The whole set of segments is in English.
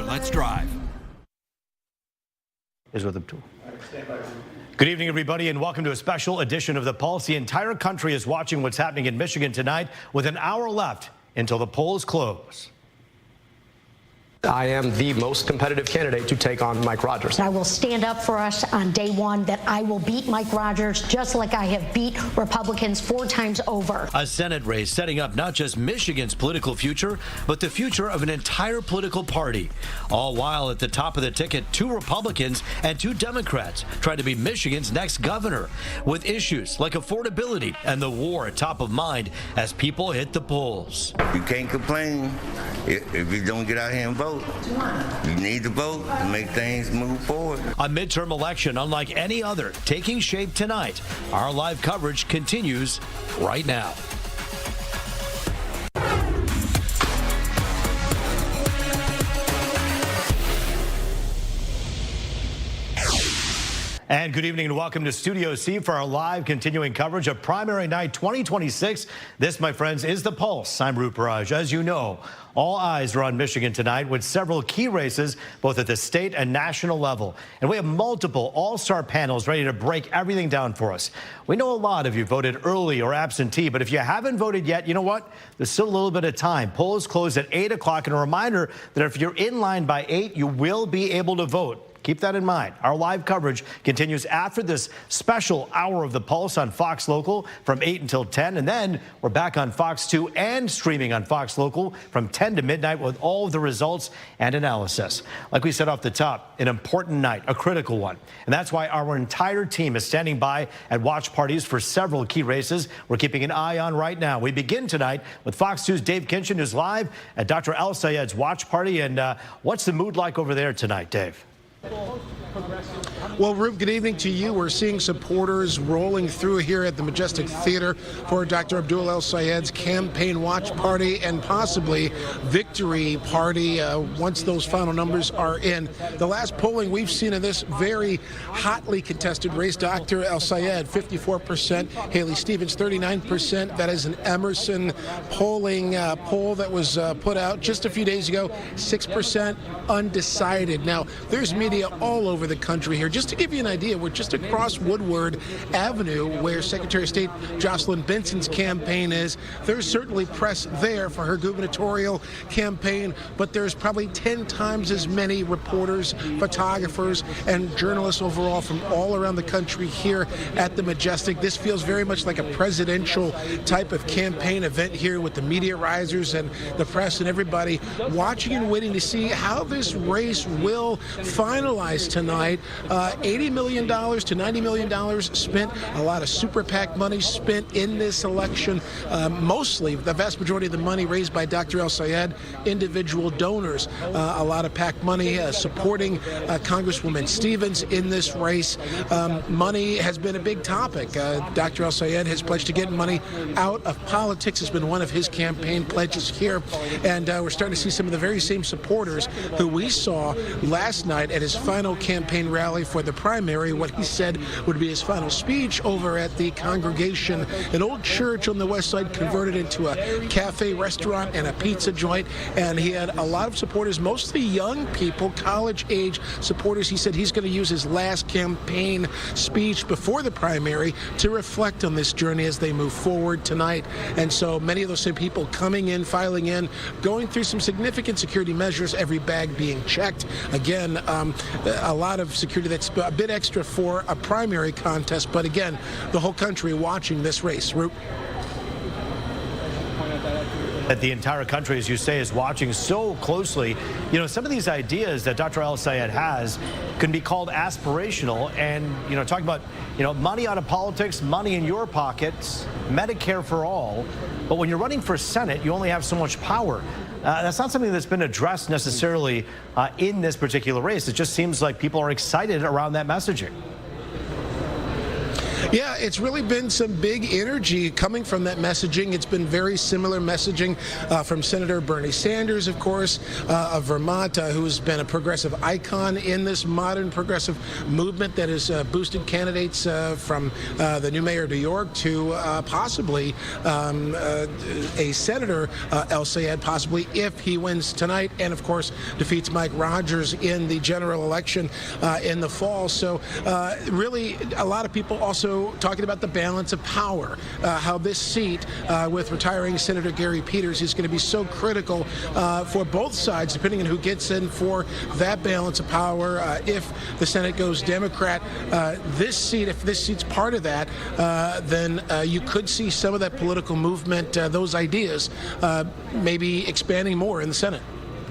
Let's drive. Is with them too. Good evening, everybody, and welcome to a special edition of The Pulse. The entire country is watching what's happening in Michigan tonight with an hour left until the polls close. I am the most competitive candidate to take on Mike Rogers. I will stand up for us on day one that I will beat Mike Rogers just like I have beat Republicans 4 times over. A Senate race setting up not just Michigan's political future, but the future of an entire political party. All while at the top of the ticket, 2 Republicans and 2 Democrats trying to be Michigan's next governor, with issues like affordability and the war top of mind as people hit the polls. You can't complain if you don't get out here and vote. You need to vote to make things move forward. A midterm election unlike any other taking shape tonight. Our live coverage continues right now. And good evening and welcome to Studio C for our live continuing coverage of Primary Night 2026. This, my friends, is The Pulse. I'm Roop Raj. As you know, all eyes are on Michigan tonight with several key races, both at the state and national level. And we have multiple all-star panels ready to break everything down for us. We know a lot of you voted early or absentee, but if you haven't voted yet, you know what? There's still a little bit of time. Polls close at 8 o'clock. And a reminder that if you're in line by 8, you will be able to vote. Keep that in mind. Our live coverage continues after this special hour of The Pulse on Fox Local from 8 until 10. And then we're back on Fox 2 and streaming on Fox Local from 10 to midnight with all of the results and analysis. Like we said off the top, an important night, a critical one. And that's why our entire team is standing by at watch parties for several key races we're keeping an eye on right now. We begin tonight with Fox 2's Dave Kinchin, who's live at Dr. El Sayed's watch party. And what's the mood like over there tonight, Dave? Well, Rube, good evening to you. We're seeing supporters rolling through here at the Majestic Theater for Dr. Abdul El Sayed's campaign watch party and possibly victory party once those final numbers are in. The last polling we've seen in this very hotly contested race, Dr. El Sayed, 54%, Haley Stevens, 39%. That is an Emerson polling poll that was put out just a few days ago, 6% undecided. Now, there's media all over the country here. Just to give you an idea, we're just across Woodward Avenue where Secretary of State Jocelyn Benson's campaign is. There's certainly press there for her gubernatorial campaign, but there's probably 10 times as many reporters, photographers, and journalists overall from all around the country here at the Majestic. This feels very much like a presidential type of campaign event here with the media risers and the press and everybody watching and waiting to see how this race will finalize tonight. $80 million to $90 million spent, a lot of super PAC money spent in this election, mostly the vast majority of the money raised by Dr. El Sayed, individual donors, a lot of PAC money supporting Congresswoman Stevens in this race. Money has been a big topic. Dr. El Sayed has pledged to get money out of politics. Has been one of his campaign pledges here, and we're starting to see some of the very same supporters who we saw last night at his final campaign rally for the primary, what he said would be his final speech over at the congregation, an old church on the west side converted into a cafe, restaurant, and a pizza joint. And he had a lot of supporters, mostly young people, college-age supporters. He said he's going to use his last campaign speech before the primary to reflect on this journey as they move forward tonight. And so many of those same people coming in, filing in, going through some significant security measures, every bag being checked. Again, a lot of security that's a bit extra for a primary contest, but again, the whole country watching this race. That the entire country, as you say, is watching so closely. You know, some of these ideas that Dr. El Sayed has can be called aspirational, and, you know, talking about, you know, money out of politics, money in your pockets, Medicare for all. But when you're running for Senate, you only have so much power. That's not something that's been addressed necessarily in this particular race. It just seems like people are excited around that messaging. Yeah, it's really been some big energy coming from that messaging. It's been very similar messaging from Senator Bernie Sanders, of course, of Vermont, who's been a progressive icon in this modern progressive movement that has boosted candidates from the new mayor of New York to possibly a Senator El Sayed, possibly if he wins tonight, and of course defeats Mike Rogers in the general election in the fall. So really a lot of people also talking about the balance of power, how this seat with retiring Senator Gary Peters is going to be so critical for both sides, depending on who gets in for that balance of power. If the Senate goes Democrat, this seat, if this seat's part of that, then you could see some of that political movement, those ideas, maybe expanding more in the Senate.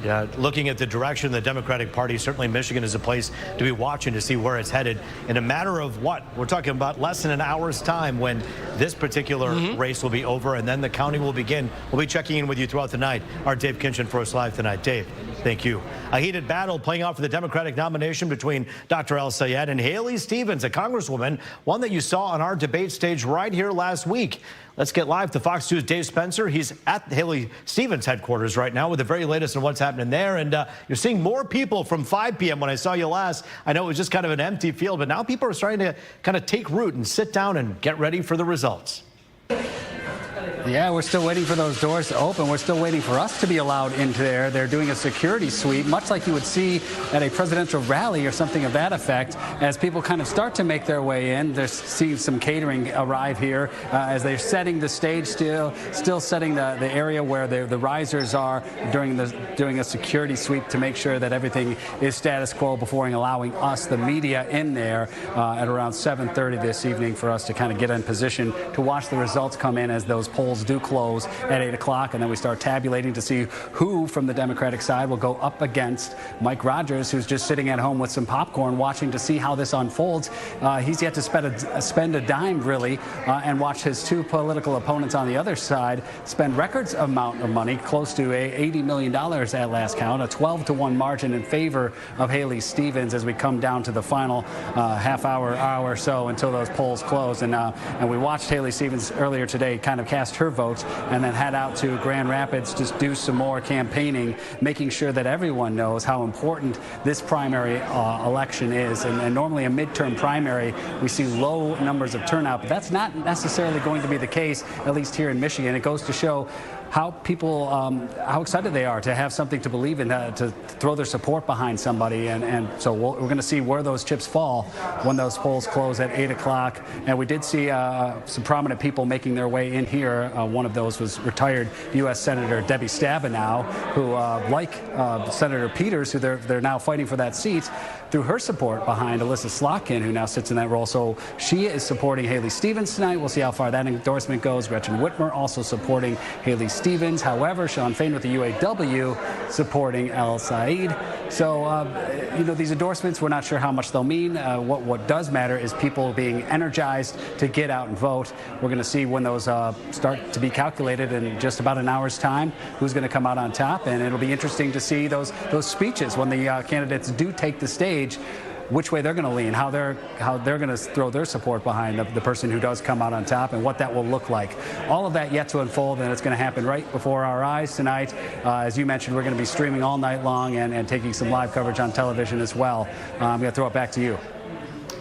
Yeah, looking at the direction of the Democratic Party, certainly Michigan is a place to be watching to see where it's headed. In a matter of what? We're talking about less than an hour's time when this particular race will be over, and then the counting will begin. We'll be checking in with you throughout the night. Our Dave Kinchin for us live tonight. Dave, thank you. A heated battle playing out for the Democratic nomination between Dr. El Sayed and Haley Stevens, a congresswoman, one that you saw on our debate stage right here last week. Let's get live to Fox 2's Dave Spencer. He's at Haley Stevens headquarters right now with the very latest on what's happening there. And you're seeing more people from 5 p.m. when I saw you last. I know it was just kind of an empty field, but now people are starting to kind of take root and sit down and get ready for the results. Yeah, we're still waiting for those doors to open. We're still waiting for us to be allowed into there. They're doing a security sweep, much like you would see at a presidential rally or something of that effect. As people kind of start to make their way in, they're seeing some catering arrive here as they're setting the stage, still setting the area where the risers are doing a security sweep to make sure that everything is status quo before allowing us, the media, in there at around 7:30 this evening for us to kind of get in position to watch the results come in as those polls do close at 8 o'clock, and then we start tabulating to see who from the Democratic side will go up against Mike Rogers, who's just sitting at home with some popcorn watching to see how this unfolds. He's yet to spend a dime, really, and watch his two political opponents on the other side spend records amount of money, close to $80 million at last count, a 12-to-1 margin in favor of Haley Stevens as we come down to the final half hour or so until those polls close. And we watched Haley Stevens earlier today kind of cast her votes and then head out to Grand Rapids to do some more campaigning, making sure that everyone knows how important this primary election is. And normally a midterm primary, we see low numbers of turnout, but that's not necessarily going to be the case, at least here in Michigan. It goes to show how people, how excited they are to have something to believe in, to throw their support behind somebody. And so we're going to see where those chips fall when those polls close at 8 o'clock. And we did see some prominent people making their way in here. One of those was retired U.S. Senator Debbie Stabenow, who, like Senator Peters, who they're now fighting for that seat, through her support behind Alyssa Slotkin, who now sits in that role. So she is supporting Haley Stevens tonight. We'll see how far that endorsement goes. Gretchen Whitmer also supporting Haley Stevens. However, Sean Fain with the UAW supporting El Sayed. So, you know, these endorsements, we're not sure how much they'll mean. What does matter is people being energized to get out and vote. We're going to see when those start to be calculated in just about an hour's time, who's going to come out on top. And it'll be interesting to see those speeches when the candidates do take the stage, which way they're going to lean, how they're going to throw their support behind the person who does come out on top, and what that will look like. All of that yet to unfold, and it's going to happen right before our eyes tonight. As you mentioned, we're going to be streaming all night long and taking some live coverage on television as well. I'm going to throw it back to you.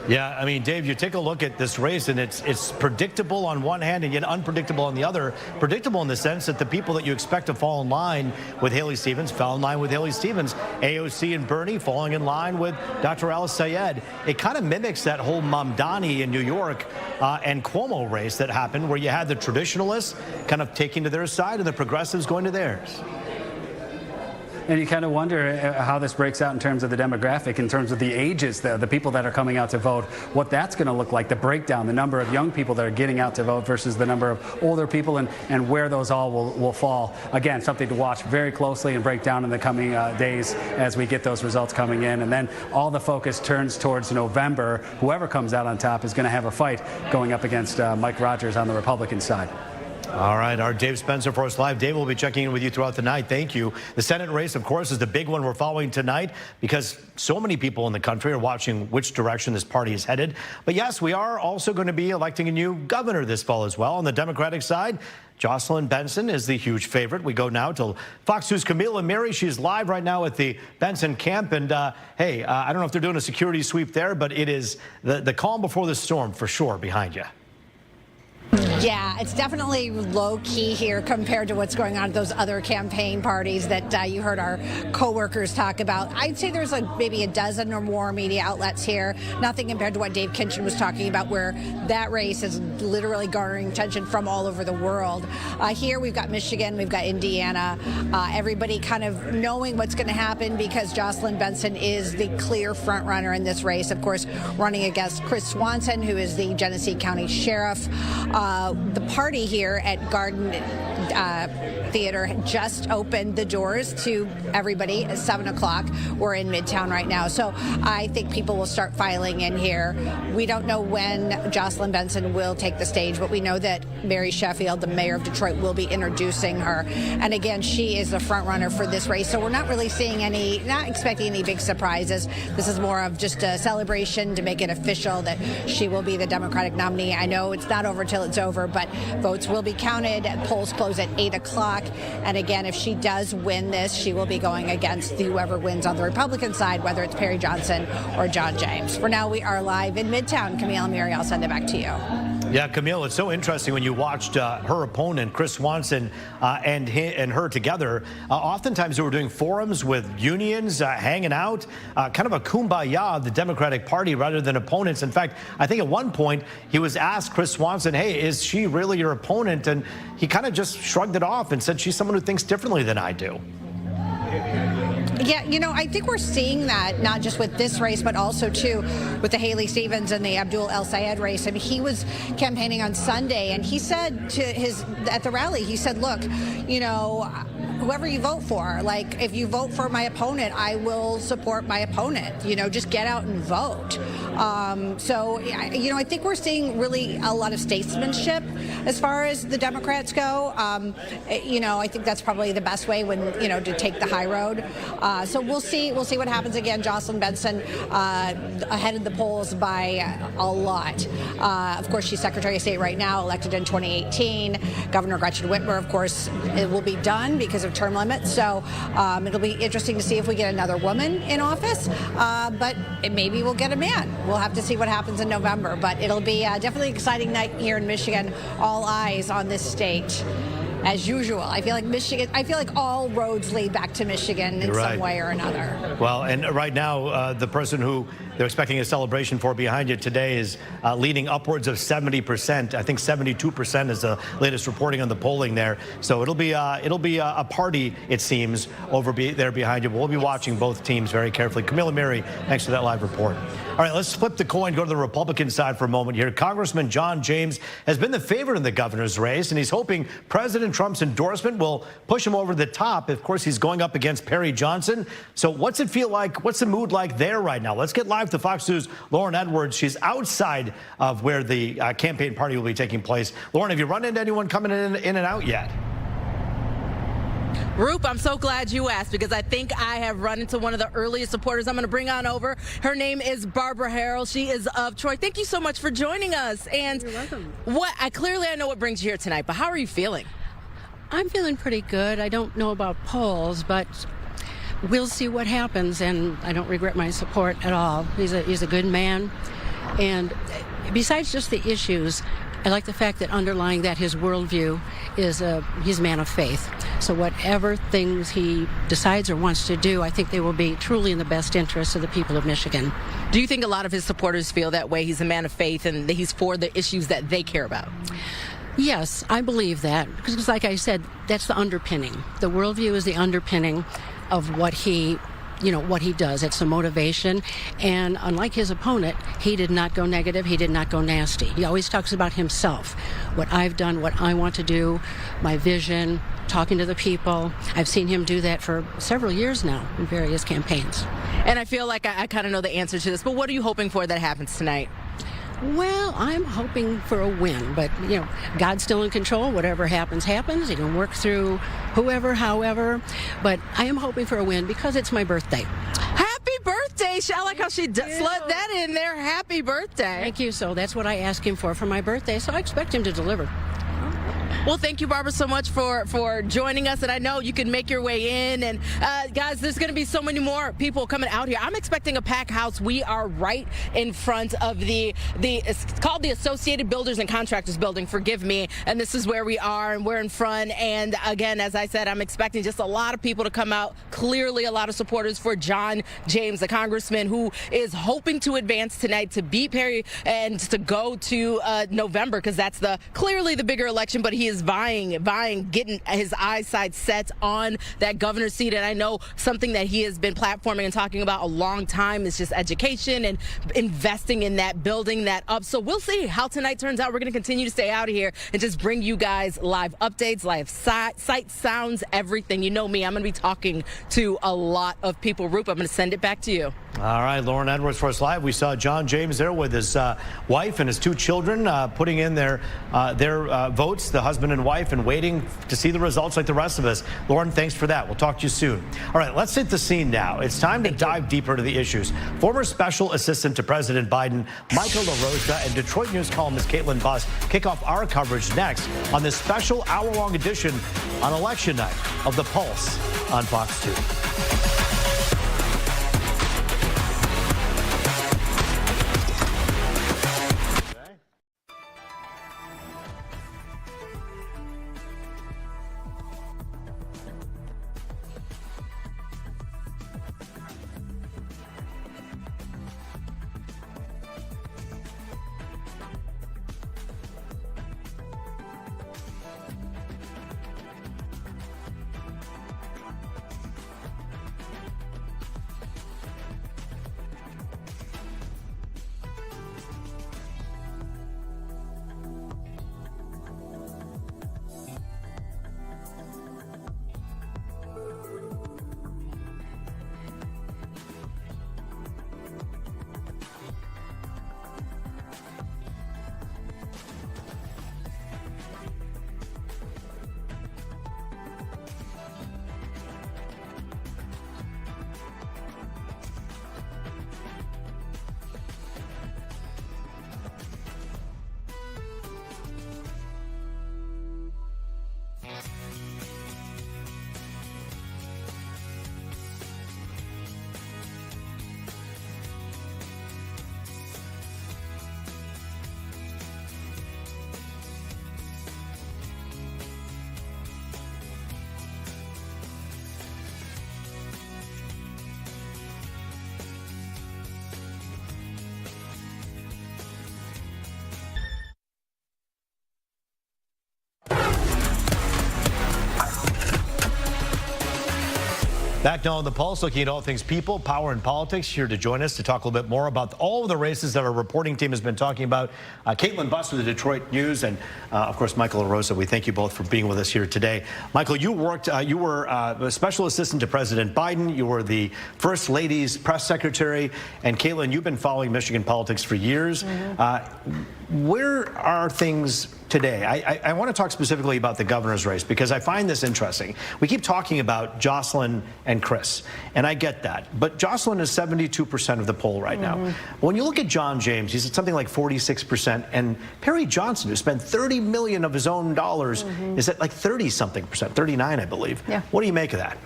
Yeah, I mean, Dave, you take a look at this race, and it's predictable on one hand and yet unpredictable on the other. Predictable in the sense that the people that you expect to fall in line with Haley Stevens fell in line with Haley Stevens. AOC and Bernie falling in line with Dr. El Sayed. It kind of mimics that whole Mamdani in New York and Cuomo race that happened, where you had the traditionalists kind of taking to their side and the progressives going to theirs. And you kind of wonder how this breaks out in terms of the demographic, in terms of the ages, the people that are coming out to vote, what that's going to look like, the breakdown, the number of young people that are getting out to vote versus the number of older people, and where those all will fall. Again, something to watch very closely and break down in the coming days as we get those results coming in. And then all the focus turns towards November. Whoever comes out on top is going to have a fight going up against Mike Rogers on the Republican side. All right, our Dave Spencer for us live. Dave will be checking in with you throughout the night. Thank you. The Senate race, of course, is the big one we're following tonight because so many people in the country are watching which direction this party is headed. But yes, we are also going to be electing a new governor this fall as well. On the Democratic side, Jocelyn Benson is the huge favorite. We go now to Fox News' Camila Mary. She's live right now at the Benson camp. And hey, I don't know if they're doing a security sweep there, but it is the calm before the storm for sure behind you. Yeah, it's definitely low key here compared to what's going on at those other campaign parties that you heard our coworkers talk about. I'd say there's maybe a dozen or more media outlets here. Nothing compared to what Dave Kinchin was talking about, where that race is literally garnering attention from all over the world. Here we've got Michigan, we've got Indiana. Everybody kind of knowing what's going to happen because Jocelyn Benson is the clear front runner in this race. Of course, running against Chris Swanson, who is the Genesee County Sheriff. The party here at Garden Theater just opened the doors to everybody at 7 o'clock. We're in Midtown right now, so I think people will start filing in here. We don't know when Jocelyn Benson will take the stage, but we know that Mary Sheffield, the mayor of Detroit, will be introducing her. And again, she is the front runner for this race, so we're not really seeing not expecting any big surprises. This is more of just a celebration to make it official that she will be the Democratic nominee. I know it's not over till it's over, but votes will be counted. Polls close at 8 o'clock. And again, if she does win this, she will be going against whoever wins on the Republican side, whether it's Perry Johnson or John James. For now, we are live in Midtown. Camille and Mary, I'll send it back to you. Yeah, Camille, it's so interesting when you watched her opponent, Chris Swanson, and her together. Oftentimes they were doing forums with unions, hanging out, kind of a kumbaya of the Democratic Party rather than opponents. In fact, I think at one point he was asked, Chris Swanson, hey, is she really your opponent? And he kind of just shrugged it off and said, she's someone who thinks differently than I do. Yeah, I think we're seeing that not just with this race, but also, too, with the Haley Stevens and the Abdul El Sayed race. I mean, he was campaigning on Sunday, and he said at the rally, he said, look, whoever you vote for, like, if you vote for my opponent, I will support my opponent. Just get out and vote. I think we're seeing really a lot of statesmanship as far as the Democrats go. I think that's probably the best way to take the high road. So we'll see what happens. Again, Jocelyn Benson ahead of the polls by a lot. Of course, she's Secretary of State right now, elected in 2018. Governor Gretchen Whitmer, of course, it will be done because of term limits. So it'll be interesting to see if we get another woman in office, but maybe we'll get a man. We'll have to see what happens in November, but it'll be definitely an exciting night here in Michigan. All eyes on this state. As usual, I feel like all roads lead back to Michigan in some way or another. Well, and right now, the person who they're expecting a celebration for behind you today is leading upwards of 70%. I think 72% is the latest reporting on the polling there. So it'll be a party, it seems, over there behind you. We'll be watching both teams very carefully. Camila Mary, thanks for that live report. All right, let's flip the coin, go to the Republican side for a moment here. Congressman John James has been the favorite in the governor's race, and he's hoping President Trump's endorsement will push him over the top. Of course, he's going up against Perry Johnson. So what's it feel like? What's the mood like there right now? Let's get live to Fox News' Lauren Edwards. She's outside of where the campaign party will be taking place. Lauren, have you run into anyone coming in and out yet? Roop, I'm so glad you asked because I think I have run into one of the earliest supporters I'm going to bring on over. Her name is Barbara Harrell. She is of Troy. Thank you so much for joining us. And you're welcome. I know what brings you here tonight, but how are you feeling? I'm feeling pretty good. I don't know about polls, but we'll see what happens, and I don't regret my support at all. He's a good man, and besides just the issues, I like the fact that underlying that his worldview is he's a man of faith. So whatever things he decides or wants to do, I think they will be truly in the best interest of the people of Michigan. Do you think a lot of his supporters feel that way? He's a man of faith and that he's for the issues that they care about? Yes, I believe that. Because like I said, that's the underpinning. The worldview is the underpinning of what he does. It's a motivation. And unlike his opponent, he did not go negative. He did not go nasty. He always talks about himself, what I've done, what I want to do, my vision, talking to the people. I've seen him do that for several years now in various campaigns. And I feel like I kind of know the answer to this, but what are you hoping for that happens tonight? Well, I'm hoping for a win, but, you know, God's still in control. Whatever happens, happens. He can work through whoever, however, but I am hoping for a win because it's my birthday. Happy birthday! I like how she slid that in there. Happy birthday. Thank you. So that's what I asked him for my birthday, so I expect him to deliver. Well, thank you, Barbara, so much for joining us. And I know you can make your way in. And guys, there's going to be so many more people coming out here. I'm expecting a packed house. We are right in front of it's called the Associated Builders and Contractors Building. Forgive me. And this is where we are, and we're in front. And again, as I said, I'm expecting just a lot of people to come out. Clearly, a lot of supporters for John James, the congressman who is hoping to advance tonight to beat Perry and to go to November, because that's clearly the bigger election. But he is vying, getting his eyesight set on that governor's seat. And I know something that he has been platforming and talking about a long time is just education and investing in that, building that up. So we'll see how tonight turns out. We're going to continue to stay out here and just bring you guys live updates, live sight, sounds, everything. You know me, I'm going to be talking to a lot of people. Roop, I'm going to send it back to you. All right, Lauren Edwards for us live. We saw John James there with his wife and his two children putting in their votes, the husband and wife, and waiting to see the results like the rest of us. Lauren, thanks for that. We'll talk to you soon. All right, let's hit the scene now. It's time to dive deeper into the issues. Former Special Assistant to President Biden, Michael LaRosa, and Detroit News columnist Caitlin Buss kick off our coverage next on this special hour-long edition on election night of The Pulse on Fox 2. Back now on The Pulse, looking at all things people, power, and politics. Here to join us to talk a little bit more about all of the races that our reporting team has been talking about. Caitlin Buss with the Detroit News, and of course, Michael LaRosa. We thank you both for being with us here today. Michael, you were a special assistant to President Biden. You were the First Lady's press secretary. And Caitlin, you've been following Michigan politics for years. Where are things today? I want to talk specifically about the governor's race because I find this interesting. We keep talking about Jocelyn and Chris, and I get that. But Jocelyn is 72% of the poll right now. When you look at John James, he's at something like 46%, and Perry Johnson, who spent $30 million of his own dollars, is at like 30-something%, 39, I believe. Yeah. What do you make of that?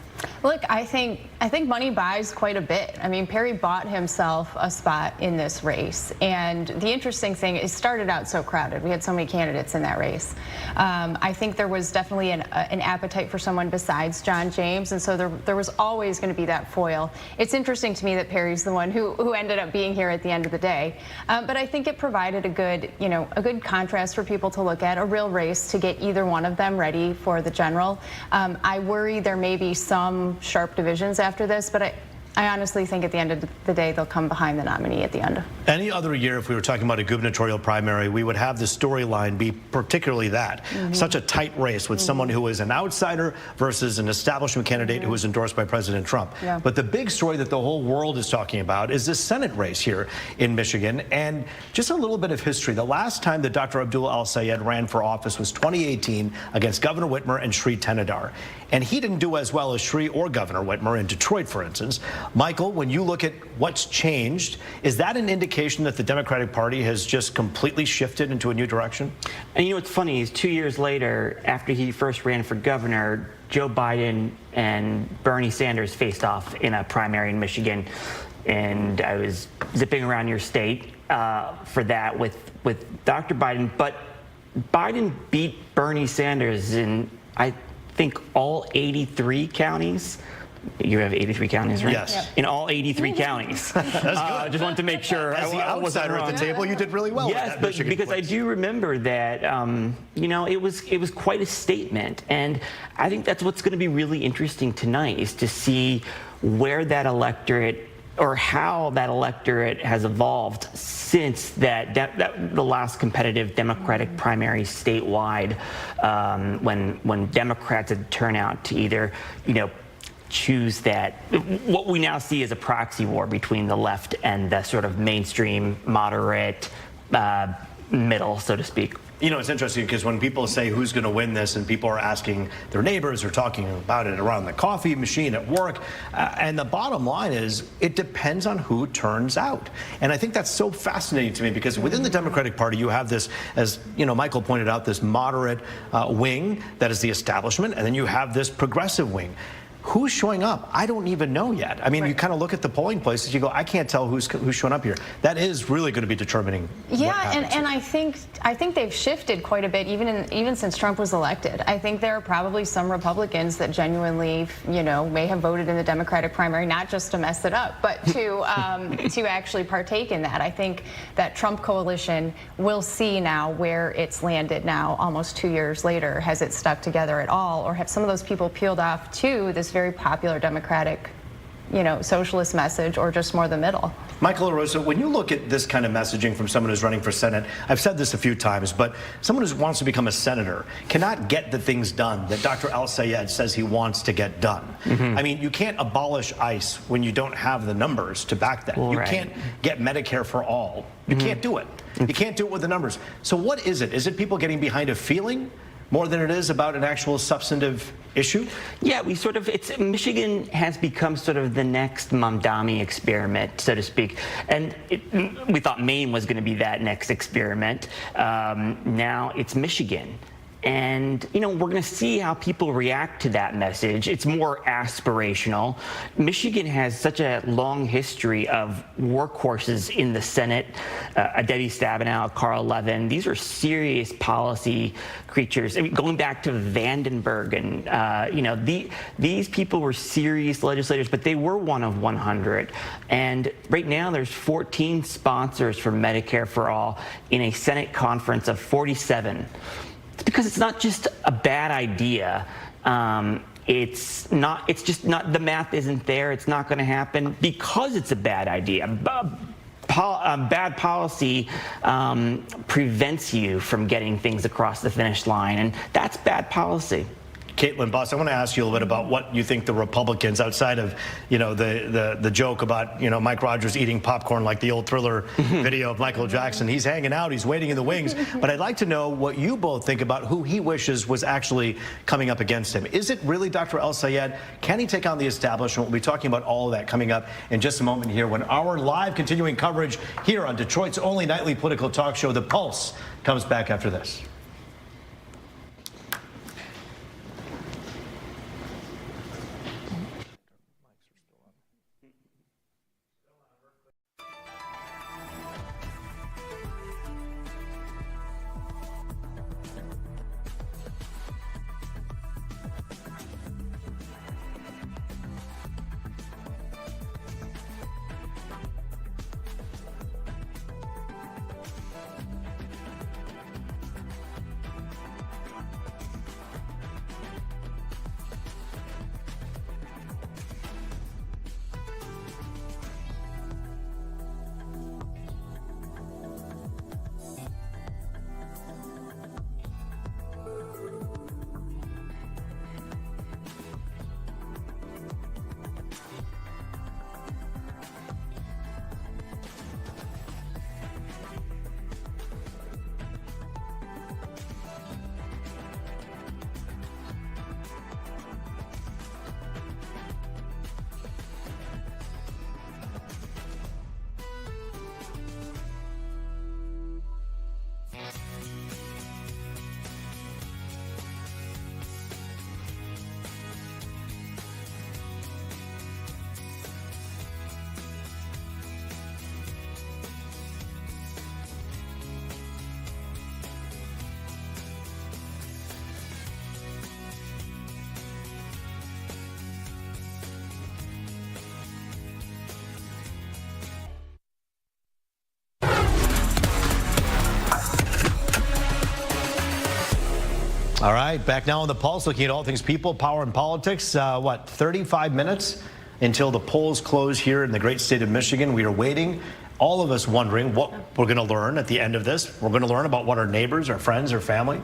Look, I think money buys quite a bit. I mean, Perry bought himself a spot in this race. And the interesting thing, it started out so crowded. We had so many candidates in that race. I think there was definitely an appetite for someone besides John James. And so there was always going to be that foil. It's interesting to me that Perry's the one who ended up being here at the end of the day. But I think it provided a good contrast for people to look at, a real race to get either one of them ready for the general. I worry there may be some sharp divisions after this, but I honestly think at the end of the day, they'll come behind the nominee at the end. Any other year, if we were talking about a gubernatorial primary, we would have the storyline be particularly that. Such a tight race with someone who is an outsider versus an establishment candidate who is endorsed by President Trump. But the big story that the whole world is talking about is this Senate race here in Michigan. And just a little bit of history. The last time that Dr. Abdul El-Sayed ran for office was 2018 against Governor Whitmer and Sri Tenadar. And he didn't do as well as Sri or Governor Whitmer in Detroit, for instance. Michael, when you look at what's changed, is that an indication that the Democratic Party has just completely shifted into a new direction? And you know what's funny is 2 years later, after he first ran for governor, Joe Biden and Bernie Sanders faced off in a primary in Michigan. And I was zipping around your state for that with Dr. Biden. But Biden beat Bernie Sanders in, I think, all 83 counties. You have 83 counties, right? Yes. In all 83 counties. That's good. Just wanted to make sure. As the outsider at the table, you did really well. Yes, with that but because I do remember that, you know, it was quite a statement, and I think that's what's going to be really interesting tonight is to see where that electorate or how that electorate has evolved since the last competitive Democratic primary statewide, when Democrats had turned out to either, you know, choose that. What we now see is a proxy war between the left and the sort of mainstream, moderate, middle, so to speak. You know, it's interesting because when people say who's going to win this and people are asking their neighbors or talking about it around the coffee machine at work, and the bottom line is it depends on who turns out. And I think that's so fascinating to me because within the Democratic Party, you have this, as you know, Michael pointed out, this moderate wing that is the establishment, and then you have this progressive wing. Who's showing up? I don't even know yet. I mean, you kind of look at the polling places, you go, I can't tell who's showing up here. That is really going to be determining. Yeah, and I think they've shifted quite a bit, even since Trump was elected. I think there are probably some Republicans that genuinely, you know, may have voted in the Democratic primary, not just to mess it up, but to actually partake in that. I think that Trump coalition will see now where it's landed now, almost 2 years later. Has it stuck together at all, or have some of those people peeled off to this very popular Democratic, you know, socialist message, or just more the middle? Michael LaRosa, when you look at this kind of messaging from someone who's running for Senate, I've said this a few times, but someone who wants to become a senator cannot get the things done that Dr. El-Sayed says he wants to get done. I mean, you can't abolish ICE when you don't have the numbers to back that. You can't get Medicare for all. You can't do it. You can't do it with the numbers. So what is it? Is it people getting behind a feeling more than it is about an actual substantive issue? Yeah, Michigan has become sort of the next Mamdani experiment, so to speak. And we thought Maine was going to be that next experiment. Now it's Michigan. And, you know, we're going to see how people react to that message. It's more aspirational. Michigan has such a long history of workhorses in the Senate. Debbie Stabenow, Carl Levin. These are serious policy creatures. I mean, going back to Vandenberg and, you know, these people were serious legislators, but they were one of 100. And right now there's 14 sponsors for Medicare for All in a Senate conference of 47. Because it's not just a bad idea. It's just not, the math isn't there. It's not going to happen because it's a bad idea. Bad policy prevents you from getting things across the finish line, and that's bad policy. Caitlin Boss, I want to ask you a little bit about what you think the Republicans, outside of, you know, the joke about, you know, Mike Rogers eating popcorn like the old Thriller video of Michael Jackson. He's hanging out, he's waiting in the wings. But I'd like to know what you both think about who he wishes was actually coming up against him. Is it really Dr. El-Sayed? Can he take on the establishment? We'll be talking about all of that coming up in just a moment here when our live continuing coverage here on Detroit's only nightly political talk show, The Pulse, comes back after this. All right, back now on the Pulse, looking at all things people, power, and politics. 35 minutes until the polls close here in the great state of Michigan. We are waiting, all of us wondering what we're going to learn at the end of this. We're going to learn about what our neighbors, our friends, our family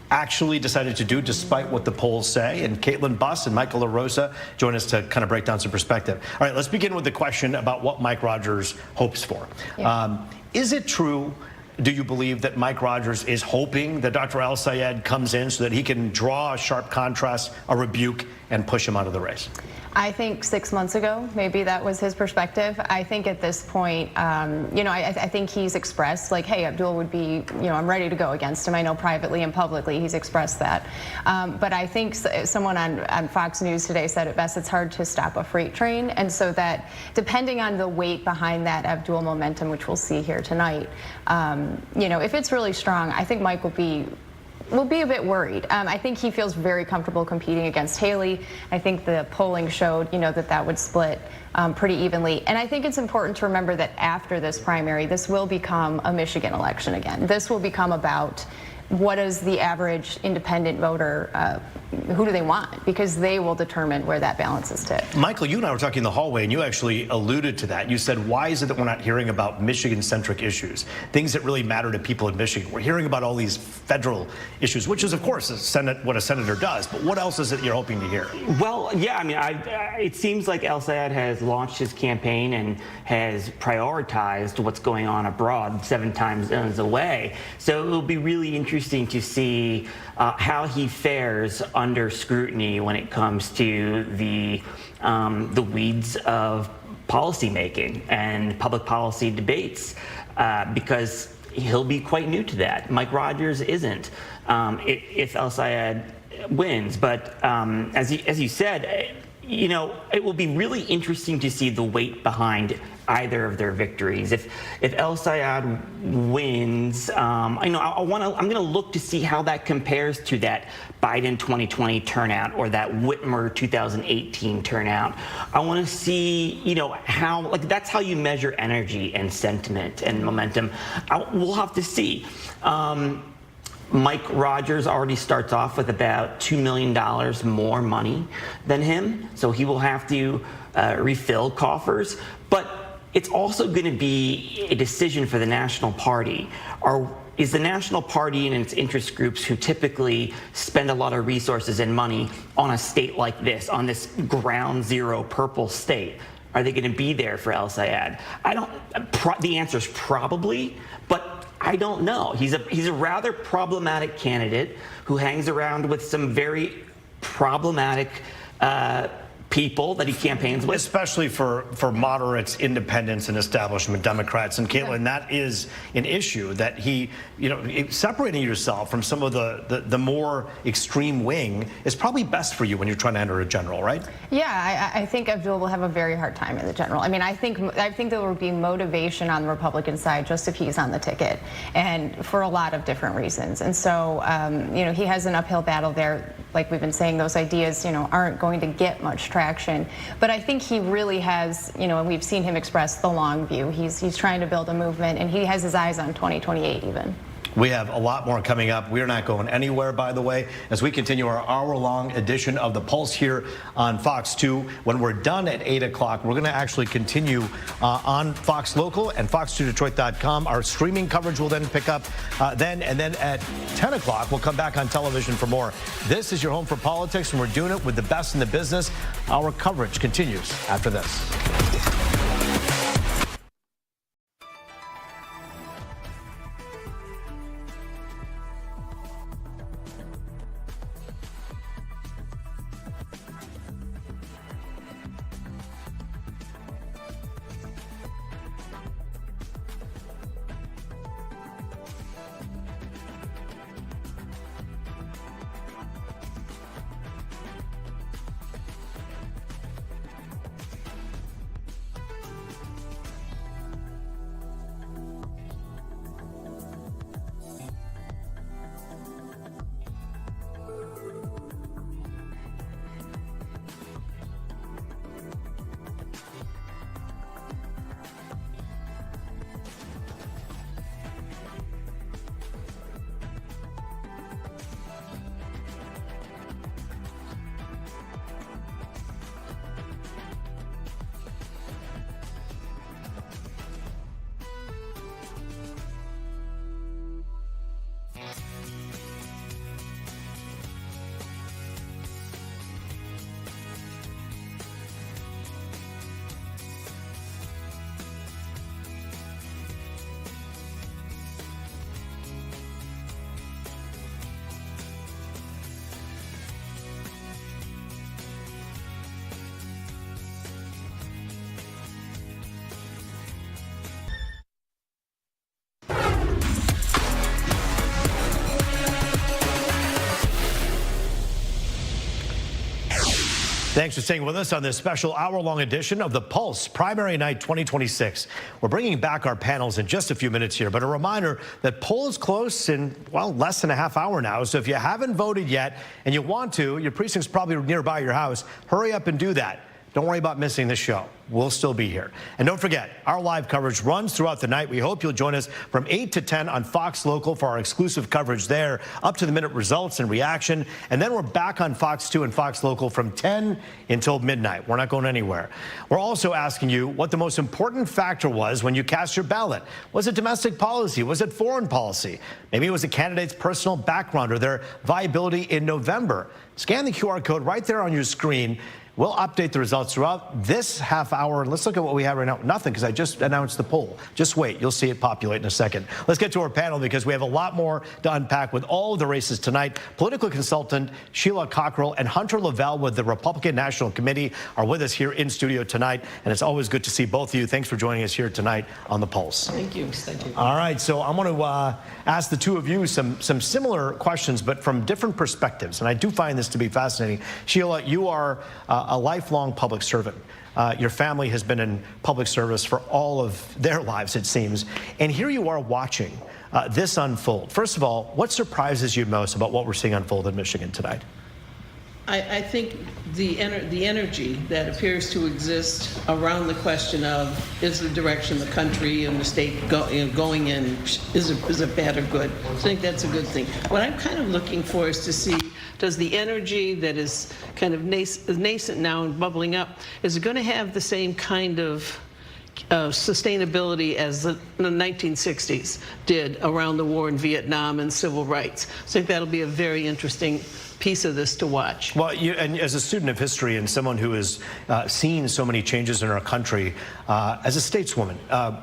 actually decided to do despite what the polls say. And Caitlin Buss and Michael LaRosa join us to kind of break down some perspective. All right, let's begin with the question about what Mike Rogers hopes for. Yeah. Is it true? Do you believe that Mike Rogers is hoping that Dr. El-Sayed comes in so that he can draw a sharp contrast, a rebuke, and push him out of the race? I think 6 months ago, maybe that was his perspective. I think at this point, I think he's expressed like, hey, Abdul would be, I'm ready to go against him. I know privately and publicly he's expressed that. But I think someone on Fox News today said it best, it's hard to stop a freight train. And so that depending on the weight behind that Abdul momentum, which we'll see here tonight, if it's really strong, I think Mike will be a bit worried. I think he feels very comfortable competing against Haley. I think the polling showed, that would split pretty evenly. And I think it's important to remember that after this primary, this will become a Michigan election again. This will become about what is the average independent voter, who do they want? Because they will determine where that balance is to. Michael, you and I were talking in the hallway, and you actually alluded to that. You said, why is it that we're not hearing about Michigan-centric issues, things that really matter to people in Michigan? We're hearing about all these federal issues, which is, of course, what a senator does. But what else is it you're hoping to hear? Well, yeah, I mean, it seems like El-Sayed has launched his campaign and has prioritized what's going on abroad 7 time zones away. So it will be really interesting to see how he fares under scrutiny when it comes to the weeds of policymaking and public policy debates, because he'll be quite new to that. Mike Rogers isn't, if El-Sayed wins. But as you said, it will be really interesting to see the weight behind either of their victories. If El-Sayed wins, I'm going to look to see how that compares to that Biden 2020 turnout or that Whitmer 2018 turnout. I want to see, how, that's how you measure energy and sentiment and momentum. We'll have to see. Mike Rogers already starts off with about $2 million more money than him, so he will have to refill coffers. But it's also going to be a decision for the National Party. Is the National Party and its interest groups, who typically spend a lot of resources and money on a state like this, on this ground zero purple state, are they going to be there for El-Sayed? The answer is probably, but I don't know. He's a rather problematic candidate who hangs around with some very problematic people that he campaigns with. Especially for moderates, independents, and establishment Democrats. And Caitlin, that is an issue that separating yourself from some of the more extreme wing is probably best for you when you're trying to enter a general, right? Yeah, I think Abdul will have a very hard time in the general. I mean, I think there will be motivation on the Republican side just if he's on the ticket, and for a lot of different reasons. And so, he has an uphill battle there. Like we've been saying, those ideas, aren't going to get much traction. But I think he really has, and we've seen him express the long view. He's trying to build a movement, and he has his eyes on 2028 even. We have a lot more coming up. We're not going anywhere, by the way, as we continue our hour-long edition of The Pulse here on Fox 2. When we're done at 8 o'clock, we're going to actually continue on Fox Local and fox2detroit.com. Our streaming coverage will then pick up then, and then at 10 o'clock, we'll come back on television for more. This is your home for politics, and we're doing it with the best in the business. Our coverage continues after this. Thanks for staying with us on this special hour-long edition of the Pulse Primary Night 2026. We're bringing back our panels in just a few minutes here, but a reminder that poll is close in, well, less than a half hour now. So if you haven't voted yet and you want to, your precinct's probably nearby your house, hurry up and do that. Don't worry about missing this show. We'll still be here. And don't forget, our live coverage runs throughout the night. We hope you'll join us from 8 to 10 on Fox Local for our exclusive coverage there, up-to-the-minute results and reaction. And then we're back on Fox 2 and Fox Local from 10 until midnight. We're not going anywhere. We're also asking you what the most important factor was when you cast your ballot. Was it domestic policy? Was it foreign policy? Maybe it was a candidate's personal background or their viability in November. Scan the QR code right there on your screen. We'll update the results throughout this half hour. And let's look at what we have right now. Nothing, because I just announced the poll. Just wait. You'll see it populate in a second. Let's get to our panel because we have a lot more to unpack with all of the races tonight. Political consultant Sheila Cockrell and Hunter Lavelle with the Republican National Committee are with us here in studio tonight. And it's always good to see both of you. Thanks for joining us here tonight on The Pulse. Thank you. Thank you. All right. So I want to ask the two of you some similar questions, but from different perspectives. And I do find this to be fascinating. Sheila, you are a lifelong public servant. Your family has been in public service for all of their lives, it seems. And here you are watching this unfold. First of all, what surprises you most about what we're seeing unfold in Michigan tonight? I think the energy that appears to exist around the question of is the direction the country and the state going in, is it bad or good? I think that's a good thing. What I'm kind of looking for is to see, does the energy that is kind of nascent now and bubbling up, is it going to have the same kind of sustainability as the 1960s did around the war in Vietnam and civil rights? I think that'll be a very interesting piece of this to watch. Well, and as a student of history and someone who has seen so many changes in our country, as a stateswoman,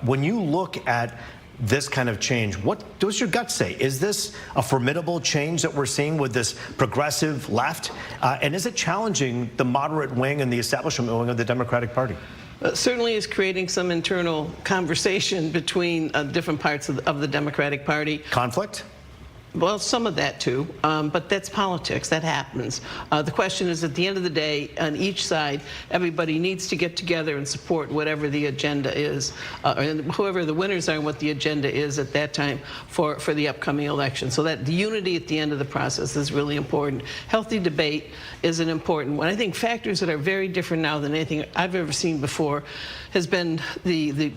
when you look at this kind of change, what does your gut say? Is this a formidable change that we're seeing with this progressive left? And is it challenging the moderate wing and the establishment wing of the Democratic Party? Certainly is creating some internal conversation between different parts of the Democratic Party. Conflict? Well, some of that too, but that's politics. That happens. The question is, at the end of the day, on each side, everybody needs to get together and support whatever the agenda is, and whoever the winners are and what the agenda is at that time for the upcoming election. So that the unity at the end of the process is really important. Healthy debate is an important one. I think factors that are very different now than anything I've ever seen before has been the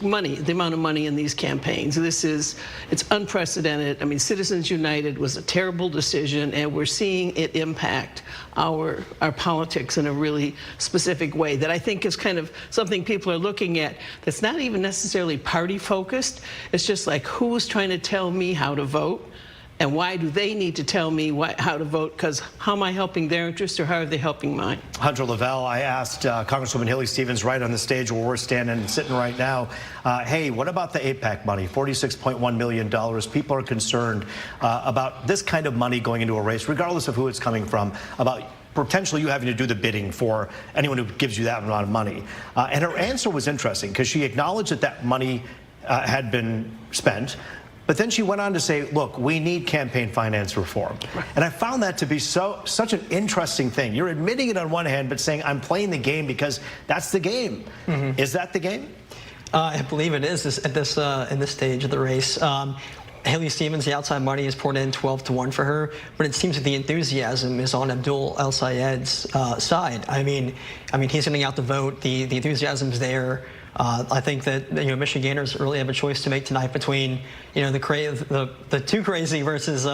money, the amount of money in these campaigns. It's unprecedented. I mean, Citizens United was a terrible decision, and we're seeing it impact our politics in a really specific way that I think is kind of something people are looking at that's not even necessarily party focused. It's just like, who's trying to tell me how to vote? And why do they need to tell me how to vote? Because how am I helping their interests, or how are they helping mine? Hunter Lavelle, I asked Congresswoman Haley Stevens right on the stage where we're standing and sitting right now, hey, what about the AIPAC money, $46.1 million? People are concerned about this kind of money going into a race, regardless of who it's coming from, about potentially you having to do the bidding for anyone who gives you that amount of money. And her answer was interesting because she acknowledged that that money had been spent. But then she went on to say, look, we need campaign finance reform. And I found that to be such an interesting thing. You're admitting it on one hand, but saying I'm playing the game because that's the game. Mm-hmm. Is that the game? I believe it is in this stage of the race. Haley Stevens, the outside money is poured in 12-1 for her, but it seems that the enthusiasm is on Abdul El Sayed's side. I mean, he's getting out the vote. The enthusiasm's there. I think that Michiganders really have a choice to make tonight between the too crazy versus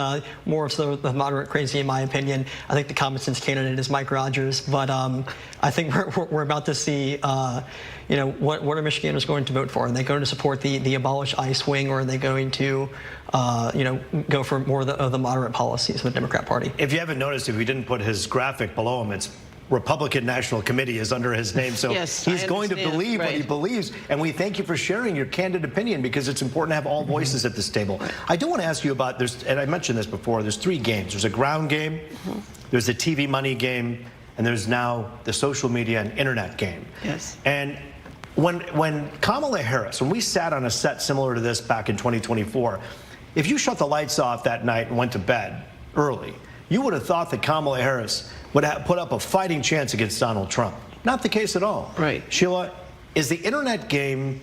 more of the moderate crazy, in my opinion. I think the common sense candidate is Mike Rogers, but I think we're about to see what are Michiganders going to vote for? Are they going to support the abolish ICE wing, or are they going to go for more of the moderate policies of the Democrat Party? If you haven't noticed, if we didn't put his graphic below him, it's Republican National Committee is under his name, so yes, he's going to believe what he believes, and we thank you for sharing your candid opinion because it's important to have all voices at this table. I do want to ask you about, and I mentioned this before, there's three games. There's a ground game, there's a TV money game, and there's now the social media and internet game. Yes. And when Kamala Harris, when we sat on a set similar to this back in 2024, if you shut the lights off that night and went to bed early, you would have thought that Kamala Harris would put up a fighting chance against Donald Trump. Not the case at all. Right. Sheila, is the internet game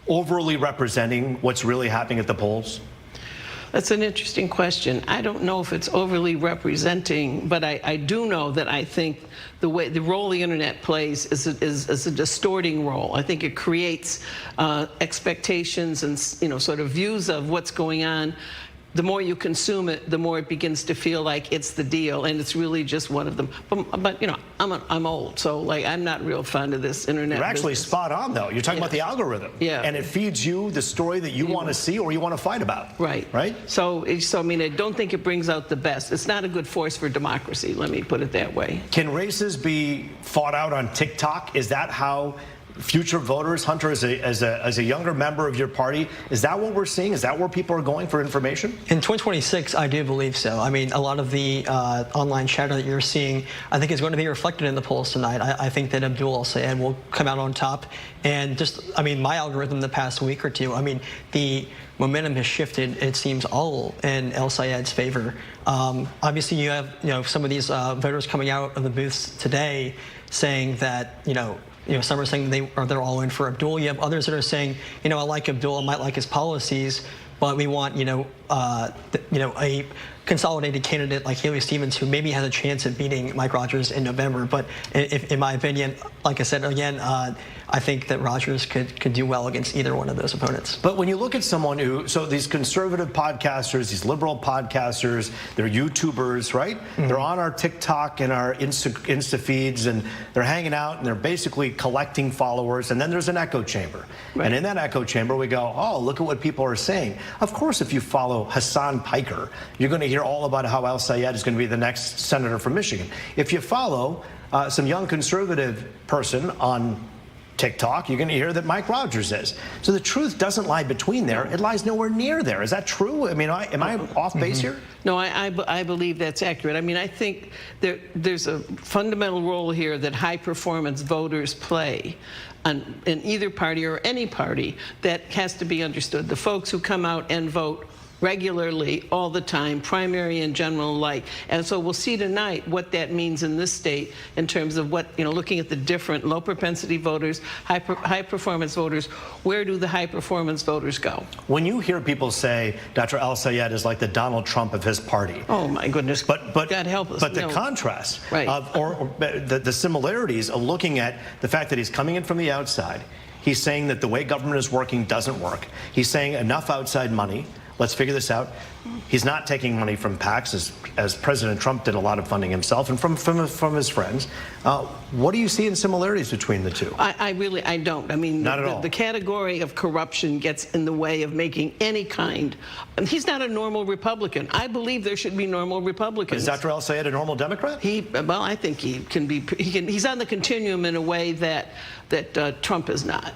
overly representing what's really happening at the polls? That's an interesting question. I don't know if it's overly representing, but I do know that I think the role the internet plays is a distorting role. I think it creates expectations and sort of views of what's going on. The more you consume it, the more it begins to feel like it's the deal, and it's really just one of them. But I'm old, so like I'm not real fond of this internet. You're actually business. spot on, though. You're talking about the algorithm, and it feeds you the story that you want to see or you want to fight about. Right. So I mean, I don't think it brings out the best. It's not a good force for democracy. Let me put it that way. Can races be fought out on TikTok? Is that how future voters, Hunter, as a younger member of your party, is that what we're seeing? Is that where people are going for information? In 2026, I do believe so. I mean, a lot of the online chatter that you're seeing, I think is going to be reflected in the polls tonight. I think that Abdul El-Sayed will come out on top. And just, I mean, my algorithm the past week or two, I mean, the momentum has shifted, it seems, all in El-Sayed's favor. Obviously, you have, some of these voters coming out of the booths today saying that, some are saying they're all in for Abdul. You have others that are saying, I like Abdul, I might like his policies, but we want, a consolidated candidate like Haley Stevens, who maybe has a chance at beating Mike Rogers in November. But in my opinion, like I said, again, I think that Rogers could do well against either one of those opponents. But when you look at someone so these conservative podcasters, these liberal podcasters, they're YouTubers, right? Mm-hmm. They're on our TikTok and our Insta feeds, and they're hanging out, and they're basically collecting followers. And then there's an echo chamber. Right. And in that echo chamber, we go, oh, look at what people are saying. Of course, if you follow Hassan Piker, you're going to hear all about how El-Sayed is going to be the next senator from Michigan. If you follow some young conservative person on TikTok, you're going to hear that Mike Rogers is. So the truth doesn't lie between there. It lies nowhere near there. Is that true? I mean, am I off base here? No, I believe that's accurate. I mean, I think there's a fundamental role here that high-performance voters play in either party or any party that has to be understood. The folks who come out and vote regularly, all the time, primary and general alike. And so we'll see tonight what that means in this state in terms of what, looking at the different low propensity voters, high performance voters, where do the high performance voters go? When you hear people say Dr. El-Sayed is like the Donald Trump of his party. Oh my goodness. But God help us. But the contrast or the similarities of looking at the fact that he's coming in from the outside, he's saying that the way government is working doesn't work. He's saying enough outside money. Let's figure this out. He's not taking money from PACs, as President Trump did a lot of funding himself, and from his friends. What do you see in similarities between the two? I don't. I mean, not at all. The category of corruption gets in the way of making any kind. And he's not a normal Republican. I believe there should be normal Republicans. Is Dr. El-Sayed a normal Democrat? Well, I think he can be. He's on the continuum in a way that Trump is not.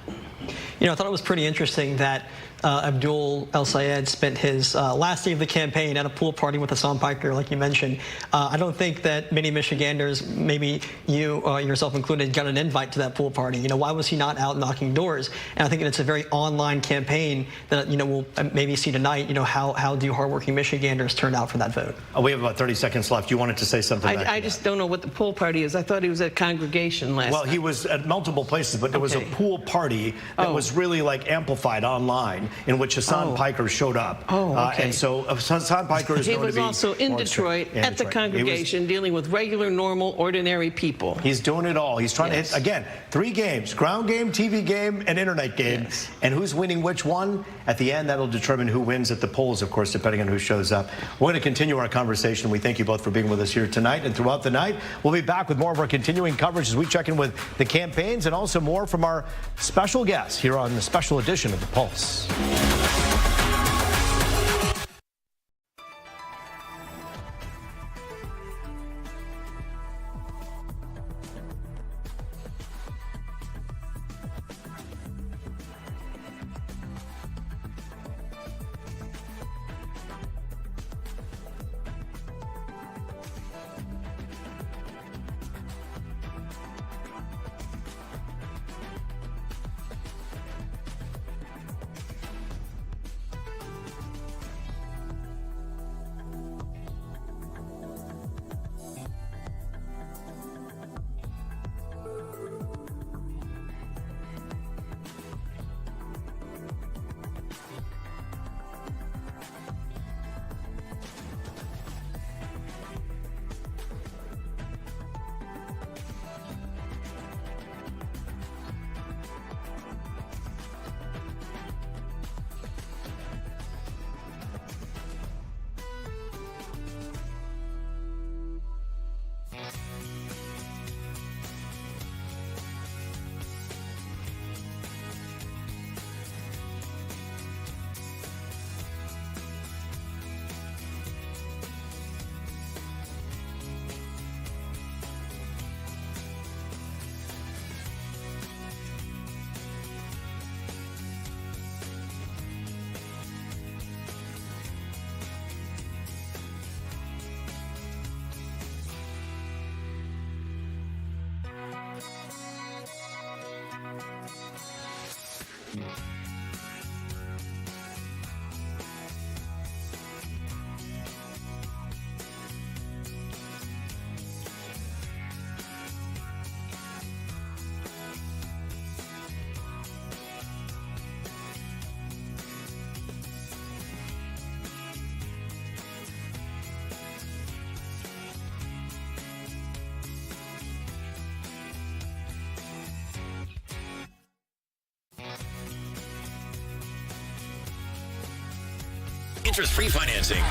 I thought it was pretty interesting that Abdul El-Sayed spent his last day of the campaign at a pool party with Hassan Piker, like you mentioned. I don't think that many Michiganders, maybe you yourself included, got an invite to that pool party. Why was he not out knocking doors? And I think that it's a very online campaign that we'll maybe see tonight. How do hardworking Michiganders turn out for that vote? We have about 30 seconds left. You wanted to say something? I just don't know what the pool party is. I thought he was at Congregation last. Well, he was at multiple places, but there was a pool party that was really like amplified online, in which Hassan Piker showed up. And so Hassan Piker is going to be... He was also in Detroit at the Congregation dealing with regular, normal, ordinary people. He's doing it all. He's trying to hit, again, 3 games: ground game, TV game, and internet game. Yes. And who's winning which one? At the end, that'll determine who wins at the polls, of course, depending on who shows up. We're going to continue our conversation. We thank you both for being with us here tonight and throughout the night. We'll be back with more of our continuing coverage as we check in with the campaigns and also more from our special guests here on the special edition of The Pulse. interest-free financing.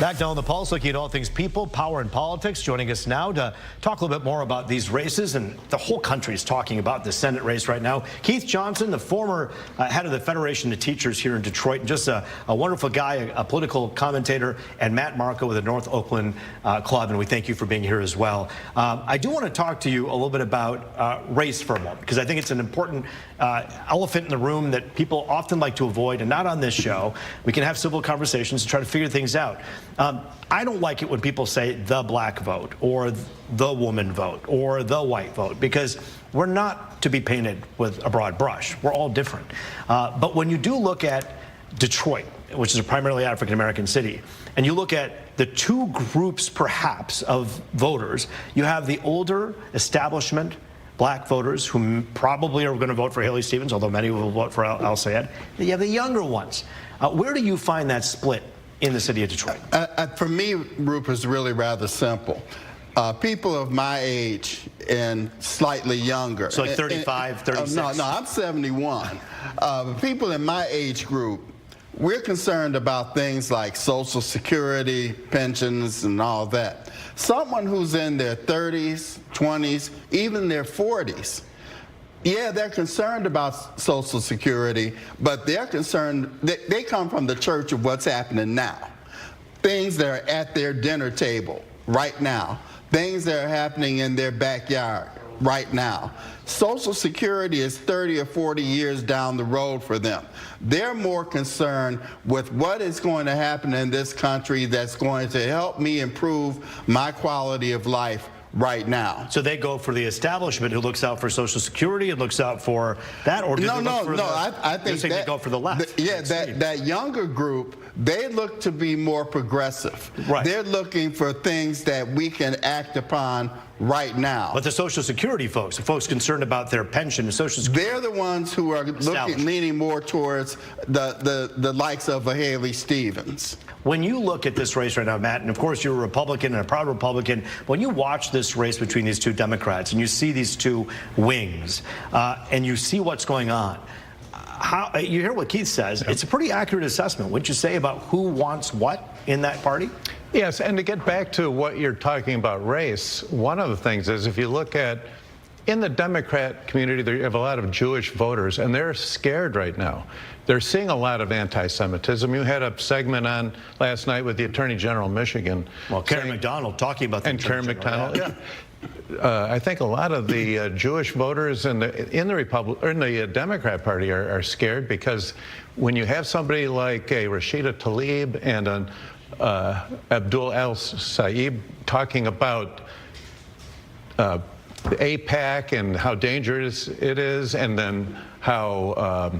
Back down the pulse, looking at all things people, power, and politics. Joining us now to talk a little bit more about these races, and the whole country is talking about the Senate race right now. Keith Johnson, the former head of the Federation of Teachers here in Detroit, just a wonderful guy, a political commentator, and Matt Marco with the North Oakland Club, and we thank you for being here as well. I do want to talk to you a little bit about race for a moment, because I think it's an important elephant in the room that people often like to avoid, and not on this show. We can have civil conversations and try to figure things out. I don't like it when people say the black vote or the woman vote or the white vote, because we're not to be painted with a broad brush. We're all different. But when you do look at Detroit, which is a primarily African-American city, and you look at the two groups perhaps of voters, you have the older establishment black voters who probably are going to vote for Haley Stevens, although many will vote for Al Sayed. You have the younger ones. Where do you find that split in the city of Detroit? For me, Rupert, is really rather simple. People of my age and slightly younger. So like 35, 36? No, I'm 71. People in my age group, we're concerned about things like Social Security, pensions, and all that. Someone who's in their 30s, 20s, even their 40s, yeah, they're concerned about Social Security, but they're concerned, they come from the church of what's happening now. Things that are at their dinner table right now. Things that are happening in their backyard right now. Social Security is 30 or 40 years down the road for them. They're more concerned with what is going to happen in this country that's going to help me improve my quality of life right now. So they go for the establishment who looks out for Social Security and looks out for that, or do they look for I think they go for the left? That younger group, they look to be more progressive. Right. They're looking for things that we can act upon right now. But the Social Security folks, the folks concerned about their pension and Social Security, they're the ones who are leaning more towards the likes of a Haley Stevens. When you look at this race right now, Matt, and of course you're a Republican and a proud Republican, when you watch this race between these two Democrats and you see these two wings and you see what's going on, you hear what Keith says. It's a pretty accurate assessment, wouldn't you say, about who wants what in that party? Yes, and to get back to what you're talking about race, one of the things is if you look at in the Democrat community, there you have a lot of Jewish voters, and they're scared right now. They're seeing a lot of anti-Semitism. You had a segment on last night with the Attorney General of Michigan. Well, Karen McDonald talking about the Karen McDonald, yeah. I think a lot of the Jewish voters in the Democrat Party are scared, because when you have somebody like a Rashida Tlaib and an Abdul El-Sayed talking about the AIPAC and how dangerous it is, and then how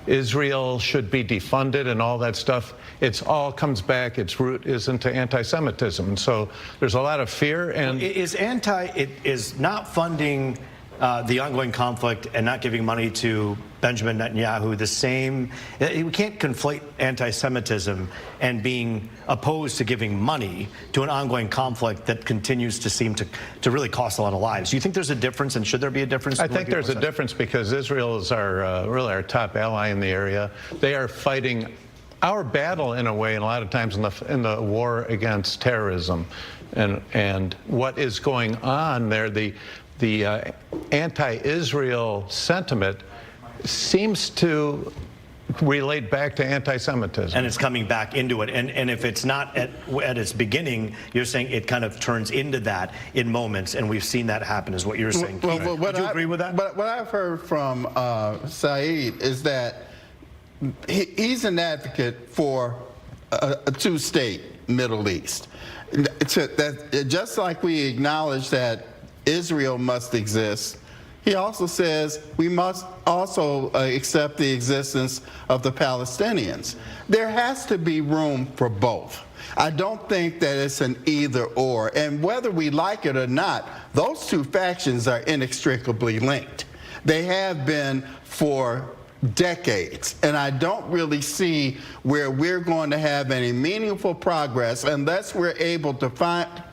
Israel should be defunded and all that stuff, it's all comes back, its root is into anti-Semitism. And so there's a lot of fear. And is not funding the ongoing conflict and not giving money to Benjamin Netanyahu the same? We can't conflate anti-Semitism and being opposed to giving money to an ongoing conflict that continues to seem to really cost a lot of lives. Do you think there's a difference, and should there be a difference? I think there's a difference, because Israel is really our top ally in the area. They are fighting our battle in a way, and a lot of times in the war against terrorism, and what is going on there, the anti-Israel sentiment seems to relate back to anti-Semitism. And it's coming back into it. And if it's not at its beginning, you're saying it kind of turns into that in moments, and we've seen that happen, is what you're saying. Would you agree with that? What I've heard from Saeed is that he's an advocate for a two-state Middle East. Just like we acknowledge that Israel must exist, he also says we must also accept the existence of the Palestinians. There has to be room for both. I don't think that it's an either or. And whether we like it or not, those two factions are inextricably linked. They have been for decades, and I don't really see where we're going to have any meaningful progress unless we're able to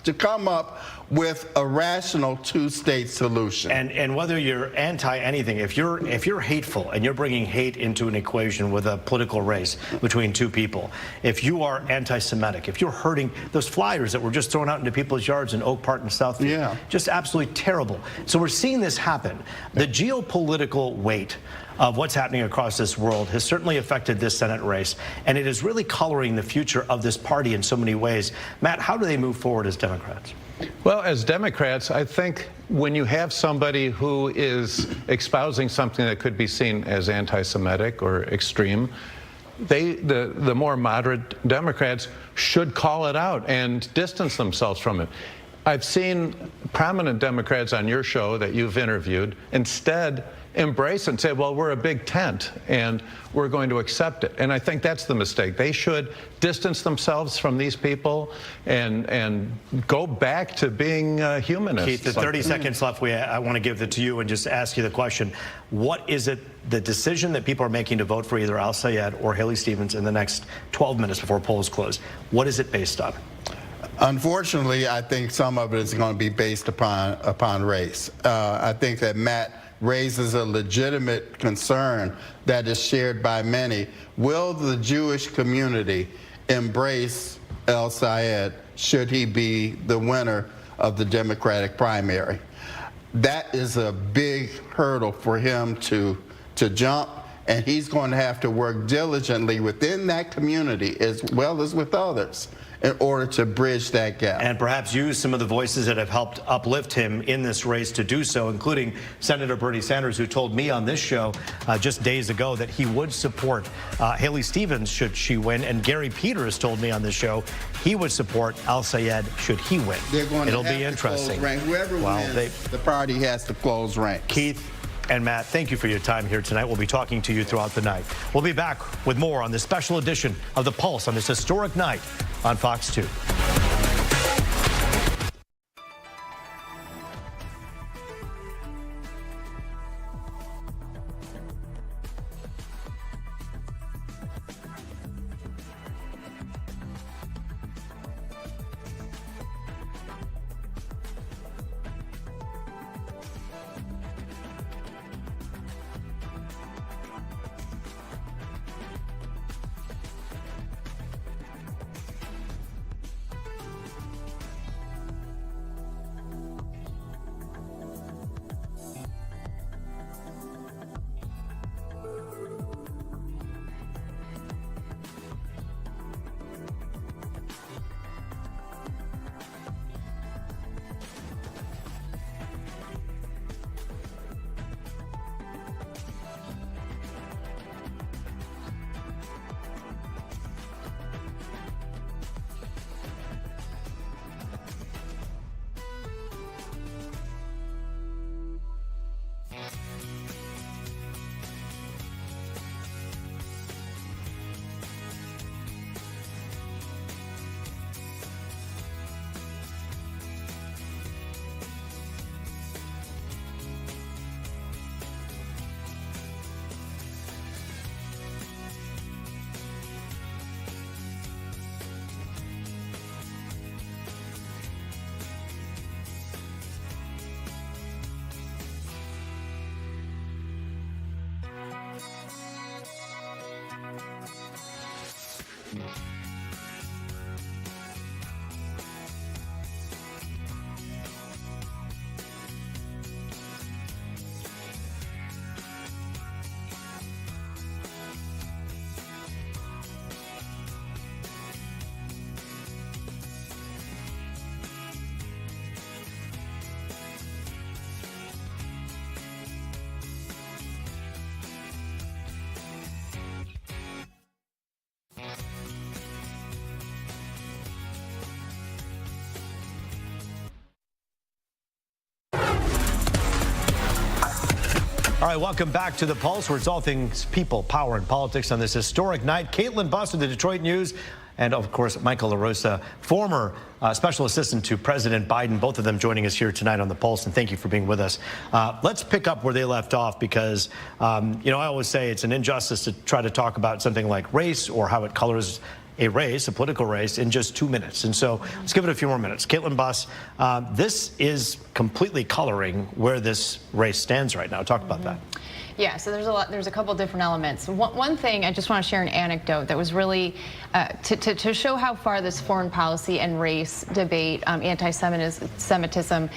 to come up with a rational two-state solution. And whether you're anti-anything, if you're hateful and you're bringing hate into an equation with a political race between two people, if you are anti-Semitic, if you're hurting those flyers that were just thrown out into people's yards in Oak Park and Southfield, just absolutely terrible. So we're seeing this happen. The geopolitical weight of what's happening across this world has certainly affected this Senate race, and it is really coloring the future of this party in so many ways. Matt, how do they move forward as Democrats? Well, as Democrats, I think when you have somebody who is espousing something that could be seen as anti-Semitic or extreme, the more moderate Democrats should call it out and distance themselves from it. I've seen prominent Democrats on your show that you've interviewed instead embrace and say, well, we're a big tent and we're going to accept it. And I think that's the mistake. They should distance themselves from these people and go back to being humanists. Keith, the 30 seconds left, I want to give it to you and just ask you the question. What is it, the decision that people are making to vote for either Al Sayed or Haley Stevens in the next 12 minutes before polls close? What is it based on? Unfortunately, I think some of it is going to be based upon race. I think that Matt raises a legitimate concern that is shared by many. Will the Jewish community embrace El Sayed should he be the winner of the Democratic primary? That is a big hurdle for him to jump, and he's going to have to work diligently within that community as well as with others in order to bridge that gap. And perhaps use some of the voices that have helped uplift him in this race to do so, including Senator Bernie Sanders, who told me on this show just days ago that he would support Haley Stevens should she win, and Gary Peters told me on this show he would support Al Sayed should he win. They're going It'll to have be interesting. To close rank. Whoever wins, the party has to close rank. Keith and Matt, thank you for your time here tonight. We'll be talking to you throughout the night. We'll be back with more on this special edition of The Pulse on this historic night on Fox 2. All right, welcome back to The Pulse, where it's all things people, power, and politics on this historic night. Caitlin Buss of the Detroit News, and of course, Michael LaRosa, former special assistant to President Biden, both of them joining us here tonight on The Pulse, and thank you for being with us. Let's pick up where they left off because, you know, I always say it's an injustice to try to talk about something like race or how it colors a race, a political race, in just 2 minutes. And so let's give it a few more minutes. Caitlin Buss, this is completely coloring where this race stands right now. Talk about that. Yeah, so there's a couple different elements. One thing, I just want to share an anecdote that was really to show how far this foreign policy and race debate, anti-Semitism,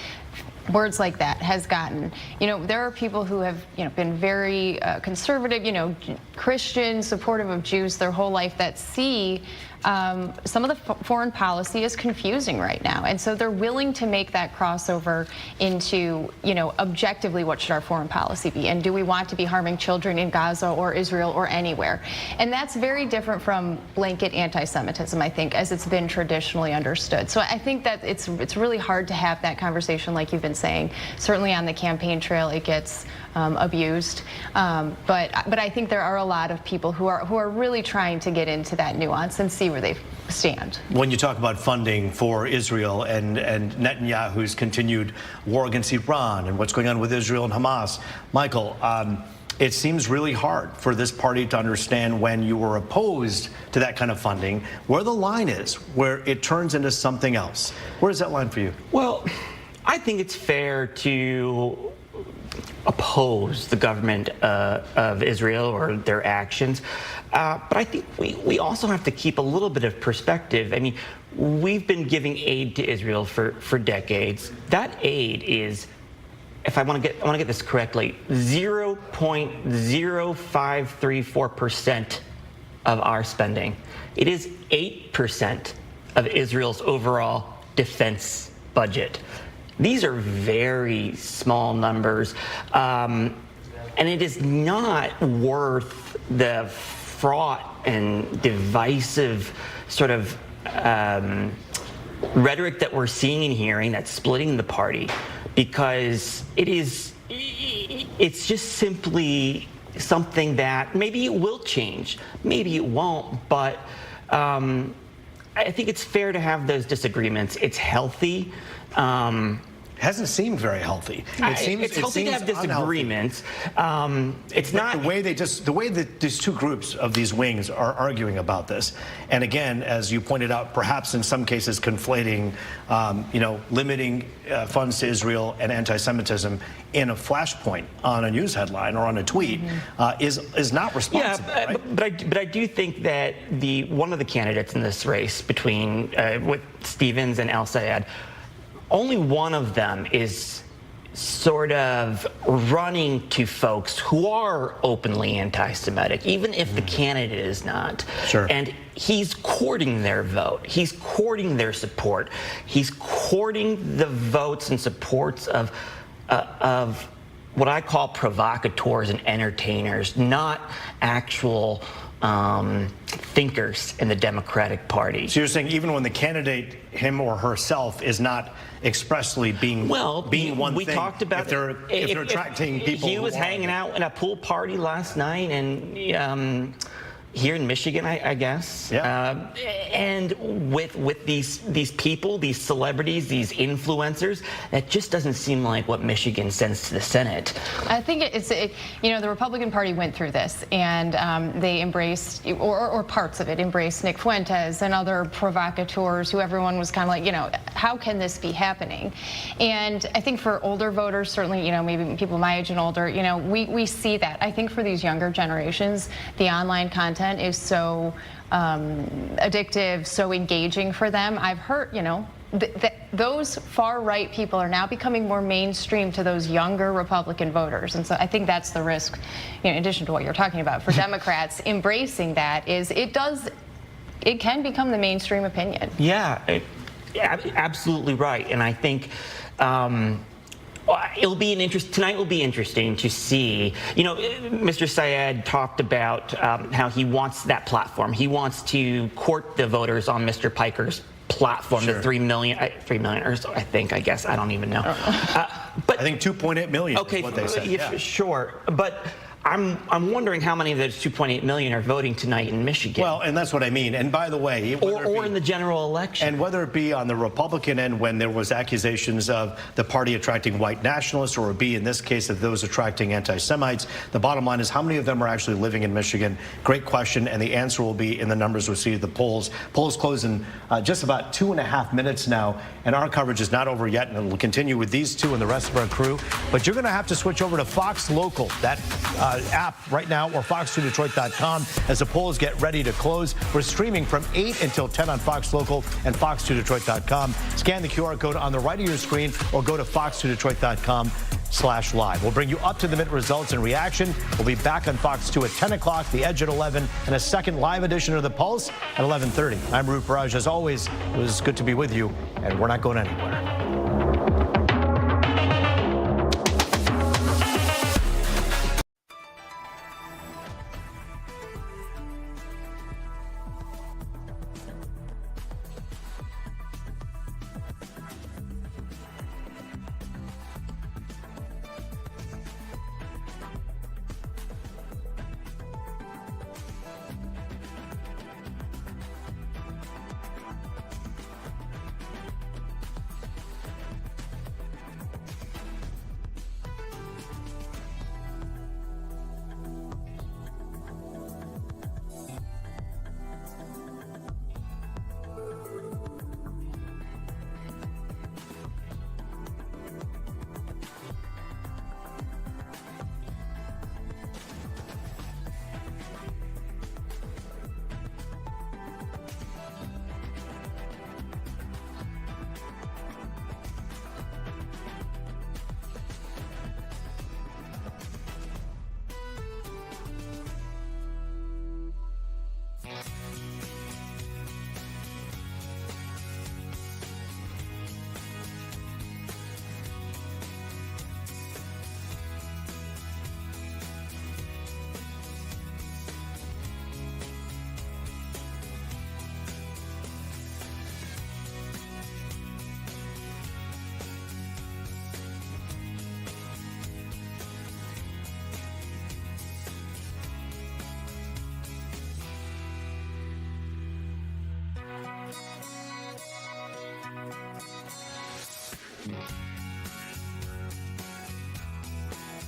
words like that has gotten. There are people who have, been very conservative, Christian, supportive of Jews their whole life, that see some of the foreign policy is confusing right now. And so they're willing to make that crossover into, objectively, what should our foreign policy be? And do we want to be harming children in Gaza or Israel or anywhere? And that's very different from blanket anti-Semitism, I think, as it's been traditionally understood. So I think that it's really hard to have that conversation, like you've been saying. Certainly on the campaign trail, it gets abused. But I think there are a lot of people who are really trying to get into that nuance and see where they stand. When you talk about funding for Israel and Netanyahu's continued war against Iran and what's going on with Israel and Hamas, Michael, it seems really hard for this party to understand, when you were opposed to that kind of funding, where the line is, where it turns into something else. Where is that line for you? Well, I think it's fair to oppose the government of Israel or their actions. But I think we also have to keep a little bit of perspective. I mean, we've been giving aid to Israel for decades. That aid is, if I want to get this correctly, 0.0534% of our spending. It is 8% of Israel's overall defense budget. These are very small numbers, and it is not worth the fraught and divisive sort of rhetoric that we're seeing and hearing that's splitting the party, because it's just simply something that maybe it will change, maybe it won't, but I think it's fair to have those disagreements. It's healthy. Hasn't seemed very healthy. It's healthy to have disagreements. It's not the way that these two groups of these wings are arguing about this. And again, as you pointed out, perhaps in some cases conflating, limiting funds to Israel and anti-Semitism in a flashpoint on a news headline or on a tweet is not responsible. Yeah, right? but I do think that one of the candidates in this race between with Stevens and El Sayed, only one of them is sort of running to folks who are openly anti-Semitic, even if the candidate is not. Sure. And he's courting their vote. He's courting their support. He's courting the votes and supports of what I call provocateurs and entertainers, not actual thinkers in the Democratic Party. So you're saying even when the candidate, him or herself, is not expressly being one we thing, talked about if they're attracting people. He was hanging out in a pool party last night, and here in Michigan, I guess. Yeah. And with these people, these celebrities, these influencers, that just doesn't seem like what Michigan sends to the Senate. I think the Republican Party went through this, and they embraced, or parts of it embraced, Nick Fuentes and other provocateurs who everyone was kind of like, how can this be happening? And I think for older voters, certainly, maybe people my age and older, we see that. I think for these younger generations, the online content is so addictive, so engaging for them. I've heard, those far-right people are now becoming more mainstream to those younger Republican voters. And so I think that's the risk, in addition to what you're talking about, for Democrats embracing that, is it can become the mainstream opinion. Yeah, absolutely right. And I think tonight will be interesting to see. Mr. Sayed talked about how he wants that platform. He wants to court the voters on Mr. Piker's platform, Sure. the 3 million or so, I guess. I don't even know. But I think 2.8 million is what they said. Sure. But I'm wondering how many of those 2.8 million are voting tonight in Michigan. Well, and that's what I mean. And by the way, or in the general election. And whether it be on the Republican end when there was accusations of the party attracting white nationalists, or it be in this case of those attracting anti-Semites, the bottom line is how many of them are actually living in Michigan? Great question, and the answer will be in the numbers we see at the polls. Polls close in just about 2.5 minutes now, and our coverage is not over yet, and it will continue with these two and the rest of our crew. But you're going to have to switch over to Fox Local, that app right now, or fox2detroit.com as the polls get ready to close. We're streaming from 8 until 10 on Fox Local and fox2detroit.com. Scan the QR code on the right of your screen or go to fox2detroit.com/live. We'll bring you up-to-the-minute results and reaction. We'll be back on Fox 2 at 10 o'clock, The Edge at 11, and a second live edition of The Pulse at 11:30. I'm Roop Raj. As always, it was good to be with you, and we're not going anywhere.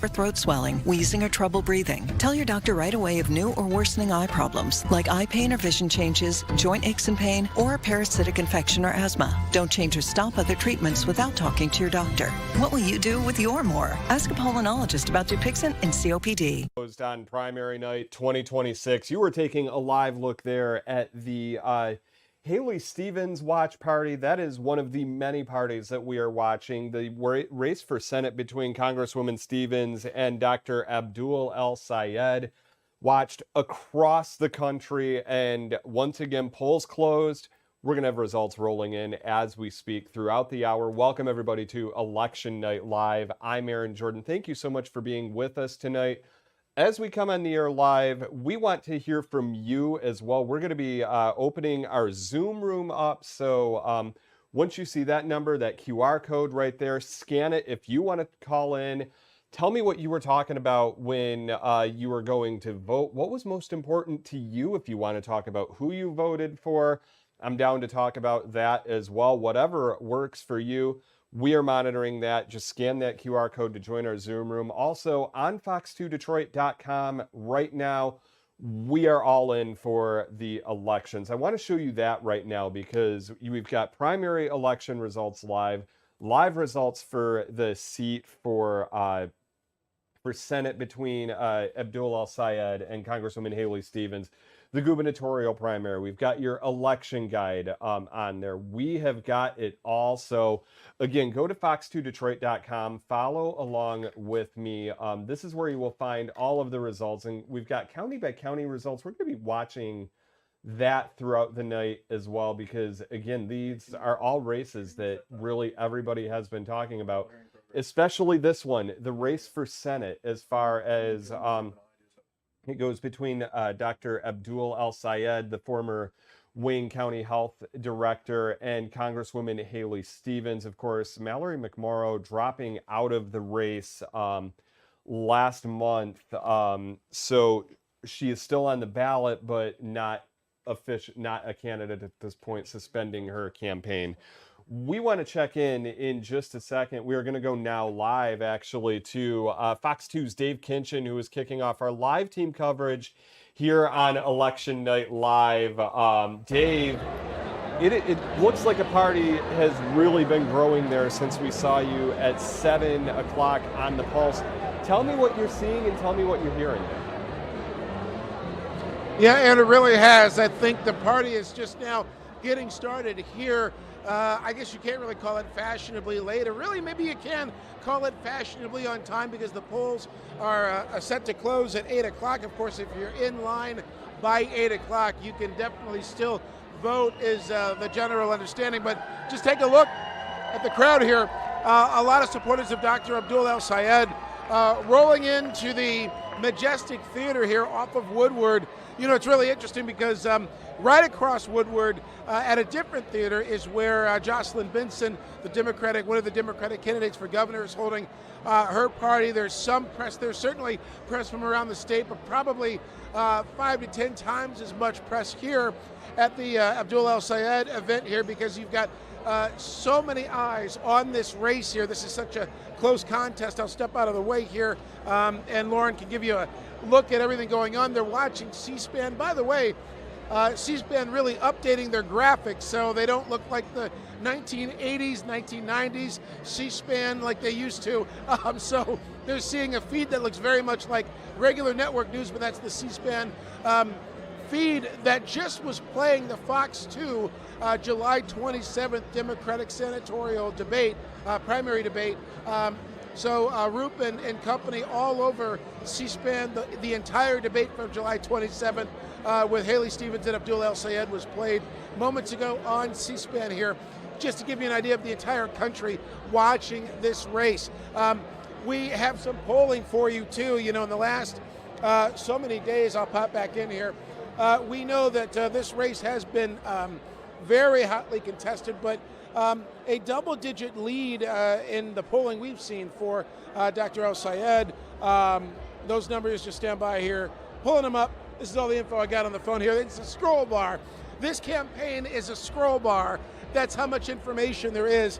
For throat swelling, wheezing, or trouble breathing, tell your doctor right away of new or worsening eye problems like eye pain or vision changes, joint aches and pain, or a parasitic infection or asthma. Don't change or stop other treatments without talking to your doctor. What will you do with your more? Ask a pulmonologist about Dupixent and COPD. On primary night 2026, you were taking a live look there at the Haley Stevens watch party. That is one of the many parties that we are watching. The race for Senate between Congresswoman Stevens and Dr. Abdul El Sayed watched across the country. And once again, polls closed. We're going to have results rolling in as we speak throughout the hour. Welcome, everybody, to Election Night Live. I'm Aaron Jordan. Thank you so much for being with us tonight. As we come on the air live, we want to hear from you as well. We're going to be opening our Zoom room up. So once you see that number, that QR code right there, scan it. If you want to call in, tell me what you were talking about when you were going to vote. What was most important to you? If you want to talk about who you voted for, I'm down to talk about that as well. Whatever works for you. We are monitoring that. Just scan that QR code to join our Zoom room. Also, on fox2detroit.com right now, we are all in for the elections. I want to show you that right now because we've got primary election results live results for the seat for Senate between Abdul El Sayed and Congresswoman Haley Stevens. The gubernatorial primary. We've got your election guide on there. We have got it all. So again, go to fox2detroit.com. Follow along with me. This is where you will find all of the results. And we've got county by county results. We're going to be watching that throughout the night as well, because again, these are all races that really everybody has been talking about, especially this one, the race for Senate, as far as it goes between Dr. Abdul El Sayed, the former Wayne County Health Director, and Congresswoman Haley Stevens. Of course, Mallory McMorrow dropping out of the race last month. So she is still on the ballot, but not a candidate at this point, suspending her campaign. We want to check in just a second. We are going to go now live, actually, to Fox 2's Dave Kinchin, who is kicking off our live team coverage here on Election Night Live. Dave, it looks like a party has really been growing there since we saw you at 7 o'clock on the Pulse. Tell me what you're seeing and tell me what you're hearing. Yeah, and it really has. I think the party is just now getting started here. I guess you can't really call it fashionably late, or really maybe you can call it fashionably on time, because the polls are set to close at 8 o'clock. Of course, if you're in line by 8 o'clock, you can definitely still vote, is the general understanding. But just take a look at the crowd here. A lot of supporters of Dr. Abdul El-Sayed rolling into the Majestic Theater here off of Woodward. You know, it's really interesting because right across Woodward at a different theater is where Jocelyn Benson, one of the Democratic candidates for governor, is holding her party. There's some press there, certainly press from around the state, but probably 5 to 10 times as much press here at the Abdul El-Sayed event here, because you've got so many eyes on this race here. This is such a close contest. I'll step out of the way here, and Lauren can give you a look at everything going on. They're watching C-SPAN. By the way, C-SPAN really updating their graphics so they don't look like the 1980s, 1990s C-SPAN like they used to. So they're seeing a feed that looks very much like regular network news, but that's the C-SPAN feed that just was playing the Fox 2 July 27th Democratic senatorial debate, primary debate. So Roop and company all over C-SPAN, the entire debate from July 27th with Haley Stevens and Abdul El-Sayed was played moments ago on C-SPAN here, just to give you an idea of the entire country watching this race. We have some polling for you too. You know, in the last so many days, I'll pop back in here. We know that this race has been very hotly contested, but a double-digit lead in the polling we've seen for Dr. El-Sayed. Those numbers, just stand by here, pulling them up. This is all the info I got on the phone here. It's a scroll bar. This campaign is a scroll bar. That's how much information there is.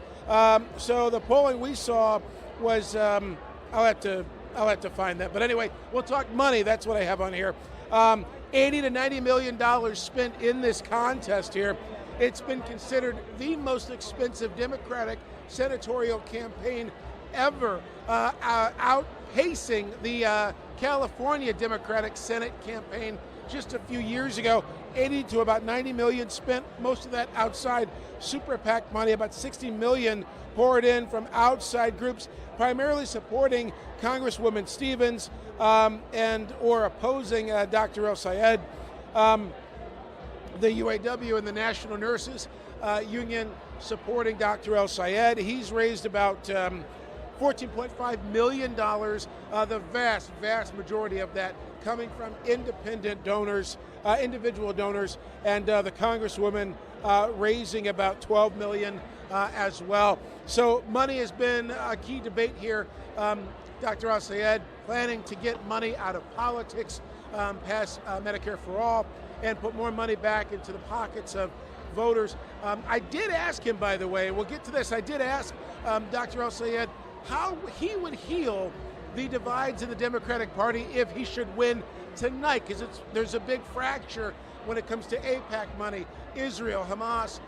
So the polling we saw was, I'll have to find that. But anyway, we'll talk money. That's what I have on here. $80 to $90 million spent in this contest here. It's been considered the most expensive Democratic senatorial campaign ever, outpacing the California Democratic Senate campaign just a few years ago. 80 to about 90 million spent, most of that outside super PAC money. About 60 million poured in from outside groups, primarily supporting Congresswoman Stevens and or opposing Dr. El-Sayed. The UAW and the National Nurses Union supporting Dr. El-Sayed. He's raised about $14.5 million, the vast majority of that coming from independent donors, individual donors, and the Congresswoman raising about $12 million as well. So money has been a key debate here. Dr. El-Sayed planning to get money out of politics, pass Medicare for All, and put more money back into the pockets of voters. I did ask him, by the way, we'll get to this, I did ask Dr. El-Sayed how he would heal the divides in the Democratic Party if he should win tonight, because there's a big fracture when it comes to AIPAC money, Israel, Hamas,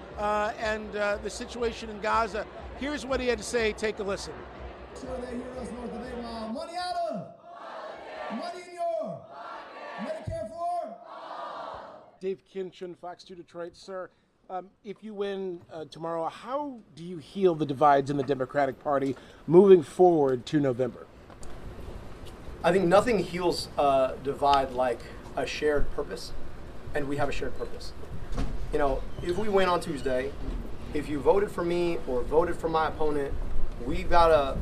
and the situation in Gaza. Here's what he had to say. Take a listen. Money out of, money in your, Medicare for. Dave Kinchin, Fox 2 Detroit. Sir, if you win tomorrow, how do you heal the divides in the Democratic Party moving forward to November? I think nothing heals a divide like a shared purpose, and we have a shared purpose. You know, if we win on Tuesday, if you voted for me or voted for my opponent, we've got a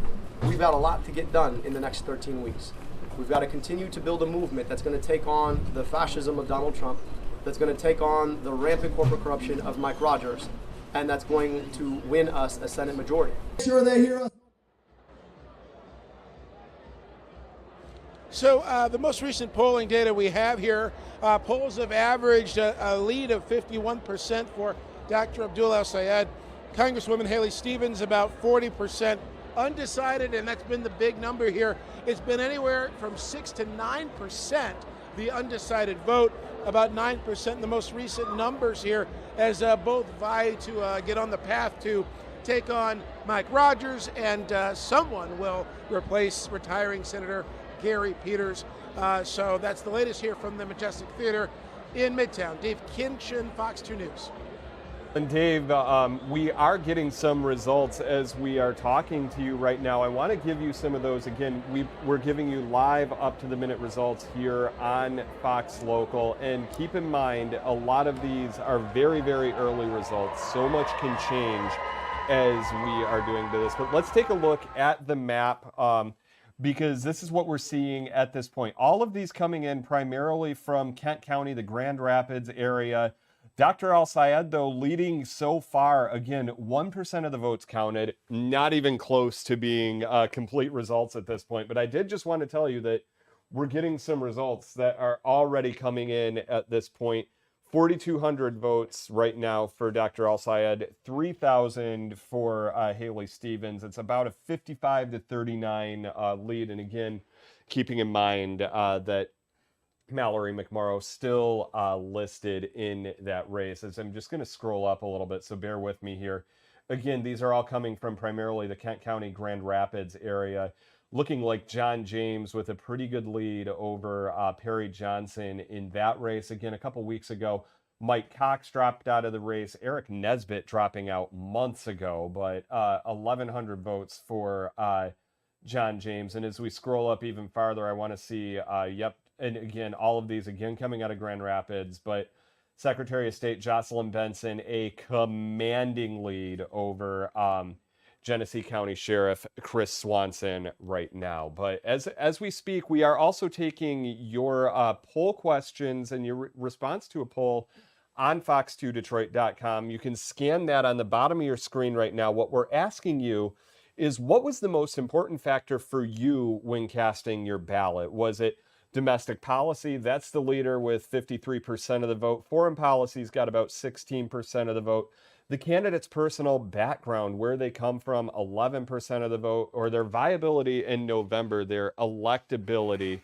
lot to get done in the next 13 weeks. We've got to continue to build a movement that's going to take on the fascism of Donald Trump, that's going to take on the rampant corporate corruption of Mike Rogers, and that's going to win us a Senate majority. Sure they hear us. So the most recent polling data we have here, polls have averaged a lead of 51% for Dr. Abdul El-Sayed. Congresswoman Haley Stevens about 40% undecided, and that's been the big number here. It's been anywhere from 6 to 9%, the undecided vote, about 9% in the most recent numbers here, as both vie to get on the path to take on Mike Rogers, and someone will replace retiring Senator Gary Peters. So that's the latest here from the Majestic Theater in Midtown. Dave Kinchin, Fox 2 News. And Dave, we are getting some results as we are talking to you right now. I want to give you some of those. Again, we're giving you live up-to-the-minute results here on Fox Local. And keep in mind, a lot of these are very, very early results. So much can change as we are doing this. But let's take a look at the map, because this is what we're seeing at this point. All of these coming in primarily from Kent County, the Grand Rapids area. Dr. El-Sayed, though, leading so far. Again, 1% of the votes counted, not even close to being complete results at this point. But I did just want to tell you that we're getting some results that are already coming in at this point. 4,200 votes right now for Dr. El-Sayed, 3,000 for Haley Stevens. It's about a 55 to 39 lead. And again, keeping in mind that Mallory McMorrow still listed in that race. As I'm just going to scroll up a little bit, so bear with me here. Again, these are all coming from primarily the Kent County Grand Rapids area. Looking like John James with a pretty good lead over Perry Johnson in that race. Again, a couple weeks ago, Mike Cox dropped out of the race. Eric Nesbitt dropping out months ago, but 1,100 votes for John James. And as we scroll up even farther, I want to see, and again, all of these again coming out of Grand Rapids, but Secretary of State Jocelyn Benson, a commanding lead over Genesee County Sheriff Chris Swanson right now. But as we speak, we are also taking your poll questions and your response to a poll on fox2detroit.com. You can scan that on the bottom of your screen right now. What we're asking you is, what was the most important factor for you when casting your ballot? Was it domestic policy? That's the leader with 53% of the vote. Foreign policy's got about 16% of the vote. The candidate's personal background, where they come from, 11% of the vote, or their viability in November, their electability,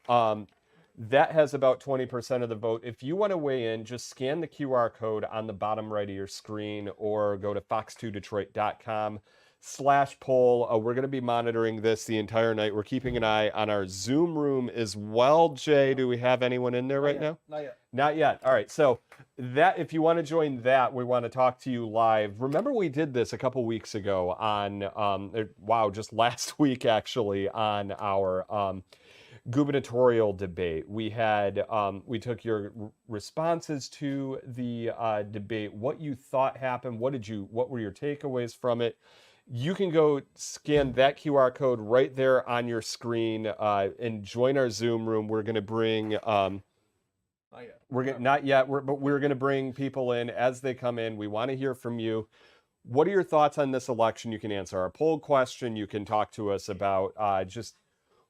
that has about 20% of the vote. If you want to weigh in, just scan the QR code on the bottom right of your screen or go to fox2detroit.com/poll. We're going to be monitoring this the entire night. We're keeping an eye on our Zoom room as well. Jay, do we have anyone in there right now? Not yet. Not yet. All right. So that, if you want to join that, we want to talk to you live. Remember, we did this a couple weeks ago on, just last week actually, on our gubernatorial debate. We had, we took your responses to the debate, what you thought happened, what were your takeaways from it? You can go scan that QR code right there on your screen and join our Zoom room. We're going to bring, but we're going to bring people in as they come in. We want to hear from you. What are your thoughts on this election? You can answer our poll question. You can talk to us about just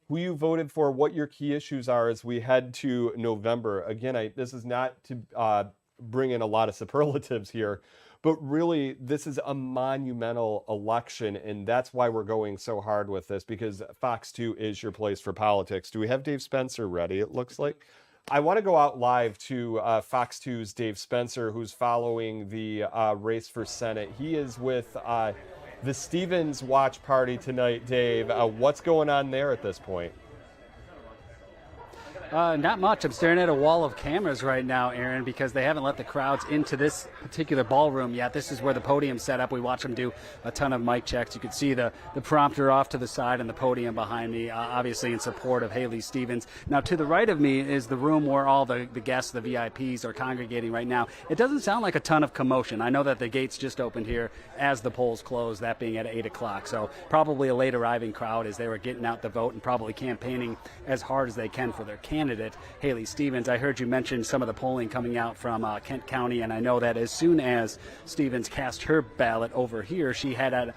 who you voted for, what your key issues are as we head to November. Again, this is not to bring in a lot of superlatives here, but really this is a monumental election, and that's why we're going so hard with this, because Fox 2 is your place for politics. Do we have Dave Spencer ready, it looks like? I want to go out live to Fox 2's Dave Spencer, who's following the race for Senate. He is with the Stevens watch party tonight. Dave, what's going on there at this point? Not much. I'm staring at a wall of cameras right now, Aaron, because they haven't let the crowds into this particular ballroom yet. This is where the podium's set up. We watch them do a ton of mic checks. You can see the prompter off to the side and the podium behind me, obviously in support of Haley Stevens. Now, to the right of me is the room where all the guests, the VIPs, are congregating right now. It doesn't sound like a ton of commotion. I know that the gates just opened here as the polls close, that being at 8 o'clock. So probably a late arriving crowd as they were getting out the vote and probably campaigning as hard as they can for their candidate, Haley Stevens. I heard you mention some of the polling coming out from Kent County, and I know that as soon as Stevens cast her ballot over here, she headed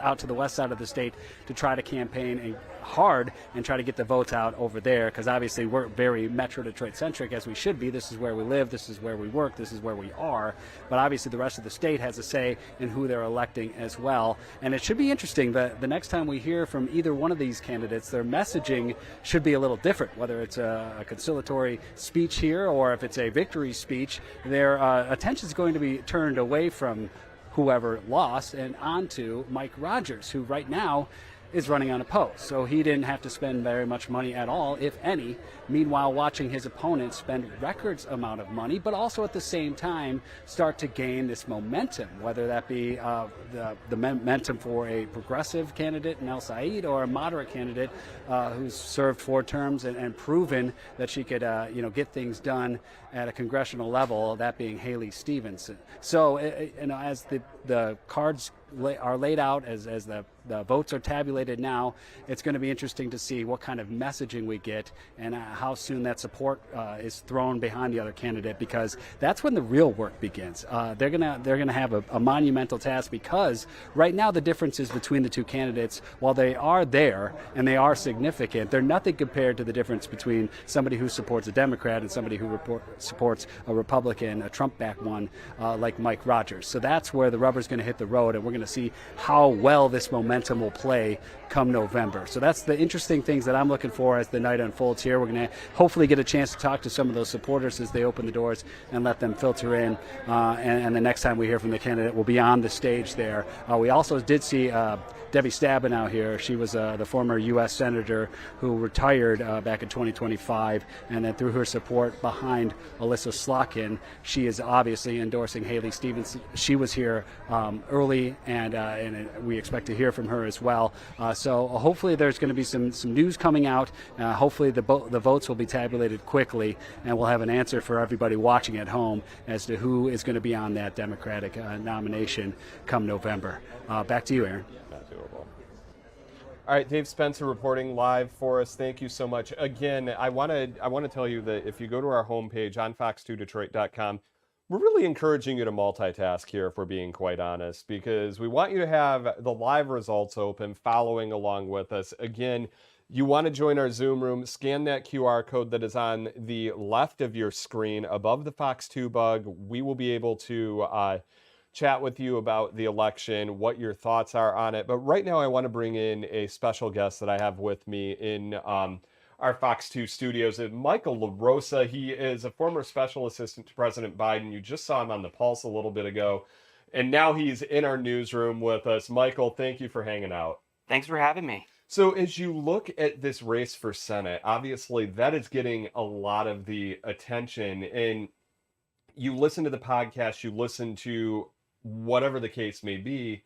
out to the west side of the state to try to campaign hard and try to get the votes out over there, because obviously we're very Metro Detroit centric, as we should be. This is where we live, this is where we work, this is where we are. But obviously the rest of the state has a say in who they're electing as well. And it should be interesting that the next time we hear from either one of these candidates, their messaging should be a little different, whether it's a conciliatory speech here or if it's a victory speech. Their attention is going to be turned away from whoever lost and onto Mike Rogers, who right now is running unopposed. So he didn't have to spend very much money at all, if any. Meanwhile, watching his opponents spend records amount of money, but also at the same time start to gain this momentum, whether that be the momentum for a progressive candidate in El Said or a moderate candidate who's served 4 terms and proven that she could get things done at a congressional level, that being Haley Stevenson. So as the cards are laid out, as the votes are tabulated now, it's going to be interesting to see what kind of messaging we get and how soon that support is thrown behind the other candidate, because that's when the real work begins. They're gonna have a monumental task, because right now the differences between the two candidates, while they are there and they are significant, they're nothing compared to the difference between somebody who supports a Democrat and somebody who supports a Republican, a Trump-backed one like Mike Rogers. So that's where the rubber's going to hit the road, and we're going to see how well this momentum will play come November. So that's the interesting things that I'm looking for as the night unfolds here. We're going to hopefully get a chance to talk to some of those supporters as they open the doors and let them filter in. And the next time we hear from the candidate, we'll be on the stage there. We also did see Debbie Stabenow here. She was the former U.S. Senator who retired back in 2025, and then through her support behind Alyssa Slotkin, she is obviously endorsing Haley Stevenson. She was here early, and we expect to hear from her as well. So hopefully there's going to be some news coming out. Hopefully the votes will be tabulated quickly, and we'll have an answer for everybody watching at home as to who is going to be on that Democratic nomination come November. Back to you, Aaron. All right, Dave Spencer reporting live for us. Thank you so much. Again, I want to tell you that if you go to our homepage on fox2detroit.com, we're really encouraging you to multitask here, if we're being quite honest, because we want you to have the live results open, following along with us. Again, you want to join our Zoom room, scan that QR code that is on the left of your screen above the Fox 2 bug. We will be able to chat with you about the election, what your thoughts are on it. But right now I want to bring in a special guest that I have with me in our Fox 2 studios. Michael LaRosa. He is a former special assistant to President Biden. You just saw him on The Pulse a little bit ago. And now he's in our newsroom with us. Michael, thank you for hanging out. Thanks for having me. So as you look at this race for Senate, obviously that is getting a lot of the attention. And you listen to the podcast, you listen to whatever the case may be,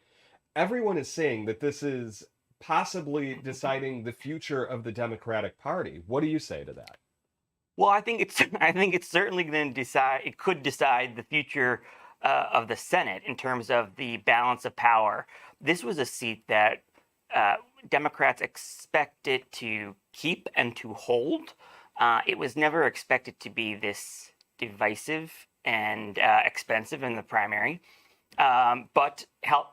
everyone is saying that this is possibly deciding the future of the Democratic Party. What do you say to that? Well, I think it's certainly going to decide. It could decide the future of the Senate in terms of the balance of power. This was a seat that Democrats expected to keep and to hold. It was never expected to be this divisive and expensive in the primary. But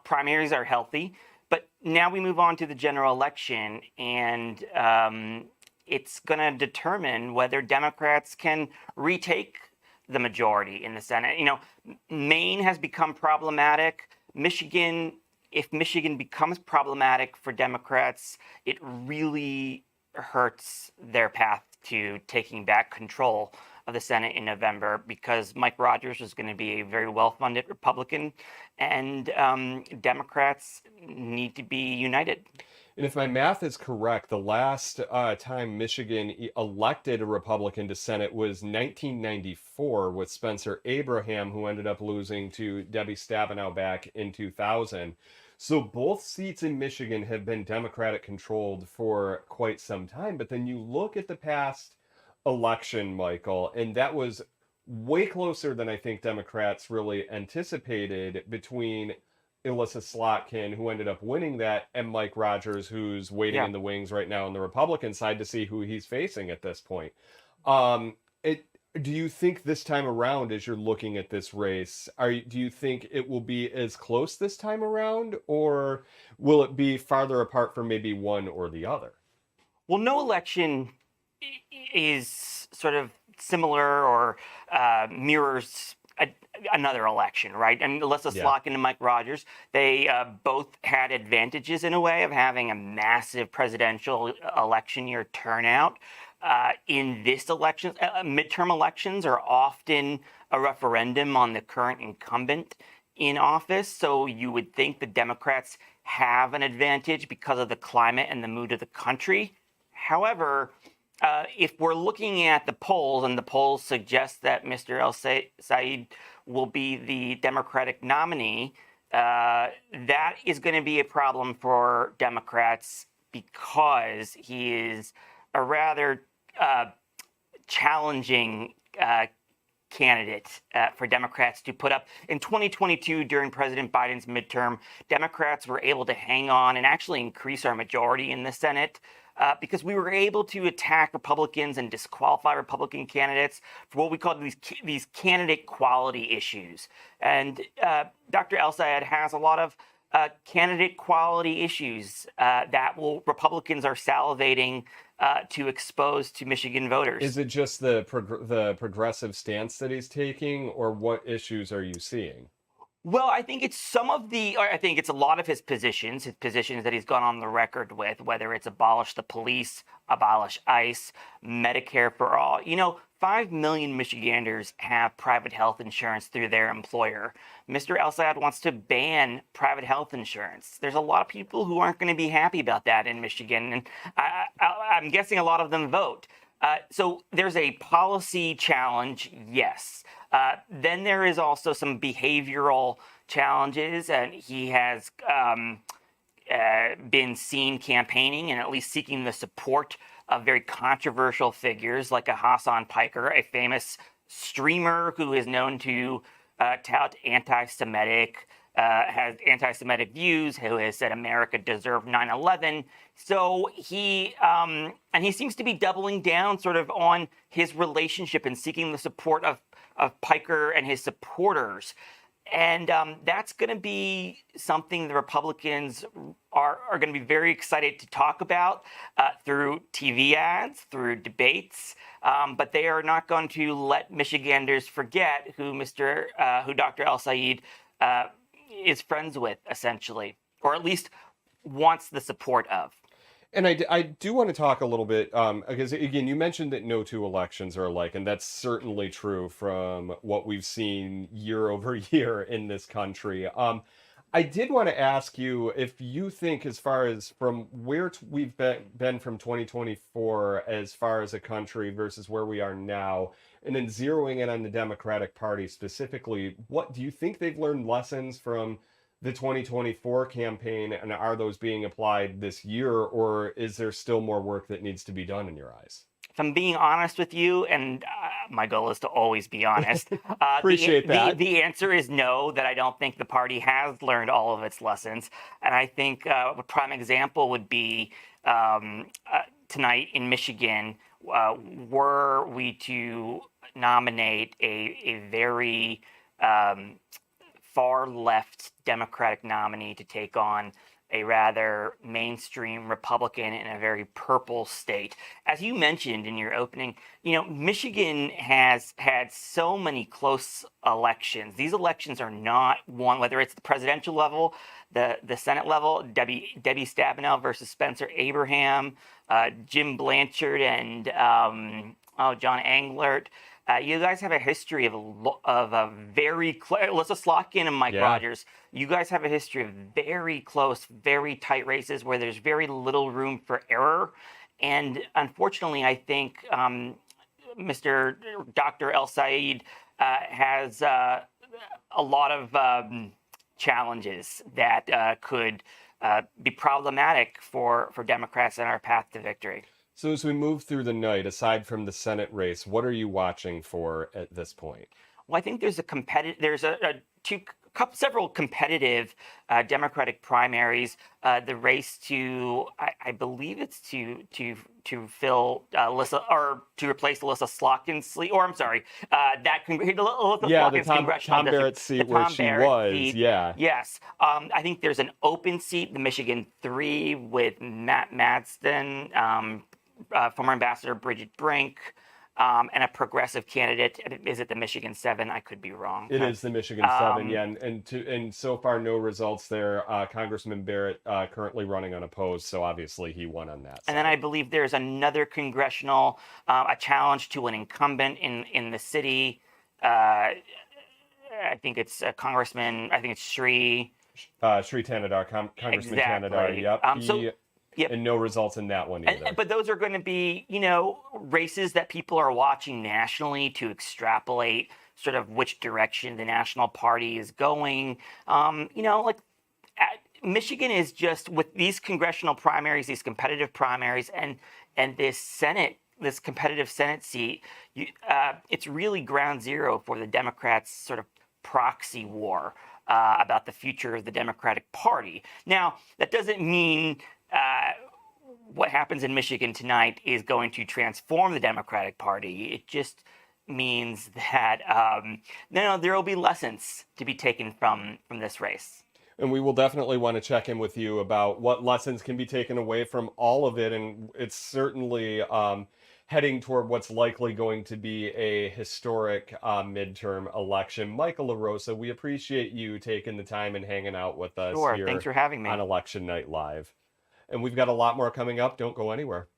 primaries are healthy. But now we move on to the general election, and it's going to determine whether Democrats can retake the majority in the Senate. You know, Maine has become problematic. If Michigan becomes problematic for Democrats, it really hurts their path to taking back control of the Senate in November, because Mike Rogers is going to be a very well-funded Republican, and Democrats need to be united. And if my math is correct, the last time Michigan elected a Republican to Senate was 1994 with Spencer Abraham, who ended up losing to Debbie Stabenow back in 2000. So both seats in Michigan have been Democratic controlled for quite some time. But then you look at the past election, Michael, and that was way closer than I think Democrats really anticipated, between Alyssa Slotkin, who ended up winning that, and Mike Rogers, who's waiting in the wings right now on the Republican side to see who he's facing at this point. Do you think this time around, as you're looking at this race, do you think it will be as close this time around, or will it be farther apart from maybe one or the other? Well, no election is sort of similar or mirrors another election, right? And let's just lock into Mike Rogers. They both had advantages in a way of having a massive presidential election year turnout. In this election, midterm elections are often a referendum on the current incumbent in office. So you would think the Democrats have an advantage because of the climate and the mood of the country. However, if we're looking at the polls, and the polls suggest that Mr. El-Sayed will be the Democratic nominee, that is going to be a problem for Democrats because he is a rather challenging candidate for Democrats to put up. In 2022, during President Biden's midterm, Democrats were able to hang on and actually increase our majority in the Senate because we were able to attack Republicans and disqualify Republican candidates for what we call these candidate quality issues. And Dr. El-Sayed has a lot of candidate quality issues that Republicans are salivating to expose to Michigan voters. Is it just the progressive stance that he's taking, or what issues are you seeing? Well, I think it's a lot of his positions that he's gone on the record with, whether it's abolish the police, abolish ICE, Medicare for all. 5 million Michiganders have private health insurance through their employer. Mr. El-Sayed wants to ban private health insurance. There's a lot of people who aren't going to be happy about that in Michigan, and I'm guessing a lot of them vote. So there's a policy challenge, yes. Then there is also some behavioral challenges, and he has been seen campaigning and at least seeking the support of very controversial figures like a Hassan Piker, a famous streamer who is known to tout anti-Semitic, has anti-Semitic views, who has said America deserved 9/11. So he seems to be doubling down sort of on his relationship and seeking the support of Piker and his supporters. And that's going to be something the Republicans are going to be very excited to talk about through TV ads, through debates. But they are not going to let Michiganders forget who Dr. El-Sayed is friends with, essentially, or at least wants the support of. And I do want to talk a little bit, because, again, you mentioned that no two elections are alike, and that's certainly true from what we've seen year over year in this country. I did want to ask you if you think, as far as from where we've been from 2024 as far as a country versus where we are now, and then zeroing in on the Democratic Party specifically, what do you think they've learned lessons from the 2024 campaign, and are those being applied this year, or is there still more work that needs to be done in your eyes? If I'm being honest with you, and my goal is to always be honest, Appreciate that. The answer is no, that I don't think the party has learned all of its lessons. And I think a prime example would be tonight in Michigan, were we to nominate a very far left Democratic nominee to take on a rather mainstream Republican in a very purple state. As you mentioned in your opening, Michigan has had so many close elections. These elections are not won, whether it's the presidential level, the Senate level, Debbie Stabenow versus Spencer Abraham, Jim Blanchard and John Englert. You guys have a history of a very let's just lock in on Mike Rogers. You guys have a history of very close, very tight races where there's very little room for error. And unfortunately, I think Mr. Dr. El-Sayed has a lot of challenges that could be problematic for Democrats in our path to victory. So as we move through the night, aside from the Senate race, what are you watching for at this point? Well, I think there's two several competitive Democratic primaries. The race to, I believe it's to fill Alyssa, or to replace Alyssa Slotkin's seat, or I'm sorry, Slotkin's congressional Tom Barrett's seat where she was. Yeah. Yes. I think there's an open seat, the Michigan 3, with Matt Madsden, former Ambassador Bridget Brink, and a progressive candidate. Is it the Michigan 7? I could be wrong. It is the Michigan 7, yeah. And so far, no results there. Congressman Barrett currently running unopposed, so obviously he won on that side. And then I believe there's another congressional, a challenge to an incumbent in the city. I think it's Congressman, I think it's Sri Tanadar, Congressman Tanadar, yep. And no results in that one either. But those are going to be, races that people are watching nationally to extrapolate sort of which direction the national party is going. Michigan is just, with these congressional primaries, these competitive primaries, and this competitive Senate seat, it's really ground zero for the Democrats' sort of proxy war about the future of the Democratic Party. Now, that doesn't mean what happens in Michigan tonight is going to transform the Democratic Party. It just means that there will be lessons to be taken from this race. And we will definitely want to check in with you about what lessons can be taken away from all of it. And it's certainly heading toward what's likely going to be a historic midterm election. Michael LaRosa, we appreciate you taking the time and hanging out with us here. Thanks for having me on Election Night Live. And we've got a lot more coming up. Don't go anywhere.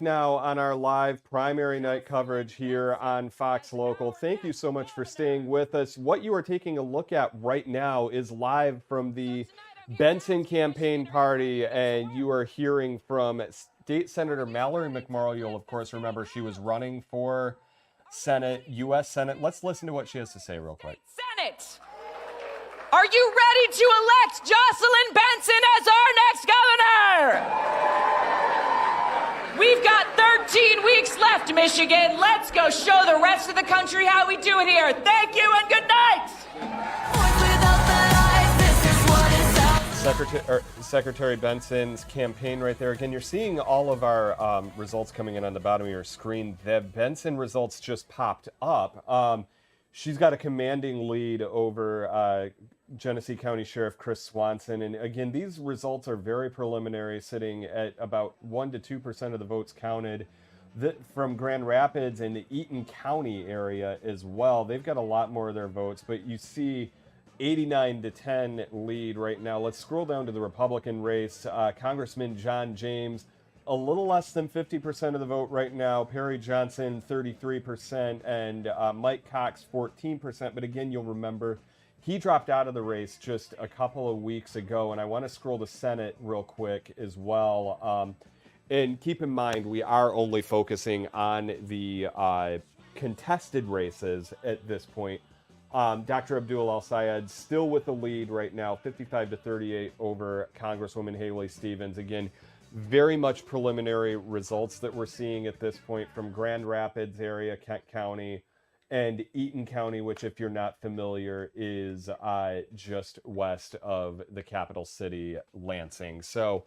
Now on our live primary night coverage here on Fox Local. Thank you so much for staying with us. What you are taking a look at right now is live from the Benson campaign party, and you are hearing from State Senator Mallory McMorrow. You'll of course remember she was running for Senate, U.S. Senate. Let's listen to what she has to say real quick. Senate, are you ready to elect Jocelyn Benson as our next governor? We've got 13 weeks left, Michigan. Let's go show the rest of the country how we do it here. Thank you and good night. Secretary Benson's campaign right there. Again, you're seeing all of our results coming in on the bottom of your screen. The Benson results just popped up. She's got a commanding lead over Genesee County Sheriff Chris Swanson. And again, these results are very preliminary, sitting at about 1 to 2% of the votes counted from Grand Rapids and the Eaton County area as well. They've got a lot more of their votes, but you see 89 to 10 lead right now. Let's scroll down to the Republican race. Congressman John James, a little less than 50% of the vote right now. Perry Johnson, 33%, and Mike Cox, 14%. But again, you'll remember he dropped out of the race just a couple of weeks ago. And I want to scroll to Senate real quick as well. And keep in mind, we are only focusing on the contested races at this point. Dr. Abdul El-Sayed still with the lead right now, 55 to 38 over Congresswoman Haley Stevens. Again, very much preliminary results that we're seeing at this point from Grand Rapids area, Kent County, and Eaton County, which, if you're not familiar, is just west of the capital city, Lansing. So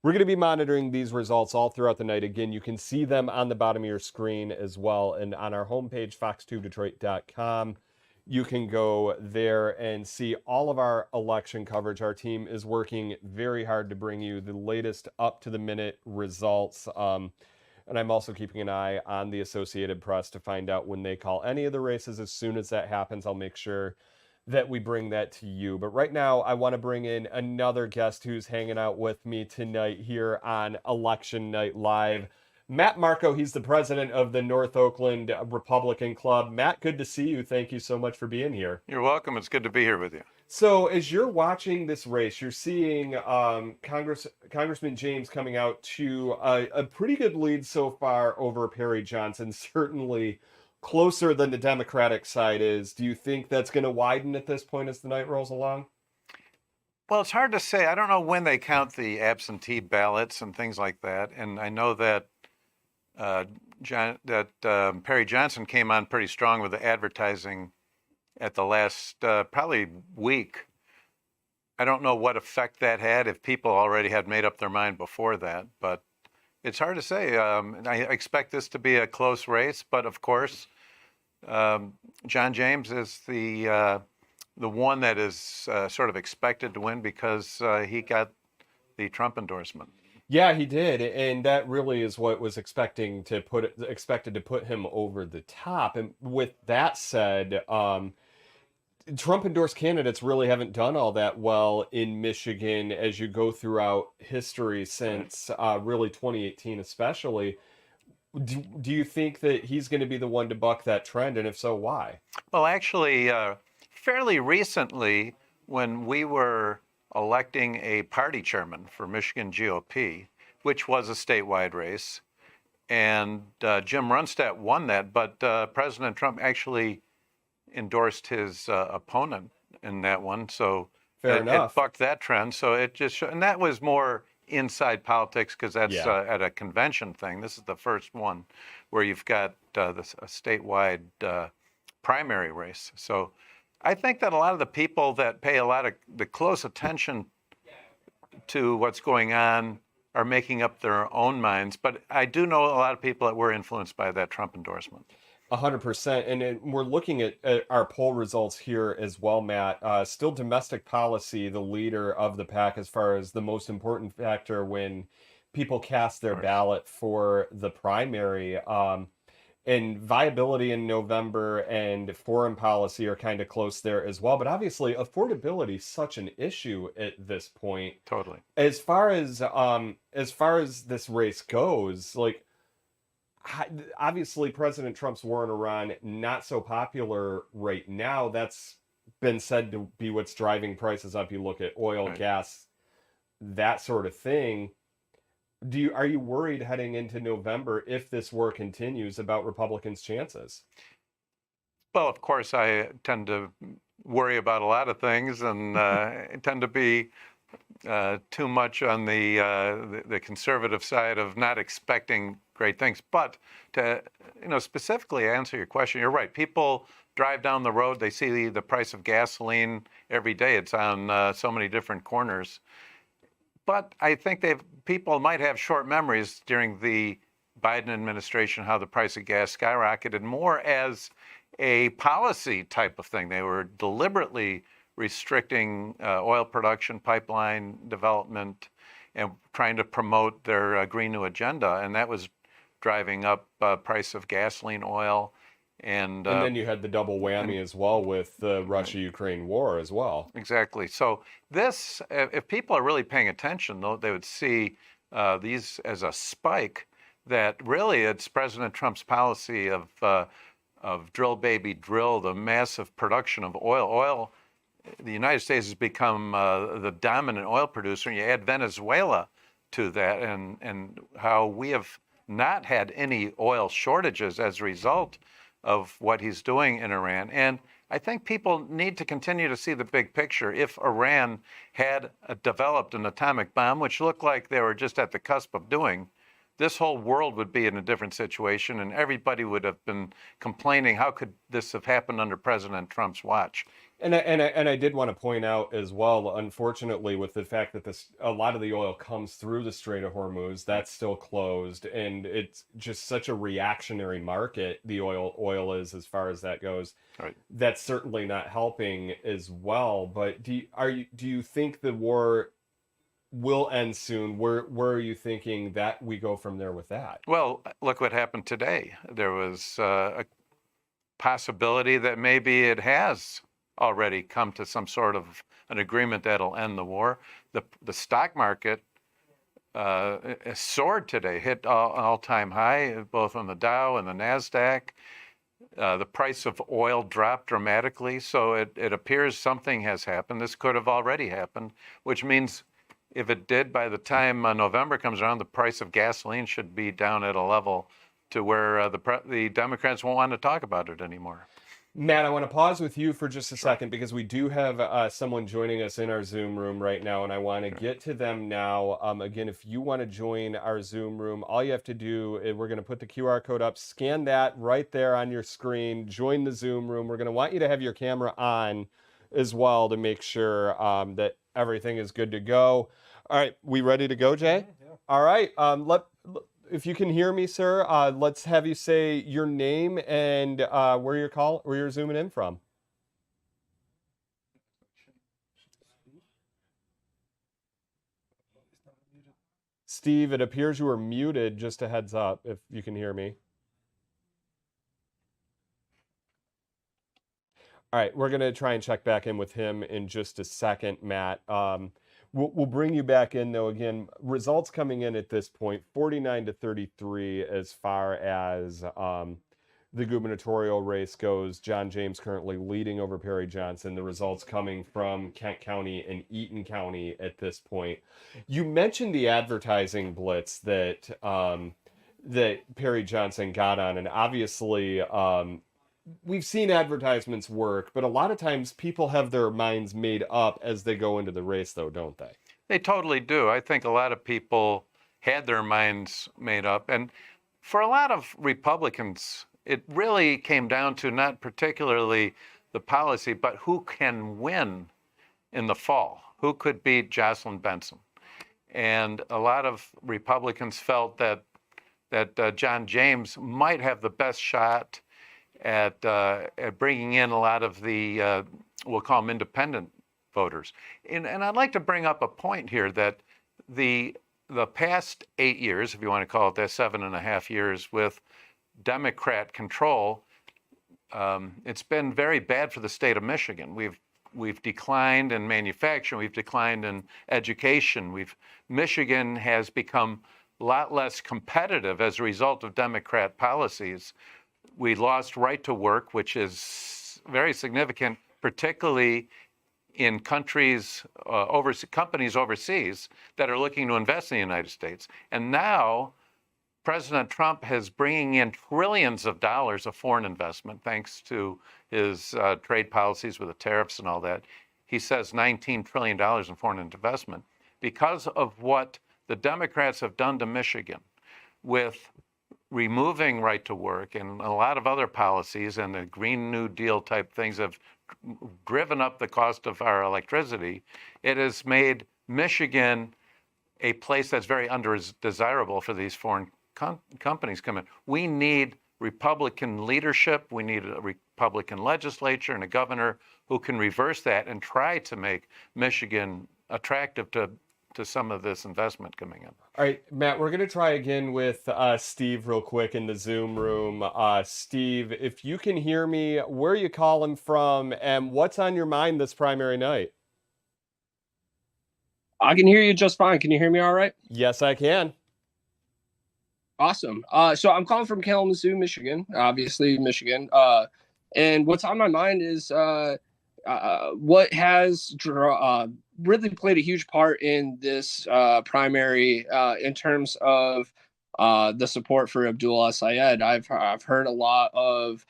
we're going to be monitoring these results all throughout the night. Again, you can see them on the bottom of your screen as well, and on our homepage, fox2detroit.com. You can go there and see all of our election coverage. Our team is working very hard to bring you the latest up-to-the-minute results. And I'm also keeping an eye on the Associated Press to find out when they call any of the races. As soon as that happens, I'll make sure that we bring that to you. But right now, I want to bring in another guest who's hanging out with me tonight here on Election Night Live. Matt Marco, he's the president of the North Oakland Republican Club. Matt, good to see you. Thank you so much for being here. You're welcome. It's good to be here with you. So as you're watching this race, you're seeing Congressman James coming out to a pretty good lead so far over Perry Johnson, certainly closer than the Democratic side is. Do you think that's going to widen at this point as the night rolls along? Well, it's hard to say. I don't know when they count the absentee ballots and things like that. And I know that Perry Johnson came on pretty strong with the advertising at the last probably week. I don't know what effect that had, if people already had made up their mind before that, but it's hard to say. I expect this to be a close race, but of course, John James is the one that is sort of expected to win because he got the Trump endorsement. Yeah, he did, and that really is what was expected to put him over the top. And with that said, Trump-endorsed candidates really haven't done all that well in Michigan as you go throughout history since really 2018, especially. Do you think that he's going to be the one to buck that trend, and if so, why? Well, actually, fairly recently, when we were electing a party chairman for Michigan GOP, which was a statewide race. And Jim Runstedt won that, but President Trump actually endorsed his opponent in that one. So it bucked that trend. So it just, and that was more inside politics because that's at a convention thing. This is the first one where you've got a statewide primary race. So I think that a lot of the people that pay a lot of the close attention to what's going on are making up their own minds. But I do know a lot of people that were influenced by that Trump endorsement. 100%. And we're looking at our poll results here as well, Matt. Still domestic policy, the leader of the pack as far as the most important factor when people cast their ballot for the primary. And viability in November and foreign policy are kind of close there as well. But obviously, affordability is such an issue at this point. Totally. As far as this race goes, like, obviously President Trump's war in Iran, not so popular right now. That's been said to be what's driving prices up. You look at oil, gas, that sort of thing. Are you worried heading into November, if this war continues, about Republicans' chances? Well, of course, I tend to worry about a lot of things, and tend to be too much on the conservative side of not expecting great things. But to specifically answer your question, you're right. People drive down the road, they see the price of gasoline every day. It's on so many different corners. But I think people might have short memories during the Biden administration, how the price of gas skyrocketed more as a policy type of thing. They were deliberately restricting oil production, pipeline development, and trying to promote their Green New Agenda. And that was driving up price of gasoline, oil. And then you had the double whammy as well with the Russia-Ukraine war as well. Exactly. So this, if people are really paying attention, though, they would see these as a spike that really it's President Trump's policy of drill, baby, drill, the massive production of oil. Oil, the United States has become the dominant oil producer. And you add Venezuela to that and how we have not had any oil shortages as a result of what he's doing in Iran. And I think people need to continue to see the big picture. If Iran had developed an atomic bomb, which looked like they were just at the cusp of doing, this whole world would be in a different situation, and everybody would have been complaining, how could this have happened under President Trump's watch? And I did want to point out as well, unfortunately, with the fact that a lot of the oil comes through the Strait of Hormuz, that's still closed, and it's just such a reactionary market. The oil is, as far as that goes. Right. That's certainly not helping as well. But do you think the war will end soon? Where are you thinking that we go from there with that? Well, look what happened today. There was a possibility that maybe it has already come to some sort of an agreement that'll end the war. The stock market soared today, hit all-time high, both on the Dow and the NASDAQ. The price of oil dropped dramatically, so it appears something has happened. This could have already happened, which means if it did, by the time November comes around, the price of gasoline should be down at a level to where the Democrats won't want to talk about it anymore. Matt, I want to pause with you for just a second because we do have someone joining us in our Zoom room right now, and I want to get to them now. Again, if you want to join our Zoom room, all you have to do is we're going to put the QR code up, scan that right there on your screen, join the Zoom room. We're going to want you to have your camera on as well to make sure that everything is good to go. All right, we ready to go, Jay? Yeah. All right, if you can hear me, sir, let's have you say your name and where you're zooming in from. Steve, it appears you are muted. Just a heads up if you can hear me. All right, we're going to try and check back in with him in just a second, Matt. We'll bring you back in, though. Again, results coming in at this point, 49-33 as far as the gubernatorial race goes. John James currently leading over Perry Johnson. The results coming from Kent County and Eaton County at this point. You mentioned the advertising blitz that Perry Johnson got on, and obviously we've seen advertisements work, but a lot of times people have their minds made up as they go into the race, though, don't they? They totally do. I think a lot of people had their minds made up. And for a lot of Republicans, it really came down to not particularly the policy, but who can win in the fall? Who could beat Jocelyn Benson? And a lot of Republicans felt that John James might have the best shot at bringing in a lot of the, we'll call them independent voters. And I'd like to bring up a point here that the past 8 years, if you want to call it that, 7.5 years with Democrat control, it's been very bad for the state of Michigan. We've declined in manufacturing, we've declined in education. Michigan has become a lot less competitive as a result of Democrat policies. We lost right to work, which is very significant, particularly in countries, companies overseas that are looking to invest in the United States. And now President Trump is bringing in trillions of dollars of foreign investment, thanks to his trade policies with the tariffs and all that. He says $19 trillion in foreign investment because of what the Democrats have done to Michigan with removing right to work and a lot of other policies and the Green New Deal type things have driven up the cost of our electricity. It has made Michigan a place that's very undesirable for these foreign companies coming. We need Republican leadership. We need a Republican legislature and a governor who can reverse that and try to make Michigan attractive to some of this investment coming in. All right, Matt, we're going to try again with Steve real quick in the Zoom room. Steve, if you can hear me, where are you calling from and what's on your mind this primary night? I can hear you just fine. Can you hear me all right? Yes, I can. Awesome. So I'm calling from Kalamazoo, Michigan, obviously Michigan. And what's on my mind is what has really played a huge part in this primary in terms of the support for Abdul El-Sayed. I've heard a lot of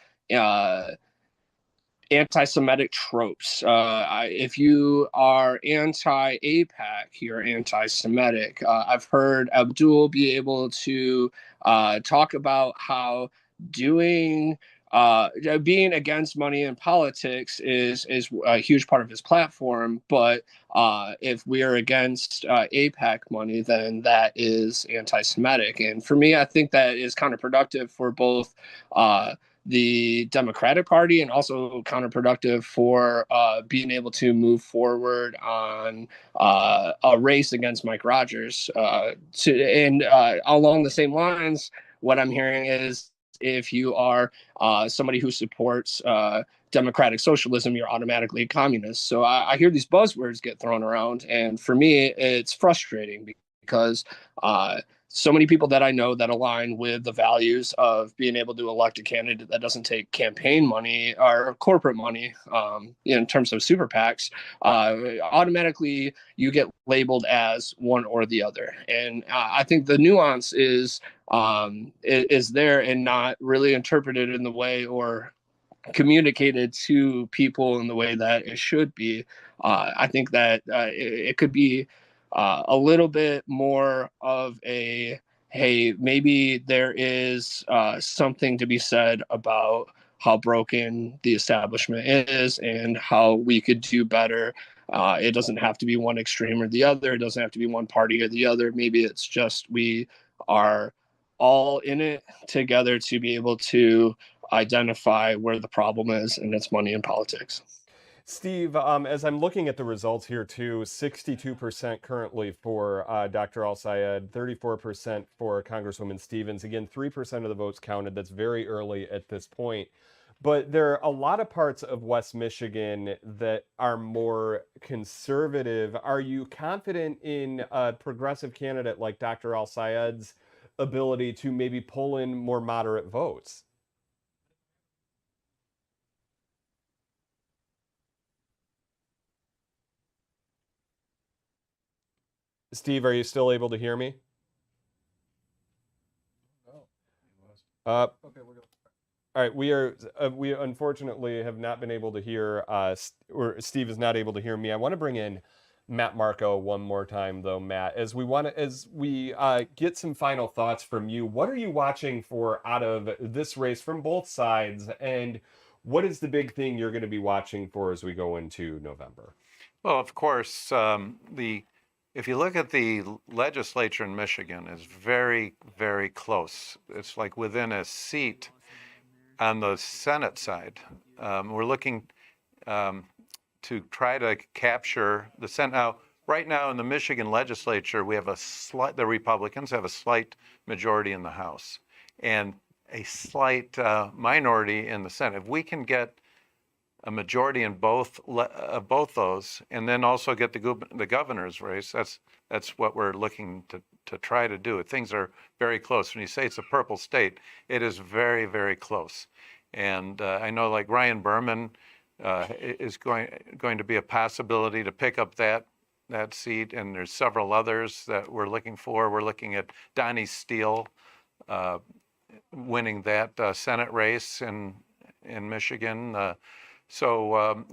anti-Semitic tropes. If you are anti-AIPAC, you're anti-Semitic. I've heard Abdul be able to talk about how being against money in politics is a huge part of his platform. But if we are against AIPAC money, then that is anti-Semitic. And for me, I think that is counterproductive for both the Democratic Party and also counterproductive for being able to move forward on a race against Mike Rogers. Along the same lines, what I'm hearing is if you are somebody who supports democratic socialism, you're automatically a communist. So I hear these buzzwords get thrown around, and for me, it's frustrating because so many people that I know that align with the values of being able to elect a candidate that doesn't take campaign money or corporate money, in terms of super PACs, automatically you get labeled as one or the other. And I think the nuance is there and not really interpreted in the way or communicated to people in the way that it should be. I think that it could be a little bit more of a, hey, maybe there is something to be said about how broken the establishment is and how we could do better. It doesn't have to be one extreme or the other. It doesn't have to be one party or the other. Maybe it's just we are all in it together to be able to identify where the problem is, and it's money in politics. Steve, as I'm looking at the results here too, 62% currently for Dr. El-Sayed, 34% for Congresswoman Stevens. Again, 3% of the votes counted. That's very early at this point. But there are a lot of parts of West Michigan that are more conservative. Are you confident in a progressive candidate like Dr. El-Sayed's ability to maybe pull in more moderate votes? Steve, are you still able to hear me? Okay, we're good. All right, we unfortunately have not been able to hear, or Steve is not able to hear me. I want to bring in Matt Marco one more time, though, Matt, as we get some final thoughts from you. What are you watching for out of this race from both sides, and what is the big thing you're going to be watching for as we go into November? Well, of course, if you look at the legislature in Michigan, it's very, very close. It's like within a seat on the Senate side. We're looking to try to capture the Senate. Now, right now in the Michigan legislature, we have the Republicans have a slight majority in the House and a slight minority in the Senate. If we can get a majority in both those, and then also get the governor's race, that's what we're looking to try to do. Things are very close. When you say it's a purple state, it is very, very close. And I know like Ryan Berman is going to be a possibility to pick up that seat, and there's several others that we're looking for. We're looking at Donnie Steele winning that Senate race in Michigan. So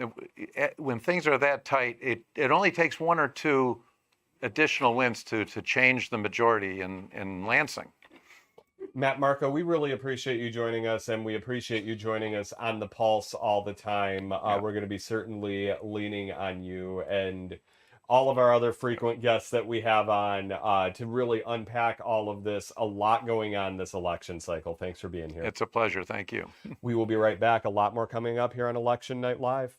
when things are that tight, it only takes one or two additional wins to change the majority in Lansing. Matt, Marco, we really appreciate you joining us, and we appreciate you joining us on the Pulse all the time. We're going to be certainly leaning on you and all of our other frequent guests that we have on to really unpack all of this. A lot going on this election cycle. Thanks for being here. It's a pleasure. Thank you. We will be right back. A lot more coming up here on Election Night Live.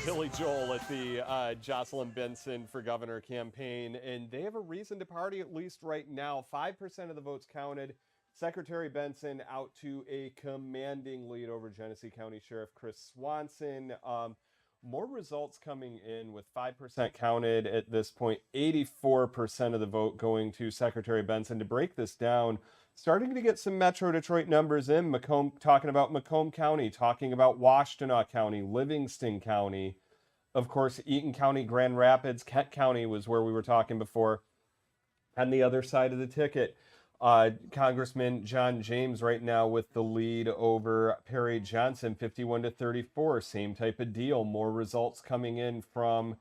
Billy Joel at the Jocelyn Benson for Governor campaign, and they have a reason to party, at least right now. 5% of the votes counted. Secretary Benson out to a commanding lead over Genesee County Sheriff Chris Swanson. More results coming in with 5% counted at this point, 84% of the vote going to Secretary Benson. To break this down, starting to get some Metro Detroit numbers in. Macomb, talking about Macomb County, talking about Washtenaw County, Livingston County. Of course, Eaton County, Grand Rapids, Kent County was where we were talking before. On the other side of the ticket, Congressman John James right now with the lead over Perry Johnson, 51-34. Same type of deal. More results coming in from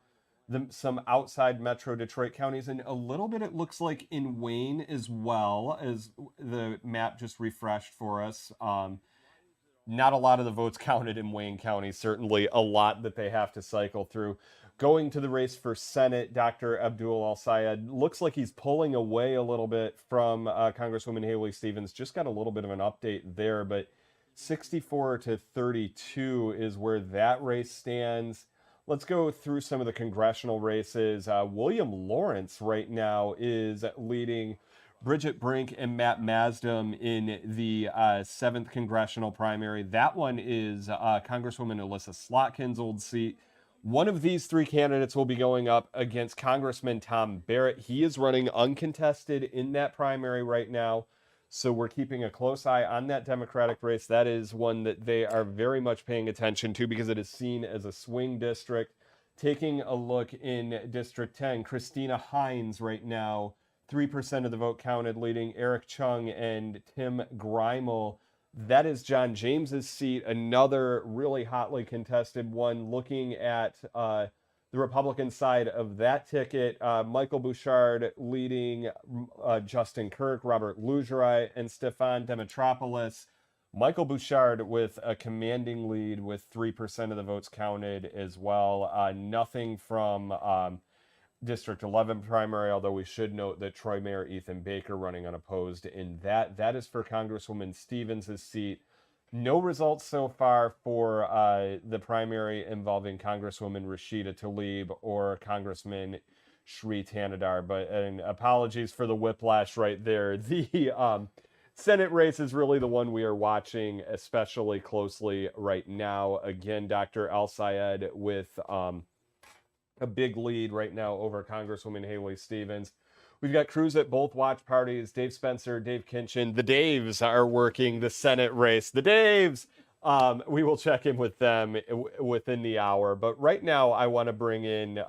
some outside Metro Detroit counties, and a little bit it looks like in Wayne as well, as the map just refreshed for us. Not a lot of the votes counted in Wayne County, certainly a lot that they have to cycle through. Going to the race for Senate, Dr. Abdul Al-Sayed looks like he's pulling away a little bit from Congresswoman Haley Stevens. Just got a little bit of an update there, but 64-32 is where that race stands. Let's go through some of the congressional races. William Lawrence right now is leading Bridget Brink and Matt Masdom in the 7th congressional primary. That one is Congresswoman Alyssa Slotkin's old seat. One of these three candidates will be going up against Congressman Tom Barrett. He is running uncontested in that primary right now, so we're keeping a close eye on that Democratic race. That is one that they are very much paying attention to because it is seen as a swing district. Taking a look in District 10, Christina Hines right now, 3% of the vote counted, leading Eric Chung and Tim Greimel. That is John James's seat, another really hotly contested one. Looking at the Republican side of that ticket, Michael Bouchard leading Justin Kirk, Robert Lugerai, and Stefan Dimitropoulos. Michael Bouchard with a commanding lead with 3% of the votes counted as well. Nothing from District 11 primary, although we should note that Troy Mayor Ethan Baker running unopposed in that. That is for Congresswoman Stevens' seat. No results so far for the primary involving Congresswoman Rashida Tlaib or Congressman Shri Tanadar. But and apologies for the whiplash right there. The Senate race is really the one we are watching especially closely right now. Again, Dr. El-Sayed with a big lead right now over Congresswoman Haley Stevens. We've got crews at both watch parties. Dave Spencer, Dave Kinchin. The Daves are working the Senate race. The Daves! We will check in with them within the hour. But right now, I want to bring in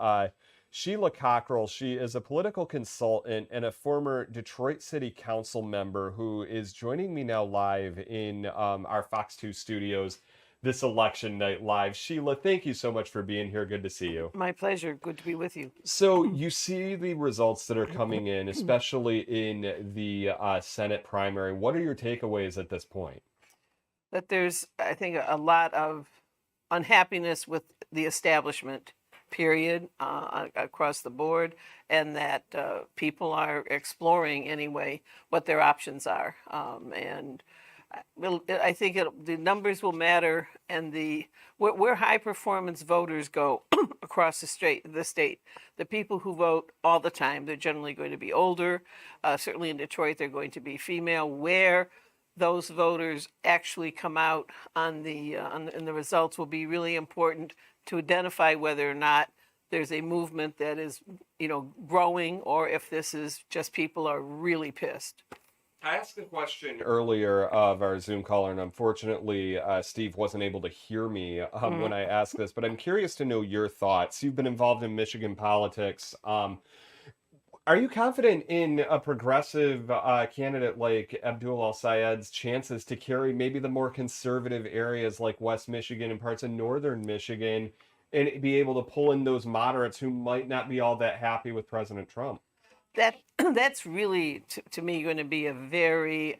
Sheila Cockrell. She is a political consultant and a former Detroit City Council member who is joining me now live in our Fox 2 studios this election night live. Sheila, thank you so much for being here. Good to see you. My pleasure. Good to be with you. So you see the results that are coming in, especially in the Senate primary. What are your takeaways at this point? That there's, I think, a lot of unhappiness with the establishment, period, across the board, and that people are exploring anyway what their options are. And I think the numbers will matter, and where high performance voters go across the state, the people who vote all the time, they're generally going to be older. Certainly in Detroit, they're going to be female. Where those voters actually come out on the results will be really important to identify whether or not there's a movement that is, growing, or if this is just people are really pissed. I asked the question earlier of our Zoom caller, and unfortunately, Steve wasn't able to hear me when I asked this, but I'm curious to know your thoughts. You've been involved in Michigan politics. Are you confident in a progressive candidate like Abdul El-Sayed's chances to carry maybe the more conservative areas like West Michigan and parts of northern Michigan and be able to pull in those moderates who might not be all that happy with President Trump? That's really, to me, going to be a very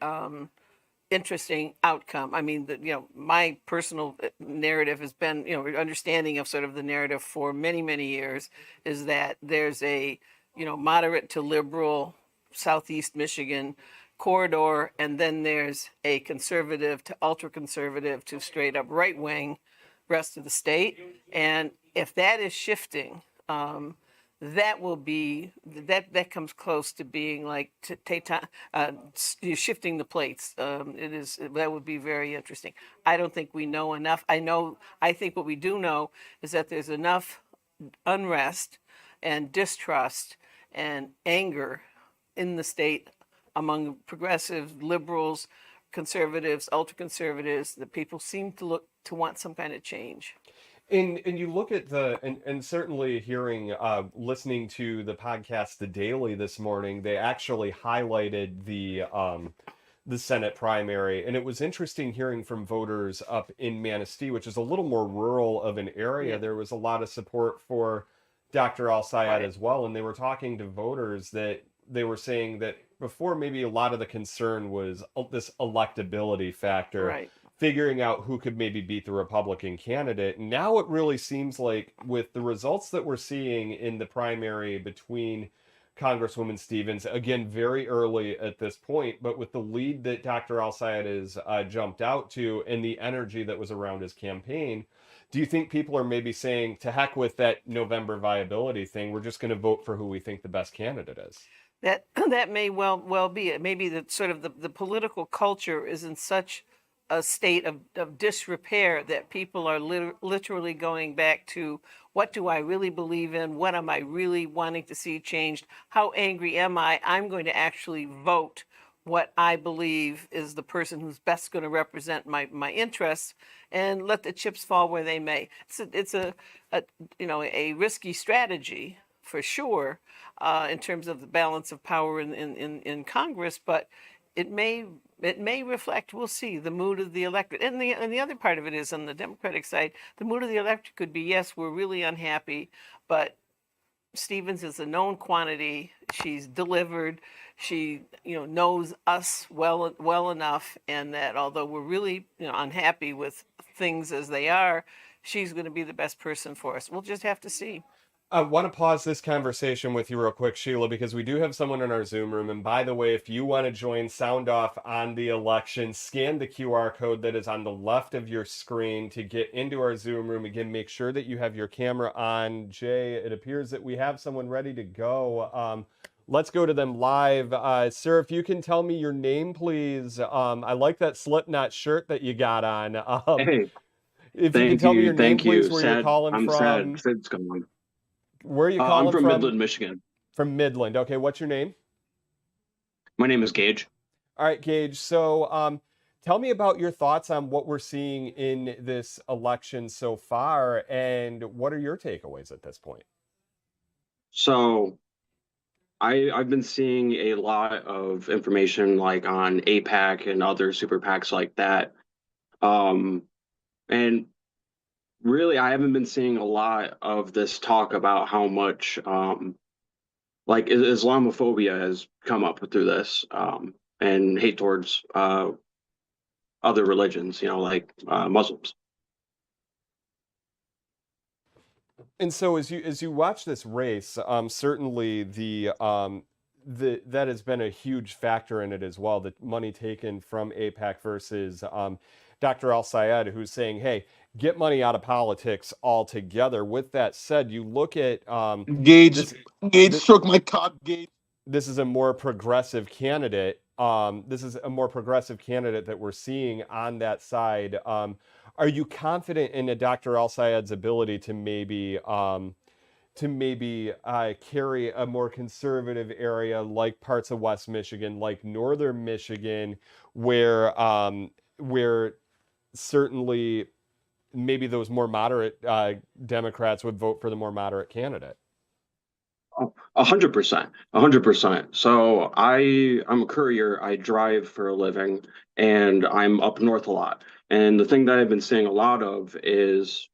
interesting outcome. I mean, my personal narrative has been, understanding of sort of the narrative for many, many years is that there's a, moderate to liberal Southeast Michigan corridor, and then there's a conservative to ultra-conservative to straight up right-wing rest of the state. And if that is shifting, that will be that comes close to being like shifting the plates. That would be very interesting. I don't think we know enough. I think what we do know is that there's enough unrest and distrust and anger in the state among progressives, liberals, conservatives, ultra-conservatives, that people seem to want some kind of change. And you look at and certainly listening to the podcast The Daily this morning, they actually highlighted the Senate primary, and it was interesting hearing from voters up in Manistee, which is a little more rural of an area. Yeah. There was a lot of support for Dr. El-Sayed as well, and they were talking to voters that they were saying that before maybe a lot of the concern was this electability factor. Right. Figuring out who could maybe beat the Republican candidate. Now it really seems like with the results that we're seeing in the primary between Congresswoman Stevens, again, very early at this point, but with the lead that Dr. El-Sayed has jumped out to and the energy that was around his campaign, do you think people are maybe saying, to heck with that November viability thing, we're just going to vote for who we think the best candidate is? That may well be it. Maybe that sort of the political culture is in such a state of disrepair that people are literally going back to, what do I really believe in? What am I really wanting to see changed? How angry am I? I'm going to actually vote what I believe is the person who's best going to represent my interests, and let the chips fall where they may. It's a risky strategy for sure in terms of the balance of power in Congress, but it may reflect, we'll see, the mood of the electorate. And the other part of it is on the Democratic side, the mood of the electorate could be, yes, we're really unhappy, but Stevens is a known quantity. She's delivered. She, knows us well enough, and that although we're really, unhappy with things as they are, she's going to be the best person for us. We'll just have to see. I want to pause this conversation with you real quick, Sheila, because we do have someone in our Zoom room. And by the way, if you want to join Sound Off on the election, scan the QR code that is on the left of your screen to get into our Zoom room. Again, make sure that you have your camera on. Jay, it appears that we have someone ready to go. Let's go to them live. Sir, if you can tell me your name, please. I like that Slipknot shirt that you got on. Hey, if you can tell me your name, please, where you're calling I'm from. sad Sid's gone. Where are you calling I'm from Midland, Michigan. From Midland. Okay, what's your name? My name is Gage. All right, Gage. So tell me about your thoughts on what we're seeing in this election so far, and what are your takeaways at this point? So I've been seeing a lot of information like on AIPAC and other super PACs like that. And really, I haven't been seeing a lot of this talk about how much like Islamophobia has come up through this and hate towards other religions, like Muslims. And so as you watch this race, certainly that has been a huge factor in it as well. The money taken from AIPAC versus Dr. Al-Sayed, who's saying, hey, get money out of politics altogether. With that said, you look at Gage struck my cock, Gage. This is a more progressive candidate. That we're seeing on that side. Are you confident in Dr. Al-Sayed's ability to maybe carry a more conservative area like parts of West Michigan, like Northern Michigan, where certainly maybe those more moderate Democrats would vote for the more moderate candidate? 100%. So I'm a courier. I drive for a living, and I'm up north a lot. And the thing that I've been seeing a lot of is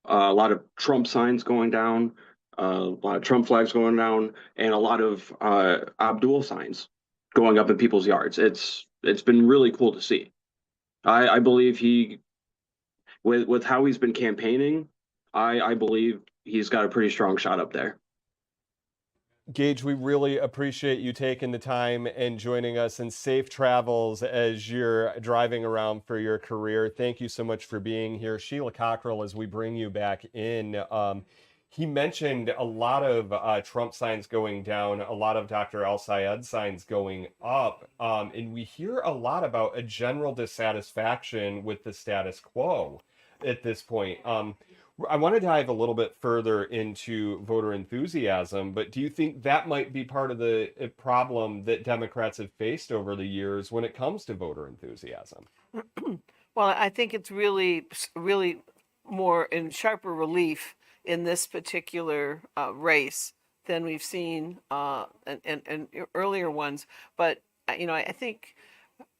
a lot of Trump signs going down, a lot of Trump flags going down, and a lot of Abdul signs going up in people's yards. It's been really cool to see. I believe with how he's been campaigning, I believe he's got a pretty strong shot up there. Gage, we really appreciate you taking the time and joining us, and safe travels as you're driving around for your career. Thank you so much for being here. Sheila Cockrell, as we bring you back in, he mentioned a lot of Trump signs going down, a lot of Dr. Al-Sayed signs going up, and we hear a lot about a general dissatisfaction with the status quo at this point. I want to dive a little bit further into voter enthusiasm, but do you think that might be part of the problem that Democrats have faced over the years when it comes to voter enthusiasm? Well, I think it's really more in sharper relief in this particular race than we've seen in earlier ones. But I think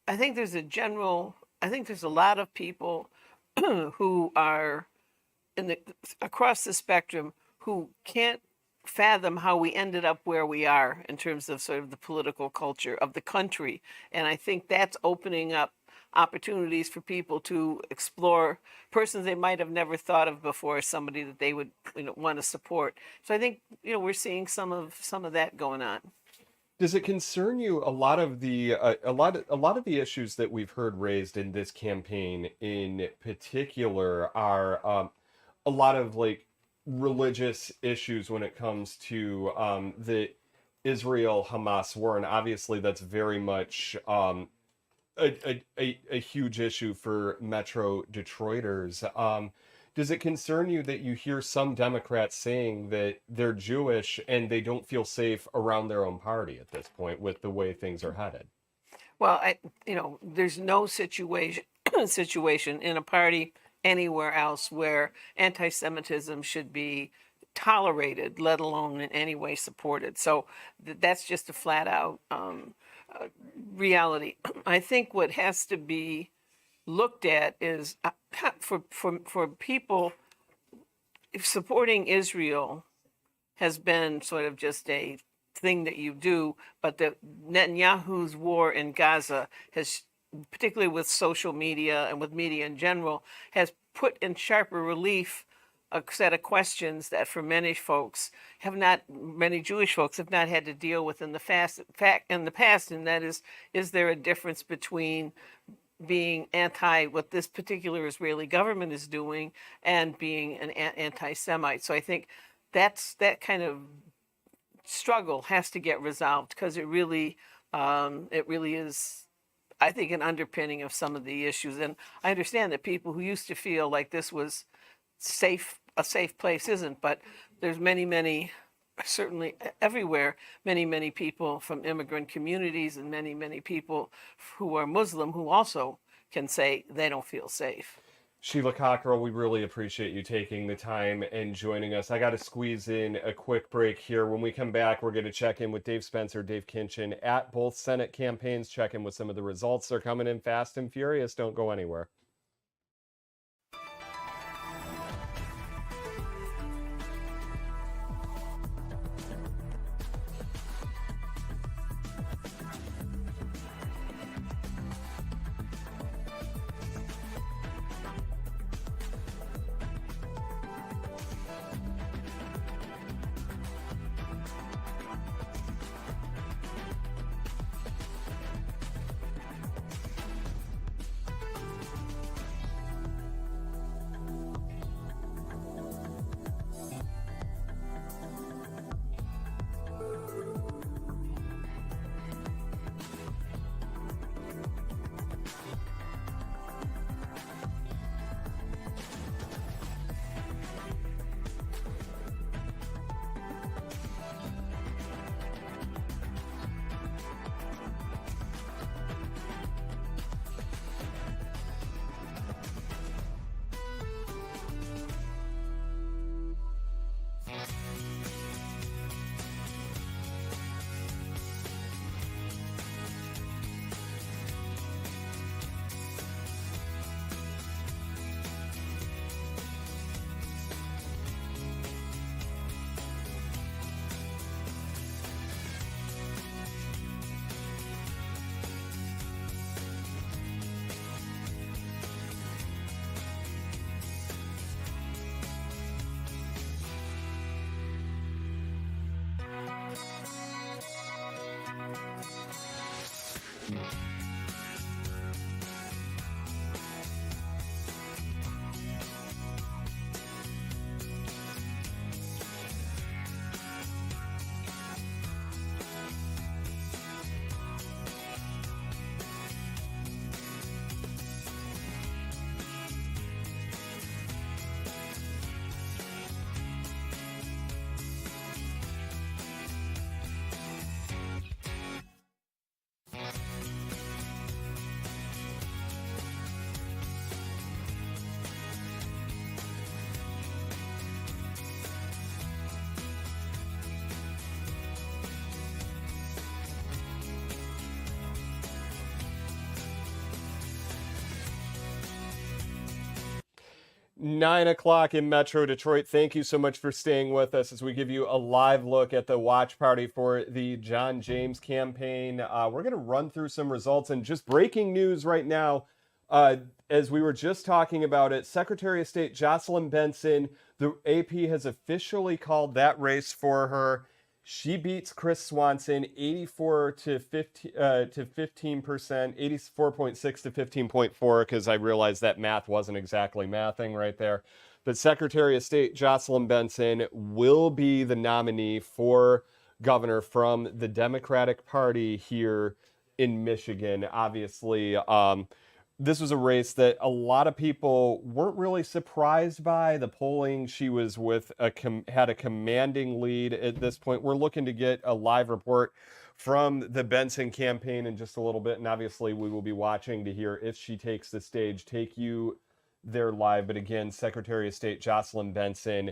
there's a lot of people who are across the spectrum who can't fathom how we ended up where we are in terms of sort of the political culture of the country. And I think that's opening up opportunities for people to explore persons they might have never thought of before, somebody that they would want to support. So I think we're seeing some of that going on. Does it concern you a lot of the issues that we've heard raised in this campaign in particular are a lot of religious issues when it comes to the Israel-Hamas war, and obviously that's very much a huge issue for Metro Detroiters. Does it concern you that you hear some Democrats saying that they're Jewish and they don't feel safe around their own party at this point with the way things are headed? Well, there's no situation in a party anywhere else where anti-Semitism should be tolerated, let alone in any way supported. So that's just a flat out reality. I think what has to be looked at is for people, if supporting Israel has been sort of just a thing that you do, but the Netanyahu's war in Gaza has, particularly with social media and with media in general, has put in sharper relief a set of questions that for many Jewish folks have not had to deal with in the past, and that is there a difference between being anti what this particular Israeli government is doing and being an anti-Semite? So I think that kind of struggle has to get resolved, because it really is, I think, an underpinning of some of the issues. And I understand that people who used to feel like this was a safe place isn't, but there's many, certainly everywhere, many people from immigrant communities and many people who are Muslim who also can say they don't feel safe. Sheila Cockrell, we really appreciate you taking the time and joining us. I got to squeeze in a quick break here. When we come back, we're going to check in with Dave Spencer, Dave Kinchin at both Senate campaigns, check in with some of the results. They're coming in fast and furious. Don't go anywhere. Nine o'clock in Metro Detroit. Thank you so much for staying with us as we give you a live look at the watch party for the John James campaign. We're going to run through some results, and just breaking news right now, as we were just talking about it, Secretary of State Jocelyn Benson, the AP has officially called that race for her. She beats Chris Swanson 84 to 15% 84.6 to 15.4, because I realized that math wasn't exactly mathing right there. But Secretary of State Jocelyn Benson will be the nominee for governor from the Democratic Party here in Michigan. Obviously, this was a race that a lot of people weren't really surprised by. The polling, she was with had a commanding lead at this point. We're looking to get a live report from the Benson campaign in just a little bit, and obviously we will be watching to hear if she takes the stage, take you there live. But again, Secretary of State Jocelyn Benson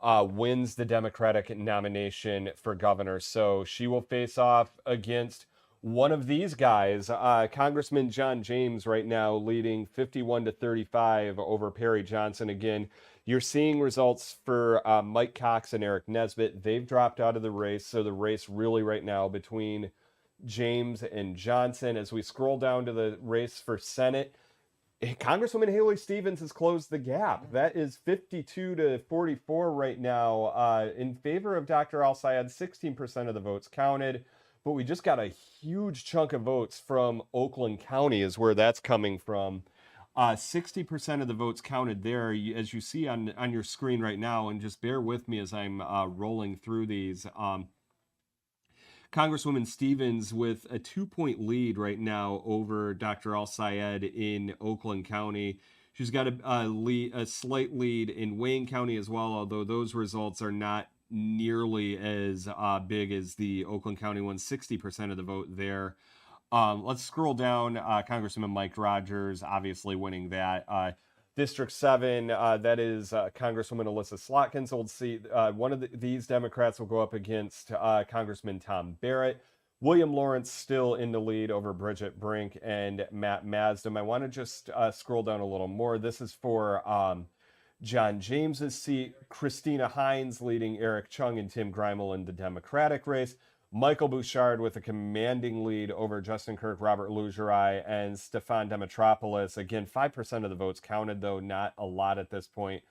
wins the Democratic nomination for governor. So she will face off against one of these guys, Congressman John James, right now leading 51-35 over Perry Johnson. Again, you're seeing results for Mike Cox and Eric Nesbitt. They've dropped out of the race, so the race really right now between James and Johnson. As we scroll down to the race for Senate, Congresswoman Haley Stevens has closed the gap. That is 52-44 right now in favor of Dr. Al-Sayed. 16% of the votes counted, but we just got a huge chunk of votes from Oakland County is where that's coming from. 60% of the votes counted there, as you see on your screen right now, and just bear with me as I'm rolling through these. Congresswoman Stevens with a 2-point lead right now over Dr. Al-Sayed in Oakland County. She's got a slight lead in Wayne County as well, although those results are not nearly as big as the Oakland County one. 60% of the vote there. Let's scroll down. Congressman Mike Rogers obviously winning that. District 7, that is Congresswoman Alyssa Slotkin's old seat. One of these Democrats will go up against Congressman Tom Barrett. William Lawrence still in the lead over Bridget Brink and Matt Masdam. I want to just scroll down a little more. This is for John James's seat. Christina Hines leading Eric Chung and Tim Greimel in the Democratic race. Michael Bouchard with a commanding lead over Justin Kirk, Robert Lugerai, and Stefan Demetropoulos. Again, 5% of the votes counted, though not a lot at this point.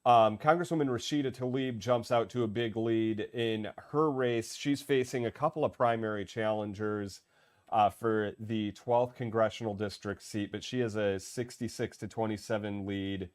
Congresswoman Rashida Tlaib jumps out to a big lead in her race. She's facing a couple of primary challengers for the 12th Congressional District seat, but she has a 66-27 lead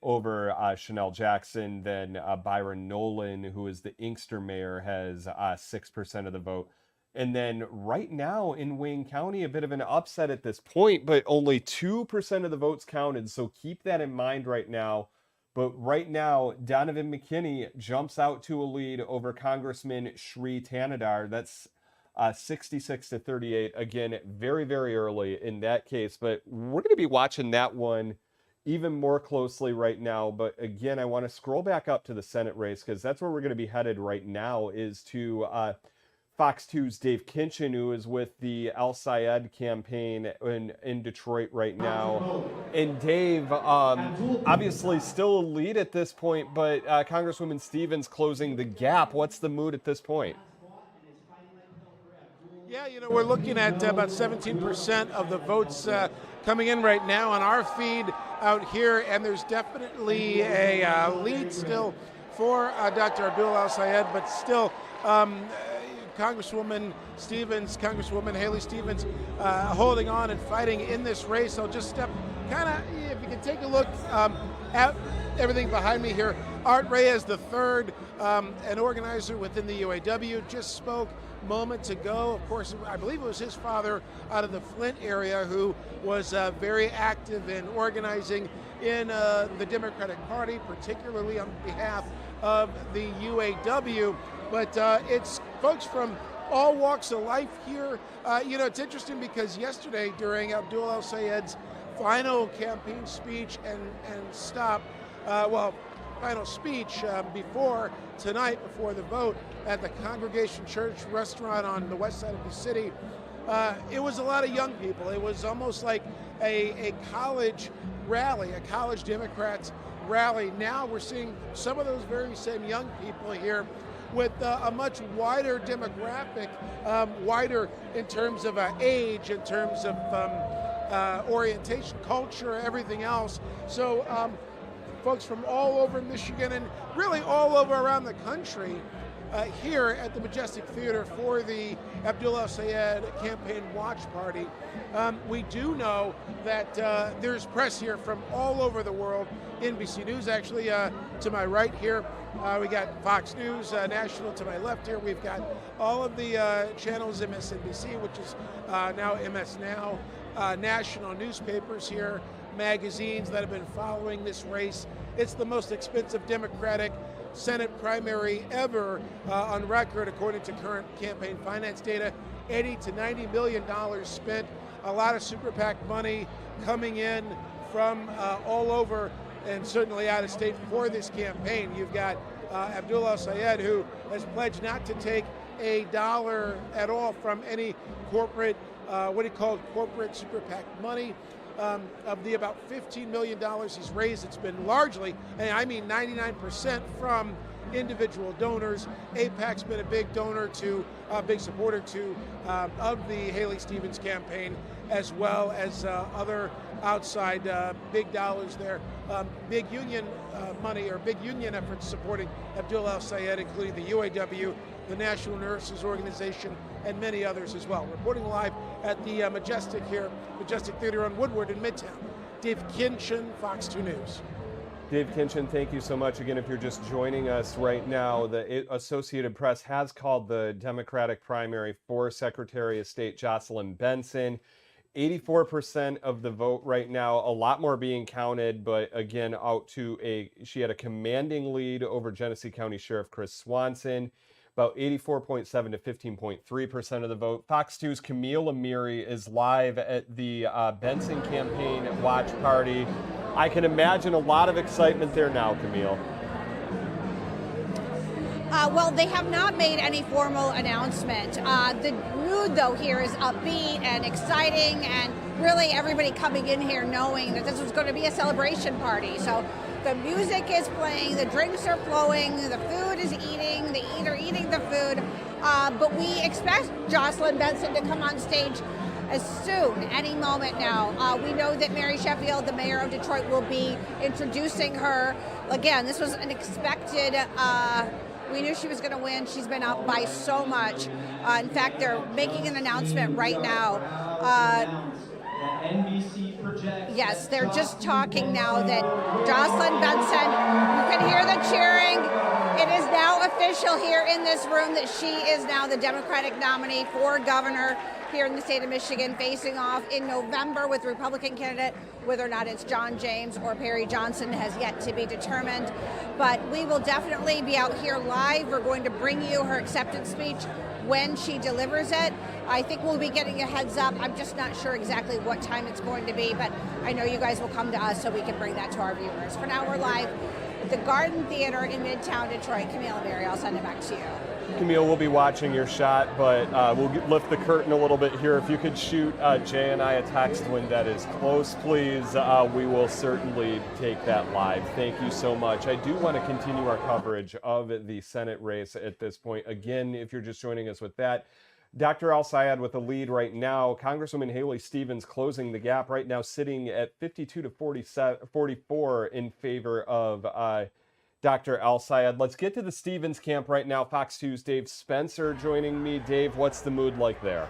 over Chanel Jackson. Then Byron Nolan, who is the Inkster mayor, has 6% of the vote. And then right now in Wayne County, a bit of an upset at this point, but only 2% of the votes counted. So keep that in mind right now. But right now, Donovan McKinney jumps out to a lead over Congressman Shri Tanadar. That's 66-38. Again, very, very early in that case. But we're going to be watching that one even more closely right now. But again, I want to scroll back up to the Senate race because that's where we're going to be headed right now, is to Fox 2's Dave Kinchin, who is with the Al-Sayed campaign in Detroit right now. And Dave, obviously still a lead at this point, but Congresswoman Stevens closing the gap. What's the mood at this point? Yeah, we're looking at about 17% of the votes coming in right now on our feed out here, and there's definitely a lead still for Dr. Abdul Al-Sayed, but still Congresswoman Haley Stevens holding on and fighting in this race. I'll just step if you can take a look at everything behind me here. Art Reyes III, an organizer within the UAW, just spoke moments ago. Of course, I believe it was his father out of the Flint area who was very active in organizing in the Democratic Party, particularly on behalf of the UAW. But it's folks from all walks of life here. It's interesting because yesterday during Abdul Al-Sayed's final campaign speech and final speech before the vote at the Congregation Church restaurant on the west side of the city, it was a lot of young people. It was almost like a college rally, a college Democrats rally. Now we're seeing some of those very same young people here with a much wider demographic, wider in terms of age, in terms of orientation, culture, everything else. So folks from all over Michigan and really all over around the country here at the Majestic Theater for the Abdul Al-Sayed Campaign Watch Party. We do know that there's press here from all over the world. NBC News, actually, to my right here. We got Fox News National to my left here. We've got all of the channels, MSNBC, which is now MS Now, national newspapers here, magazines that have been following this race. It's the most expensive Democratic Senate primary ever on record, according to current campaign finance data. $80 to $90 million spent, a lot of super PAC money coming in from all over and certainly out of state for this campaign. You've got Abdul Al-Sayed, who has pledged not to take a dollar at all from any corporate, what he called corporate super PAC money. Of the about $15 million he's raised, it's been largely, and I mean 99% from individual donors. AIPAC's been a big donor to, big supporter to, of the Haley Stevens campaign, as well as other outside big dollars there. Big union money or big union efforts supporting Abdul El-Sayed, including the UAW, the National Nurses Organization, and many others as well. Reporting live at the Majestic Theater on Woodward in Midtown. Dave Kinchin, Fox 2 News. Dave Kinchin, thank you so much. Again, if you're just joining us right now, the Associated Press has called the Democratic primary for Secretary of State Jocelyn Benson. 84% of the vote right now, a lot more being counted, but again, she had a commanding lead over Genesee County Sheriff Chris Swanson. About 84.7 to 15.3% of the vote. Fox 2's Camille Amiri is live at the Benson campaign watch party. I can imagine a lot of excitement there now, Camille. Well, they have not made any formal announcement. The mood, though, here is upbeat and exciting, and really everybody coming in here knowing that this was going to be a celebration party. So the music is playing, the drinks are flowing, the food is eating, they're eating the food. But we expect Jocelyn Benson to come on stage as soon, any moment now. We know that Mary Sheffield, the mayor of Detroit, will be introducing her. Again, this was an expected, we knew she was going to win. She's been up by so much. In fact, they're making an announcement right now. Yes, they're just talking now that Jocelyn Benson, you can hear the cheering. It is now official here in this room that she is now the Democratic nominee for governor here in the state of Michigan, facing off in November with Republican candidate. Whether or not it's John James or Perry Johnson has yet to be determined. But we will definitely be out here live. We're going to bring you her acceptance speech when she delivers it. I think we'll be getting a heads up. I'm just not sure exactly what time it's going to be, but I know you guys will come to us so we can bring that to our viewers. For now, we're live at the Garden Theater in Midtown Detroit. Camille and Mary, I'll send it back to you. Camille, we'll be watching your shot, but we'll lift the curtain a little bit here. If you could shoot Jay and I a text when that is close, please. We will certainly take that live. Thank you so much. I do want to continue our coverage of the Senate race at this point. Again, if you're just joining us with that, Dr. El-Sayed with the lead right now. Congresswoman Haley Stevens closing the gap right now, sitting at 52 to 44 in favor of Dr. El-Sayed. Let's get to the Stevens camp right now. Fox 2's Dave Spencer joining me. Dave, what's the mood like there?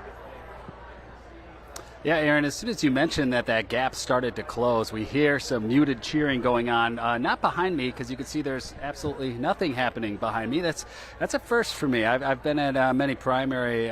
Yeah, Aaron, as soon as you mentioned that gap started to close, we hear some muted cheering going on. Not behind me, because you can see there's absolutely nothing happening behind me. That's a first for me. I've been at many primary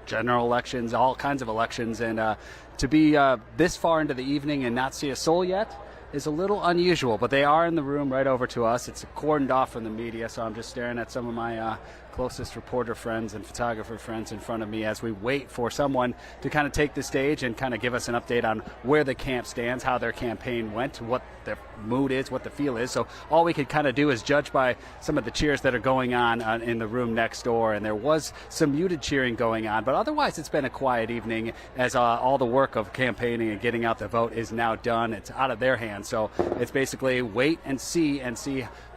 general elections, all kinds of elections, and to be this far into the evening and not see a soul yet is a little unusual, but they are in the room right over to us. It's cordoned off from the media, so I'm just staring at some of my closest reporter friends and photographer friends in front of me as we wait for someone to kind of take the stage and kind of give us an update on where the camp stands, how their campaign went, what their mood is, what the feel is. So all we could kind of do is judge by some of the cheers that are going on in the room next door, and there was some muted cheering going on, but otherwise it's been a quiet evening as all the work of campaigning and getting out the vote is now done. It's out of their hands, so it's basically wait and see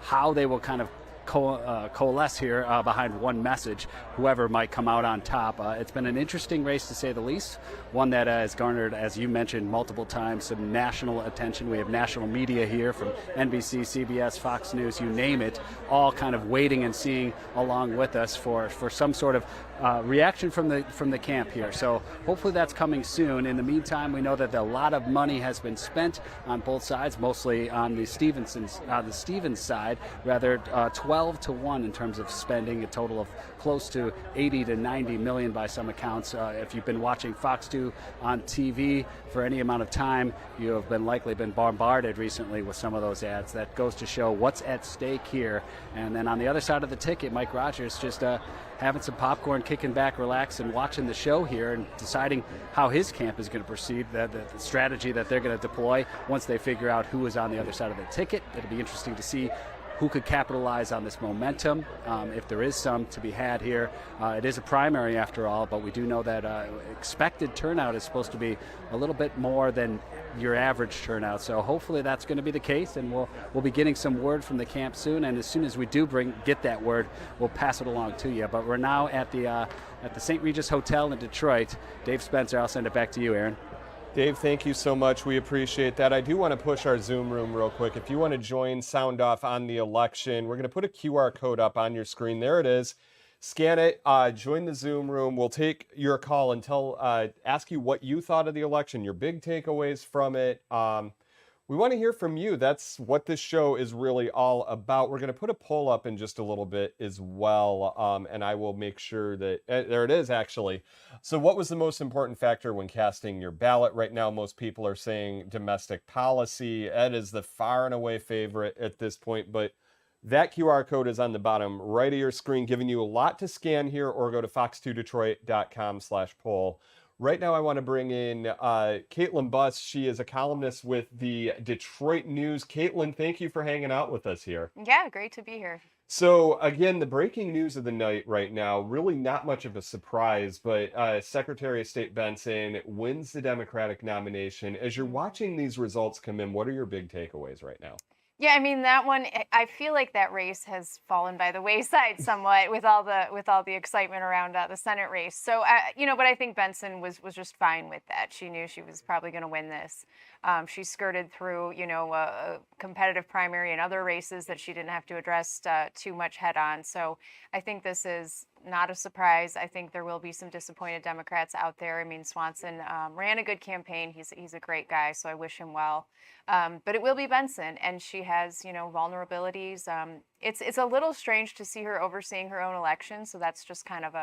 how they will kind of coalesce here behind one message, whoever might come out on top. It's been an interesting race, to say the least, one that has garnered, as you mentioned multiple times, some national attention. We have national media here from NBC, CBS, Fox News, you name it, all kind of waiting and seeing along with us for some sort of reaction from the camp here. So hopefully that's coming soon. In the meantime, we know that a lot of money has been spent on both sides, mostly on the Stevens side, rather 12 to 1 in terms of spending, a total of close to 80 to 90 million by some accounts. If you've been watching Fox 2 on TV for any amount of time, you have likely been bombarded recently with some of those ads. That goes to show what's at stake here. And then on the other side of the ticket, Mike Rogers just having some popcorn, kicking back, relaxing, and watching the show here and deciding how his camp is going to proceed, the strategy that they're going to deploy once they figure out who is on the other side of the ticket. It'll be interesting to see who could capitalize on this momentum, if there is some to be had here. It is a primary after all, but we do know that expected turnout is supposed to be a little bit more than your average turnout. So hopefully that's going to be the case, and we'll be getting some word from the camp soon. And as soon as we do get that word, we'll pass it along to you. But we're now at the St. Regis Hotel in Detroit. Dave Spencer, I'll send it back to you, Aaron. Dave, thank you so much. We appreciate that. I do want to push our Zoom room real quick. If you want to join Sound Off on the election, we're going to put a QR code up on your screen. There it is. Scan it, join the Zoom room. We'll take your call and ask you what you thought of the election, your big takeaways from it. We want to hear from you. That's what this show is really all about. We're going to put a poll up in just a little bit as well, and I will make sure that, there it is actually. So what was the most important factor when casting your ballot? Right now, most people are saying domestic policy. Ed is the far and away favorite at this point, but that QR code is on the bottom right of your screen, giving you a lot to scan here, or go to fox2detroit.com/poll. Right now, I want to bring in Caitlin Buss. She is a columnist with the Detroit News. Caitlin, thank you for hanging out with us here. Yeah, great to be here. So, again, the breaking news of the night right now, really not much of a surprise, but Secretary of State Benson wins the Democratic nomination. As you're watching these results come in, what are your big takeaways right now? Yeah, I mean that one. I feel like that race has fallen by the wayside somewhat with all the excitement around the Senate race. So but I think Benson was just fine with that. She knew she was probably going to win this. She skirted through a competitive primary and other races that she didn't have to address too much head on. So I think this is not a surprise. I think there will be some disappointed Democrats out there. I mean, Swanson ran a good campaign. He's a great guy, so I wish him well. But it will be Benson, and she has vulnerabilities. It's a little strange to see her overseeing her own election, so that's just kind of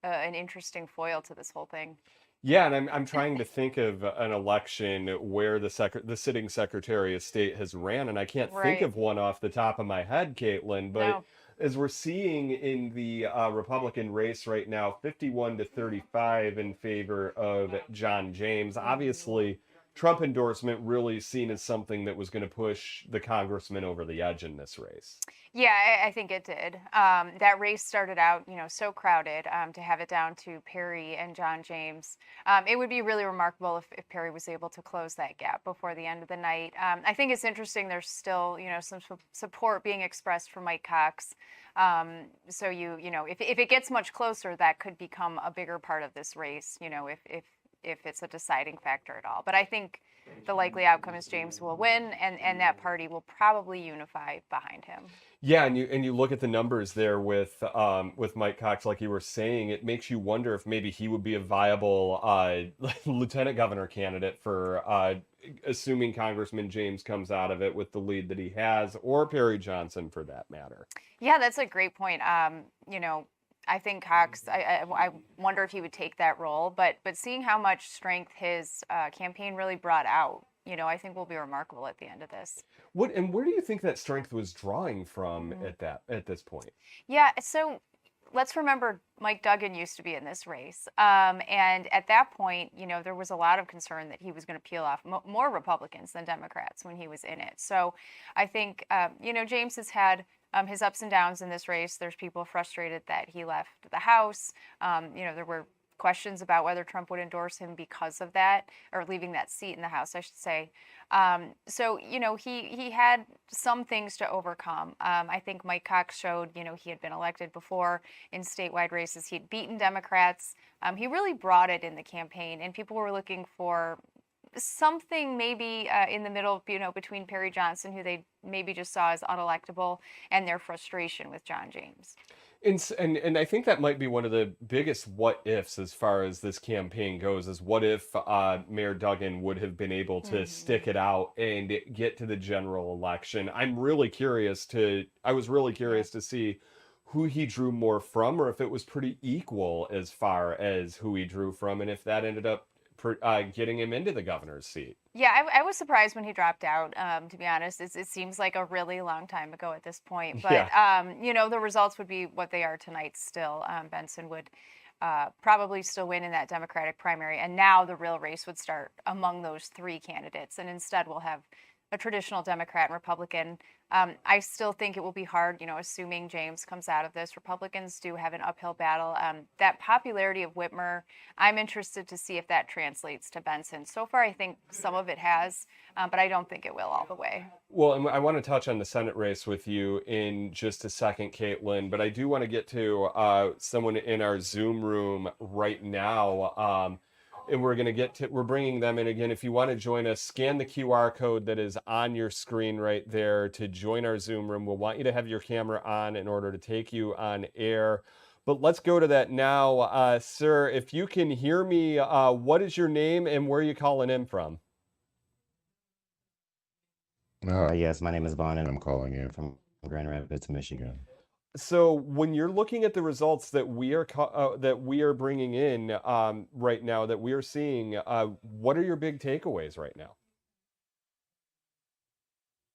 an interesting foil to this whole thing. Yeah, and I'm trying to think of an election where the sitting Secretary of State has ran, and I can't think of one off the top of my head, Caitlin. But No. as we're seeing in the Republican race right now, 51-35 in favor of John James. Obviously, Trump endorsement really seen as something that was going to push the congressman over the edge in this race. Yeah, I think it did. That race started out, so crowded. To have it down to Perry and John James, it would be really remarkable if Perry was able to close that gap before the end of the night. I think it's interesting. There's still, some support being expressed for Mike Cox. So if it gets much closer, that could become a bigger part of this race. If it's a deciding factor at all. But I think the likely outcome is James will win, and that party will probably unify behind him. Yeah, and you look at the numbers there with Mike Cox, like you were saying, it makes you wonder if maybe he would be a viable lieutenant governor candidate for assuming Congressman James comes out of it with the lead that he has, or Perry Johnson for that matter. Yeah, that's a great point. I think Cox, I wonder if he would take that role, but seeing how much strength his campaign really brought out, I think will be remarkable at the end of this. Where do you think that strength was drawing from at this point? Yeah, so let's remember Mike Duggan used to be in this race, and at that point, there was a lot of concern that he was going to peel off more Republicans than Democrats when he was in it. So I think James has had his ups and downs in this race. There's people frustrated that he left the House. There were questions about whether Trump would endorse him because of that, or leaving that seat in the House, I should say. So he had some things to overcome. I think Mike Cox showed, he had been elected before in statewide races. He had beaten Democrats. He really brought it in the campaign, and people were looking for something maybe in the middle, between Perry Johnson, who they maybe just saw as unelectable, and their frustration with John James. And I think that might be one of the biggest what ifs as far as this campaign goes, is what if Mayor Duggan would have been able to stick it out and get to the general election. I was really curious to see who he drew more from, or if it was pretty equal as far as who he drew from, and if that ended up getting him into the governor's seat. Yeah, I was surprised when he dropped out, to be honest. It seems like a really long time ago at this point. But, the results would be what they are tonight still. Benson would probably still win in that Democratic primary. And now the real race would start among those three candidates. And instead we'll have a traditional Democrat and Republican. I still think it will be hard, assuming James comes out of this. Republicans do have an uphill battle. That popularity of Whitmer, I'm interested to see if that translates to Benson. So far, I think some of it has, but I don't think it will all the way. Well, and I want to touch on the Senate race with you in just a second, Caitlin, but I do want to get to someone in our Zoom room right now. And we're bringing them in again. If you want to join us, scan the QR code that is on your screen right there to join our Zoom room. We'll want you to have your camera on in order to take you on air. But let's go to that now. Sir, if you can hear me, what is your name and where are you calling in from? Yes, my name is Vaughn and I'm calling in from Grand Rapids, Michigan. So when you're looking at the results that we are bringing in right now, that we are seeing, what are your big takeaways right now?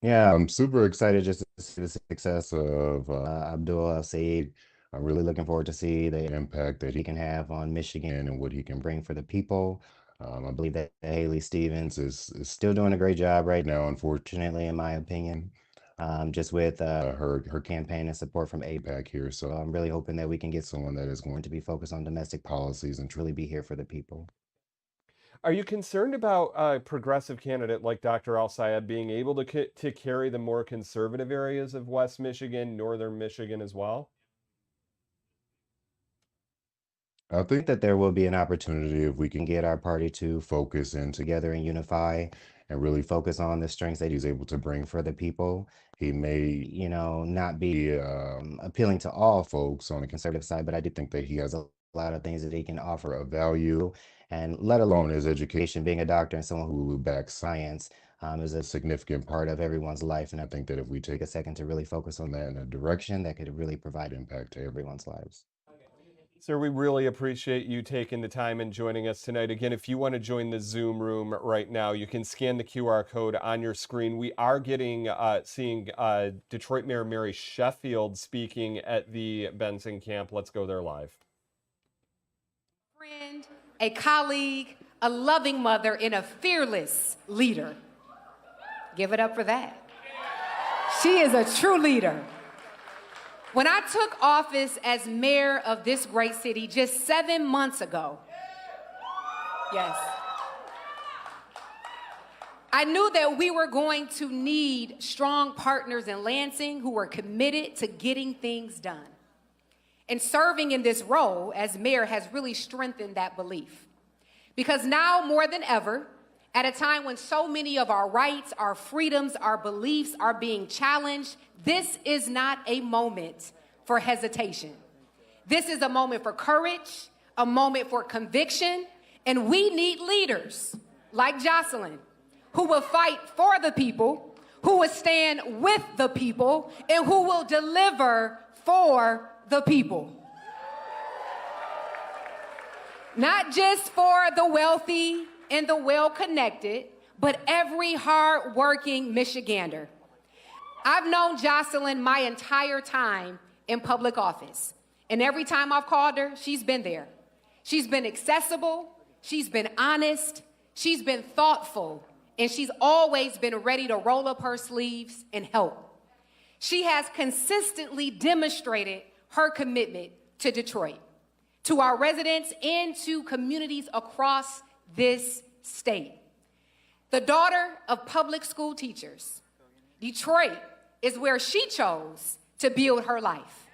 Yeah, I'm super excited just to see the success of Abdul El-Sayed. I'm really looking forward to see the impact that he can have on Michigan and what he can bring for the people. I believe that Haley Stevens is still doing a great job right now, unfortunately, in my opinion. Just with her campaign and support from AIPAC here. So I'm really hoping that we can get someone that is going to be focused on domestic policies and truly be here for the people. Are you concerned about a progressive candidate like Dr. El-Sayed being able to carry the more conservative areas of West Michigan, Northern Michigan as well? I think that there will be an opportunity if we can get our party to focus and together and unify and really focus on the strengths that he's able to bring for the people. He may, not be appealing to all folks on the conservative side, but I do think that he has a lot of things that he can offer of value, and let alone his education. Being a doctor and someone who backs science is a significant part of everyone's life. And I think that if we take a second to really focus on that in a direction, that could really provide impact to everyone's lives. Sir, we really appreciate you taking the time and joining us tonight. Again, if you want to join the Zoom room right now, you can scan the QR code on your screen. We are seeing Detroit Mayor Mary Sheffield speaking at the Benson camp. Let's go there live. Friend, a colleague, a loving mother, and a fearless leader. Give it up for that. She is a true leader. When I took office as mayor of this great city just 7 months ago, yes, I knew that we were going to need strong partners in Lansing who were committed to getting things done. And serving in this role as mayor has really strengthened that belief. Because now more than ever, at a time when so many of our rights, our freedoms, our beliefs are being challenged, this is not a moment for hesitation. This is a moment for courage, a moment for conviction, and we need leaders like Jocelyn who will fight for the people, who will stand with the people, and who will deliver for the people. Not just for the wealthy and the well-connected, but every hard-working Michigander. I've known Jocelyn my entire time in public office, and every time I've called her, she's been there. She's been accessible, she's been honest, she's been thoughtful, and she's always been ready to roll up her sleeves and help. She has consistently demonstrated her commitment to Detroit, to our residents, and to communities across this state. The daughter of public school teachers, Detroit is where she chose to build her life.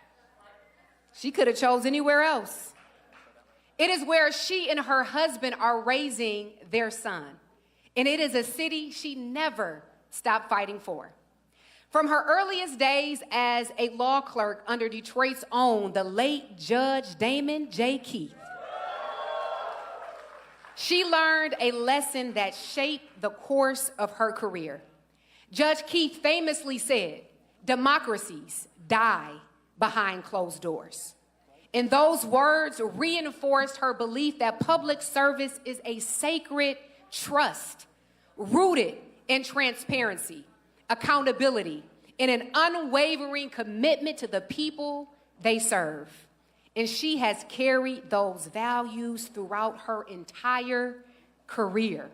She could have chose anywhere else. It is where she and her husband are raising their son. And it is a city she never stopped fighting for. From her earliest days as a law clerk under Detroit's own, the late Judge Damon J. Keith, she learned a lesson that shaped the course of her career. Judge Keith famously said, "Democracies die behind closed doors." And those words reinforced her belief that public service is a sacred trust rooted in transparency, accountability, and an unwavering commitment to the people they serve. And she has carried those values throughout her entire career.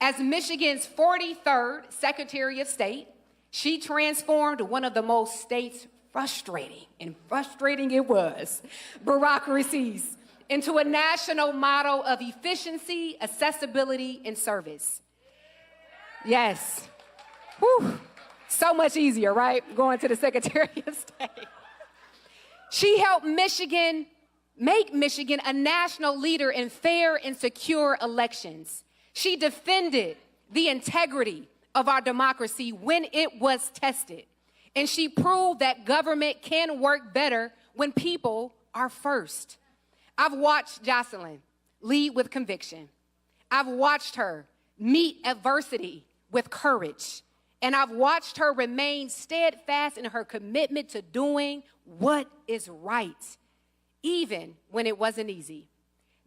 As Michigan's 43rd Secretary of State, she transformed one of the most state's frustrating it was, bureaucracies into a national model of efficiency, accessibility, and service. Yes. Whew. So much easier, right? Going to the Secretary of State. She helped make Michigan a national leader in fair and secure elections. She defended the integrity of our democracy when it was tested. And she proved that government can work better when people are first. I've watched Jocelyn lead with conviction. I've watched her meet adversity with courage. And I've watched her remain steadfast in her commitment to doing what is right, even when it wasn't easy.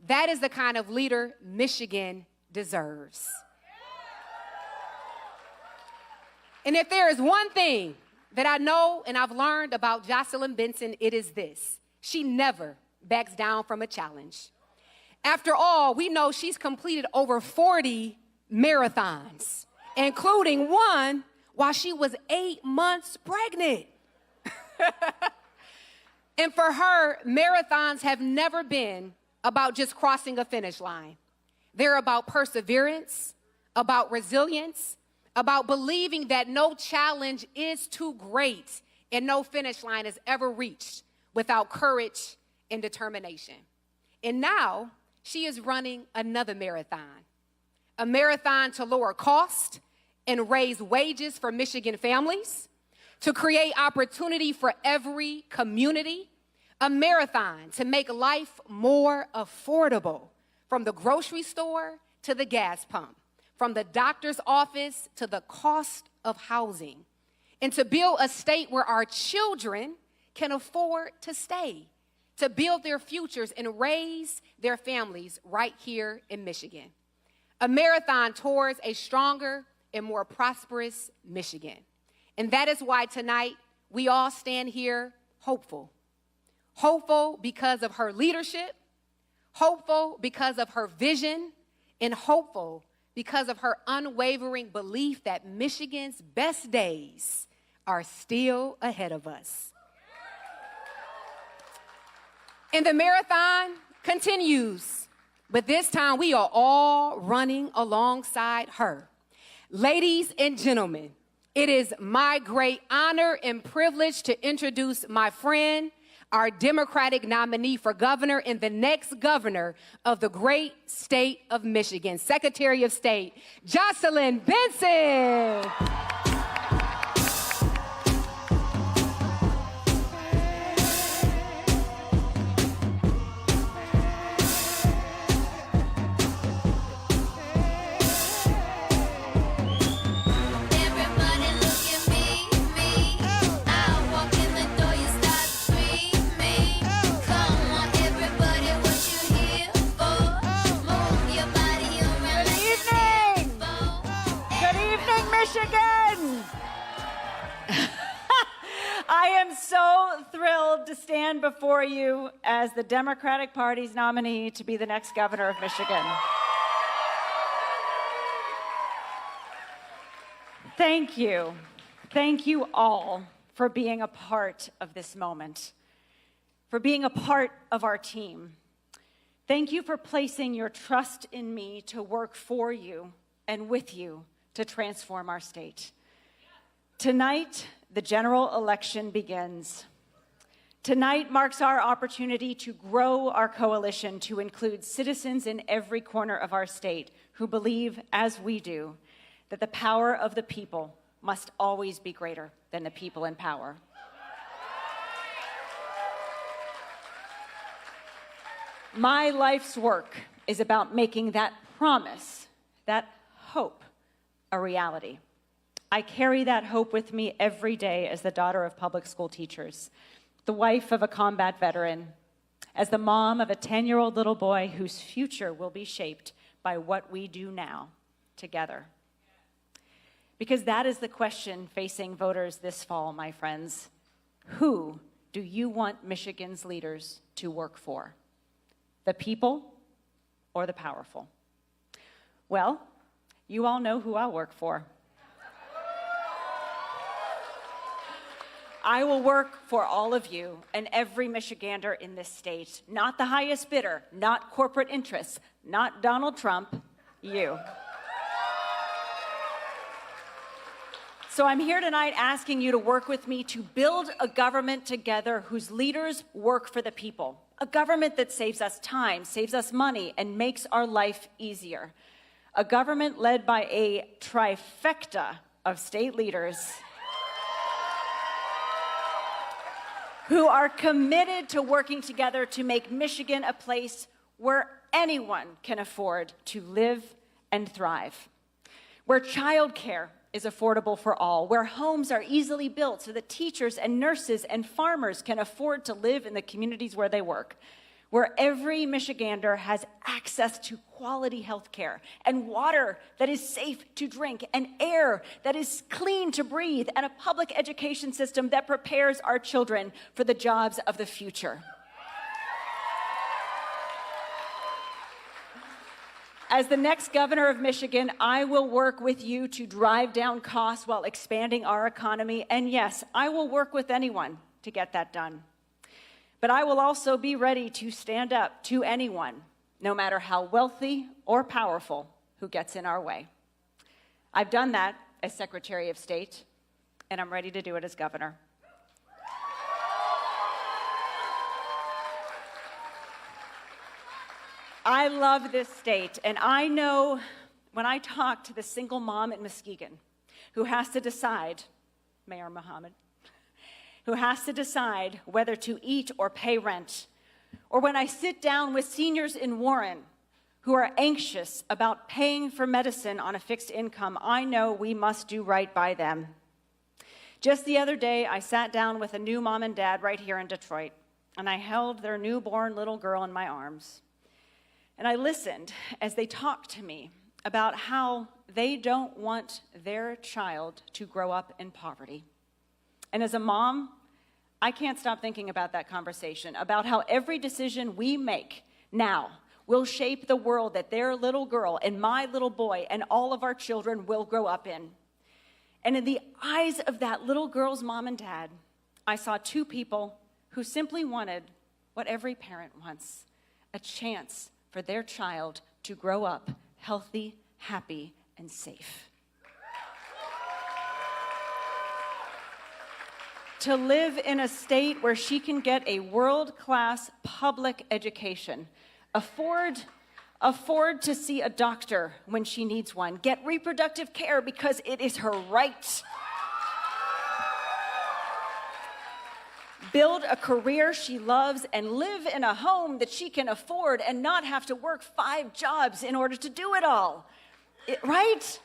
That is the kind of leader Michigan deserves. And if there is one thing that I know and I've learned about Jocelyn Benson, it is this: she never backs down from a challenge. After all, we know she's completed over 40 marathons, including one while she was 8 months pregnant. And for her, marathons have never been about just crossing a finish line. They're about perseverance, about resilience, about believing that no challenge is too great and no finish line is ever reached without courage and determination. And now she is running another marathon, a marathon to lower cost and raise wages for Michigan families, to create opportunity for every community, a marathon to make life more affordable, from the grocery store to the gas pump, from the doctor's office to the cost of housing, and to build a state where our children can afford to stay, to build their futures and raise their families right here in Michigan. A marathon towards a stronger and more prosperous Michigan. And that is why tonight we all stand here hopeful. Hopeful because of her leadership, hopeful because of her vision, and hopeful because of her unwavering belief that Michigan's best days are still ahead of us. And the marathon continues, but this time we are all running alongside her. Ladies and gentlemen, it is my great honor and privilege to introduce my friend, our Democratic nominee for governor and the next governor of the great state of Michigan, Secretary of State, Jocelyn Benson. Michigan! I am so thrilled to stand before you as the Democratic Party's nominee to be the next governor of Michigan. Thank you. Thank you all for being a part of this moment, for being a part of our team. Thank you for placing your trust in me to work for you and with you to transform our state. Tonight, the general election begins. Tonight marks our opportunity to grow our coalition to include citizens in every corner of our state who believe, as we do, that the power of the people must always be greater than the people in power. My life's work is about making that promise, that hope, a reality. I carry that hope with me every day as the daughter of public school teachers, the wife of a combat veteran, as the mom of a 10-year-old little boy whose future will be shaped by what we do now together. Because that is the question facing voters this fall, my friends. Who do you want Michigan's leaders to work for? The people or the powerful? Well, you all know who I'll work for. I will work for all of you and every Michigander in this state. Not the highest bidder, not corporate interests, not Donald Trump, you. So I'm here tonight asking you to work with me to build a government together whose leaders work for the people. A government that saves us time, saves us money, and makes our life easier. A government led by a trifecta of state leaders who are committed to working together to make Michigan a place where anyone can afford to live and thrive, where childcare is affordable for all, where homes are easily built so that teachers and nurses and farmers can afford to live in the communities where they work, where every Michigander has access to quality health care and water that is safe to drink and air that is clean to breathe and a public education system that prepares our children for the jobs of the future. As the next governor of Michigan, I will work with you to drive down costs while expanding our economy. And yes, I will work with anyone to get that done. But I will also be ready to stand up to anyone, no matter how wealthy or powerful, who gets in our way. I've done that as Secretary of State, and I'm ready to do it as governor. I love this state, and I know when I talk to the single mom in Muskegon who has to decide, Mayor Muhammad, who has to decide whether to eat or pay rent, or when I sit down with seniors in Warren who are anxious about paying for medicine on a fixed income, I know we must do right by them. Just the other day, I sat down with a new mom and dad right here in Detroit, and I held their newborn little girl in my arms. And I listened as they talked to me about how they don't want their child to grow up in poverty. And as a mom, I can't stop thinking about that conversation, about how every decision we make now will shape the world that their little girl and my little boy and all of our children will grow up in. And in the eyes of that little girl's mom and dad, I saw two people who simply wanted what every parent wants, a chance for their child to grow up healthy, happy, and safe. To live in a state where she can get a world-class public education, afford to see a doctor when she needs one, get reproductive care because it is her right. Build a career she loves and live in a home that she can afford and not have to work 5 jobs in order to do it all. Right?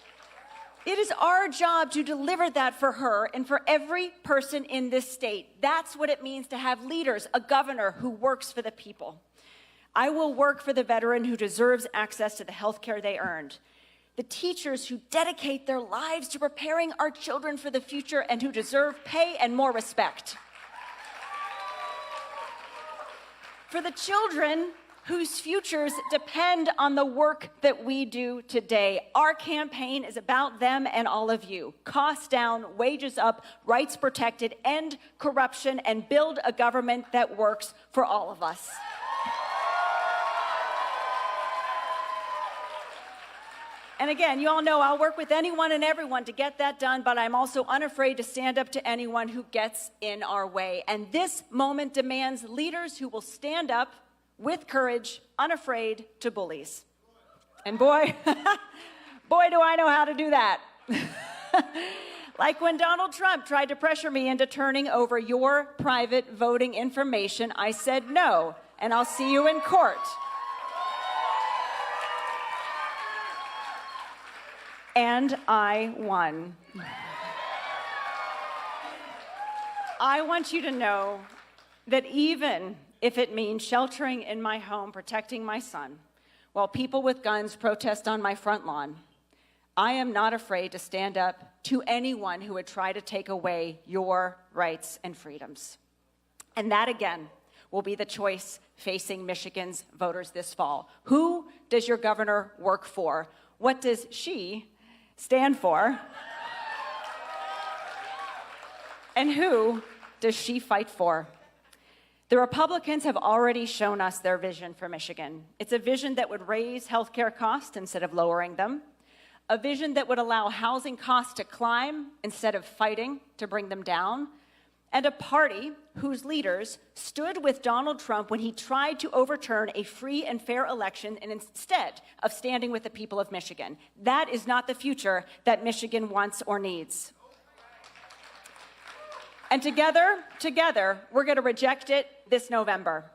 It is our job to deliver that for her and for every person in this state. That's what it means to have leaders, a governor who works for the people. I will work for the veteran who deserves access to the health care they earned, the teachers who dedicate their lives to preparing our children for the future and who deserve pay and more respect. For the children whose futures depend on the work that we do today. Our campaign is about them and all of you. Costs down, wages up, rights protected, end corruption, and build a government that works for all of us. And again, you all know I'll work with anyone and everyone to get that done, but I'm also unafraid to stand up to anyone who gets in our way. And this moment demands leaders who will stand up with courage, unafraid to bullies. And boy, boy, do I know how to do that. Like when Donald Trump tried to pressure me into turning over your private voting information, I said no, and I'll see you in court. And I won. I want you to know that even if it means sheltering in my home, protecting my son, while people with guns protest on my front lawn, I am not afraid to stand up to anyone who would try to take away your rights and freedoms. And that, again, will be the choice facing Michigan's voters this fall. Who does your governor work for? What does she stand for? And who does she fight for? The Republicans have already shown us their vision for Michigan. It's a vision that would raise healthcare costs instead of lowering them, a vision that would allow housing costs to climb instead of fighting to bring them down, and a party whose leaders stood with Donald Trump when he tried to overturn a free and fair election and instead of standing with the people of Michigan. That is not the future that Michigan wants or needs. And together, we're going to reject it this November.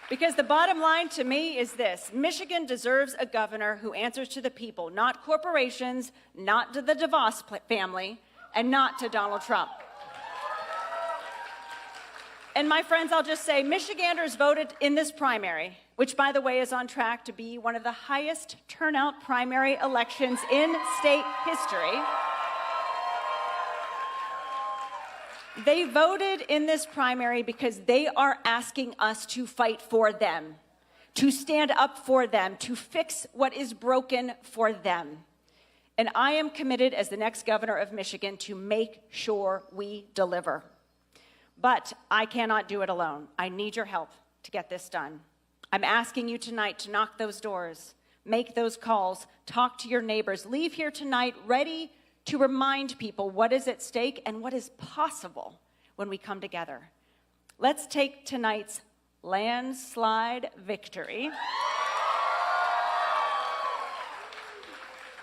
Because the bottom line to me is this: Michigan deserves a governor who answers to the people, not corporations, not to the DeVos family, and not to Donald Trump. And my friends, I'll just say, Michiganders voted in this primary, which, by the way, is on track to be one of the highest turnout primary elections in state history. They voted in this primary because they are asking us to fight for them, to stand up for them, to fix what is broken for them. And I am committed as the next governor of Michigan to make sure we deliver. But I cannot do it alone. I need your help to get this done. I'm asking you tonight to knock those doors, make those calls, talk to your neighbors, leave here tonight ready to remind people what is at stake and what is possible when we come together. Let's take tonight's landslide victory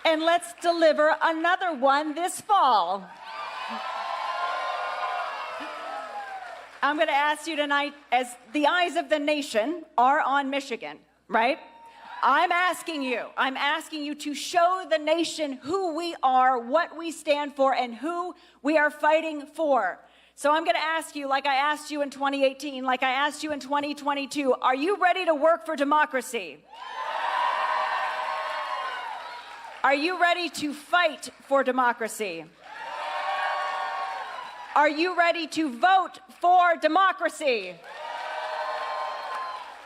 and let's deliver another one this fall. I'm going to ask you tonight, as the eyes of the nation are on Michigan, right? I'm asking you to show the nation who we are, what we stand for, and who we are fighting for. So I'm going to ask you, like I asked you in 2018, like I asked you in 2022, are you ready to work for democracy? Are you ready to fight for democracy? Are you ready to vote for democracy?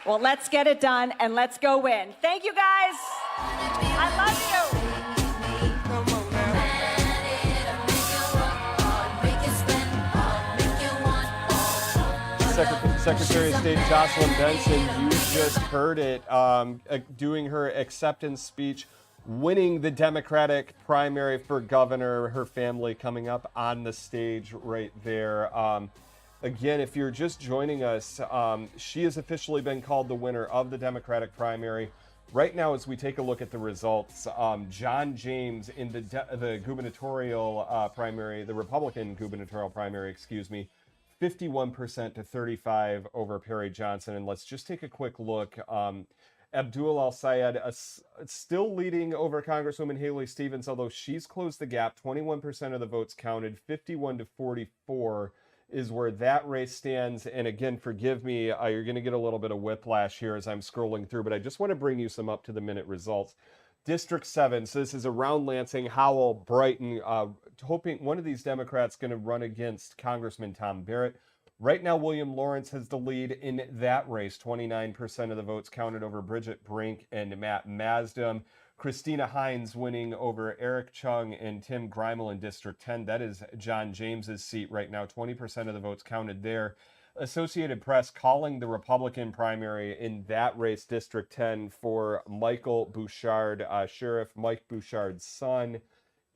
Well, let's get it done and let's go win. Thank you, guys. I love you. Secretary of State Jocelyn Benson, you just heard it, doing her acceptance speech, winning the Democratic primary for governor, her family coming up on the stage right there. Again, if you're just joining us, she has officially been called the winner of the Democratic primary. Right now, as we take a look at the results, John James in the gubernatorial primary, the Republican gubernatorial primary, 51% to 35% over Perry Johnson. And let's just take a quick look. Abdul El-Sayed still leading over Congresswoman Haley Stevens, although she's closed the gap. 21% of the votes counted, 51 to 44 is where that race stands. And again, forgive me, you're going to get a little bit of whiplash here as I'm scrolling through, but I just want to bring you some up-to-the-minute results. District 7, so this is around Lansing, Howell, Brighton, hoping one of these Democrats going to run against Congressman Tom Barrett. Right now, William Lawrence has the lead in that race. 29% of the votes counted over Bridget Brink and Matt Masdam. Christina Hines winning over Eric Chung and Tim Greimel in District 10. That is John James's seat right now. 20% of the votes counted there. Associated Press calling the Republican primary in that race, District 10, for Michael Bouchard, Sheriff Mike Bouchard's son.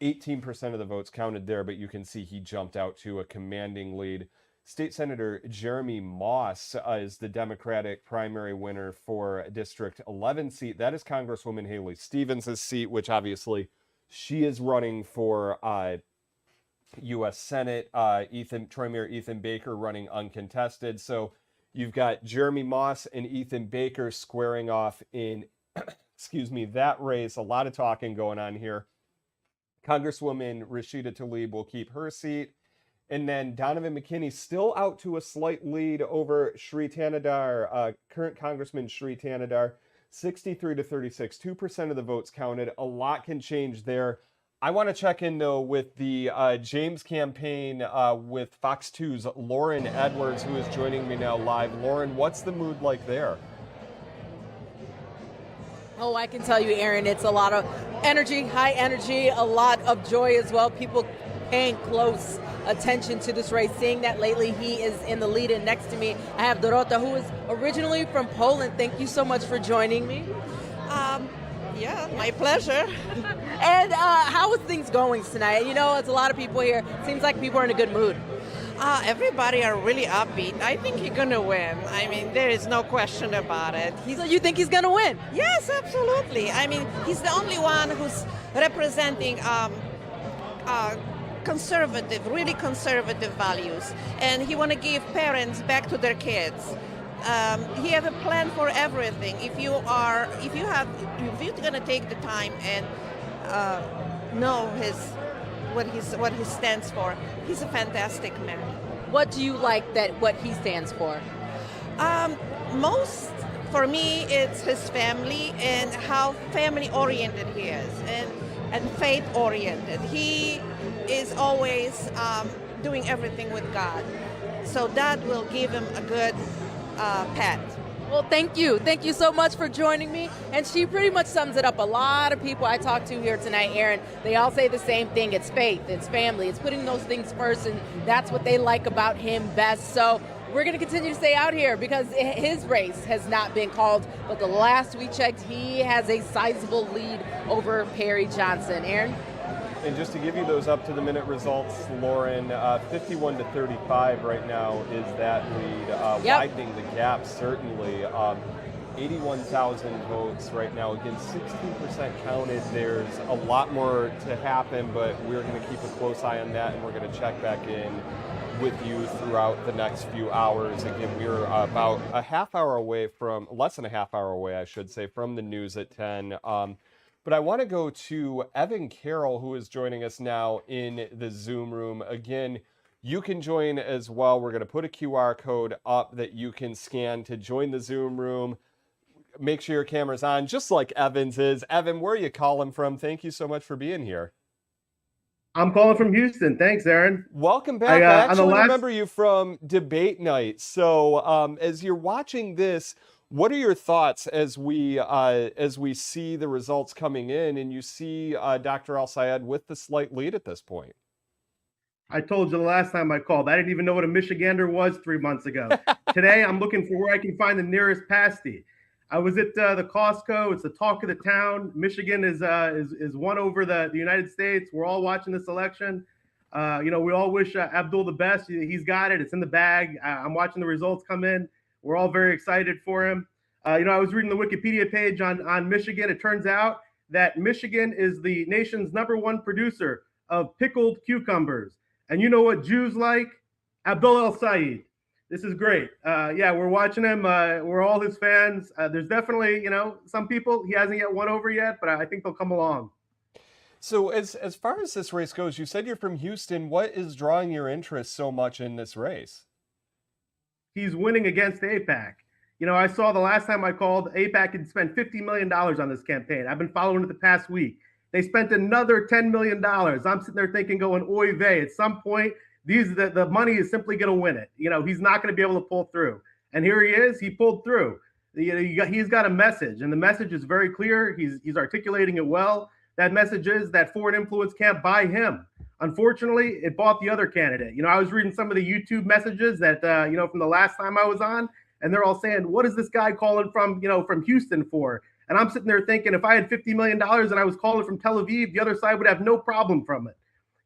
18% of the votes counted there, but you can see he jumped out to a commanding lead. State Senator Jeremy Moss is the Democratic primary winner for District 11 seat. That is Congresswoman Haley Stevens' seat, which obviously she is running for U.S. Senate. Troy Mayor Ethan Baker running uncontested. So you've got Jeremy Moss and Ethan Baker squaring off in, that race. A lot of talking going on here. Congresswoman Rashida Tlaib will keep her seat. And then Donovan McKinney still out to a slight lead over Shri Tanadar, current Congressman Shri Tanadar, 63 to 36, 2% of the votes counted. A lot can change there. I want to check in, though, with the James campaign with Fox 2's Lauren Edwards, who is joining me now live. Lauren, what's the mood like there? Oh, I can tell you, Aaron, it's a lot of energy, high energy, a lot of joy as well. People paying close attention to this race, seeing that lately he is in the lead. And next to me, I have Dorota, who is originally from Poland. Thank you so much for joining me. Yeah, my pleasure. And how is things going tonight? You know, it's a lot of people here. Seems like people are in a good mood. Everybody are really upbeat. I think he's going to win. I mean, there is no question about it. So you think he's going to win? Yes, absolutely. I mean, he's the only one who's representing conservative, really conservative values. And he want to give parents back to their kids. He have a plan for everything. If you're going to take the time and know what he stands for, he's a fantastic man. What do you like what he stands for? Most, for me, it's his family and how family-oriented he is and faith-oriented. He is always doing everything with God. So that will give him a good pat. Well, thank you. Thank you so much for joining me. And she pretty much sums it up. A lot of people I talked to here tonight, Aaron, they all say the same thing. It's faith, it's family, it's putting those things first, and that's what they like about him best. So we're going to continue to stay out here because his race has not been called, but the last we checked, he has a sizable lead over Perry Johnson. Aaron? And just to give you those up-to-the-minute results, Lauren, 51 to 35 right now is that lead, widening the gap certainly. 81,000 votes right now. Again, 16% counted. There's a lot more to happen, but we're going to keep a close eye on that, and we're going to check back in with you throughout the next few hours. Again, we're about a half hour away from, less than a half hour away, I should say, from the news at 10. But I want to go to Evan Carroll, who is joining us now in the Zoom room. Again, you can join as well. We're going to put a QR code up that you can scan to join the Zoom room. Make sure your camera's on, just like Evan's is. Evan, where are you calling from? Thank you so much for being here. I'm calling from Houston. Thanks, Aaron. Welcome back. I actually remember you from debate night. So as you're watching this, what are your thoughts as we see the results coming in and you see Dr. El-Sayed with the slight lead at this point? I told you the last time I called, I didn't even know what a Michigander was 3 months ago. Today, I'm looking for where I can find the nearest pasty. I was at the Costco. It's the talk of the town. Michigan is won over the United States. We're all watching this election. We all wish Abdul the best. He's got it. It's in the bag. I'm watching the results come in. We're all very excited for him. I was reading the Wikipedia page on Michigan. It turns out that Michigan is the nation's #1 producer of pickled cucumbers. And you know what Jews like? Abdul El-Sayed. This is great. We're watching him. We're all his fans. There's definitely, some people he hasn't yet won over yet, but I think they'll come along. So as far as this race goes, you said you're from Houston. What is drawing your interest so much in this race? He's winning against AIPAC. I saw the last time I called, AIPAC had spent $50 million on this campaign. I've been following it the past week. They spent another $10 million. I'm sitting there thinking, going, oy vey, at some point, the money is simply going to win it. He's not going to be able to pull through. And here he is. He pulled through. He's got a message, and the message is very clear. He's articulating it well. That message is that foreign influence can't buy him. Unfortunately, it bought the other candidate. I was reading some of the YouTube messages that, from the last time I was on, and they're all saying, what is this guy calling from Houston for? And I'm sitting there thinking, if I had $50 million and I was calling from Tel Aviv, the other side would have no problem from it.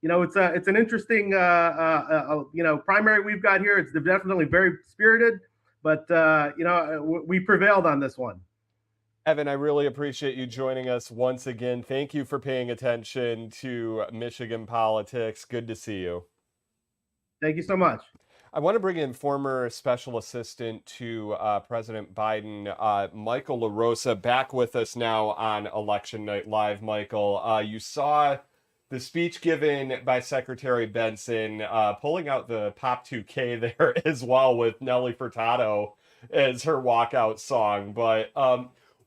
It's an interesting, primary we've got here. It's definitely very spirited, but, we prevailed on this one. Evan, I really appreciate you joining us once again. Thank you for paying attention to Michigan politics. Good to see you. Thank you so much. I want to bring in former special assistant to President Biden, Michael LaRosa, back with us now on Election Night Live. Michael, you saw the speech given by Secretary Benson, pulling out the Pop 2K there as well with Nelly Furtado as her walkout song. But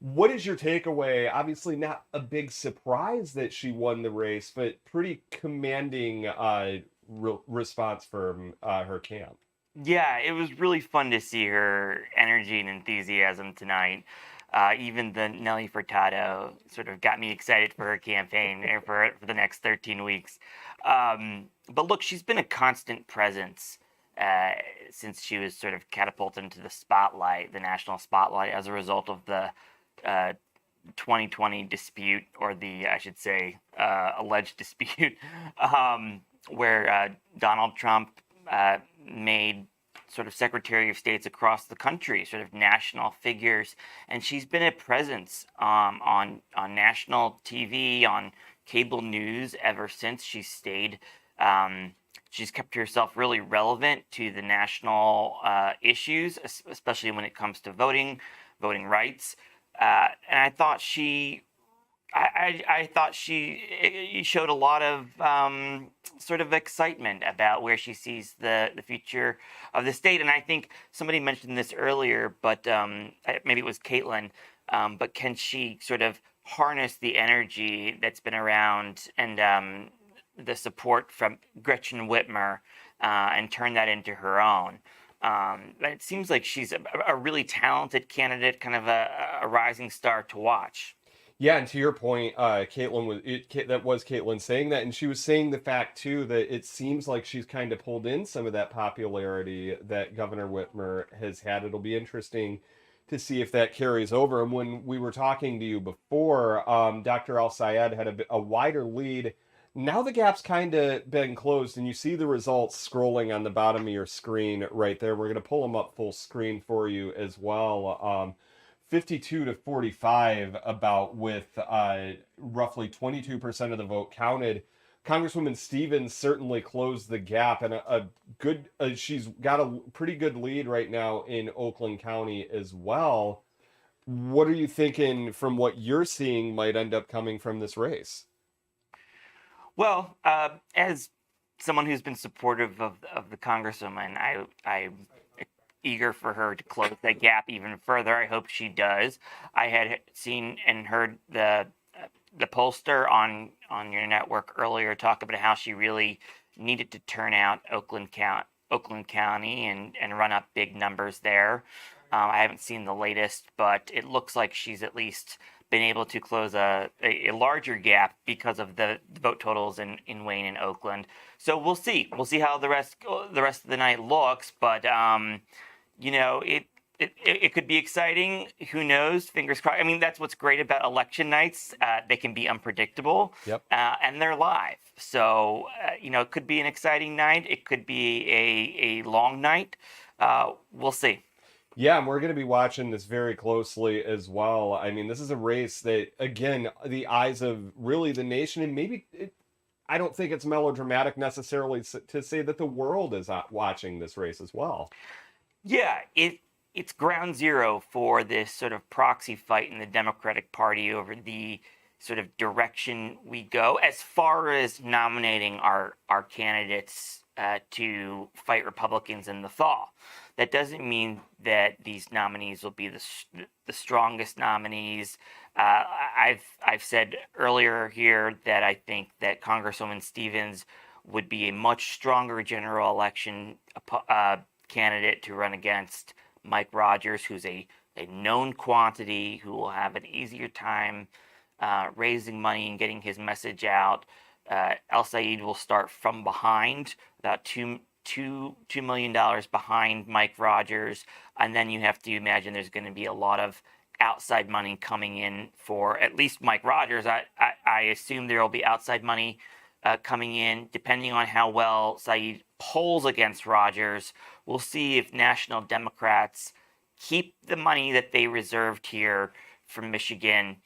what is your takeaway? Obviously not a big surprise that she won the race, but pretty commanding response from her camp. Yeah, it was really fun to see her energy and enthusiasm tonight. Even the Nelly Furtado sort of got me excited for her campaign and for the next 13 weeks. But look, she's been a constant presence since she was sort of catapulted into the spotlight, the national spotlight, as a result of the 2020 dispute, or I should say, alleged dispute, where Donald Trump made sort of Secretary of States across the country, sort of national figures, and she's been a presence on national TV, on cable news ever since she stayed. She's kept herself really relevant to the national issues, especially when it comes to voting rights. And I thought she showed a lot of sort of excitement about where she sees the future of the state. And I think somebody mentioned this earlier, but maybe it was Caitlin. But can she sort of harness the energy that's been around and the support from Gretchen Whitmer and turn that into her own? It seems like she's a really talented candidate, kind of a rising star to watch. Yeah, and to your point, that was Caitlin saying that, and she was saying the fact too that it seems like she's kind of pulled in some of that popularity that Governor Whitmer has had. It'll be interesting to see if that carries over. And when we were talking to you before, Dr. El-Sayed had a wider lead. Now the gap's kind of been closed, and you see the results scrolling on the bottom of your screen right there. We're going to pull them up full screen for you as well. 52 to 45, about, with roughly 22% of the vote counted. Congresswoman Stevens certainly closed the gap, and she's got a pretty good lead right now in Oakland County as well. What are you thinking from what you're seeing might end up coming from this race? Well, as someone who's been supportive of the Congresswoman, I'm eager for her to close that gap even further. I hope she does. I had seen and heard the pollster on your network earlier talk about how she really needed to turn out Oakland County and run up big numbers there. I haven't seen the latest, but it looks like she's at least been able to close a larger gap because of the vote totals in Wayne and Oakland. So we'll see. We'll see how the rest of the night looks. But it could be exciting. Who knows? Fingers crossed. I mean, that's what's great about election nights. They can be unpredictable. Yep. And they're live. So it could be an exciting night. It could be a long night. We'll see. Yeah, and we're going to be watching this very closely as well. I mean, this is a race that, again, the eyes of really the nation, and maybe I don't think it's melodramatic necessarily to say that the world is watching this race as well. Yeah, it's ground zero for this sort of proxy fight in the Democratic Party over the sort of direction we go as far as nominating our candidates to fight Republicans in the fall. That doesn't mean that these nominees will be the strongest nominees. I've said earlier here that I think that Congresswoman Stevens would be a much stronger general election candidate to run against Mike Rogers, who's a known quantity, who will have an easier time raising money and getting his message out. El-Sayed will start from behind, about $2 million behind Mike Rogers, and then you have to imagine there's going to be a lot of outside money coming in for at least Mike Rogers. I assume there will be outside money coming in, depending on how well Said polls against Rogers. We'll see if national Democrats keep the money that they reserved here from Michigan,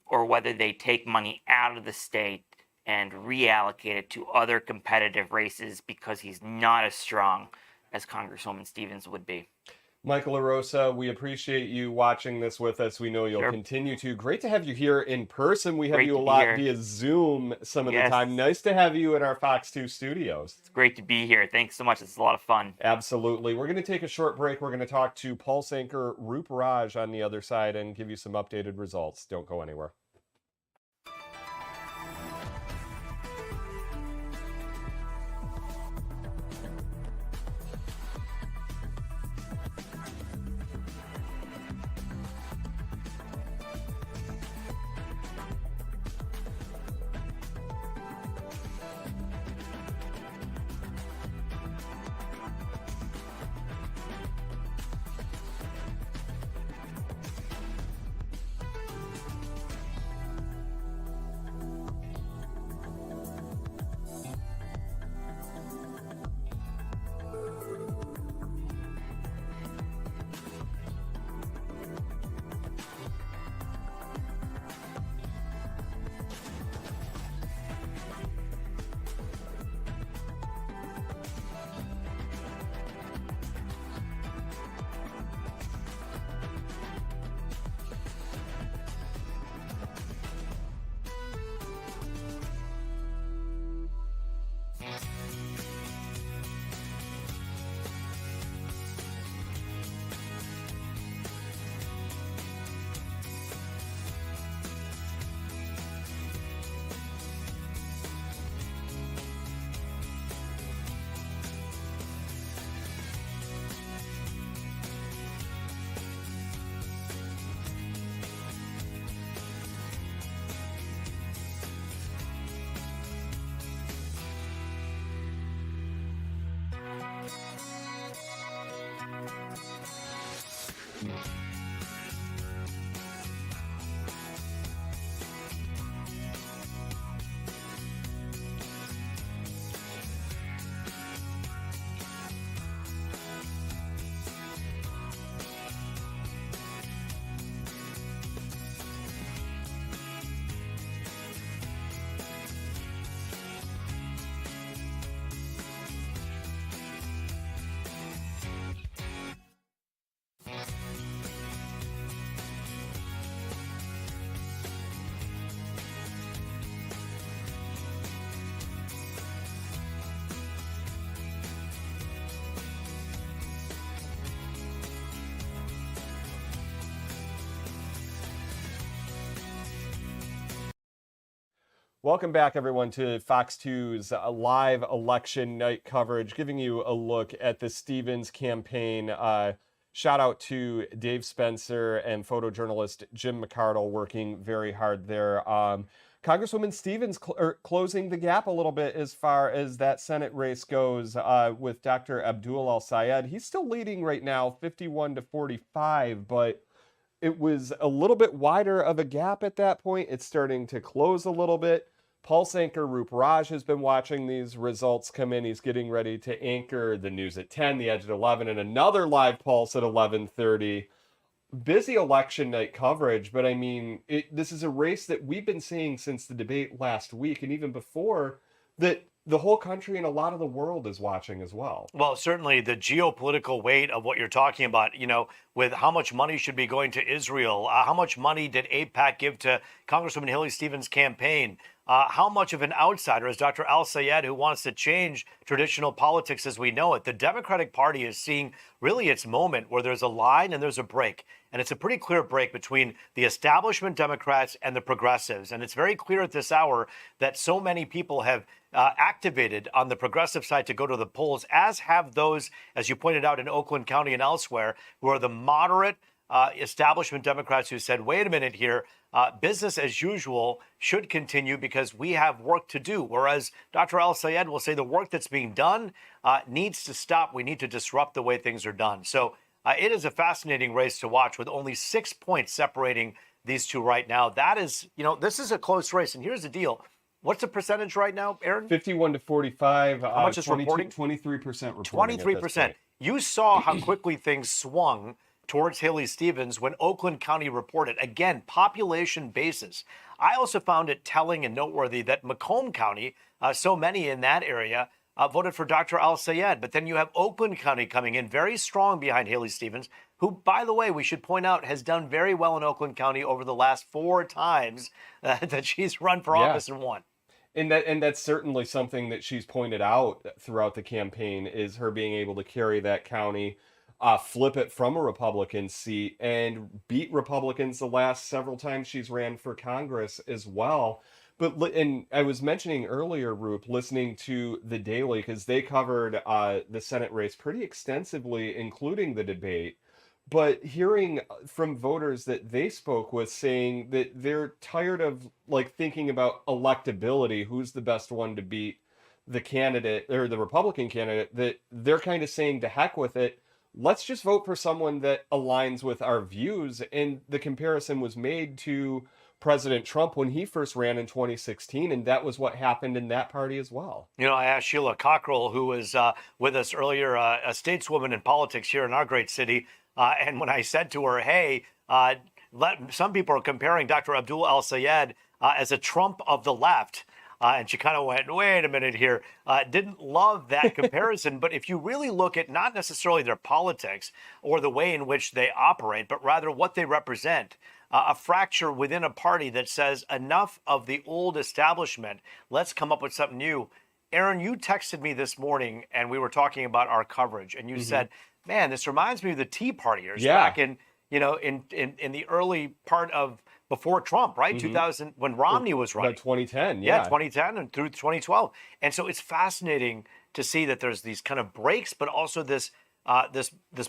or whether they take money out of the state and reallocate it to other competitive races because he's not as strong as Congresswoman Stevens would be. Michael LaRosa, we appreciate you watching this with us. We know you'll continue to. Great to have you here in person. We have you a lot via Zoom some of the time. Nice to have you in our Fox 2 studios. It's great to be here. Thanks so much. It's a lot of fun. Absolutely. We're going to take a short break. We're going to talk to Pulse anchor Roop Raj on the other side and give you some updated results. Don't go anywhere. Welcome back, everyone, to Fox 2's live election night coverage, giving you a look at the Stevens campaign. Shout out to Dave Spencer and photojournalist Jim McCardle working very hard there. Congresswoman Stevens closing the gap a little bit as far as that Senate race goes with Dr. Abdul El-Sayed. He's still leading right now, 51-45, but it was a little bit wider of a gap at that point. It's starting to close a little bit. Pulse anchor Roop Raj has been watching these results come in. He's getting ready to anchor the news at 10, the Edge at 11, and another live Pulse at 11:30. Busy election night coverage, but I mean, this is a race that we've been seeing since the debate last week, and even before, that the whole country and a lot of the world is watching as well. Well, certainly the geopolitical weight of what you're talking about, with how much money should be going to Israel, how much money did AIPAC give to Congresswoman Haley Stevens' campaign, how much of an outsider is Dr. El-Sayed, who wants to change traditional politics as we know it. The Democratic Party is seeing really its moment where there's a line and there's a break. And it's a pretty clear break between the establishment Democrats and the progressives. And it's very clear at this hour that so many people have activated on the progressive side to go to the polls, as have those, as you pointed out, in Oakland County and elsewhere, who are the moderate establishment Democrats who said, wait a minute here, business as usual should continue because we have work to do. Whereas Dr. El-Sayed will say the work that's being done needs to stop. We need to disrupt the way things are done. So it is a fascinating race to watch with only 6 points separating these two right now. That is, this is a close race. And here's the deal. What's the percentage right now, Aaron? 51-45. How much is reporting? 23% reporting. 23%. You saw how quickly things swung towards Haley Stevens when Oakland County reported. Again, population basis. I also found it telling and noteworthy that Macomb County, so many in that area, voted for Dr. El-Sayed. But then you have Oakland County coming in very strong behind Haley Stevens, who, by the way, we should point out, has done very well in Oakland County over the last 4 times that she's run for office and won. And that's certainly something that she's pointed out throughout the campaign, is her being able to carry that county, flip it from a Republican seat, and beat Republicans the last several times she's ran for Congress as well. And I was mentioning earlier, Roop, listening to The Daily, because they covered the Senate race pretty extensively, including the debate. But hearing from voters that they spoke with saying that they're tired of thinking about electability, who's the best one to beat the candidate or the Republican candidate, that they're kind of saying to heck with it. Let's just vote for someone that aligns with our views. And the comparison was made to President Trump when he first ran in 2016, and that was what happened in that party as well. I asked Sheila Cockrell, who was with us earlier, a stateswoman in politics here in our great city, and when I said to her, hey, some people are comparing Dr. Abdul El-Sayed as a Trump of the left, and she kind of went, wait a minute here, didn't love that comparison. But if you really look at not necessarily their politics or the way in which they operate, but rather what they represent, a fracture within a party that says enough of the old establishment, let's come up with something new. Aaron, you texted me this morning and we were talking about our coverage, and you said, man, this reminds me of the Tea Partiers back in the early part of before Trump, right? 2000, when Romney was running. 2010, yeah. 2010 and through 2012. And so it's fascinating to see that there's these kind of breaks, but also this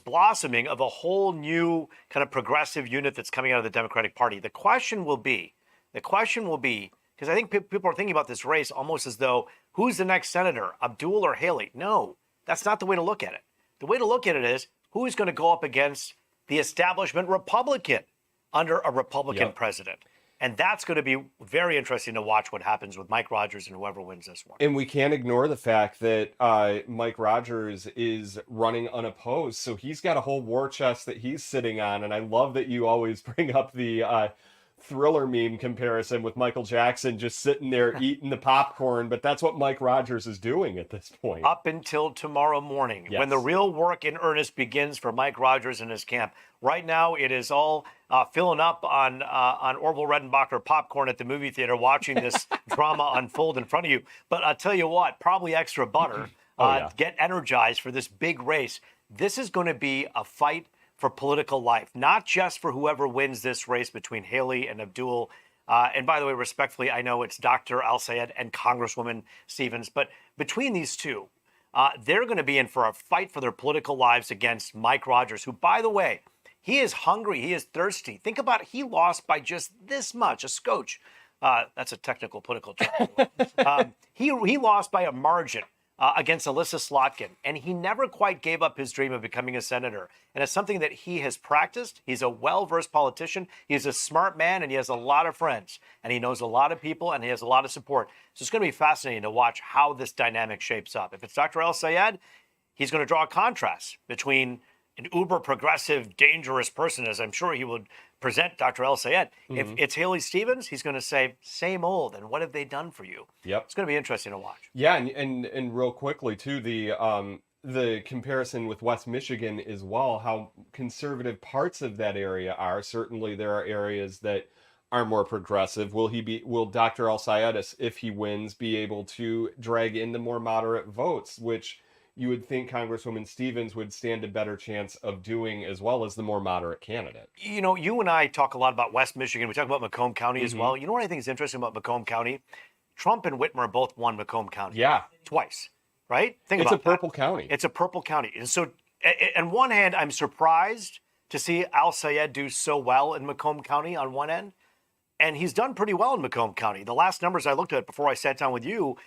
blossoming of a whole new kind of progressive unit that's coming out of the Democratic Party. The question will be, because I think people are thinking about this race almost as though, who's the next senator, Abdul or Haley? No, That's not the way to look at it. The way to look at it is who is going to go up against the establishment Republican under a Republican president. And that's going to be very interesting to watch what happens with Mike Rogers and whoever wins this one. And we can't ignore the fact that Mike Rogers is running unopposed. So he's got a whole war chest that he's sitting on. And I love that you always bring up the Thriller meme comparison with Michael Jackson just sitting there eating the popcorn. But that's what Mike Rogers is doing at this point. Up until tomorrow morning, when the real work in earnest begins for Mike Rogers and his camp. Right now, it is all filling up on Orville Redenbacher popcorn at the movie theater, watching this drama unfold in front of you. But I'll tell you what, probably extra butter. Get energized for this big race. This is going to be a fight for political life, not just for whoever wins this race between Haley and Abdul. And by the way, respectfully, I know it's Dr. Al-Sayed and Congresswoman Stevens, but between these two, they're going to be in for a fight for their political lives against Mike Rogers, who, by the way, he is hungry. He is thirsty. Think about it. He lost by just this much, a scotch. That's a technical political term. He lost by a margin against Alyssa Slotkin, and he never quite gave up his dream of becoming a senator. And it's something that he has practiced. He's a well-versed politician. He's a smart man, and he has a lot of friends, and he knows a lot of people, and he has a lot of support. So it's going to be fascinating to watch how this dynamic shapes up. If it's Dr. El-Sayed, he's going to draw a contrast between an uber progressive, dangerous person, as I'm sure he would present Dr. El-Sayed. If it's Haley Stevens, he's going to say, same old, and what have they done for you? Yep. It's going to be interesting to watch. Yeah, and real quickly, too, the comparison with West Michigan as well, how conservative parts of that area are. Certainly there are areas that are more progressive. Will Dr. El-Sayed, if he wins, be able to drag in the more moderate votes, which you would think Congresswoman Stevens would stand a better chance of doing, as well as the more moderate candidate? You know, you and I talk a lot about West Michigan. We talk about Macomb County as well. You know what I think is interesting about Macomb County? Trump and Whitmer both won Macomb County. Yeah. Twice, right? Think It's about a purple county. It's a purple county. And so, on one hand, I'm surprised to see Al-Sayed do so well in Macomb County on one end. And he's done pretty well in Macomb County. The last numbers I looked at before I sat down with you,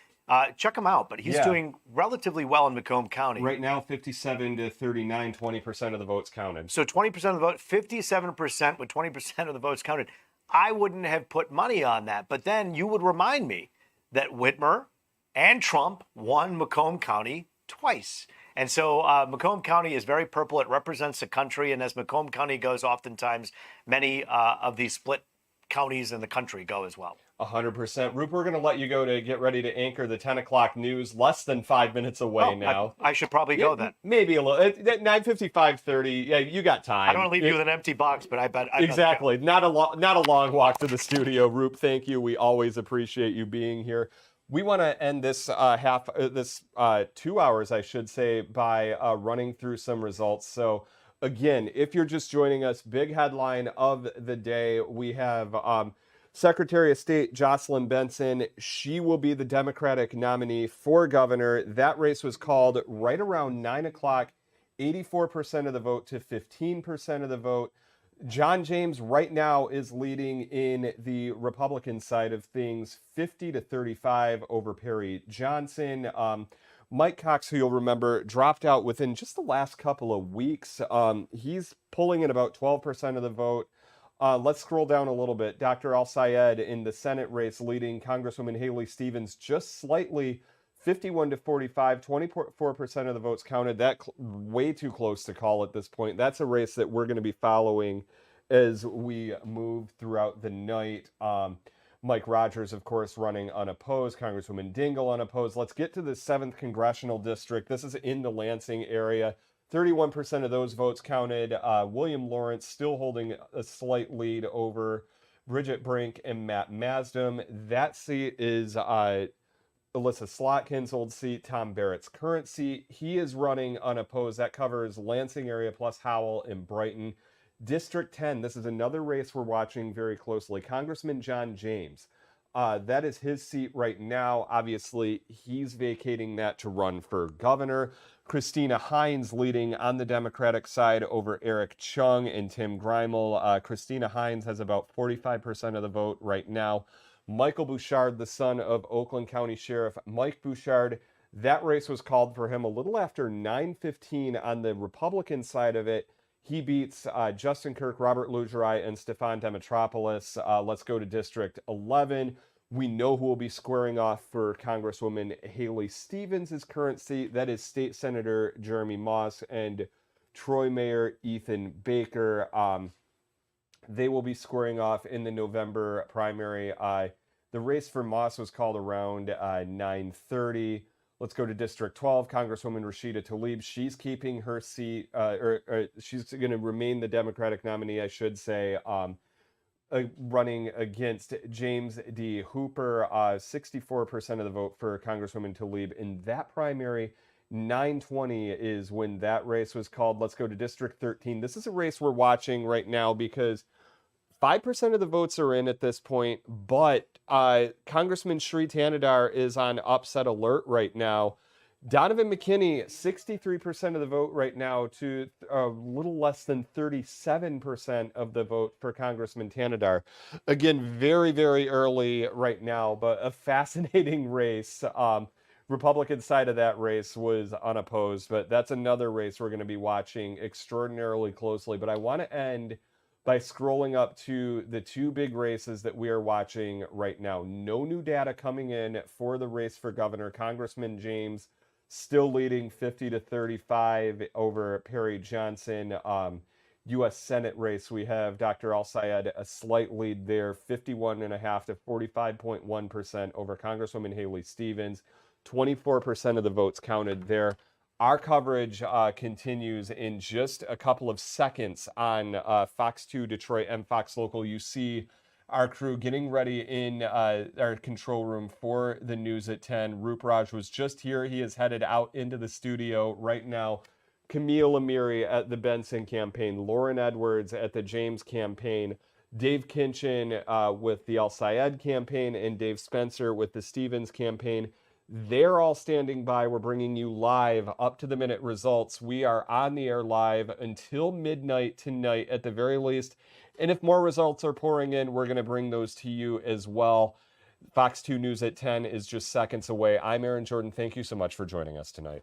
check him out. But he's doing relatively well in Macomb County. Right now, 57 to 39, 20% of the votes counted. So 20% of the vote, 57% with 20% of the votes counted. I wouldn't have put money on that. But then you would remind me that Whitmer and Trump won Macomb County twice. And so Macomb County is very purple. It represents the country. And as Macomb County goes, oftentimes many of these split counties in the country go as well. 100%. Roop, we're going to let you go to get ready to anchor the 10 o'clock news, less than 5 minutes away now. I should probably go then. Maybe a little. At 9:55:30. Yeah, you got time. I don't want to leave you with an empty box, but I bet. Exactly. Not a long walk to the studio. Roop, thank you. We always appreciate you being here. We want to end this 2 hours, I should say, by running through some results. So again, if you're just joining us, big headline of the day, we have Secretary of State Jocelyn Benson. She will be the Democratic nominee for governor. That race was called right around 9 o'clock, 84% of the vote to 15% of the vote. John James right now is leading in the Republican side of things, 50 to 35 over Perry Johnson. Mike Cox, who you'll remember, dropped out within just the last couple of weeks. He's pulling in about 12% of the vote. Let's scroll down a little bit. Dr. Al-Sayed in the Senate race leading Congresswoman Haley Stevens just slightly, 51 to 45, 24% of the votes counted. That way too close to call at this point. That's a race that we're going to be following as we move throughout the night. Mike Rogers, of course, running unopposed. Congresswoman Dingell unopposed. Let's get to the 7th Congressional District. This is in the Lansing area. 31% of those votes counted. William Lawrence still holding a slight lead over Bridget Brink and Matt Masdom. That seat is Alyssa Slotkin's old seat, Tom Barrett's current seat. He is running unopposed. That covers Lansing area plus Howell and Brighton. District 10, this is another race we're watching very closely. Congressman John James. That is his seat right now. Obviously, he's vacating that to run for governor. Christina Hines leading on the Democratic side over Eric Chung and Tim Greimel. Christina Hines has about 45% of the vote right now. Michael Bouchard, the son of Oakland County Sheriff Mike Bouchard, That race was called for him a little after 9:15 on the Republican side of it. He beats Justin Kirk, Robert Lugerai, and Stefan Demetropoulos. Let's go to District 11. We know who will be squaring off for Congresswoman Haley Stevens' current seat. That is State Senator Jeremy Moss and Troy Mayor Ethan Baker. They will be squaring off in the November primary. The race for Moss was called around 9:30. Let's go to District 12. Congresswoman Rashida Tlaib. She's keeping her seat, or she's going to remain the Democratic nominee, I should say, running against James D. Hooper. 64% of the vote for Congresswoman Tlaib in that primary. 9:20 is when that race was called. Let's go to District 13. This is a race we're watching right now because 5% of the votes are in at this point, but Congressman Shri Tanadar is on upset alert right now. Donovan McKinney, 63% of the vote right now to a little less than 37% of the vote for Congressman Tanadar. Again, very, very early right now, but a fascinating race. Republican side of that race was unopposed, but that's another race we're going to be watching extraordinarily closely. But I want to end by scrolling up to the two big races that we are watching right now. No new data coming in for the race for governor. Congressman James still leading 50-35 over Perry Johnson. U.S. Senate race, we have Dr. Al-Sayed a slight lead there, 51.5 to 45.1% over Congresswoman Haley Stevens. 24% of the votes counted there. Our coverage continues in just a couple of seconds on Fox 2 Detroit and Fox Local. You see our crew getting ready in our control room for the news at 10. Rupraj was just here. He is headed out into the studio right now. Camille Amiri at the Benson campaign, Lauren Edwards at the James campaign, Dave Kinchin with the Al-Sayed campaign, and Dave Spencer with the Stevens campaign. They're all standing by. We're bringing you live, up-to-the-minute results. We are on the air live until midnight tonight at the very least. And if more results are pouring in, we're going to bring those to you as well. Fox 2 News at 10 is just seconds away. I'm Aaron Jordan. Thank you so much for joining us tonight.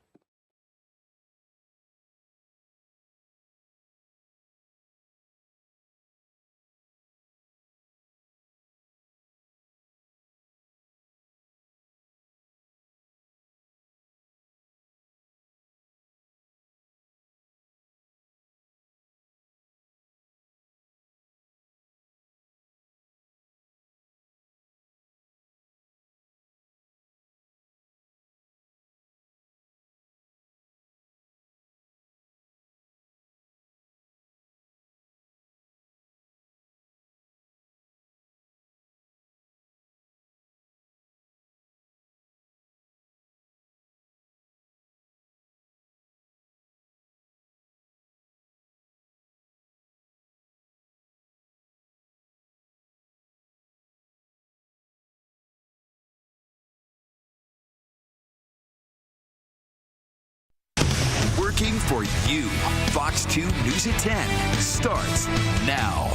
Working for you. Fox 2 News at 10 starts now.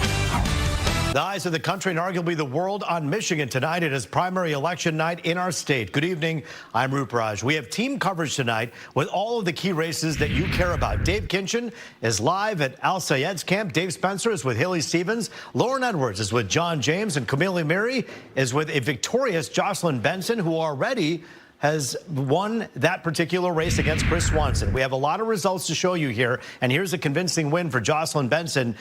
The eyes of the country and arguably the world on Michigan tonight. It is primary election night in our state. Good evening. I'm Rupraj. We have team coverage tonight with all of the key races that you care about. Dave Kinchin is live at Al-Sayed's camp. Dave Spencer is with Haley Stevens. Lauren Edwards is with John James. And Camille Amiri is with a victorious Jocelyn Benson, who already has won that particular race against Chris Swanson. We have a lot of results to show you here, and here's a convincing win for Jocelyn Benson.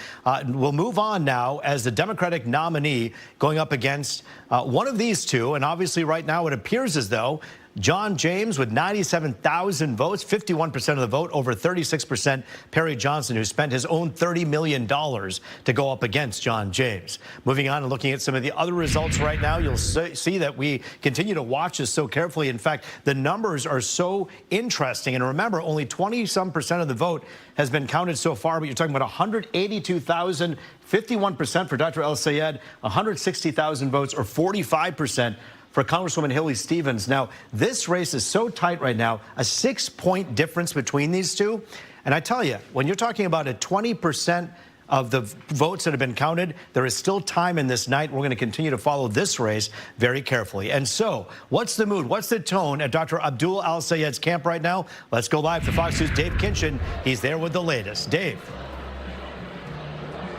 We'll move on now as the Democratic nominee going up against one of these two, and obviously right now it appears as though John James with 97,000 votes, 51% of the vote, over 36% Perry Johnson, who spent his own $30 million to go up against John James. Moving on and looking at some of the other results right now, you'll see that we continue to watch this so carefully. In fact, the numbers are so interesting. And remember, only 20-some% of the vote has been counted so far, but you're talking about 182,000, 51% for Dr. Al-Sayed, 160,000 votes, or 45% for Congresswoman Haley Stevens. Now, this race is so tight right now, a 6-point difference between these two. And I tell you, when you're talking about a 20% of the votes that have been counted. There is still time in this night. We're going to continue to follow this race very carefully. And so, what's the mood? What's the tone at Dr. Abdul Al-Sayed's camp right now? Let's go live to Fox News' Dave Kinchin. He's there with the latest. Dave.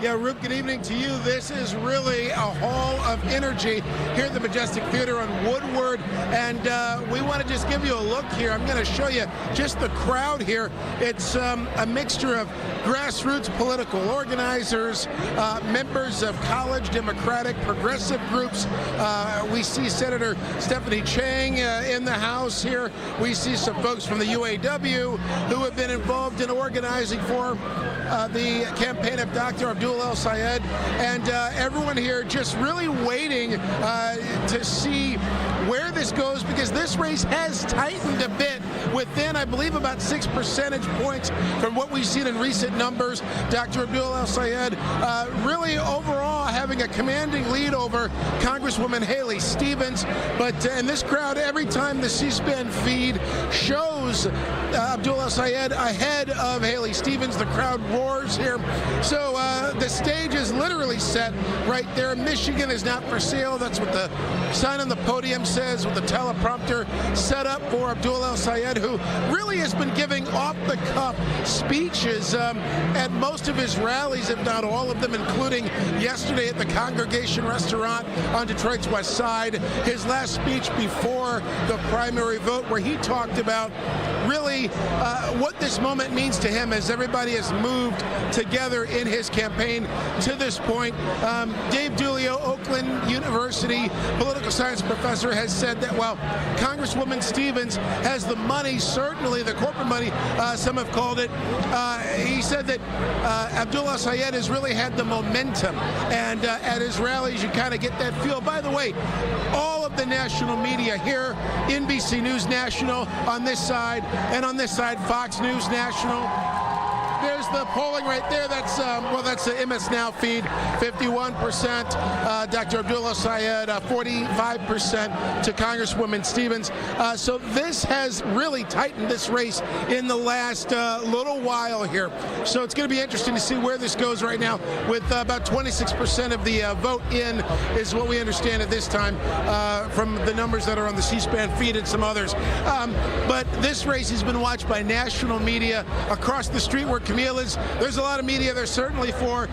Yeah, Rube, good evening to you. This is really a hall of energy here at the Majestic Theater on Woodward, and we want to just give you a look here. I'm going to show you just the crowd here. It's a mixture of grassroots political organizers, members of college, Democratic, progressive groups. We see Senator Stephanie Chang in the House here. We see some folks from the UAW who have been involved in organizing for the campaign of Dr. Abdul Al-Sayed, and everyone here just really waiting to see where this goes, because this race has tightened a bit within, I believe, about 6 percentage points from what we've seen in recent numbers. Dr. Abdul Al-Sayed really overall having a commanding lead over Congresswoman Haley Stevens, but in this crowd, every time the C-SPAN feed shows Abdul Al-Sayed ahead of Haley Stevens, the crowd roars here. So the stage is literally set right there. Michigan is not for sale. That's what the sign on the podium says, with the teleprompter set up for Abdul Al-Sayed, who really has been giving off-the-cuff speeches at most of his rallies, if not all of them, including yesterday at the Congregation Restaurant on Detroit's West Side, his last speech before the primary vote, where he talked about really what this moment means to him as everybody has moved together in his campaign to this point. Dave Dulio, Oakland University political science professor, has said that while Congresswoman Stevens has the money, certainly the corporate money, some have called it, he said that Abdul Al-Sayed has really had the momentum, and at his rallies you kind of get that feel. By the way, all of the national media here, NBC News National on this side, and on this side, Fox News National. There's the polling right there. That's that's the MS Now feed. 51% Dr. Abdul Al-Sayed, 45% to Congresswoman Stevens. So this has really tightened this race in the last little while here. So it's going to be interesting to see where this goes right now, with about 26% of the vote in, is what we understand at this time from the numbers that are on the C-SPAN feed and some others. But this race has been watched by national media across the street where Camille is. There's a lot of media there, certainly for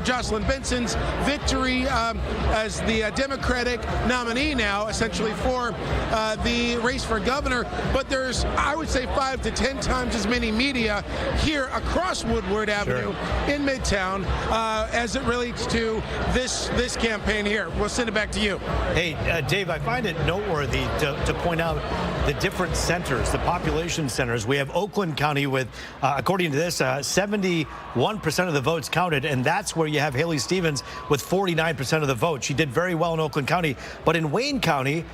Jocelyn Benson's victory as the Democratic nominee now, essentially for the race for governor. But there's, I would say, 5 to 10 times as many media here across Woodward Avenue in Midtown as it relates to this campaign here. We'll send it back to you. Hey, Dave, I find it noteworthy to point out the different centers, the population centers. We have Oakland County with, according to this, 71% of the votes counted, and that's where you have Haley Stevens with 49% of the vote. She did very well in Oakland County, but in Wayne County,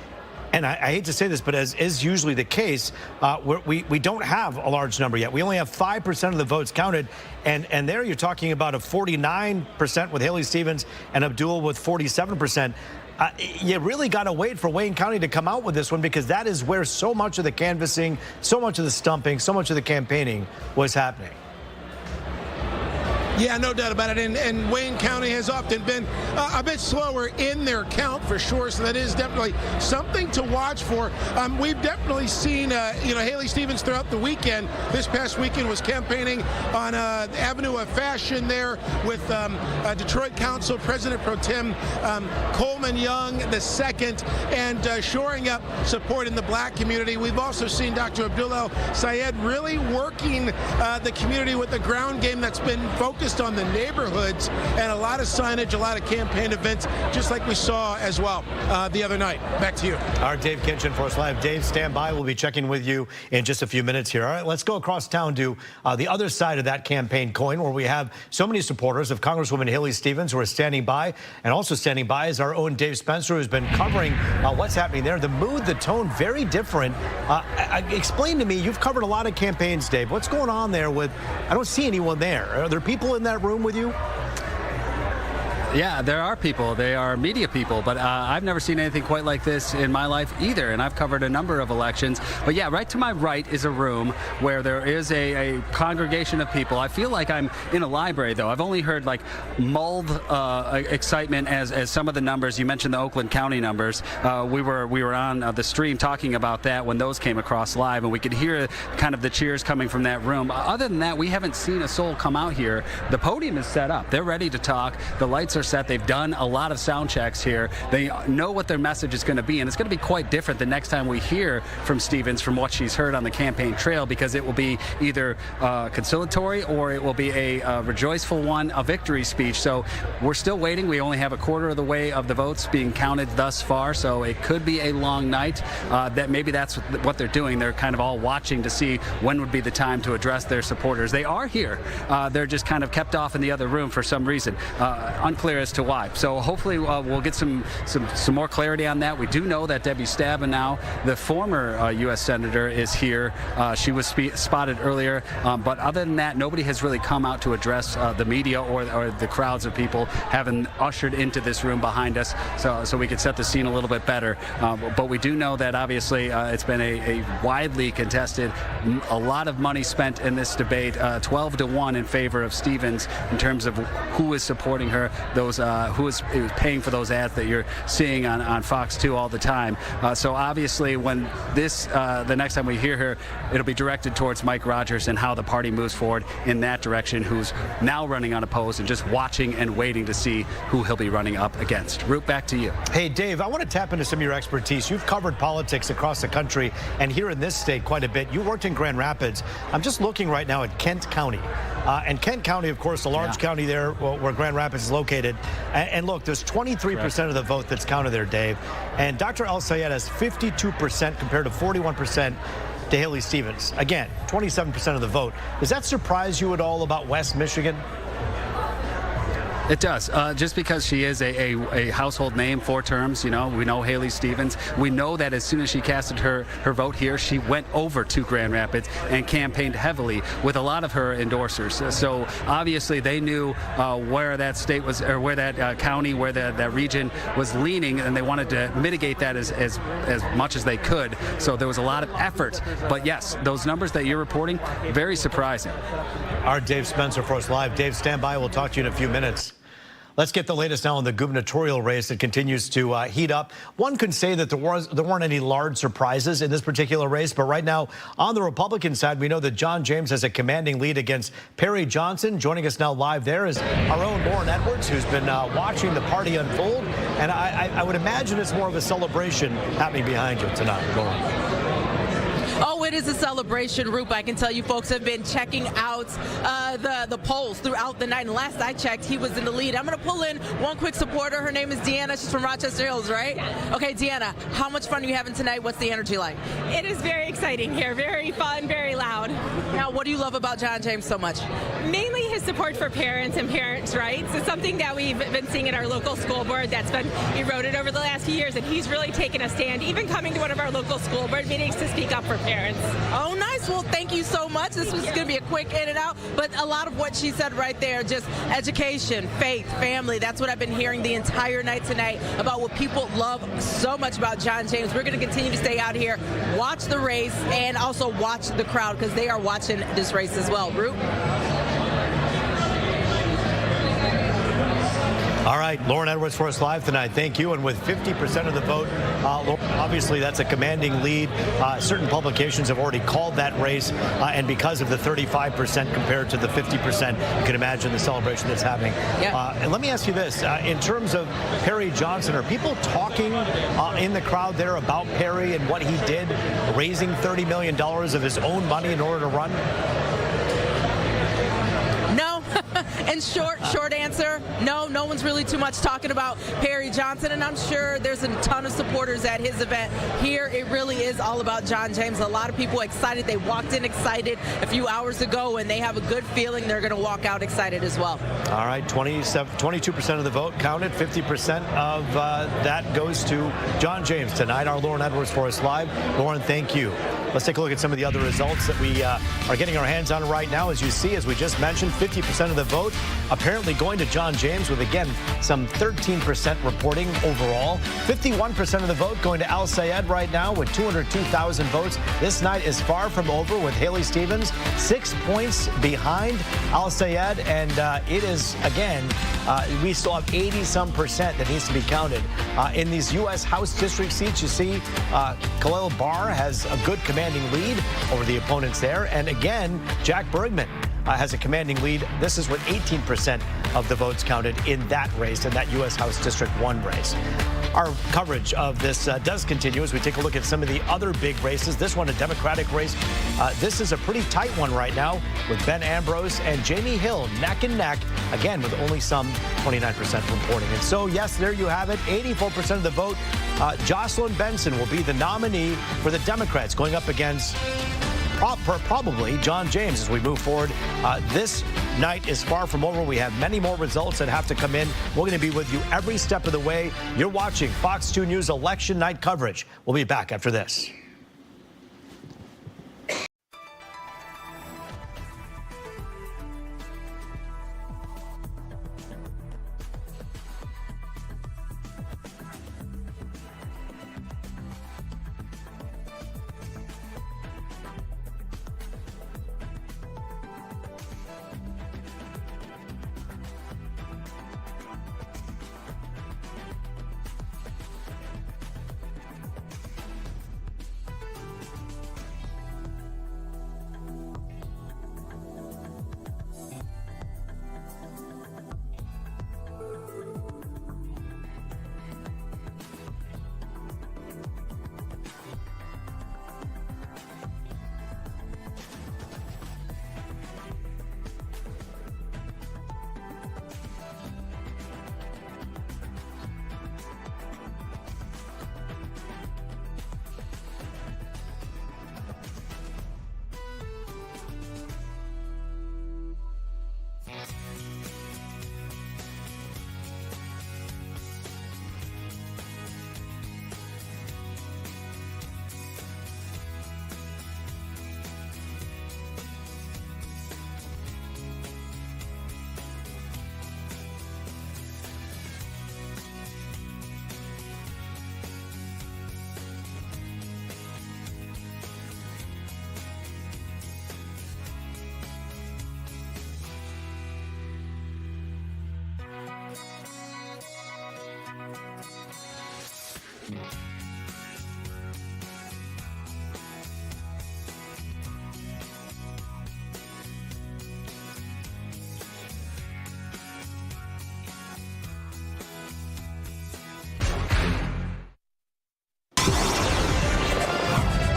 and I hate to say this, but as is usually the case, we don't have a large number yet. We only have 5% of the votes counted, and there you're talking about a 49% with Haley Stevens and Abdul with 47%. You really got to wait for Wayne County to come out with this one, because that is where so much of the canvassing, so much of the stumping, so much of the campaigning was happening. Yeah, no doubt about it. And Wayne County has often been a bit slower in their count, for sure. So that is definitely something to watch for. We've definitely seen, Haley Stevens throughout the weekend. This past weekend was campaigning on Avenue of Fashion there with Detroit Council President Pro Tem Coleman Young II, and shoring up support in the black community. We've also seen Dr. Abdul Al-Sayed really working the community with a ground game that's been focused on the neighborhoods, and a lot of signage, a lot of campaign events, just like we saw as well the other night. Back to you. All right, Dave Kinchin for us live. Dave, stand by. We'll be checking with you in just a few minutes here. All right, let's go across town to the other side of that campaign coin, where we have so many supporters of Congresswoman Haley Stevens who are standing by, and also standing by is our own Dave Spencer, who's been covering what's happening there. The mood, the tone, very different. Explain to me, you've covered a lot of campaigns, Dave. What's going on there with, I don't see anyone there. Are there people in that room with you? Yeah, there are people. They are media people, but I've never seen anything quite like this in my life either, and I've covered a number of elections. But yeah, right to my right is a room where there is a congregation of people. I feel like I'm in a library, though. I've only heard like mulled excitement as some of the numbers. You mentioned the Oakland County numbers. We were on the stream talking about that when those came across live, and we could hear kind of the cheers coming from that room. Other than that, we haven't seen a soul come out here. The podium is set up. They're ready to talk. The lights are set. They've done a lot of sound checks here. They know what their message is going to be, and it's going to be quite different the next time we hear from Stevens from what she's heard on the campaign trail, because it will be either conciliatory or it will be a rejoiceful one, a victory speech. So we're still waiting. We only have a quarter of the way of the votes being counted thus far, so it could be a long night. That maybe that's what they're doing. They're kind of all watching to see when would be the time to address their supporters. They are here. They're just kind of kept off in the other room for some reason. Unclear as to why. So hopefully we'll get some more clarity on that. We do know that Debbie Stabenow, the former U.S. Senator, is here. She was spotted earlier, but other than that, nobody has really come out to address the media or the crowds of people having ushered into this room behind us, so we could set the scene a little bit better. But we do know that obviously it's been a widely contested, a lot of money spent in this debate, 12-1 in favor of Stevens in terms of who is supporting her, those who is paying for those ads that you're seeing on Fox 2 all the time. So obviously when the next time we hear her, it'll be directed towards Mike Rogers and how the party moves forward in that direction, who's now running unopposed and just watching and waiting to see who he'll be running up against. Root, back to you. Hey, Dave, I want to tap into some of your expertise. You've covered politics across the country and here in this state quite a bit. You worked in Grand Rapids. I'm just looking right now at Kent County. And Kent County, of course, the large county there where Grand Rapids is located. And look, there's 23% of the vote that's counted there, Dave. And Dr. El Sayed has 52% compared to 41% to Haley Stevens. Again, 27% of the vote. Does that surprise you at all about West Michigan? It does, just because she is a household name, 4 terms. You know, we know Haley Stevens. We know that as soon as she casted her vote here, she went over to Grand Rapids and campaigned heavily with a lot of her endorsers. So obviously they knew where that state was, or where that county, where that region was leaning, and they wanted to mitigate that as much as they could. So there was a lot of effort. But yes, those numbers that you're reporting, very surprising. Our Dave Spencer for us live. Dave, stand by. We'll talk to you in a few minutes. Let's get the latest now on the gubernatorial race that continues to heat up. One could say that there weren't any large surprises in this particular race, but right now on the Republican side, we know that John James has a commanding lead against Perry Johnson. Joining us now live there is our own Lauren Edwards, who's been watching the party unfold, and I would imagine it's more of a celebration happening behind you tonight, Lauren. Oh, it is a celebration, Roop. I can tell you folks have been checking out the polls throughout the night. And last I checked, he was in the lead. I'm going to pull in one quick supporter. Her name is Deanna. She's from Rochester Hills, right? Yeah. Okay, Deanna, how much fun are you having tonight? What's the energy like? It is very exciting here. Very fun, very loud. Now, what do you love about John James so much? Mainly his support for parents and parents' rights. It's something that we've been seeing at our local school board that's been eroded over the last few years, and he's really taken a stand, even coming to one of our local school board meetings to speak up for parents. Oh, nice. Well, thank you so much. This was going to be a quick in and out, but a lot of what she said right there, just education, faith, family. That's what I've been hearing the entire night tonight about what people love so much about John James. We're going to continue to stay out here, watch the race, and also watch the crowd because they are watching this race as well. Root? All right, Lauren Edwards for us live tonight. Thank you. And with 50% of the vote, obviously that's a commanding lead. Certain publications have already called that race, and because of the 35% compared to the 50%, you can imagine the celebration that's happening. Yep. And let me ask you this: in terms of Perry Johnson, are people talking in the crowd there about Perry and what he did, raising $30 million of his own money in order to run? No. And short answer, no one's really too much talking about Perry Johnson, and I'm sure there's a ton of supporters at his event. Here, it really is all about John James. A lot of people excited. They walked in excited a few hours ago, and they have a good feeling they're going to walk out excited as well. All right, 22% of the vote counted. 50% of that goes to John James tonight. Our Lauren Edwards for us live. Lauren, thank you. Let's take a look at some of the other results that we are getting our hands on right now. As you see, as we just mentioned, 50% of the vote apparently going to John James with, again, some 13% reporting overall. 51% of the vote going to Al Sayed right now with 202,000 votes. This night is far from over with Haley Stevens 6 points behind Al Sayed. And it is, again, we still have 80-some% that needs to be counted. In these U.S. House district seats, you see Khalil Barr has a good commanding lead over the opponents there. And again, Jack Bergman has a commanding lead. This is with 18% of the votes counted in that race, in that U.S. House District 1 race. Our coverage of this does continue as we take a look at some of the other big races. This one, a Democratic race. This is a pretty tight one right now with Ben Ambrose and Jamie Hill neck and neck, again, with only some 29% reporting. And so, yes, there you have it. 84% of the vote. Jocelyn Benson will be the nominee for the Democrats going up against probably John James as we move forward. This night is far from over. We have many more results that have to come in. We're going to be with you every step of the way. You're watching Fox 2 News election night coverage. We'll be back after this.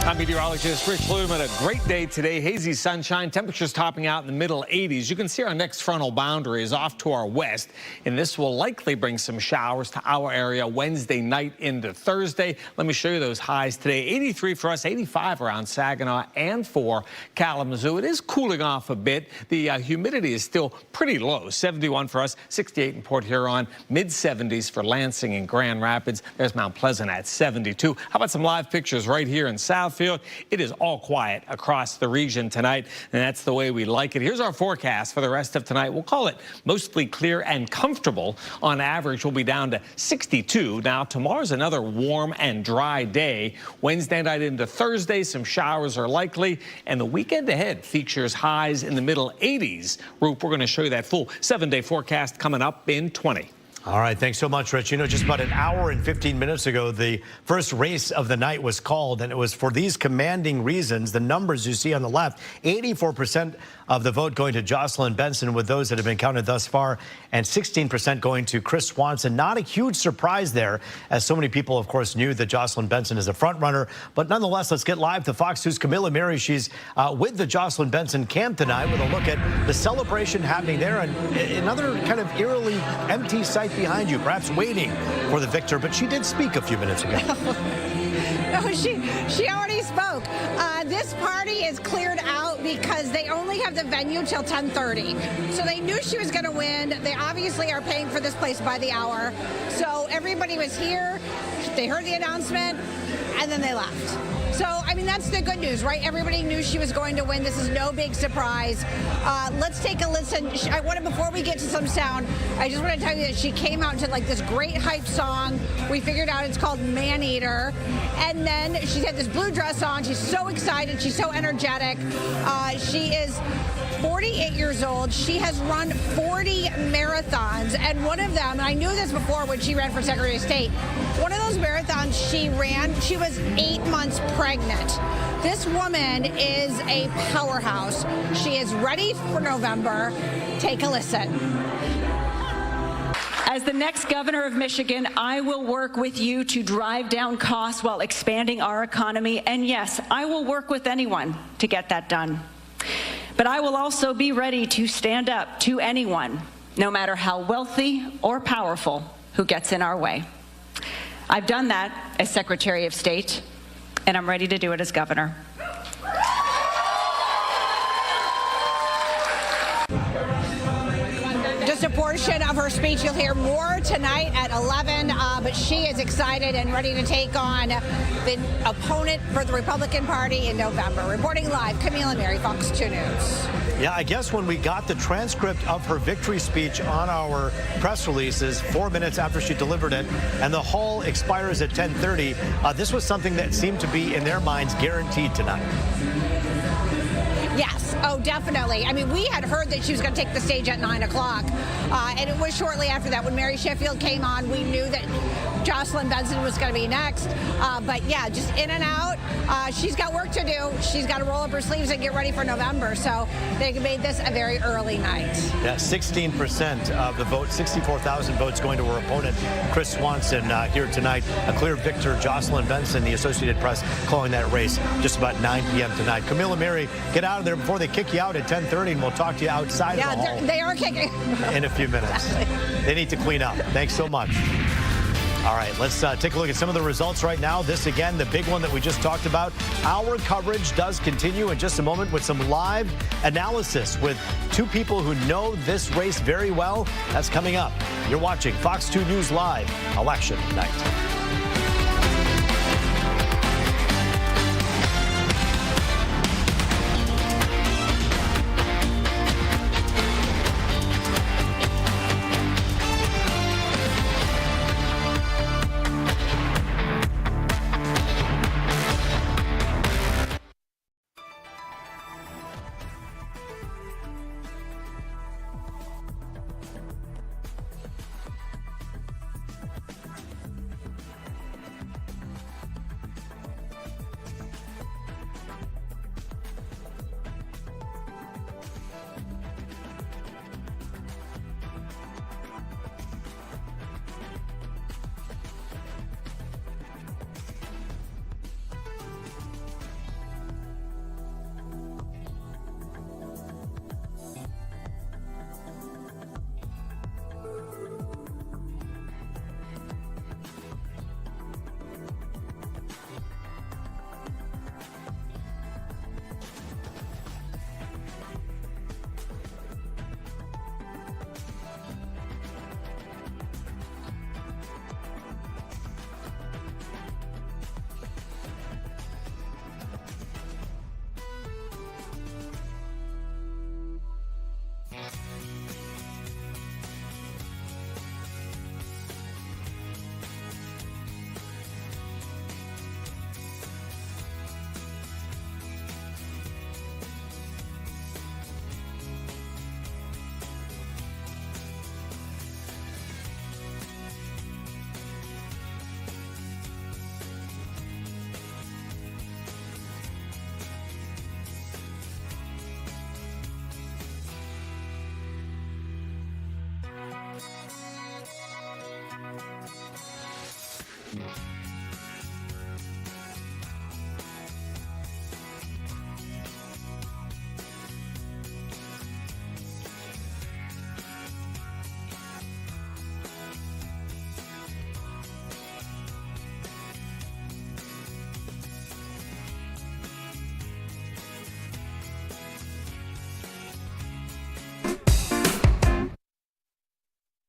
I'm meteorologist Rick Plume. A great day today. Hazy sunshine, temperatures topping out in the middle 80s. You can see our next frontal boundary is off to our west, and this will likely bring some showers to our area Wednesday night into Thursday. Let me show you those highs today. 83 for us, 85 around Saginaw and for Kalamazoo. It is cooling off a bit. The humidity is still pretty low. 71 for us, 68 in Port Huron, mid-70s for Lansing and Grand Rapids. There's Mount Pleasant at 72. How about some live pictures right here in Southfield? It is all quiet across the region tonight, and that's the way we like it. Here's our forecast for the rest of tonight. We'll call it mostly clear and comfortable. On average, we'll be down to 62. Now, tomorrow's another warm and dry day. Wednesday night into Thursday, some showers are likely, and the weekend ahead features highs in the middle 80s. Roop, we're going to show you that full 7-day forecast coming up in 20. All right, thanks so much, Rich. You know, just about an hour and 15 minutes ago, the first race of the night was called, and it was for these commanding reasons. The numbers you see on the left, 84% of the vote going to Jocelyn Benson with those that have been counted thus far, and 16% going to Chris Swanson. Not a huge surprise there, as so many people, of course, knew that Jocelyn Benson is a front runner. But nonetheless, let's get live to Fox 2's Camilla Mary. She's with the Jocelyn Benson camp tonight with a look at the celebration happening there, and another kind of eerily empty sight behind you, perhaps waiting for the victor, but she did speak a few minutes ago. No, she already spoke. This party is cleared out because they only have the venue till 10:30. So they knew she was going to win. They obviously are paying for this place by the hour. So everybody was here. They heard the announcement, and then they left. So, I mean, that's the good news, right? Everybody knew she was going to win. This is no big surprise. Let's take a listen. Before we get to some sound, I just want to tell you that she came out and did like this great hype song. We figured out it's called Man Eater. And then she had this blue dress on. She's so excited. She's so energetic. She is 48 years old. She has run 40 marathons. And one of them, and I knew this before when she ran for Secretary of State, one of those marathons she ran, she was 8 months pregnant. This woman is a powerhouse. She is ready for November. Take a listen. As the next governor of Michigan, I will work with you to drive down costs while expanding our economy. And yes, I will work with anyone to get that done. But I will also be ready to stand up to anyone, no matter how wealthy or powerful, who gets in our way. I've done that as Secretary of State, and I'm ready to do it as governor. Just a portion of her speech. You'll hear more tonight at 11, but she is excited and ready to take on the opponent for the Republican Party in November. Reporting live, Camille and Mary, Fox 2 News. Yeah, I guess when we got the transcript of her victory speech on our press releases 4 minutes after she delivered it, and the hall expires at 10:30, this was something that seemed to be, in their minds, guaranteed tonight. Yes. Oh, definitely. I mean, we had heard that she was going to take the stage at 9 o'clock, and it was shortly after that when Mary Sheffield came on. We knew that Jocelyn Benson was going to be next. But yeah, just in and out. She's got work to do. She's got to roll up her sleeves and get ready for November. So they made this a very early night. Yeah, 16% of the vote, 64,000 votes going to her opponent, Chris Swanson, here tonight. A clear victor, Jocelyn Benson, the Associated Press, calling that race just about 9 p.m. tonight. Camille and Mary, get out of there before they kick you out at 10:30, and we'll talk to you outside Yeah, of the hall. they are kicking. In a few minutes. They need to clean up. Thanks so much. All right, let's take a look at some of the results right now. This, again, the big one that we just talked about. Our coverage does continue in just a moment with some live analysis with two people who know this race very well. That's coming up. You're watching Fox 2 News Live, Election Night.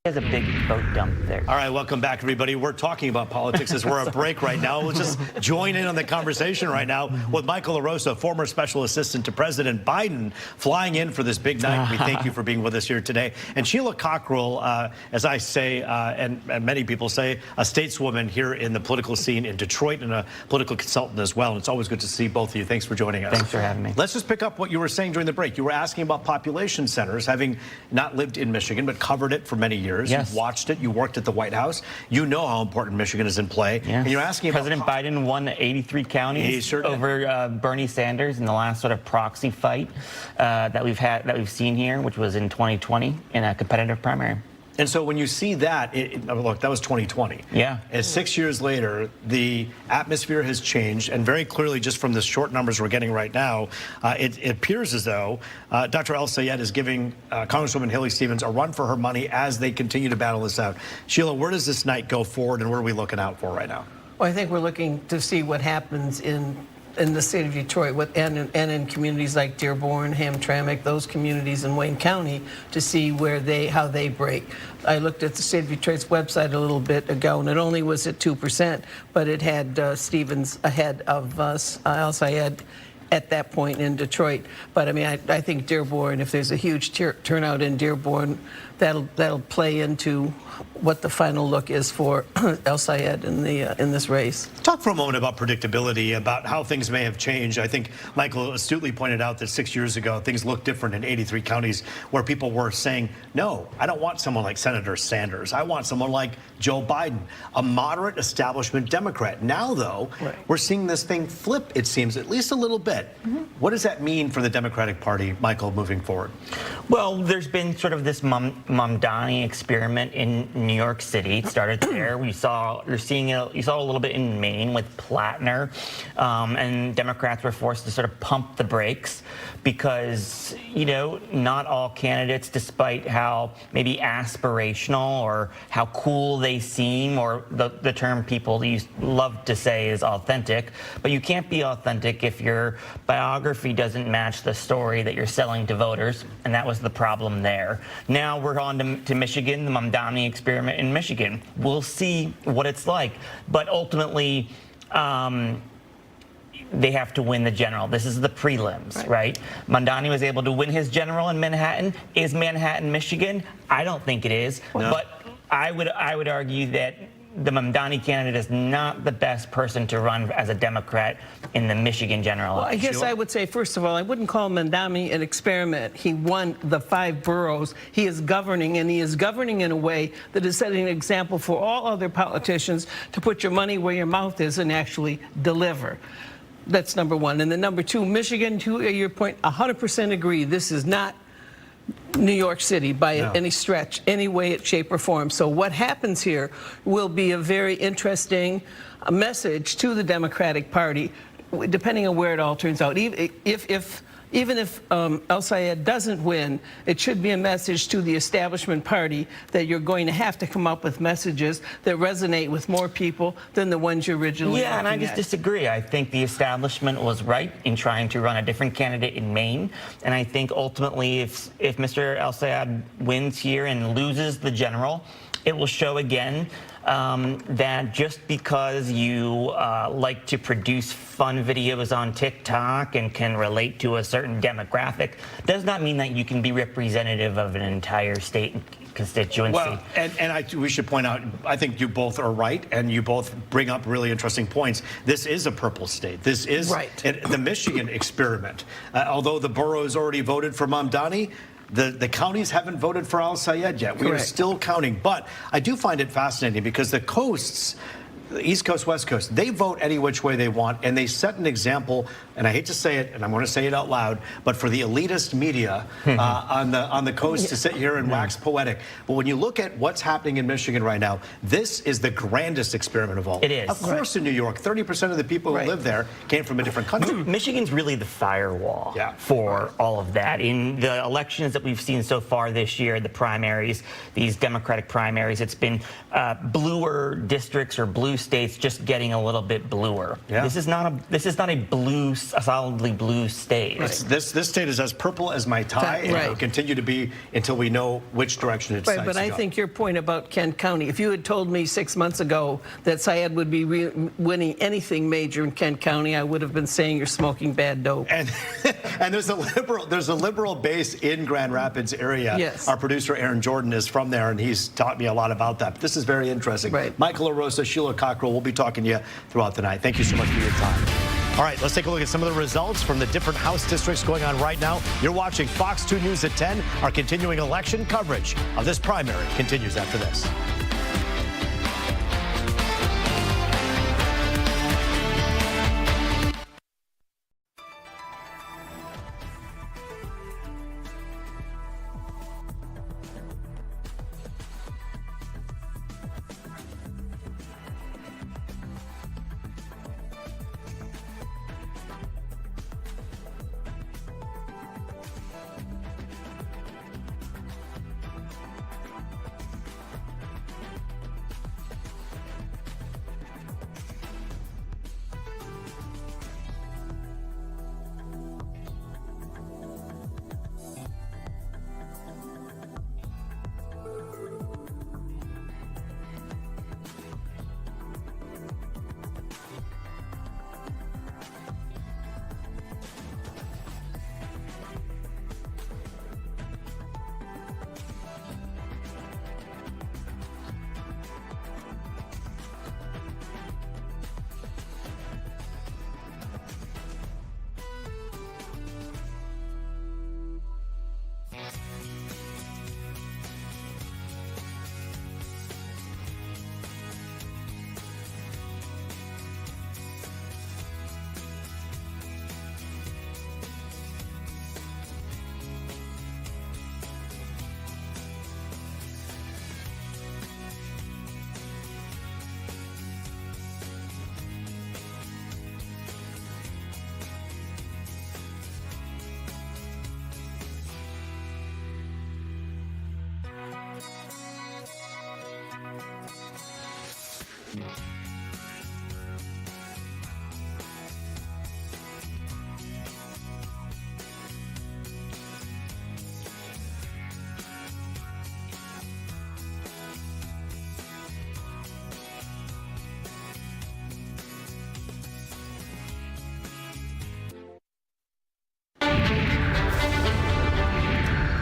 There's a big vote dump there. All right, welcome back, everybody. We're talking about politics as we're on break right now. Let's just join in on the conversation right now with Michael LaRosa, former special assistant to President Biden, flying in for this big night. We thank you for being with us here today. And Sheila Cockrell, as I say, and many people say, a stateswoman here in the political scene in Detroit and a political consultant as well. And it's always good to see both of you. Thanks for joining us. Thanks for having me. Let's just pick up what you were saying during the break. You were asking about population centers, having not lived in Michigan, but covered it for many years. Yes. You've watched it. You worked at the White House. You know how important Michigan is in play. Yes. And you're asking President about Biden won 83 counties over Bernie Sanders in the last sort of proxy fight that we've seen here, which was in 2020 in a competitive primary. And so when you see that, look, that was 2020. Yeah. And 6 years later, the atmosphere has changed. And very clearly, just from the short numbers we're getting right now, it appears as though Dr. El Sayed is giving Congresswoman Haley Stevens a run for her money as they continue to battle this out. Sheila, where does this night go forward, and what are we looking out for right now? Well, I think we're looking to see what happens in the state of Detroit and in communities like Dearborn, Hamtramck, those communities in Wayne County, to see how they break. I looked at the state of Detroit's website a little bit ago, and it only was at 2%, but it had Stevens ahead of El Sayed at that point in Detroit. But I mean, I think Dearborn, if there's a huge turnout in Dearborn, that'll play into what the final look is for El Sayed in this race. Talk for a moment about predictability, about how things may have changed. I think Michael astutely pointed out that 6 years ago, things looked different in 83 counties where people were saying, no, I don't want someone like Senator Sanders. I want someone like Joe Biden, a moderate establishment Democrat. Now, though, we're seeing this thing flip, it seems, at least a little bit. What does that mean for the Democratic Party, Michael, moving forward? Well, there's been sort of this Mamdani experiment in New York City. It started there. You saw a little bit in Maine with Plattner, and Democrats were forced to sort of pump the brakes because, not all candidates, despite how maybe aspirational or how cool they seem, or the term people love to say is authentic, but you can't be authentic if your biography doesn't match the story that you're selling to voters, and that was the problem there. Now we're on to Michigan, the Mamdani experiment in Michigan. We'll see what it's like, but ultimately, they have to win the general. This is the prelims, right? Mamdani was able to win his general in Manhattan. Is Manhattan Michigan? I don't think it is, but I would argue that the Mamdani candidate is not the best person to run as a Democrat in the Michigan general election. Well, I guess I would say, first of all, I wouldn't call Mamdani an experiment. He won the 5 boroughs. He is governing, and he is governing in a way that is setting an example for all other politicians to put your money where your mouth is and actually deliver. That's number one. And then number two, Michigan, to your point, 100% agree. This is not New York City by any stretch, any way, shape, or form. So what happens here will be a very interesting message to the Democratic Party, depending on where it all turns out. Even if El Sayed doesn't win, it should be a message to the establishment party that you're going to have to come up with messages that resonate with more people than the ones you originally Yeah, and I just disagree. I think the establishment was right in trying to run a different candidate in Maine, and I think ultimately if Mr. El Sayed wins here and loses the general, it will show again that just because you like to produce fun videos on TikTok and can relate to a certain demographic does not mean that you can be representative of an entire state constituency. Well, and we should point out, I think you both are right, and you both bring up really interesting points. This is a purple state. This is the Michigan experiment. Although the boroughs already voted for Mamdani, the counties haven't voted for Al Sayed yet. We are still counting. But I do find it fascinating because the coasts, the East Coast, West Coast, they vote any which way they want, and they set an example, and I hate to say it, and I'm going to say it out loud, but for the elitist media on the coast to sit here and wax poetic. But when you look at what's happening in Michigan right now, this is the grandest experiment of all. It is. Of course, in New York, 30% of the people who live there came from a different country. Michigan's really the firewall for all of that. In the elections that we've seen so far this year, the primaries, these Democratic primaries, it's been bluer districts or blue blue states just getting a little bit bluer. Yeah. This is not a solidly blue state. This state is as purple as my tie, and Right. it will continue to be until we know which direction it decides Right, but to I go. think your point about Kent County, if you had told me 6 months ago that Syed would be winning anything major in Kent County, I would have been saying you're smoking bad dope. And there's a liberal base in Grand Rapids area. Yes. Our producer Aaron Jordan is from there, and he's taught me a lot about that. But this is very interesting. Right. Michael LaRosa, Sheila Cockrell, we'll be talking to you throughout the night. Thank you so much for your time. All right, let's take a look at some of the results from the different House districts going on right now. You're watching Fox 2 News at 10. Our continuing election coverage of this primary continues after this.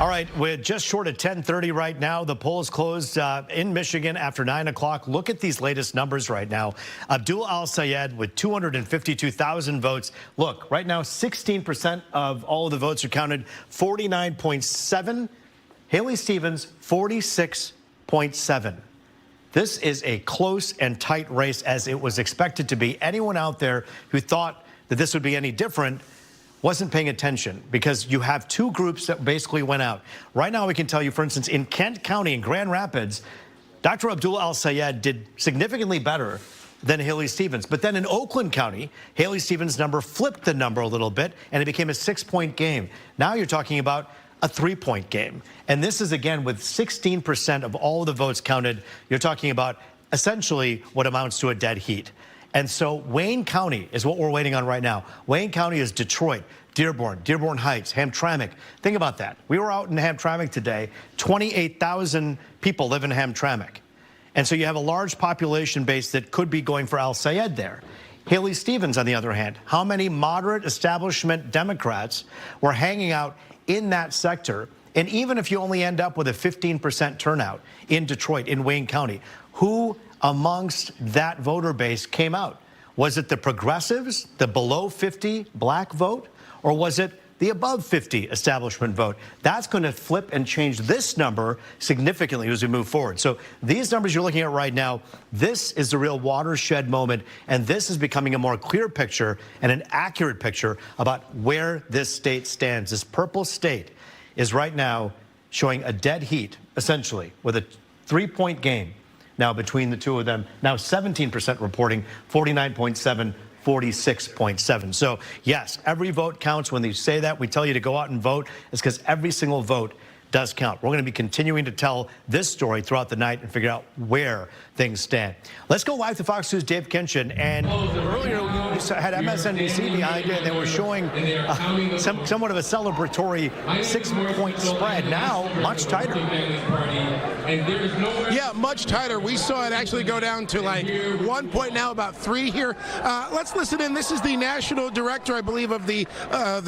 All right, we're just short of 10:30 right now. The polls closed in Michigan after 9 o'clock. Look at these latest numbers right now. Abdul al-Sayed with 252,000 votes. Look, right now, 16% of all of the votes are counted, 49.7. Haley Stevens, 46.7. This is a close and tight race, as it was expected to be. Anyone out there who thought that this would be any different wasn't paying attention, because you have two groups that basically went out. Right now, we can tell you, for instance, in Kent County, in Grand Rapids, Dr. Abdul al-Sayed did significantly better than Haley Stevens. But then in Oakland County, Haley Stevens' number flipped the number a little bit, and it became a 6-point game. Now you're talking about a 3-point game. And this is, again, with 16% of all the votes counted, you're talking about essentially what amounts to a dead heat. And so Wayne County is what we're waiting on right now. Wayne County is Detroit, Dearborn, Dearborn Heights, Hamtramck. Think about that. We were out in Hamtramck today. 28,000 people live in Hamtramck. And so you have a large population base that could be going for al-Sayed there. Haley Stevens, on the other hand, how many moderate establishment Democrats were hanging out in that sector? And even if you only end up with a 15% turnout in Detroit, in Wayne County, who amongst that voter base came out? Was it the progressives, the below 50 black vote, or was it the above 50 establishment vote? That's going to flip and change this number significantly as we move forward. So these numbers you're looking at right now, this is the real watershed moment, and this is becoming a more clear picture and an accurate picture about where this state stands. This purple state is right now showing a dead heat, essentially, with a 3-point game now between the two of them. Now 17% reporting, 49.7, 46.7. So yes, every vote counts. When they say that, we tell you to go out and vote. It's because every single vote does count. We're going to be continuing to tell this story throughout the night and figure out where things stand. Let's go live to Fox News' Dave Kinchin. And earlier you had MSNBC behind you, and they were showing somewhat of a celebratory 6-point spread. Now, much tighter. Yeah, much tighter. We saw it actually go down to like 1 point now, about 3 here. Let's listen in. This is the national director, I believe, of the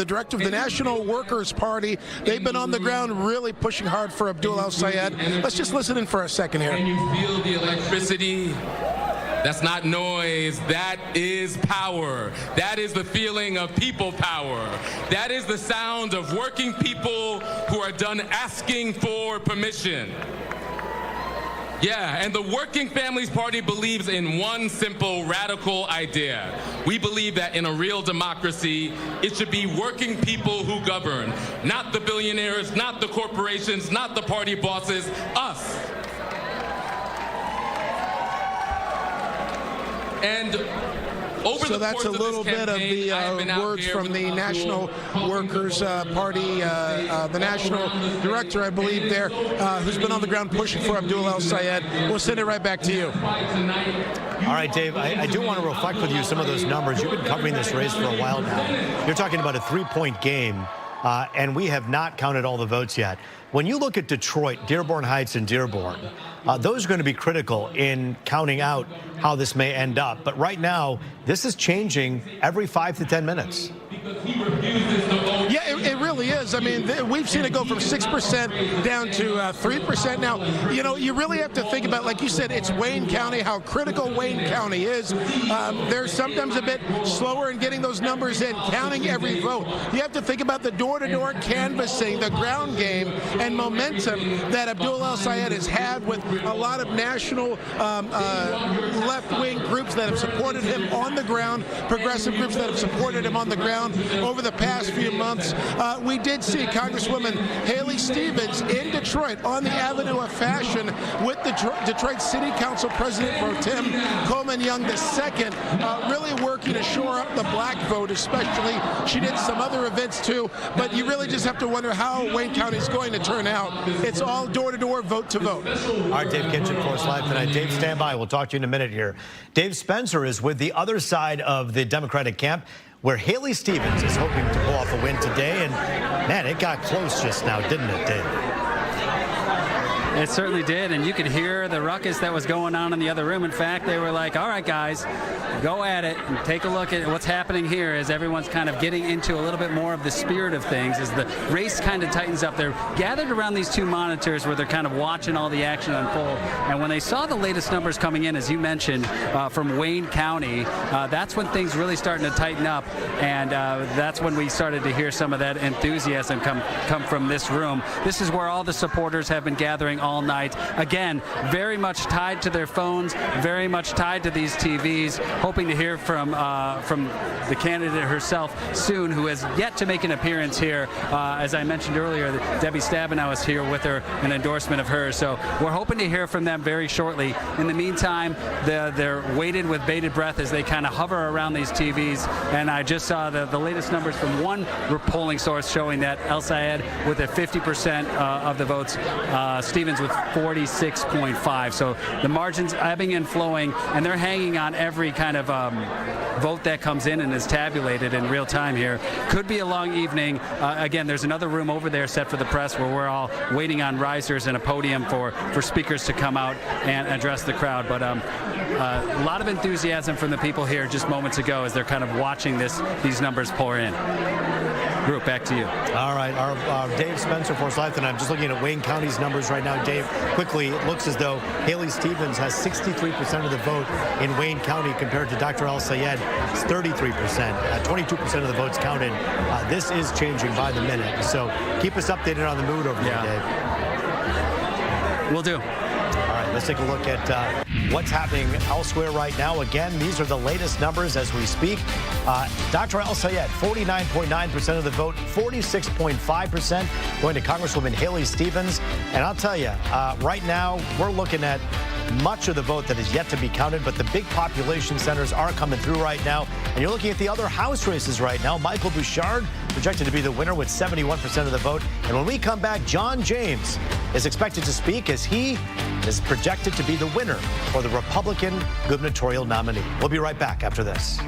director of the National Workers' Party. They've been on the ground really pushing hard for Abdul El-Sayed. Let's just listen in for a second here. Can you feel the electricity? That's not noise. That is power. That is the feeling of people power. That is the sound of working people who are done asking for permission. Yeah, and the Working Families Party believes in one simple, radical idea. We believe that in a real democracy, it should be working people who govern, not the billionaires, not the corporations, not the party bosses, us. And so that's a little bit of the words from the National Workers' Party, the national director, I believe, there, who's been on the ground pushing for Abdul El-Sayed. We'll send it right back to you. All right, Dave, I do want to reflect with you some of those numbers. You've been covering this race for a while now. You're talking about a 3-point game, and we have not counted all the votes yet. When you look at Detroit, Dearborn Heights, and Dearborn, those are going to be critical in counting out how this may end up. But right now, this is changing every 5 to 10 minutes. Yeah, it really is. I mean, we've seen it go from 6% down to 3% now. You know, you really have to think about, like you said, it's Wayne County, how critical Wayne County is. They're sometimes a bit slower in getting those numbers in, counting every vote. You have to think about the door-to-door canvassing, the ground game, and momentum that Abdul El-Sayed has had with a lot of national left-wing groups that have supported him on the ground, progressive groups that have supported him on the ground over the past few months. We did see Congresswoman Haley Stevens in Detroit on the Avenue of Fashion with the Detroit City Council President Pro Tem Coleman Young II, really working to shore up the black vote, especially. She did some other events too, but you really just have to wonder how Wayne County is going to turn out. It's all door-to-door, vote-to-vote. All right, Dave Kinchin for us live tonight. Dave, stand by. We'll talk to you in a minute here. Dave Spencer is with the other side of the Democratic camp, where Haley Stevens is hoping to pull off a win today. And, man, it got close just now, didn't it, Dave? It certainly did, and you could hear the ruckus that was going on in the other room. In fact, they were like, all right, guys, go at it and take a look at what's happening here as everyone's kind of getting into a little bit more of the spirit of things as the race kind of tightens up. They're gathered around these two monitors where they're kind of watching all the action unfold. And when they saw the latest numbers coming in, as you mentioned, from Wayne County, that's when things really starting to tighten up. And that's when we started to hear some of that enthusiasm come from this room. This is where all the supporters have been gathering all night. Again, very much tied to their phones, very much tied to these TVs, hoping to hear from the candidate herself soon, who has yet to make an appearance here. As I mentioned earlier, Debbie Stabenow is here with her, an endorsement of hers. So we're hoping to hear from them very shortly. In the meantime, they're waited with bated breath as they kind of hover around these TVs. And I just saw the latest numbers from one polling source showing that El-Sayed with a 50% of the votes, Stevens with 46.5. So the margins ebbing and flowing, and they're hanging on every kind of vote that comes in and is tabulated in real time here. Could be a long evening. Again, there's another room over there set for the press where we're all waiting on risers and a podium for speakers to come out and address the crowd. But a lot of enthusiasm from the people here just moments ago as they're kind of watching these numbers pour in. Group, back to you. All right, our Dave Spencer for us live tonight. I'm just looking at Wayne County's numbers right now. Dave, quickly, it looks as though Haley Stevens has 63% of the vote in Wayne County compared to Dr. El-Sayed. It's 33%. 22% of the votes counted. This is changing by the minute. So keep us updated on the mood over there, Dave. Will do. All right, let's take a look at what's happening elsewhere right now. Again, these are the latest numbers as we speak. Dr. El-Sayed, 49.9% of the vote, 46.5% going to Congresswoman Haley Stevens. And I'll tell you, right now, we're looking at much of the vote that is yet to be counted, but the big population centers are coming through right now. And you're looking at the other House races right now. Michael Bouchard projected to be the winner with 71% of the vote. And when we come back, John James is expected to speak as he is projected to be the winner for the Republican gubernatorial nominee. We'll be right back after this.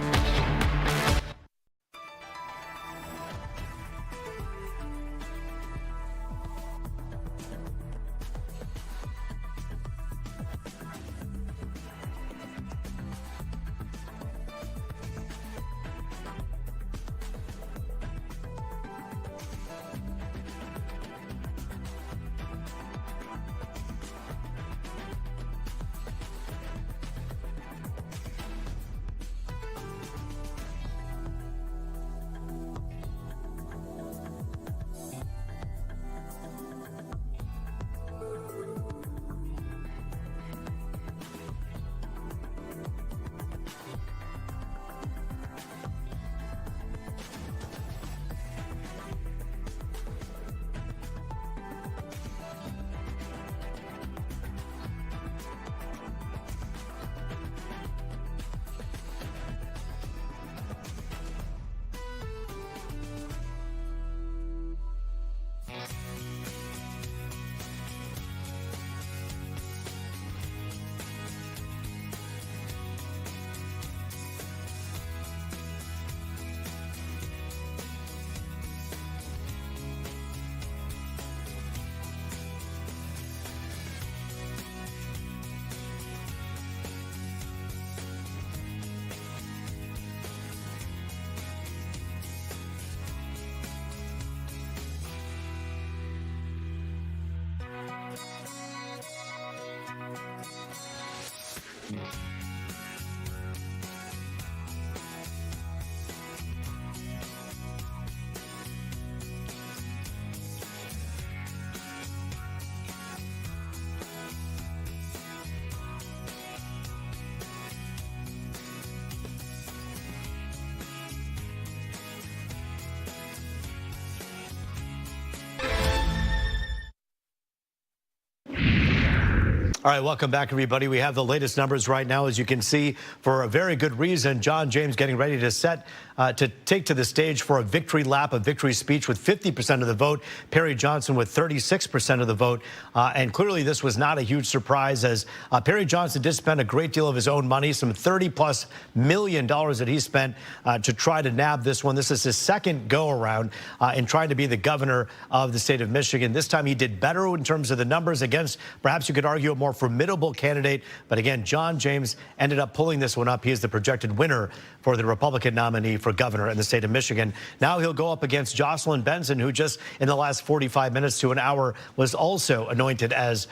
All right, welcome back, everybody. We have the latest numbers right now, as you can see, for a very good reason. John James getting ready to take to the stage for a victory lap, a victory speech with 50% of the vote. Perry Johnson with 36% of the vote. And clearly this was not a huge surprise, as Perry Johnson did spend a great deal of his own money, some $30+ million that he spent to try to nab this one. This is his second go around in trying to be the governor of the state of Michigan. This time he did better in terms of the numbers against, perhaps you could argue, a more formidable candidate. But again, John James ended up pulling this one up. He is the projected winner for the Republican nominee for governor in the state of Michigan. Now he'll go up against Jocelyn Benson, who just in the last 45 minutes to an hour was also anointed as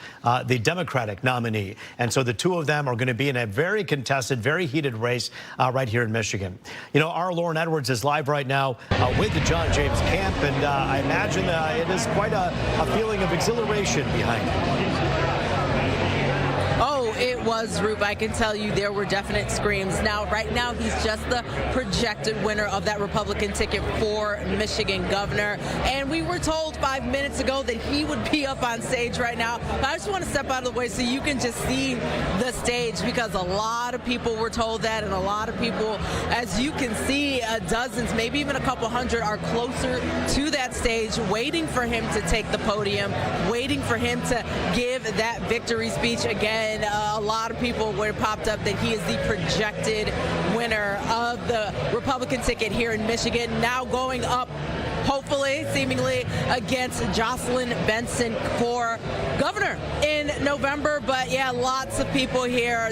the Democratic nominee. And so the two of them are going to be in a very contested, very heated race right here in Michigan. You know, our Lauren Edwards is live right now with the John James camp, and I imagine it is quite a feeling of exhilaration behind it. Oh, it was, Rube. I can tell you there were definite screams. Now, right now, he's just the projected winner of that Republican ticket for Michigan governor. And we were told 5 minutes ago that he would be up on stage right now. But I just want to step out of the way so you can just see the stage, because a lot of people were told that, and a lot of people, as you can see, dozens, maybe even a couple hundred, are closer to that stage, waiting for him to take the podium, waiting for him to give that victory speech again. A lot of people were popped up that he is the projected winner of the Republican ticket here in Michigan, now going up, hopefully, seemingly, against Jocelyn Benson for governor in November. But yeah, lots of people here.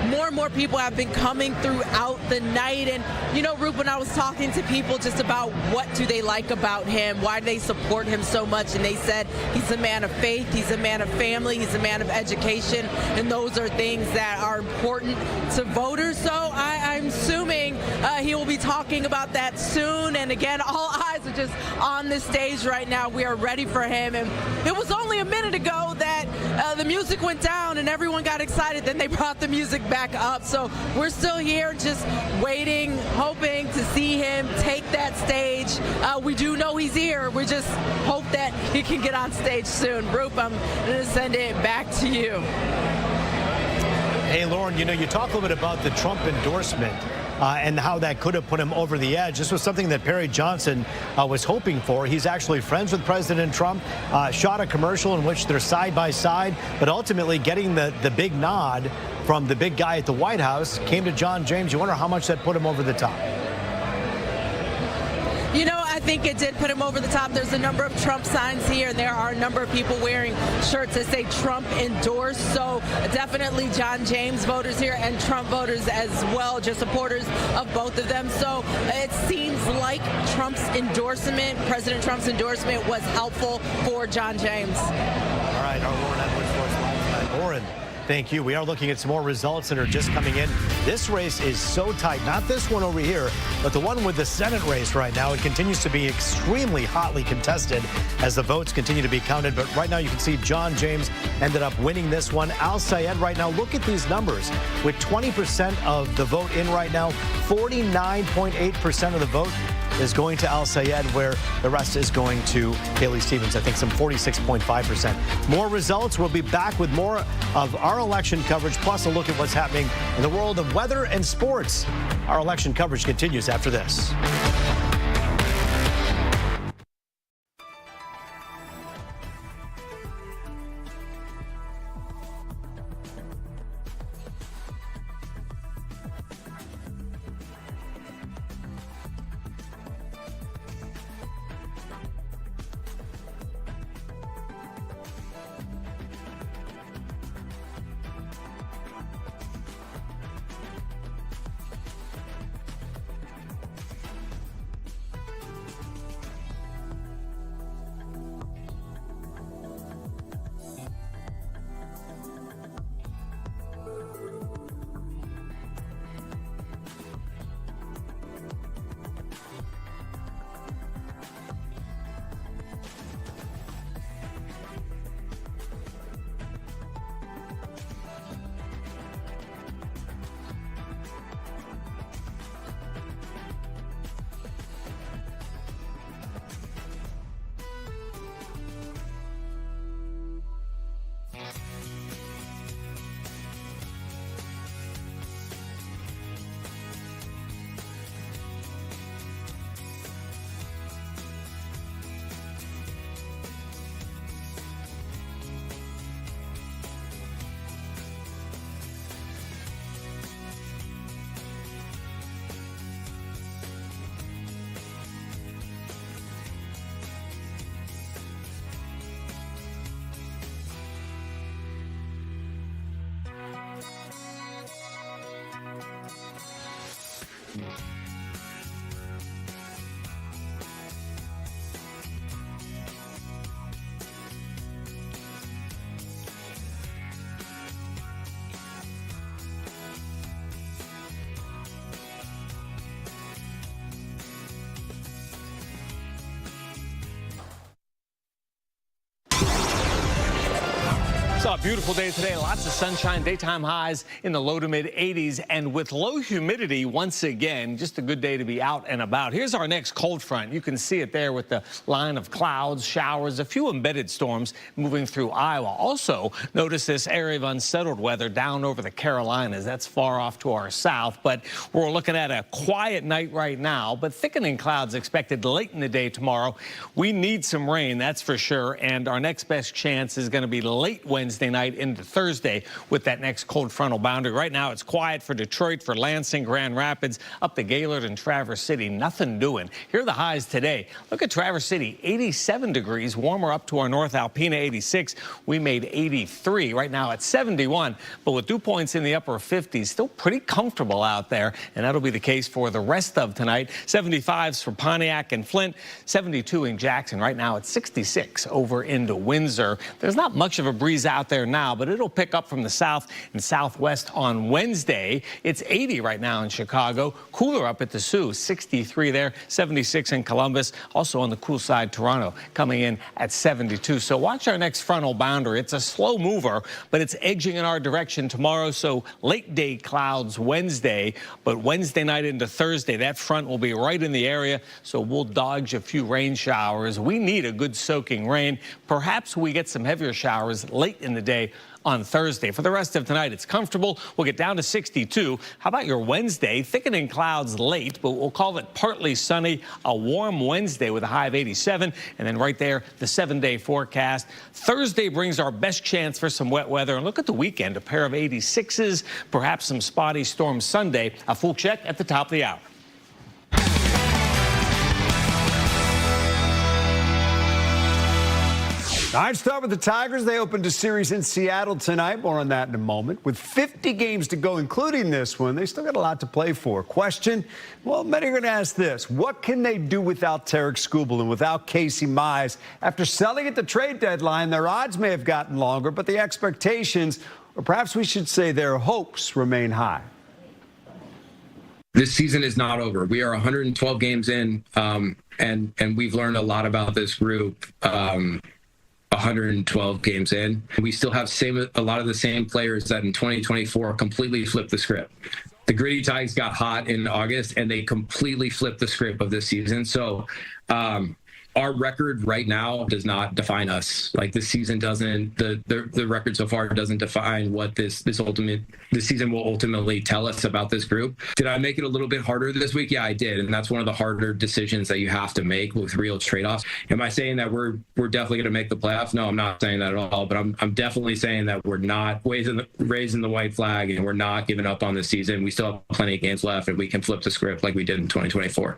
More and more people have been coming throughout the night. And you know, Rube, when I was talking to people just about what do they like about him, why do they support him so much, and they said he's a man of faith, he's a man of family, he's a man of education, and those are things that are important to voters. So I'm assuming he will be talking about that soon. And again, all eyes are just on this stage right now. We are ready for him. And it was only a minute ago that the music went down and everyone got excited. Then they brought the music back up. So we're still here just waiting, hoping to see him take that stage. We do know he's here. We just hope that he can get on stage soon. Rupe, I'm going to send it back to you. Hey, Lauren, you know, you talk a little bit about the Trump endorsement. and how that could have put him over the edge. This was something that Perry Johnson was hoping for. He's actually friends with President Trump, shot a commercial in which they're side by side, but ultimately getting the big nod from the big guy at the White House came to John James. You wonder how much that put him over the top. You know, I think it did put him over the top. There's a number of Trump signs here, and there are a number of people wearing shirts that say Trump endorsed. So definitely John James voters here and Trump voters as well, just supporters of both of them. So it seems like Trump's endorsement, President Trump's endorsement, was helpful for John James. All right, our Lauren Edwards for us live tonight. Lauren, thank you. We are looking at some more results that are just coming in. This race is so tight. Not this one over here, but the one with the Senate race right now. It continues to be extremely hotly contested as the votes continue to be counted. But right now you can see John James ended up winning this one. Al Sayed right now, look at these numbers. With 20% of the vote in right now, 49.8% of the vote is going to Al Sayed, where the rest is going to Haley Stevens. I think some 46.5%. More results. We'll be back with more of our election coverage, plus a look at what's happening in the world of weather and sports. Our election coverage continues after this. Saw a beautiful day today. Lots of sunshine, daytime highs in the low to mid 80s. And with low humidity, once again, just a good day to be out and about. Here's our next cold front. You can see it there with the line of clouds, showers, a few embedded storms moving through Iowa. Also, notice this area of unsettled weather down over the Carolinas. That's far off to our south, but we're looking at a quiet night right now, but thickening clouds expected late in the day tomorrow. We need some rain, that's for sure, and our next best chance is going to be late Wednesday night into Thursday with that next cold frontal boundary. Right now, it's quiet for Detroit, for Lansing, Grand Rapids, up to Gaylord and Traverse City. Nothing doing. Here are the highs today. Look at Traverse City, 87 degrees, warmer up to our North Alpena, 86. We made 83. Right now at 71, but with dew points in the upper 50s, still pretty comfortable out there, and that'll be the case for the rest of tonight. 75s for Pontiac and Flint, 72 in Jackson. Right now it's 66 over into Windsor. There's not much of a breeze out there now, but it'll pick up from the south and southwest on Wednesday. It's 80 right now in Chicago. Cooler up at the Sioux, 63 there, 76 in Columbus. Also on the cool side, Toronto coming in at 72. So watch our next frontal boundary. It's a slow mover, but it's edging in our direction tomorrow. So late day clouds Wednesday, but Wednesday night into Thursday, that front will be right in the area. So we'll dodge a few rain showers. We need a good soaking rain. Perhaps we get some heavier showers late in in the day on Thursday. For the rest of tonight, it's comfortable. We'll get down to 62. How about your Wednesday? Thickening clouds late, but we'll call it partly sunny. A warm Wednesday with a high of 87. And then right there, the 7-day forecast. Thursday brings our best chance for some wet weather. And look at the weekend, a pair of 86s, perhaps some spotty storms Sunday. A full check at the top of the hour. All right, start with the Tigers. They opened a series in Seattle tonight. More on that in a moment. With 50 games to go, including this one, they still got a lot to play for. Question, well, many are going to ask this. What can they do without Tarek Skubal and without Casey Mize? After selling at the trade deadline, their odds may have gotten longer, but the expectations, or perhaps we should say their hopes, remain high. This season is not over. We are 112 games in, and we've learned a lot about this group. 112 games in. We still have a lot of the same players that in 2024 completely flipped the script. The Gritty Tigers got hot in August, and they completely flipped the script of this season. So our record right now does not define us. Like, this season doesn't, the record so far doesn't define what this season will ultimately tell us about this group. Did I make it a little bit harder this week? Yeah, I did. And that's one of the harder decisions that you have to make with real trade-offs. Am I saying that we're definitely going to make the playoffs? No, I'm not saying that at all. But I'm definitely saying that we're not raising the white flag, and we're not giving up on this season. We still have plenty of games left, and we can flip the script like we did in 2024.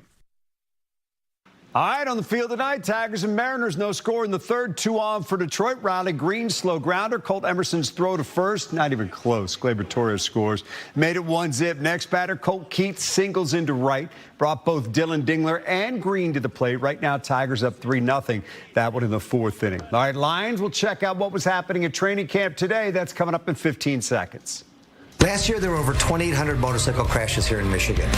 All right, on the field tonight, Tigers and Mariners, no score in the third, 2 on for Detroit. Riley Green, slow grounder. Colt Emerson's throw to first, not even close. Gleyber Torres scores. Made it 1-0. Next batter, Colt Keith singles into right. Brought both Dylan Dingler and Green to the plate. Right now, Tigers up 3-0. That one in the 4th inning. All right, Lions, we'll check out what was happening at training camp today. That's coming up in 15 seconds. Last year, there were over 2,800 motorcycle crashes here in Michigan.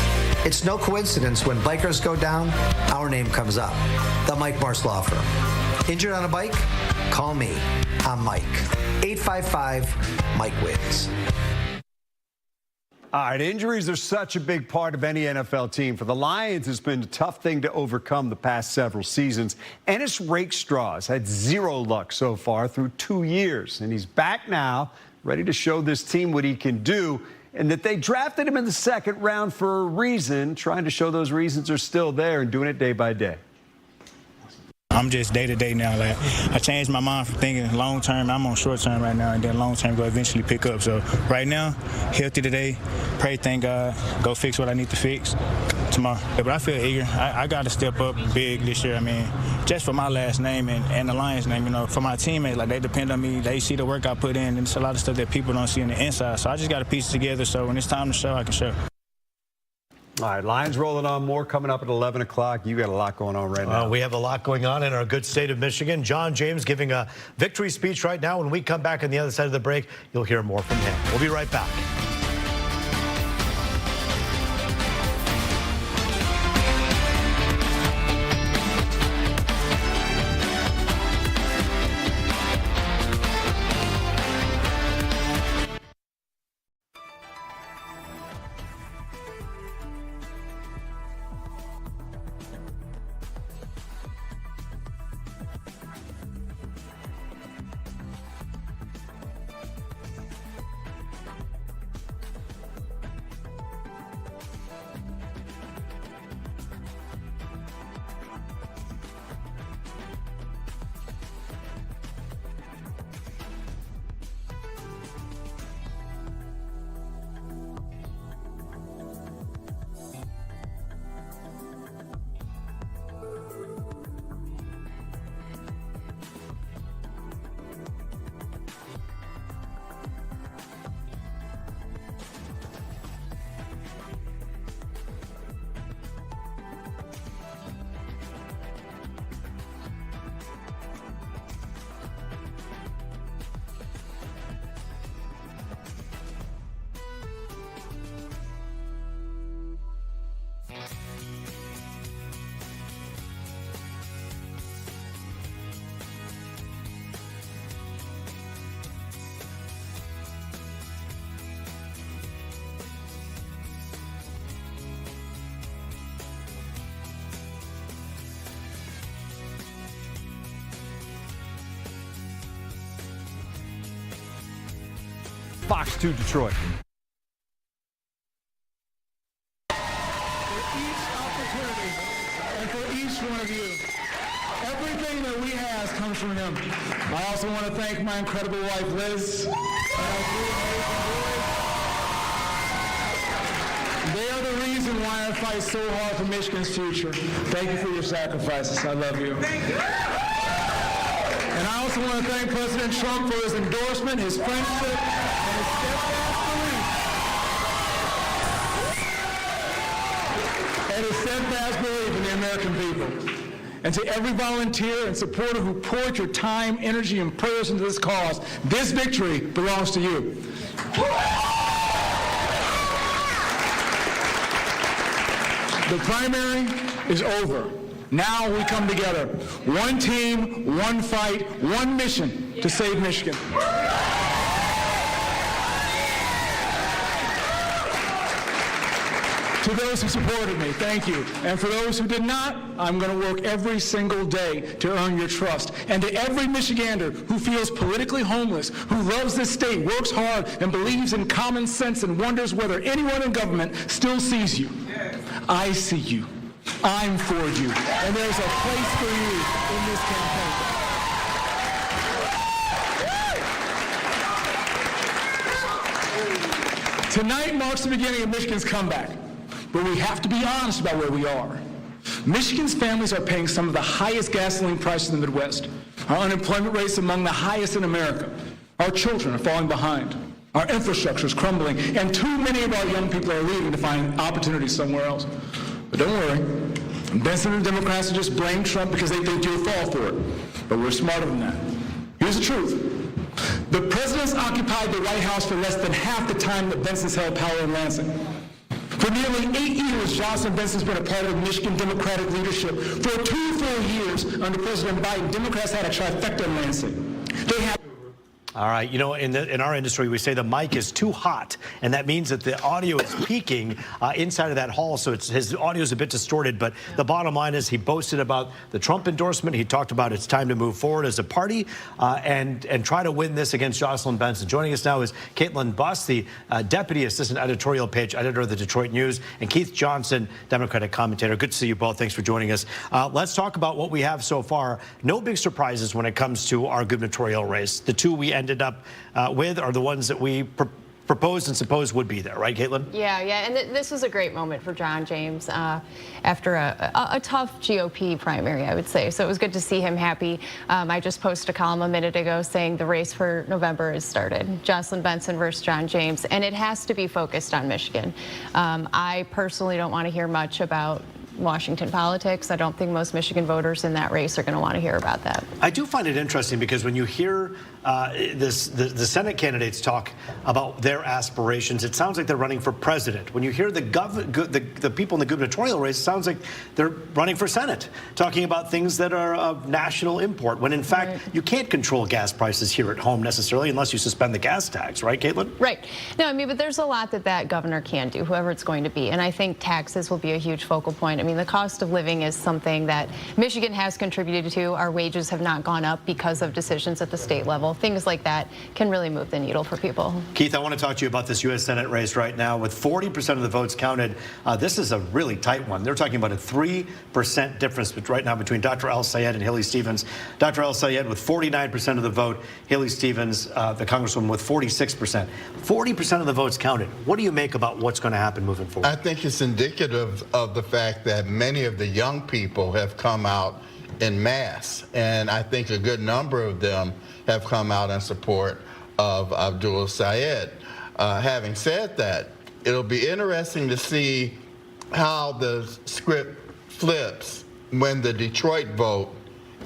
It's no coincidence when bikers go down, our name comes up. The Mike Morse Law Firm. Injured on a bike? Call me. I'm Mike. 855-MIKE-WINS. All right, injuries are such a big part of any NFL team. For the Lions, it's been a tough thing to overcome the past several seasons. Ennis Rakestraw has had zero luck so far through 2 years, and he's back now, ready to show this team what he can do, and that they drafted him in the 2nd round for a reason, trying to show those reasons are still there and doing it day by day. I'm just day to day now. Like, I changed my mind from thinking long term. I'm on short term right now, and then long term go eventually pick up. So right now, healthy today. Pray, thank God. Go fix what I need to fix tomorrow. But I feel eager. I got to step up big this year. I mean, just for my last name and the Lions name, you know, for my teammates, like, they depend on me. They see the work I put in, and it's a lot of stuff that people don't see on the inside. So I just got to piece it together so when it's time to show, I can show. All right, Lions rolling on. More coming up at 11 o'clock. You got a lot going on right now. We have a lot going on in our good state of Michigan. John James giving a victory speech right now. When we come back on the other side of the break, you'll hear more from him. We'll be right back. Fox 2 Detroit. And for each one of you, everything that we have comes from him. I also want to thank my incredible wife, Liz, and our three amazing boys. They are the reason why I fight so hard for Michigan's future. Thank you for your sacrifices. I love you. And I also want to thank President Trump for his endorsement, his friendship, and his steadfast belief in the American people. And to every volunteer and supporter who poured your time, energy, and prayers into this cause, this victory belongs to you. The primary is over. Now we come together. One team, one fight, one mission to save Michigan. To those who supported me, thank you. And for those who did not, I'm going to work every single day to earn your trust. And to every Michigander who feels politically homeless, who loves this state, works hard, and believes in common sense and wonders whether anyone in government still sees you, I see you. I'm for you. And there's a place for you in this campaign. Tonight marks the beginning of Michigan's comeback. But we have to be honest about where we are. Michigan's families are paying some of the highest gasoline prices in the Midwest. Our unemployment rate is among the highest in America. Our children are falling behind. Our infrastructure is crumbling, and too many of our young people are leaving to find opportunities somewhere else. But don't worry. Benson and the Democrats will just blame Trump because they think you'll fall for it. But we're smarter than that. Here's the truth. The president's occupied the White House for less than half the time that Benson's held power in Lansing. For nearly 8 years, Jocelyn Benson's been a part of the Michigan Democratic leadership. For 2 full years under President Biden, Democrats had a trifecta in Lansing. They had All right, you know, in our industry, we say the mic is too hot, and that means that the audio is peaking inside of that hall, so his audio is a bit distorted. But the bottom line is he boasted about the Trump endorsement. He talked about it's time to move forward as a party and try to win this against Jocelyn Benson. Joining us now is Caitlin Buss, the Deputy Assistant Editorial Page Editor of the Detroit News, and Keith Johnson, Democratic commentator. Good to see you both. Thanks for joining us. Let's talk about what we have so far. No big surprises when it comes to our gubernatorial race. The two we ended up with are the ones that we proposed and supposed would be there, right, Caitlin? Yeah, and this was a great moment for John James after a tough GOP primary, I would say. So it was good to see him happy. I just posted a column a minute ago saying the race for November has started. Jocelyn Benson versus John James, and it has to be focused on Michigan. I personally don't want to hear much about Washington politics. I don't think most Michigan voters in that race are going to want to hear about that. I do find it interesting because when you hear the Senate candidates talk about their aspirations, it sounds like they're running for president. When you hear the people in the gubernatorial race, it sounds like they're running for Senate, talking about things that are of national import, when in fact you can't control gas prices here at home necessarily unless you suspend the gas tax, right, Caitlin? Right. No, I mean, but there's a lot that governor can do, whoever it's going to be, and I think taxes will be a huge focal point. I mean, the cost of living is something that Michigan has contributed to. Our wages have not gone up because of decisions at the state level. Things like that can really move the needle for people. Keith, I want to talk to you about this U.S. Senate race right now. With 40% of the votes counted, this is a really tight one. They're talking about a 3% difference right now between Dr. El-Sayed and Haley Stevens. Dr. El-Sayed with 49% of the vote, Haley Stevens, the Congresswoman, with 46%. 40% of the votes counted. What do you make about what's going to happen moving forward? I think it's indicative of the fact that many of the young people have come out en masse, and I think a good number of them have come out in support of Abdul Sayed. Having said that, it'll be interesting to see how the script flips when the Detroit vote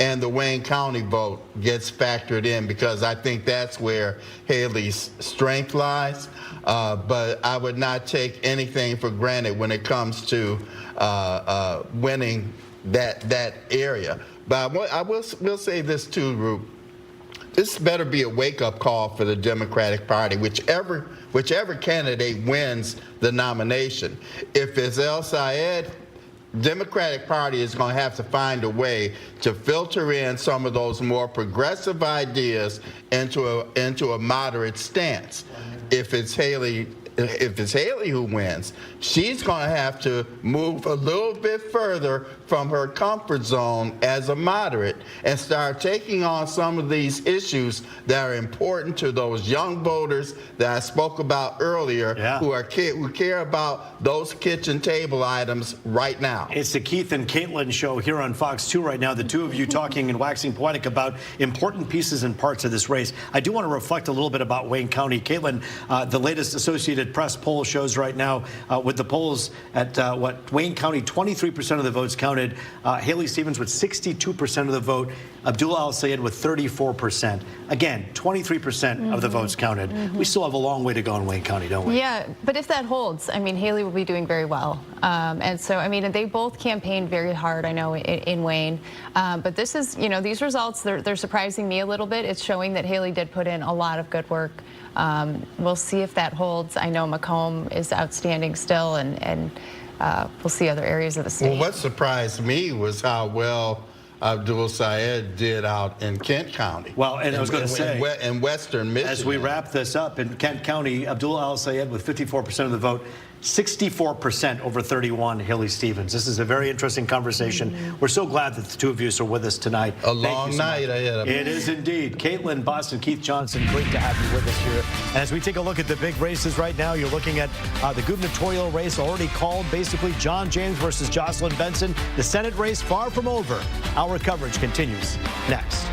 and the Wayne County vote gets factored in, because I think that's where Haley's strength lies. But I would not take anything for granted when it comes to winning that area. But I will say this too, Roop. This better be a wake-up call for the Democratic Party, whichever candidate wins the nomination. If it's El-Sayed, Democratic Party is going to have to find a way to filter in some of those more progressive ideas into a moderate stance. If it's Haley who wins, she's going to have to move a little bit further from her comfort zone as a moderate and start taking on some of these issues that are important to those young voters that I spoke about earlier, who care about those kitchen table items right now. It's the Keith and Caitlin show here on Fox 2 right now, the two of you talking and waxing poetic about important pieces and parts of this race. I do want to reflect a little bit about Wayne County. Caitlin, the latest Associated Press poll shows right now with the polls at Wayne County, 23% of the votes counted. Haley Stevens with 62% of the vote. Abdullah Al-Sayed with 34%. Again, 23% of the votes counted. We still have a long way to go in Wayne County, don't we? Yeah, but if that holds, I mean, Haley will be doing very well. And so, I mean, they both campaigned very hard, I know, in Wayne. But this is, you know, these results, they're surprising me a little bit. It's showing that Haley did put in a lot of good work. We'll see if that holds. I know Macomb is outstanding still, and we'll see other areas of the state. Well, what surprised me was how well Abdul Sayed did out in Kent County. Well, and I was going to say, in western Michigan. As we wrap this up, in Kent County, Abdul Al-Sayed with 54% of the vote, 64% over 31, Haley Stevens. This is a very interesting conversation. We're so glad that the two of you are with us tonight. A long night ahead of us. It is indeed. Caitlin, Boston, Keith Johnson, great to have you with us here. And as we take a look at the big races right now, you're looking at the gubernatorial race already called, basically John James versus Jocelyn Benson. The Senate race far from over. Our coverage continues next.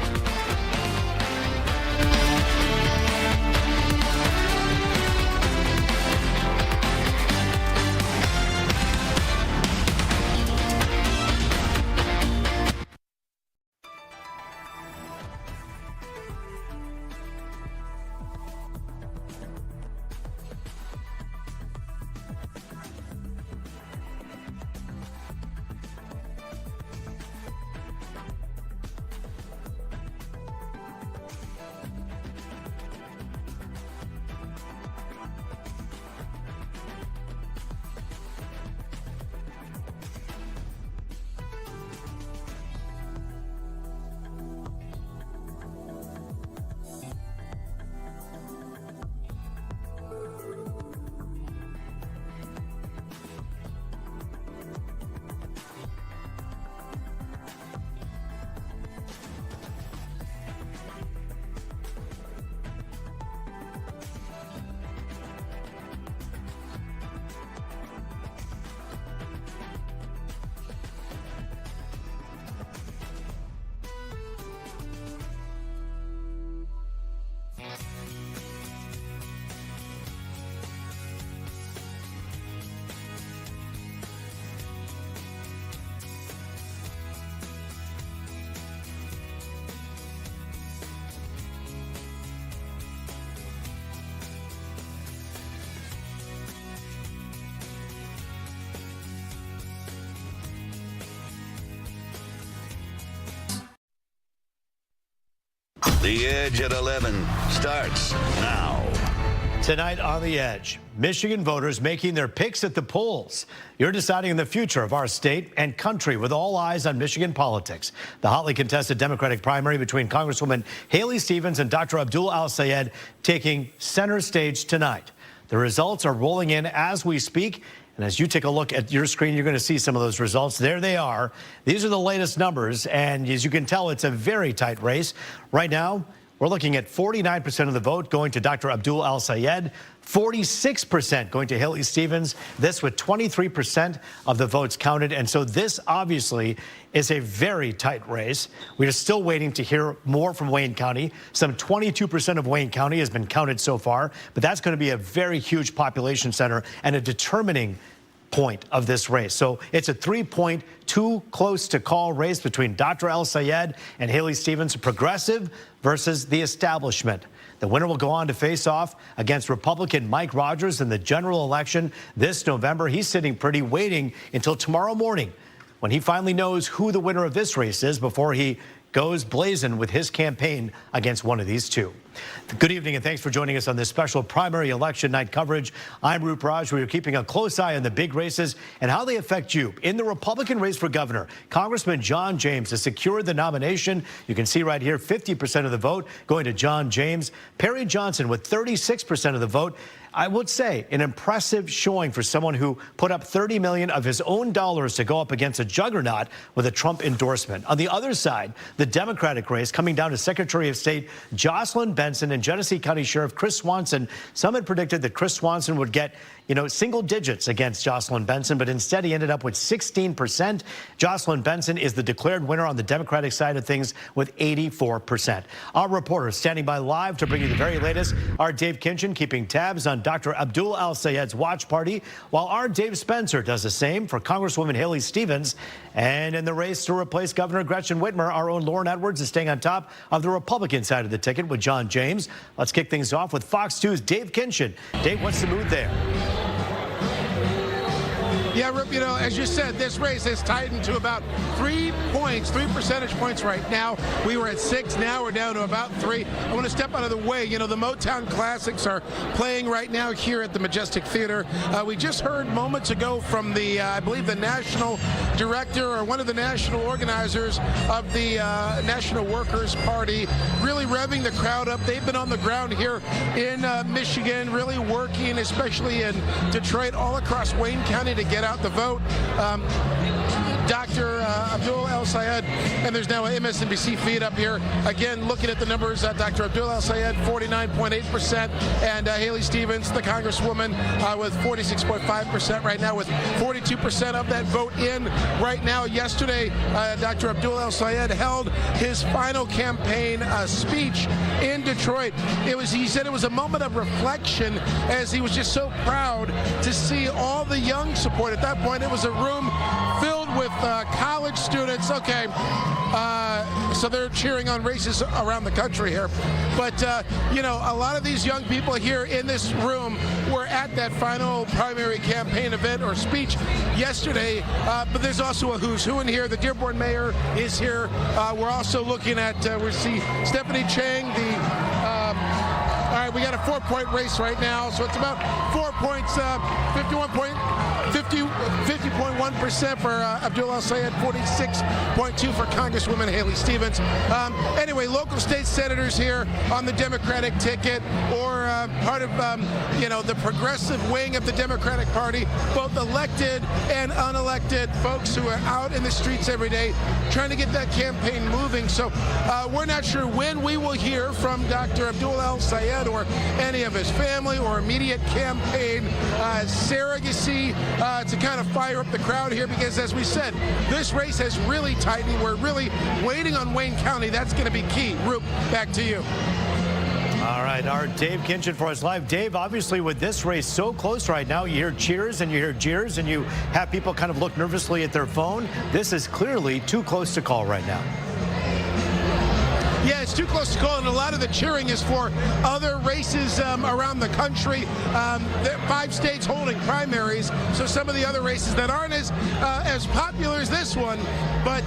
The Edge at 11 starts now. Tonight on The Edge, Michigan voters making their picks at the polls. You're deciding on the future of our state and country with all eyes on Michigan politics. The hotly contested Democratic primary between Congresswoman Haley Stevens and Dr. Abdul Al-Sayed taking center stage tonight. The results are rolling in as we speak. And as you take a look at your screen, you're going to see some of those results. There they are. These are the latest numbers. And as you can tell, it's a very tight race. Right now, we're looking at 49% of the vote going to Dr. Abdul Al-Sayed, 46% going to Haley Stevens, this with 23% of the votes counted. And so this obviously is a very tight race. We are still waiting to hear more from Wayne County. Some 22% of Wayne County has been counted so far, but that's going to be a very huge population center and a determining point of this race. So it's a 3-point, too close to call race between Dr. Al-Sayed and Haley Stevens, progressive versus the establishment. The winner will go on to face off against Republican Mike Rogers in the general election this November. He's sitting pretty, waiting until tomorrow morning when he finally knows who the winner of this race is before he goes blazing with his campaign against one of these two. Good evening, and thanks for joining us on this special primary election night coverage. I'm Roop Raj. We are keeping a close eye on the big races and how they affect you. In the Republican race for governor, Congressman John James has secured the nomination. You can see right here, 50% of the vote going to John James. Perry Johnson with 36% of the vote. I would say an impressive showing for someone who put up $30 million of his own dollars to go up against a juggernaut with a Trump endorsement. On the other side, the Democratic race coming down to Secretary of State Jocelyn Benson and Genesee County Sheriff Chris Swanson. Some had predicted that Chris Swanson would get, single digits against Jocelyn Benson, but instead he ended up with 16%. Jocelyn Benson is the declared winner on the Democratic side of things with 84%. Our reporters standing by live to bring you the very latest are Dave Kinchin, keeping tabs on Dr. Abdul Al-Sayed's watch party, while our Dave Spencer does the same for Congresswoman Haley Stevens. And in the race to replace Governor Gretchen Whitmer, our own Lauren Edwards is staying on top of the Republican side of the ticket with John James. Let's kick things off with Fox 2's Dave Kinchin. Dave, what's the mood there? Yeah, Rip, as you said, this race has tightened to about 3 percentage points right now. We were at 6, now we're down to about 3. I want to step out of the way. The Motown Classics are playing right now here at the Majestic Theater. We just heard moments ago from the, I believe, the national director or one of the national organizers of the National Workers' Party, really revving the crowd up. They've been on the ground here in Michigan, really working, especially in Detroit, all across Wayne County to get out the vote. Dr. Abdul Al-Sayed, and there's now an MSNBC feed up here. Again, looking at the numbers, Dr. Abdul Al-Sayed, 49.8%, and Haley Stevens, the Congresswoman, with 46.5% right now, with 42% of that vote in right now. Yesterday, Dr. Abdul Al-Sayed held his final campaign speech in Detroit. He said it was a moment of reflection as he was just so proud to see all the young support. At that point, it was a room filled with college students. Okay, so they're cheering on races around the country here. But, a lot of these young people here in this room were at that final primary campaign event or speech yesterday. But there's also a who's who in here. The Dearborn mayor is here. We're also looking at, we see Stephanie Chang, all right, we got a 4-point race right now, so it's about 4 points, 50.1% for Abdul Al-Sayed, 46.2% for Congresswoman Haley Stevens. Anyway, local state senators here on the Democratic ticket, or part of the progressive wing of the Democratic Party, both elected and unelected folks who are out in the streets every day trying to get that campaign moving. So we're not sure when we will hear from Dr. Abdul Al-Sayed or any of his family or immediate campaign surrogacy to kind of fire up the crowd here, because as we said, this race has really tightened. We're really waiting on Wayne County. That's going to be key. Roop, back to you. All right, our Dave Kinchin for us live. Dave, obviously with this race so close right now, you hear cheers and you hear jeers and you have people kind of look nervously at their phone. This is clearly too close to call right now. Yeah, it's too close to call, and a lot of the cheering is for other races around the country. 5 states holding primaries, so some of the other races that aren't as popular as this one, but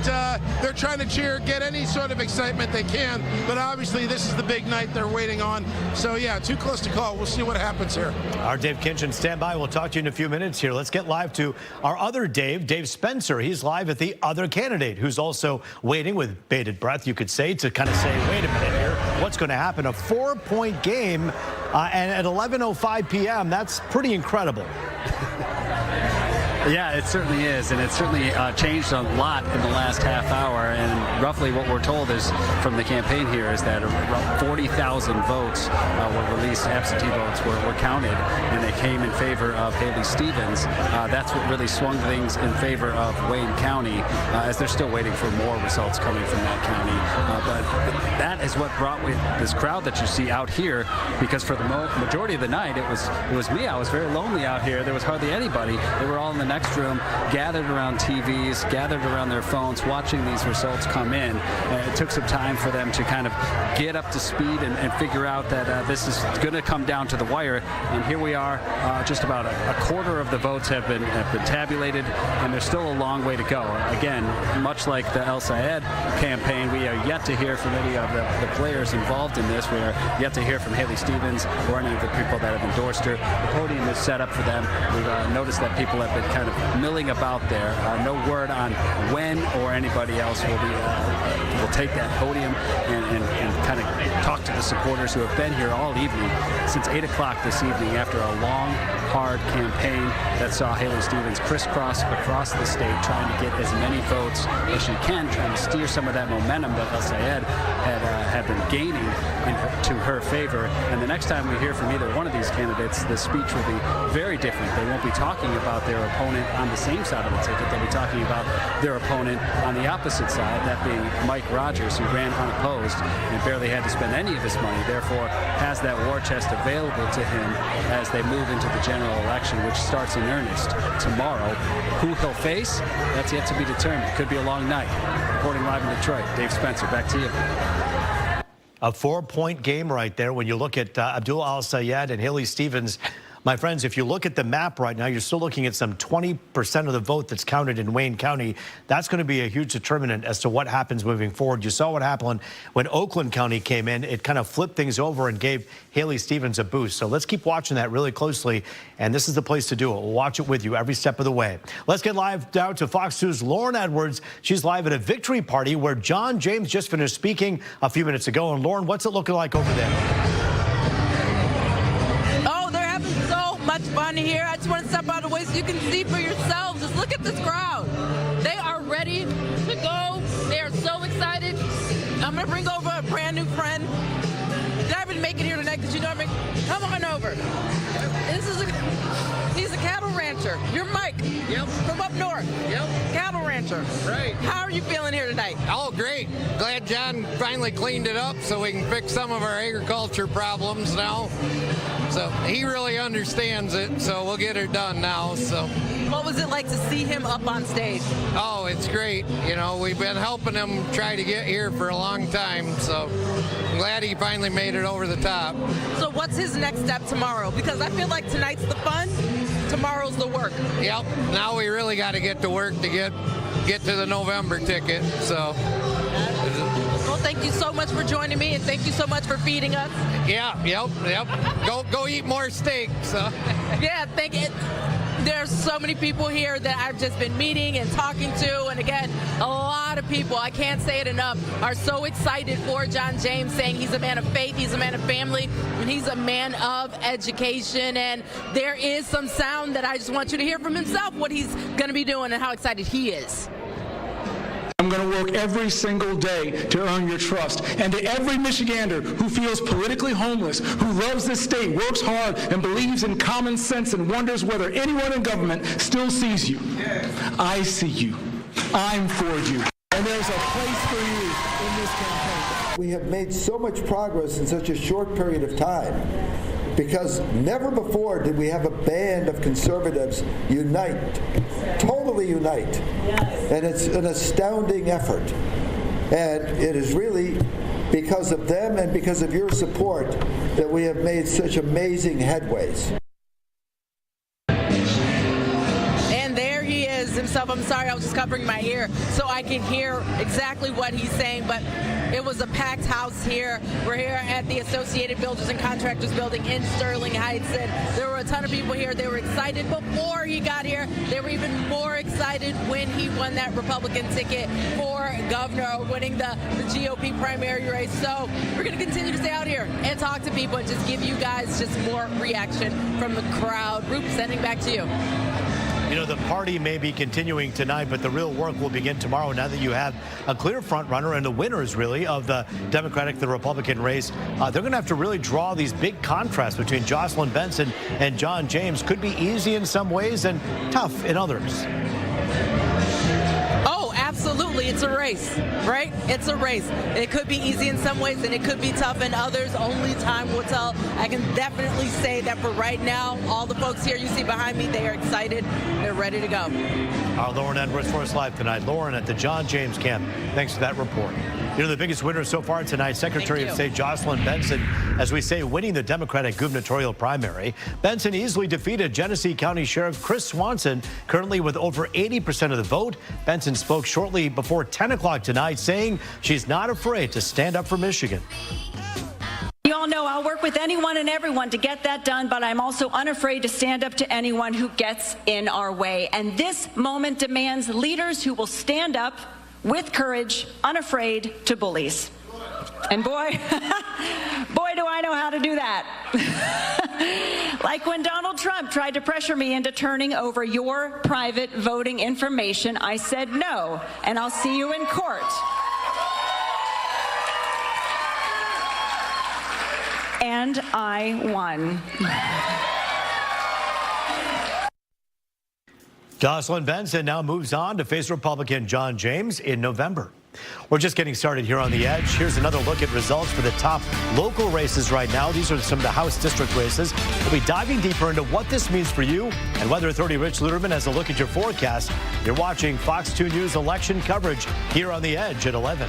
they're trying to cheer, get any sort of excitement they can. But obviously, this is the big night they're waiting on. So yeah, too close to call. We'll see what happens here. Our Dave Kinchin, stand by. We'll talk to you in a few minutes here. Let's get live to our other Dave, Dave Spencer. He's live at the other candidate, who's also waiting with bated breath, you could say, to kind of say, wait a minute here, what's going to happen? A 4-point game and at 11:05 p.m. That's pretty incredible. Yeah, it certainly is, and it's certainly changed a lot in the last half hour. And roughly what we're told is from the campaign here is that around 40,000 votes were released, absentee votes were counted, and they came in favor of Haley Stevens. That's what really swung things in favor of Wayne County, as they're still waiting for more results coming from that county. But that is what brought with this crowd that you see out here, because for the majority of the night, it was me. I was very lonely out here. There was hardly anybody. They were all in the next room, gathered around TVs, gathered around their phones, watching these results come in. It took some time for them to kind of get up to speed and figure out that this is going to come down to the wire. And here we are, just about a quarter of the votes have been tabulated, and there's still a long way to go. Again, much like the El Sayed campaign, we are yet to hear from any of the players involved in this. We are yet to hear from Haley Stevens or any of the people that have endorsed her. The podium is set up for them. We've noticed that people have been kind of milling about there. No word on when or anybody else will take that podium and kind of talk to the supporters who have been here all evening since 8 o'clock this evening after a long, hard campaign that saw Haley Stevens crisscross across the state trying to get as many votes as she can, trying to steer some of that momentum that El Sayed had been gaining to her favor. And the next time we hear from either one of these candidates, the speech will be very different. They won't be talking about their opponent on the same side of the ticket. They'll be talking about their opponent on the opposite side, that being Mike Rogers, who ran unopposed and barely had to spend any of his money, therefore has that war chest available to him as they move into the general election, which starts in earnest tomorrow. Who he'll face, that's yet to be determined. Could be a long night. Reporting live in Detroit, Dave Spencer, back to you. A 4-point game right there when you look at Abdul Al Sayed and Haley Stevens. My friends, if you look at the map right now, you're still looking at some 20% of the vote that's counted in Wayne County. That's going to be a huge determinant as to what happens moving forward. You saw what happened when Oakland County came in. It kind of flipped things over and gave Haley Stevens a boost. So let's keep watching that really closely, and this is the place to do it. We'll watch it with you every step of the way. Let's get live down to Fox 2's Lauren Edwards. She's live at a victory party where John James just finished speaking a few minutes ago. And Lauren, what's it looking like over there? Fun here. I just want to step out of the way so you can see for yourselves. Just look at this crowd. They are ready to go. They are so excited. I'm going to bring over a brand new friend. I've been making here tonight because you know me. Come on over. He's a cattle rancher. You're Mike. Yep. From up north. Yep. Cattle rancher. Right. How are you feeling here tonight? Oh, great. Glad John finally cleaned it up so we can fix some of our agriculture problems now. So he really understands it, so we'll get her done now. So. What was it like to see him up on stage? Oh, it's great. You know, we've been helping him try to get here for a long time, so I'm glad he finally made it over the top. So what's his next step tomorrow? Because I feel like tonight's the fun, tomorrow's the work. Yep. Now we really got to get to work to get to the November ticket, so. Well, thank you so much for joining me, and thank you so much for feeding us. Yeah, yep. Go eat more steak, so. Yeah, thank you. There's so many people here that I've just been meeting and talking to, and again, a lot of people, I can't say it enough, are so excited for John James, saying he's a man of faith, he's a man of family, and he's a man of education. And there is some sound that I just want you to hear from himself, what he's going to be doing and how excited he is. I'm going to work every single day to earn your trust. And to every Michigander who feels politically homeless, who loves this state, works hard, and believes in common sense and wonders whether anyone in government still sees you, I see you. I'm for you. And there's a place for you in this campaign. We have made so much progress in such a short period of time because never before did we have a band of conservatives unite, totally unite. Yes. And it's an astounding effort. And it is really because of them and because of your support that we have made such amazing headways. Himself. I'm sorry, I was just covering my ear so I can hear exactly what he's saying, but it was a packed house here. We're here at the Associated Builders and Contractors building in Sterling Heights, and there were a ton of people here. They were excited before he got here. They were even more excited when he won that Republican ticket for governor, winning the GOP primary race. So we're going to continue to stay out here and talk to people and just give you guys just more reaction from the crowd. Roop, sending back to you. You know, the party may be continuing tonight, but the real work will begin tomorrow now that you have a clear front runner and the winners, really, of the Democratic, the Republican race. They're going to have to really draw these big contrasts between Jocelyn Benson and John James. Could be easy in some ways and tough in others. Oh, absolutely. it's a race, right? It's a race. It could be easy in some ways, and it could be tough in others. Only time will tell. I can definitely say that for right now, all the folks here you see behind me, they are excited. They're ready to go. Our Lauren Edwards for us live tonight. Lauren at the John James camp. Thanks for that report. You know, the biggest winner so far tonight, Secretary of State Jocelyn Benson, as we say, winning the Democratic gubernatorial primary. Benson easily defeated Genesee County Sheriff Chris Swanson, currently with over 80% of the vote. Benson spoke shortly before 10 o'clock tonight, saying she's not afraid to stand up for Michigan. You all know I'll work with anyone and everyone to get that done, but I'm also unafraid to stand up to anyone who gets in our way. And this moment demands leaders who will stand up with courage, unafraid to bullies. And boy, boy, do I know how to do that. Like when Donald Trump tried to pressure me into turning over your private voting information, I said no, and I'll see you in court. And I won. Jocelyn Benson now moves on to face Republican John James in November. We're just getting started here on The Edge. Here's another look at results for the top local races right now. These are some of the House district races. We'll be diving deeper into what this means for you. And Weather Authority Rich Luderman has a look at your forecast. You're watching Fox 2 News election coverage here on The Edge at 11.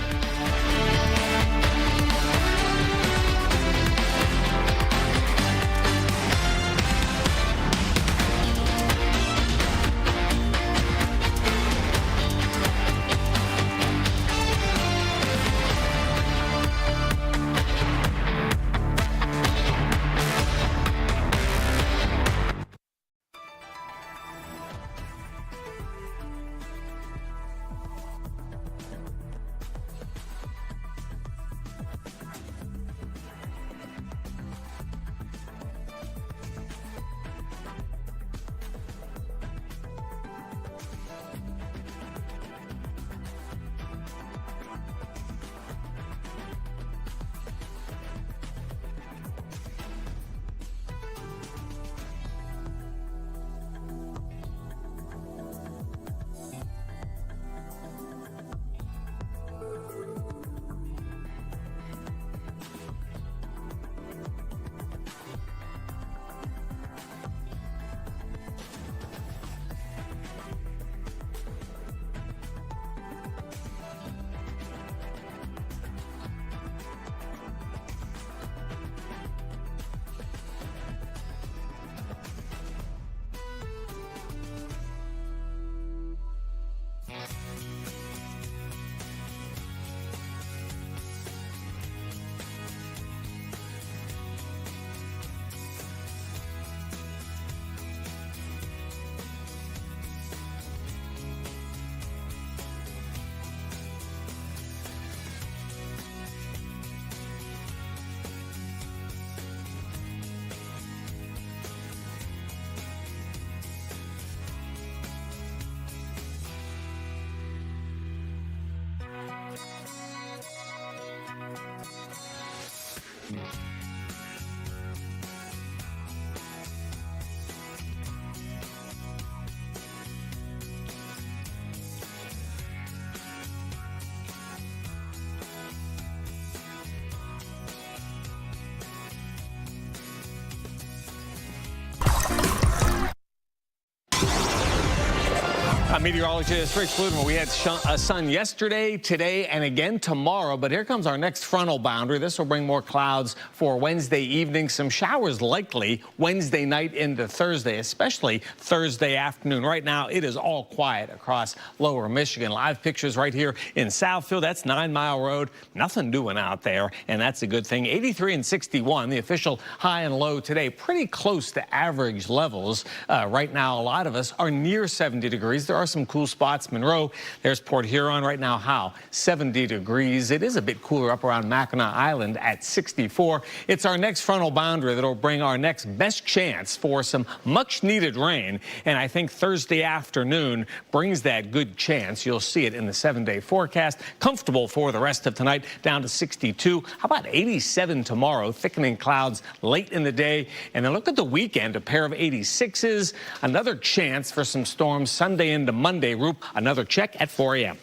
Meteorologist Rich Luderman. We had sun yesterday, today, and again tomorrow, but here comes our next frontal boundary. This will bring more clouds for Wednesday evening. Some showers likely Wednesday night into Thursday, especially Thursday afternoon. Right now, it is all quiet across lower Michigan. Live pictures right here in Southfield. That's 9 Mile Road. Nothing doing out there, and that's a good thing. 83 and 61, the official high and low today. Pretty close to average levels. Right now, a lot of us are near 70 degrees. There are some cool spots. Monroe, there's Port Huron right now. How? 70 degrees. It is a bit cooler up around Mackinac Island at 64. It's our next frontal boundary that'll bring our next best chance for some much needed rain. And I think Thursday afternoon brings that good chance. You'll see it in the 7-day forecast. Comfortable for the rest of tonight, down to 62. How about 87 tomorrow? Thickening clouds late in the day. And then look at the weekend, a pair of 86s. Another chance for some storms Sunday into Monday. Roop, another check at 4 a.m.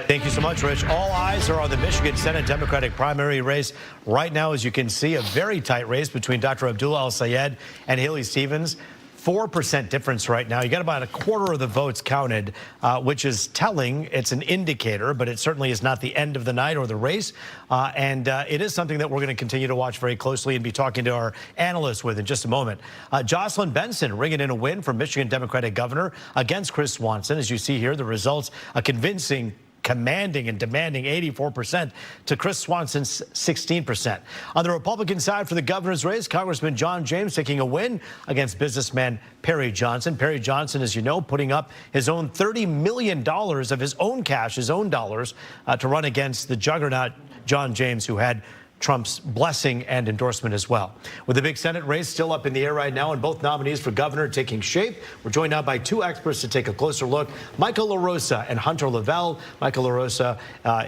Thank you so much, Rich. All eyes are on the Michigan Senate Democratic primary race right now. As you can see, a very tight race between Dr. Abdullah Al-Sayed and Haley Stevens. 4% difference right now. You got about a quarter of the votes counted, which is telling. It's an indicator, but it certainly is not the end of the night or the race. It is something that we're going to continue to watch very closely and be talking to our analysts with in just a moment. Jocelyn Benson ringing in a win for Michigan Democratic governor against Chris Swanson. As you see here, the results, a convincing, commanding and demanding 84% to Chris Swanson's 16%. On the Republican side for the governor's race, Congressman John James taking a win against businessman Perry Johnson. Perry Johnson, as you know, putting up his own $30 million of his own cash, his own dollars, to run against the juggernaut John James, who had Trump's blessing and endorsement as well. With the big Senate race still up in the air right now and both nominees for governor taking shape, we're joined now by two experts to take a closer look, Michael LaRosa and Hunter Lavelle. Michael LaRosa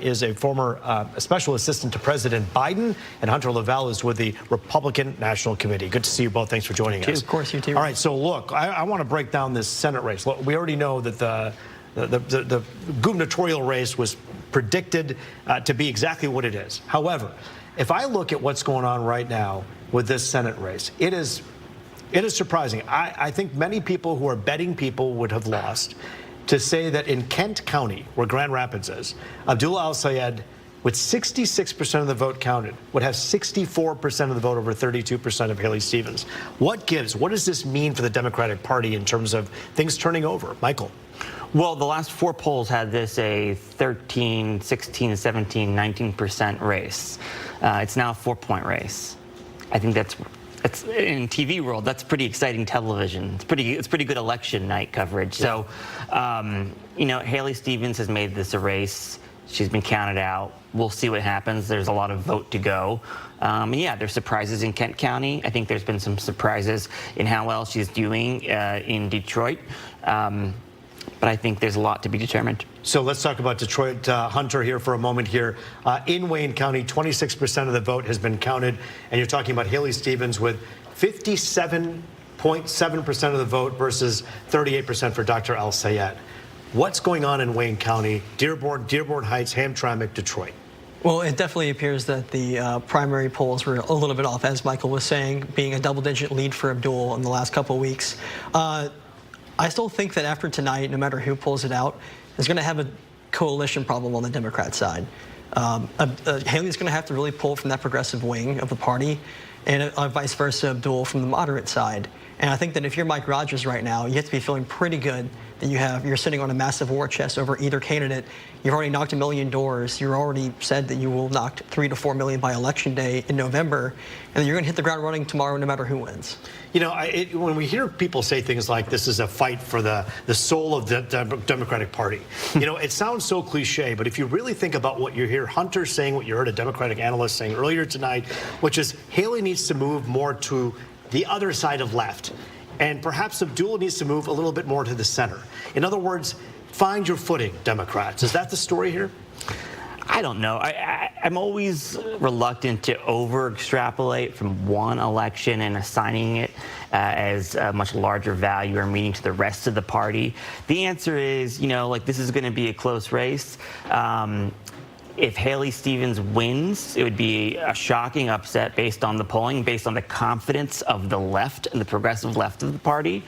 is a former special assistant to President Biden, and Hunter Lavelle is with the Republican National Committee. Good to see you both. Thanks for joining us. Of course, you too. All right, so look, I want to break down this Senate race. Look, we already know that the gubernatorial race was predicted to be exactly what it is. However, if I look at what's going on right now with this Senate race, it is surprising. I think many people who are betting people would have lost to say that in Kent County, where Grand Rapids is, Abdullah Al-Sayed, with 66% of the vote counted, would have 64% of the vote over 32% of Haley Stevens. What gives? What does this mean for the Democratic Party in terms of things turning over? Michael. Well, the last four polls had this a 13, 16, 17, 19% race. It's now a 4-point race. I think that's in TV world. That's pretty exciting television. It's pretty good election night coverage. Yeah. So, you know, Haley Stevens has made this a race. She's been counted out. We'll see what happens. There's a lot of vote to go. And yeah, there's surprises in Kent County. I think there's been some surprises in how well she's doing in Detroit. But I think there's a lot to be determined. So let's talk about Detroit. Hunter here for a moment here. In Wayne County, 26% of the vote has been counted. And you're talking about Haley Stevens with 57.7% of the vote versus 38% for Dr. Al-Sayed. What's going on in Wayne County, Dearborn Heights, Hamtramck, Detroit? Well, it definitely appears that the primary polls were a little bit off, as Michael was saying, being a double-digit lead for Abdul in the last couple of weeks. I still think that after tonight, no matter who pulls it out, is going to have a coalition problem on the Democrat side. Haley's going to have to really pull from that progressive wing of the party, and vice versa, Abdul from the moderate side. And I think that if you're Mike Rogers right now, you have to be feeling pretty good that you're sitting on a massive war chest over either candidate. You've already knocked 1 million doors. You've already said that you will knock 3 to 4 million by election day in November, and you're going to hit the ground running tomorrow no matter who wins. You know, when we hear people say things like this is a fight for the soul of the Democratic Party, you know, it sounds so cliche, but if you really think about what you hear Hunter saying, what you heard a Democratic analyst saying earlier tonight, which is Haley needs to move more to the other side of left, and perhaps Abdullah needs to move a little bit more to the center. In other words, find your footing, Democrats. Is that the story here? I don't know. I'm always reluctant to over-extrapolate from one election and assigning it as a much larger value or meaning to the rest of the party. The answer is, you know, like, this is going to be a close race. If Haley Stevens wins, it would be a shocking upset based on the polling, based on the confidence of the left and the progressive left of the party.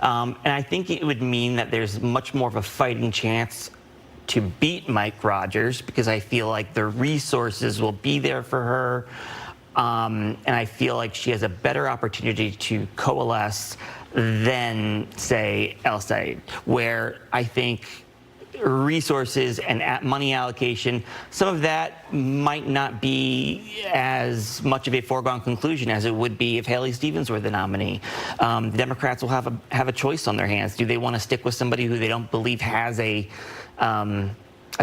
And I think it would mean that there's much more of a fighting chance to beat Mike Rogers, because I feel like the resources will be there for her. And I feel like she has a better opportunity to coalesce than, say, Al-Sayed, where I think resources and money allocation, some of that might not be as much of a foregone conclusion as it would be if Haley Stevens were the nominee. The Democrats will have a choice on their hands. Do they want to stick with somebody who they don't believe has a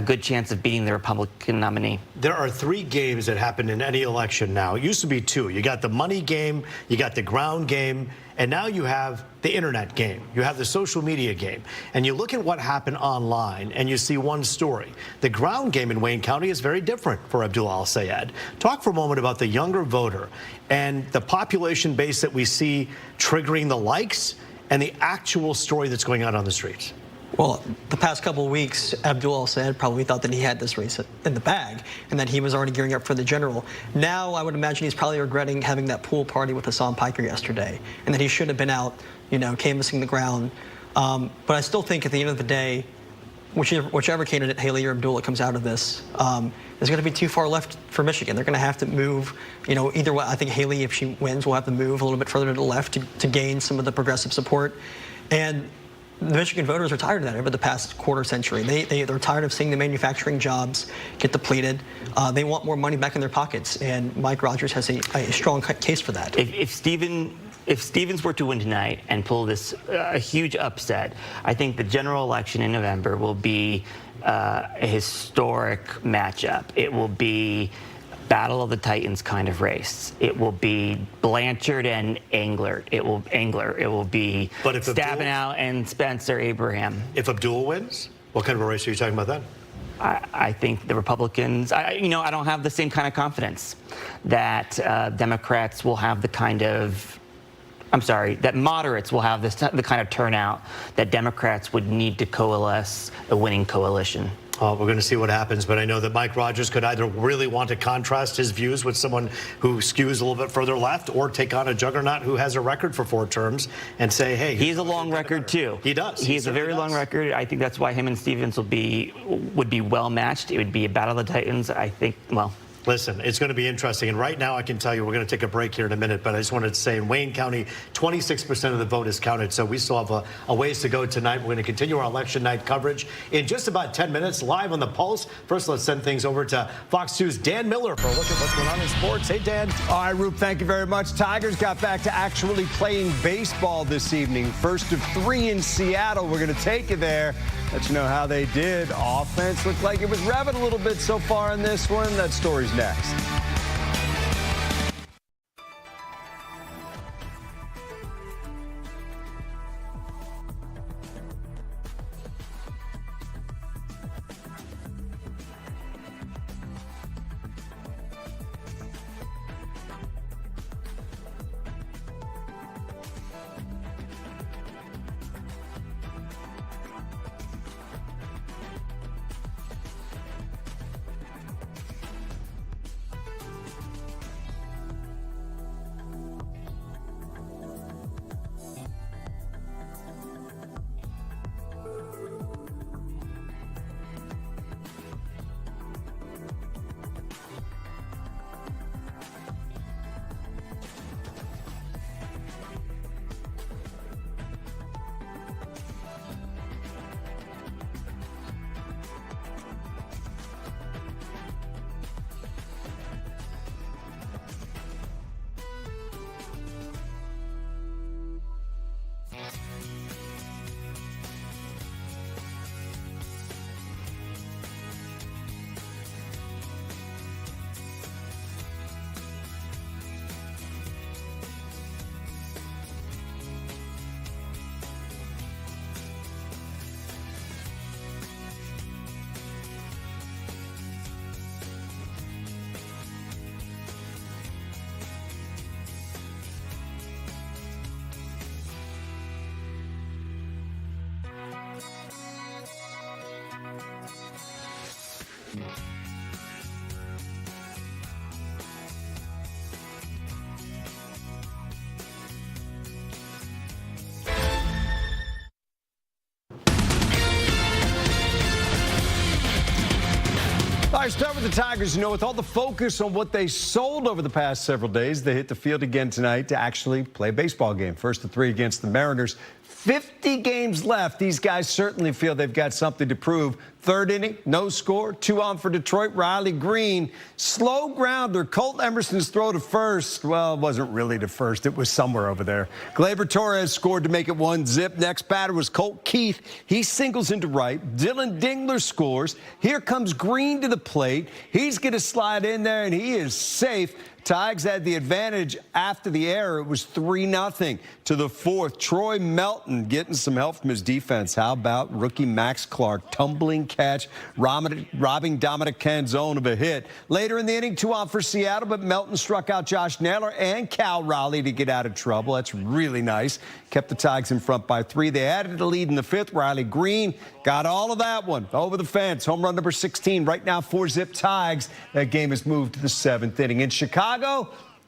good chance of beating the Republican nominee? There are 3 games that happen in any election now. It used to be 2. You got the money game, you got the ground game, and now you have the internet game. You have the social media game. And you look at what happened online, and you see one story. The ground game in Wayne County is very different for Abdullah Al-Sayed. Talk for a moment about the younger voter and the population base that we see triggering the likes and the actual story that's going on the streets. Well, the past couple of weeks, Abdul El-Sayed probably thought that he had this race in the bag and that he was already gearing up for the general. Now, I would imagine he's probably regretting having that pool party with Hassan Piker yesterday and that he should have been out, canvassing the ground. But I still think at the end of the day, whichever candidate, Haley or Abdullah, comes out of this, there's going to be too far left for Michigan. They're going to have to move, either way. I think Haley, if she wins, will have to move a little bit further to the left to gain some of the progressive support. And the Michigan voters are tired of that over the past quarter century. They're tired of seeing the manufacturing jobs get depleted. They want more money back in their pockets, and Mike Rogers has a strong case for that. If Stevens were to win tonight and pull this a huge upset, I think the general election in November will be a historic matchup. It will be Battle of the Titans kind of race. It will be Blanchard and Engler. It will be Stabenow and Spencer Abraham. If Abdul wins, what kind of a race are you talking about then? I think the Republicans, I don't have the same kind of confidence that Democrats will have the kind of, that moderates will have the kind of turnout that Democrats would need to coalesce a winning coalition. We're going to see what happens, but I know that Mike Rogers could either really want to contrast his views with someone who skews a little bit further left, or take on a juggernaut who has a record for 4 terms and say, hey. He's a long record, too. He does. He's a very long record. I think that's why him and Stevens would be well matched. It would be a battle of the Titans. I think, well. Listen, it's going to be interesting. And right now, I can tell you, we're going to take a break here in a minute, but I just wanted to say in Wayne County, 26% of the vote is counted. So we still have a ways to go tonight. We're going to continue our election night coverage in just about 10 minutes, live on the Pulse. First, let's send things over to Fox 2's Dan Miller for a look at what's going on in sports. Hey, Dan. All right, Rube, thank you very much. Tigers got back to actually playing baseball this evening. First of 3 in Seattle. We're going to take you there. Let you know how they did. Offense looked like it was revving a little bit so far in this one. That story's next. All right, start with the Tigers. With all the focus on what they sold over the past several days, they hit the field again tonight to actually play a baseball game. First of 3 against the Mariners. 50 games left. These guys certainly feel they've got something to prove. 3rd inning, no score, 2 on for Detroit. Riley Green, slow grounder. Colt Emerson's throw to first. Well, it wasn't really to first. It was somewhere over there. Gleyber Torres scored to make it 1-0. Next batter was Colt Keith. He singles into right. Dylan Dingler scores. Here comes Green to the plate. He's going to slide in there, and he is safe. Tigers had the advantage after the error. It was 3-0 to the fourth. Troy Melton getting some help from his defense. How about rookie Max Clark? Tumbling catch, robbing Dominic Canzone of a hit. Later in the inning, 2 out for Seattle, but Melton struck out Josh Naylor and Cal Raleigh to get out of trouble. That's really nice. Kept the Tigers in front by 3. They added the lead in the 5th. Riley Green got all of that one over the fence. Home run number 16. Right now, 4-zip Tigers. That game has moved to the 7th inning. In Chicago,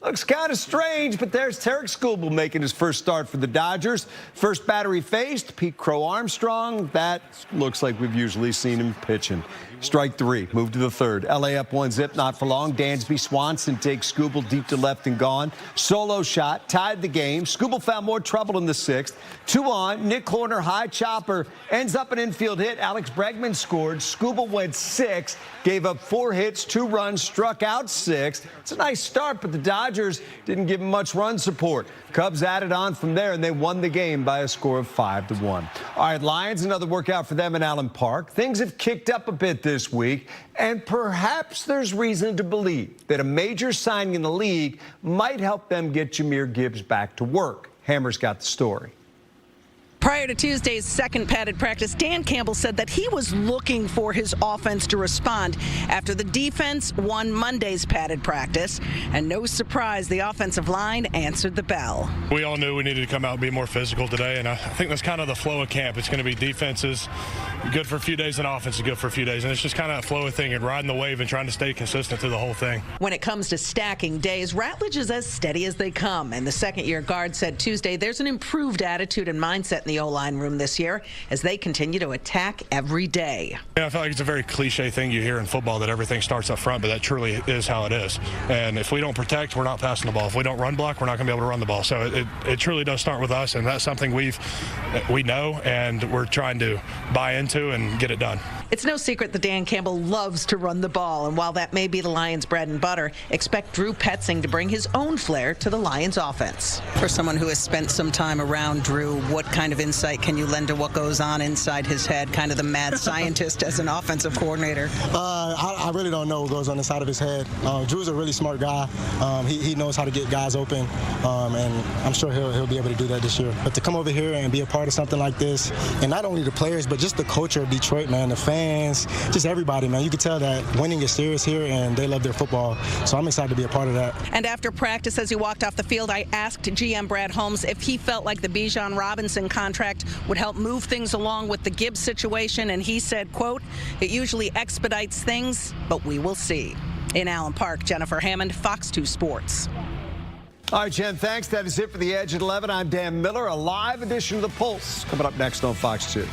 looks kind of strange, but there's Tarek Skubal making his first start for the Dodgers. First batter he faced, Pete Crow Armstrong. That looks like we've usually seen him pitching. Strike 3, move to the 3rd. LA up 1-zip, not for long. Dansby Swanson takes Skubal deep to left and gone. Solo shot, tied the game. Skubal found more trouble in the 6th. 2 on, Nick Horner, high chopper, ends up an infield hit. Alex Bregman scored. Skubal went 6, gave up 4 hits, 2 runs, struck out 6. It's a nice start, but the Dodgers didn't give him much run support. Cubs added on from there, and they won the game by a score of 5-1. All right, Lions, another workout for them in Allen Park. Things have kicked up a bit this week, and perhaps there's reason to believe that a major signing in the league might help them get Jahmyr Gibbs back to work. Hammer's got the story. Prior to Tuesday's second padded practice, Dan Campbell said that he was looking for his offense to respond after the defense won Monday's padded practice. And no surprise, the offensive line answered the bell. We all knew we needed to come out and be more physical today, and I think that's kind of the flow of camp. It's going to be defenses good for a few days and offense is good for a few days. And it's just kind of a flow of thing and riding the wave and trying to stay consistent through the whole thing. When it comes to stacking days, Ratledge is as steady as they come. And the second-year guard said Tuesday there's an improved attitude and mindset in the O-line room this year as they continue to attack every day. Yeah, I feel like it's a very cliche thing you hear in football that everything starts up front, but that truly is how it is. And if we don't protect, we're not passing the ball. If we don't run block, we're not going to be able to run the ball. So it truly does start with us, and that's something we know and we're trying to buy into and get it done. It's no secret that Dan Campbell loves to run the ball, and while that may be the Lions' bread and butter, expect Drew Petzing to bring his own flair to the Lions' offense. For someone who has spent some time around Drew, what kind of insight can you lend to what goes on inside his head, kind of the mad scientist as an offensive coordinator? I really don't know what goes on inside of his head. Drew's a really smart guy. He knows how to get guys open, and I'm sure he'll be able to do that this year. But to come over here and be a part of something like this, and not only the players, but just the culture of Detroit, man, the fans, just everybody, man. You can tell that winning is serious here, and they love their football. So I'm excited to be a part of that. And after practice, as he walked off the field, I asked GM Brad Holmes if he felt like the Bijan Robinson contract would help move things along with the Gibbs situation, and he said, quote, "It usually expedites things, but we will see." In Allen Park, Jennifer Hammond, Fox 2 Sports. All right, Jen, thanks. That is it for the Edge at 11. I'm Dan Miller. A live edition of The Pulse coming up next on Fox 2.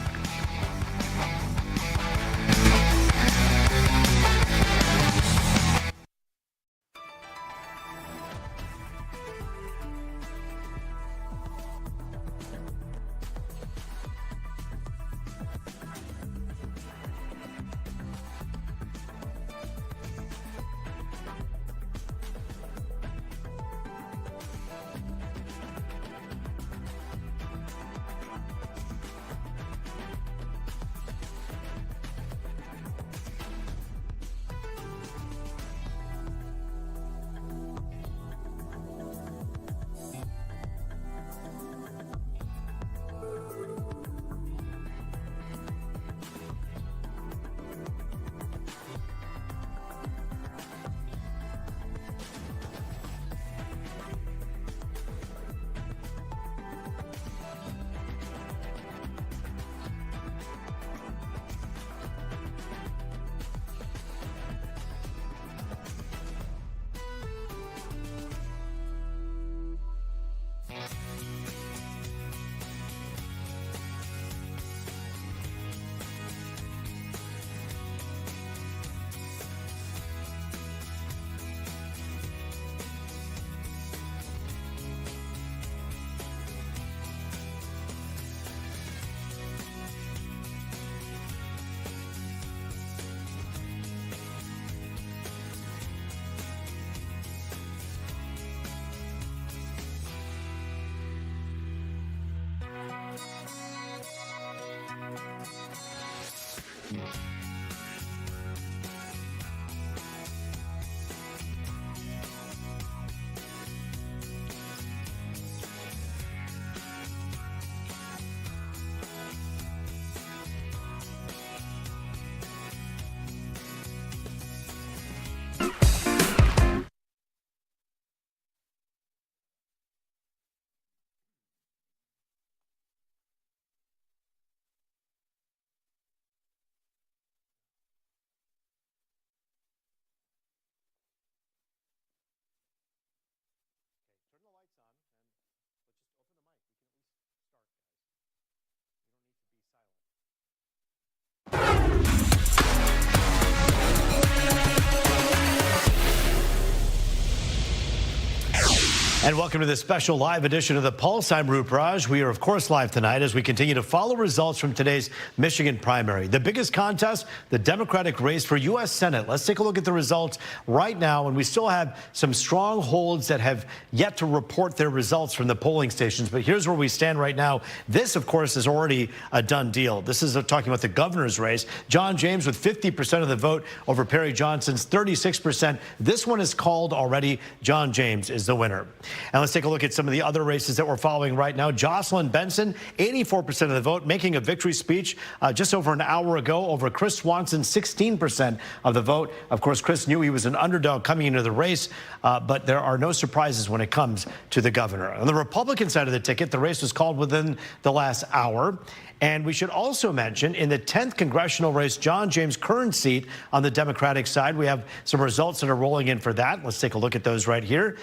And welcome to this special live edition of the Pulse. I'm Roop Raj. We are, of course, live tonight as we continue to follow results from today's Michigan primary. The biggest contest, the Democratic race for U.S. Senate. Let's take a look at the results right now. And we still have some strongholds that have yet to report their results from the polling stations. But here's where we stand right now. This, of course, is already a done deal. This is talking about the governor's race. John James with 50% of the vote over Perry Johnson's 36%. This one is called already. John James is the winner. And let's take a look at some of the other races that we're following right now. Jocelyn Benson, 84% of the vote, making a victory speech just over an hour ago over Chris Swanson, 16% of the vote. Of course, Chris knew he was an underdog coming into the race, but there are no surprises when it comes to the governor. On the Republican side of the ticket, the race was called within the last hour. And we should also mention in the 10th congressional race, John James' current seat on the Democratic side, we have some results that are rolling in for that. Let's take a look at those right here.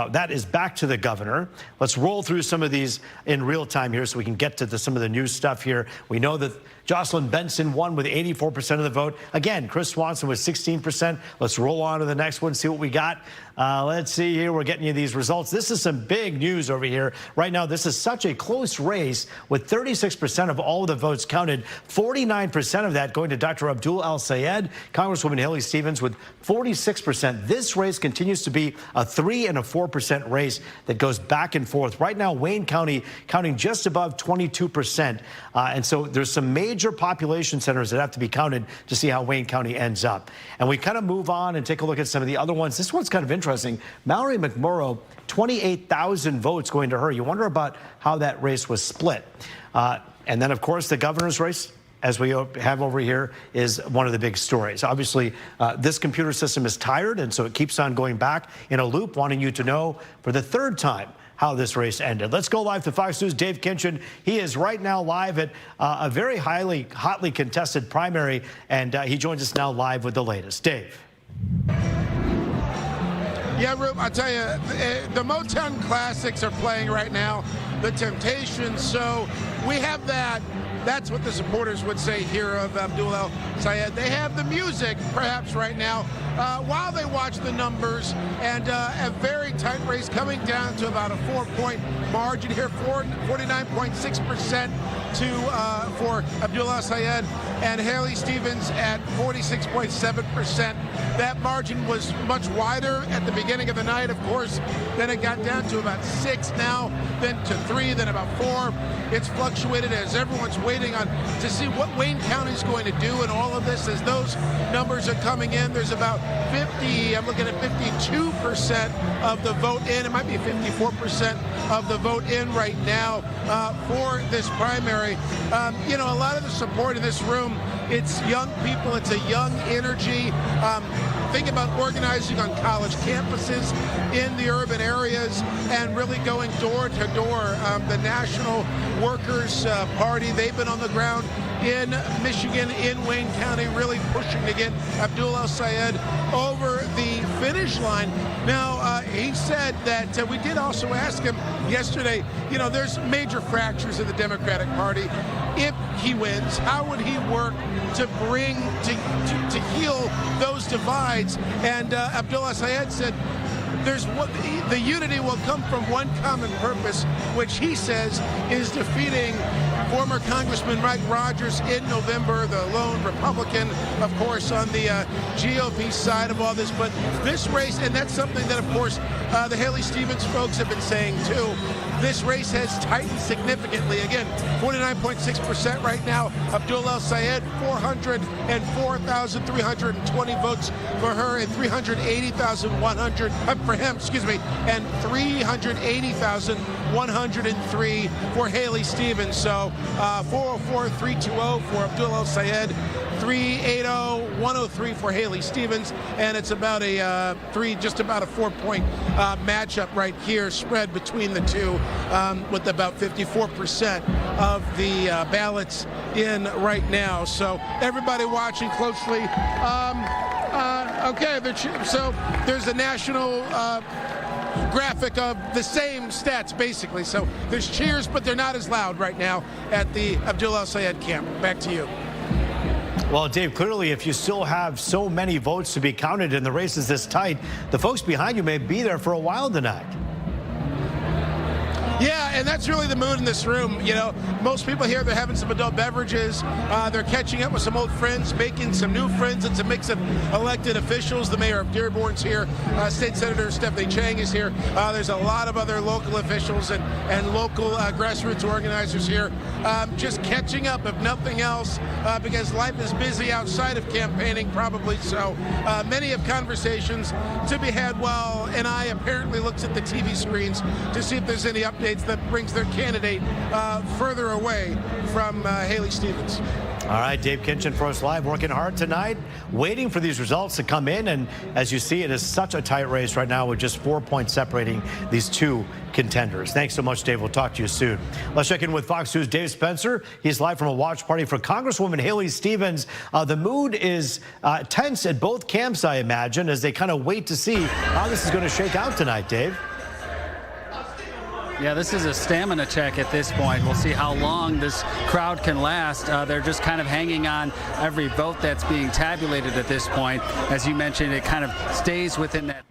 That is back to the governor. Let's roll through some of these in real time here so we can get to some of the new stuff here. We know that Jocelyn Benson won with 84% of the vote. Again, Chris Swanson with 16%. Let's roll on to the next one, see what we got. Let's see here. We're getting you these results. This is some big news over here. Right now, this is such a close race with 36% of all of the votes counted. 49% of that going to Dr. Abdul El-Sayed. Congresswoman Haley Stevens with 46%. This race continues to be a 3% and a 4% race that goes back and forth. Right now, Wayne County counting just above 22%. And so there's some major population centers that have to be counted to see how Wayne County ends up. And we kind of move on and take a look at some of the other ones. This one's kind of interesting. Mallory McMurrow, 28,000 votes going to her. You wonder about how that race was split. And then, of course, the governor's race, as we have over here, is one of the big stories. Obviously, this computer system is tired, and so it keeps on going back in a loop, wanting you to know for the third time how this race ended. Let's go live to Fox News' Dave Kinchin. He is right now live at a very hotly contested primary, and he joins us now live with the latest. Dave. Yeah, Rube, I'll tell you, the Motown classics are playing right now, the Temptations, so we have that. That's what the supporters would say here of Abdul El-Sayed. They have the music, perhaps, right now, while they watch the numbers, and a very tight race coming down to about a 4-point margin here, 49.6% for Abdul El-Sayed, and Haley Stevens at 46.7%. That margin was much wider at the beginning of the night, of course. Then it got down to about 6 now, then to 3, then about 4. It's fluctuated as everyone's waiting on to see what Wayne County is going to do in all of this. As those numbers are coming in, there's about 50, I'm looking at 52% of the vote in. It might be 54% of the vote in right now for this primary. You know, a lot of the support in this room, it's young people, it's a young energy. Think about organizing on college campuses in the urban areas and really going door to door. The National Workers Party, they've been on the ground in Michigan, in Wayne County, really pushing to get Abdul El-Sayed over the finish line. Now, he said that we did also ask him yesterday, you know, there's major fractures in the Democratic Party. If he wins, how would he work to bring, to heal those divides? And Abdul El-Sayed said, the unity will come from one common purpose, which he says is defeating former Congressman Mike Rogers in November, the lone Republican, of course, on the GOP side of all this. But this race, and that's something that, of course, the Haley Stevens folks have been saying, too. This race has tightened significantly. Again, 49.6% right now. Abdul El-Sayed, 404,320 votes for her, and 380,100 for him, excuse me, and 380,103 for Haley Stevens. So 404,320 for Abdul El-Sayed, 380,103 for Haley Stevens, and it's about a just about a 4-point matchup right here, spread between the two, with about 54% of the ballots in right now. So everybody watching closely. Okay, so there's a national graphic of the same stats, basically. So there's cheers, but they're not as loud right now at the Abdul El-Sayed camp. Back to you. Well, Dave, clearly, if you still have so many votes to be counted and the race is this tight, the folks behind you may be there for a while tonight. Yeah, and that's really the mood in this room. You know, most people here, they're having some adult beverages. They're catching up with some old friends, making some new friends. It's a mix of elected officials. The mayor of Dearborn's here. State Senator Stephanie Chang is here. There's a lot of other local officials and local grassroots organizers here. Just catching up, if nothing else, because life is busy outside of campaigning, probably so. Many have conversations to be had while NI apparently looks at the TV screens to see if there's any updates that brings their candidate further away from Haley Stevens. All right, Dave Kinchin, First Live, working hard tonight, waiting for these results to come in. And as you see, it is such a tight race right now with just 4 points separating these two contenders. Thanks so much, Dave. We'll talk to you soon. Let's check in with Fox News' Dave Spencer. He's live from a watch party for Congresswoman Haley Stevens. The mood is tense at both camps, I imagine, as they kind of wait to see how this is going to shake out tonight, Dave. Yeah, this is a stamina check at this point. We'll see how long this crowd can last. They're just kind of hanging on every vote that's being tabulated at this point. As you mentioned, it kind of stays within that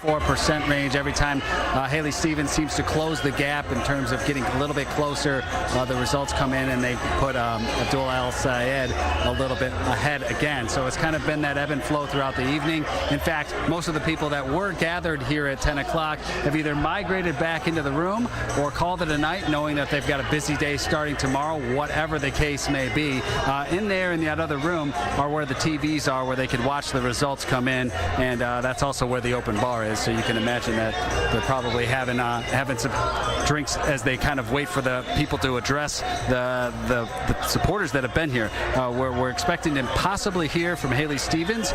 4% range every time Haley Stevens seems to close the gap in terms of getting a little bit closer. The results come in and they put Abdul El-Sayed a little bit ahead again. So it's kind of been that ebb and flow throughout the evening. In fact, most of the people that were gathered here at 10 o'clock have either migrated back into the room or called it a night, knowing that they've got a busy day starting tomorrow, whatever the case may be. In there in that other room are where the TVs are, where they can watch the results come in, and that's also where the open bar is. So you can imagine that they're probably having some drinks as they kind of wait for the people to address the supporters that have been here. We're expecting to possibly hear from Haley Stevens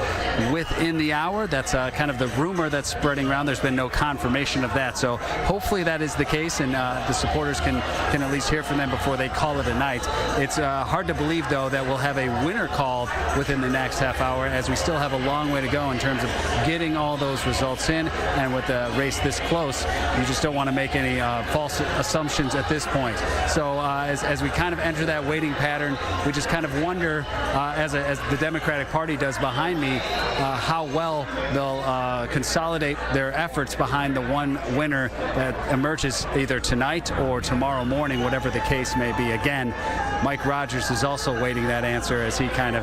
within the hour. That's kind of the rumor that's spreading around. There's been no confirmation of that. So hopefully that is the case, and the supporters can at least hear from them before they call it a night. It's hard to believe, though, that we'll have a winner called within the next half hour, as we still have a long way to go in terms of getting all those results in. And with the race this close, you just don't want to make any false assumptions at this point. So as we kind of enter that waiting pattern, we just kind of wonder, as the Democratic Party does behind me, how well they'll consolidate their efforts behind the one winner that emerges either tonight or tomorrow morning, whatever the case may be. Again, Mike Rogers is also waiting that answer, as he kind of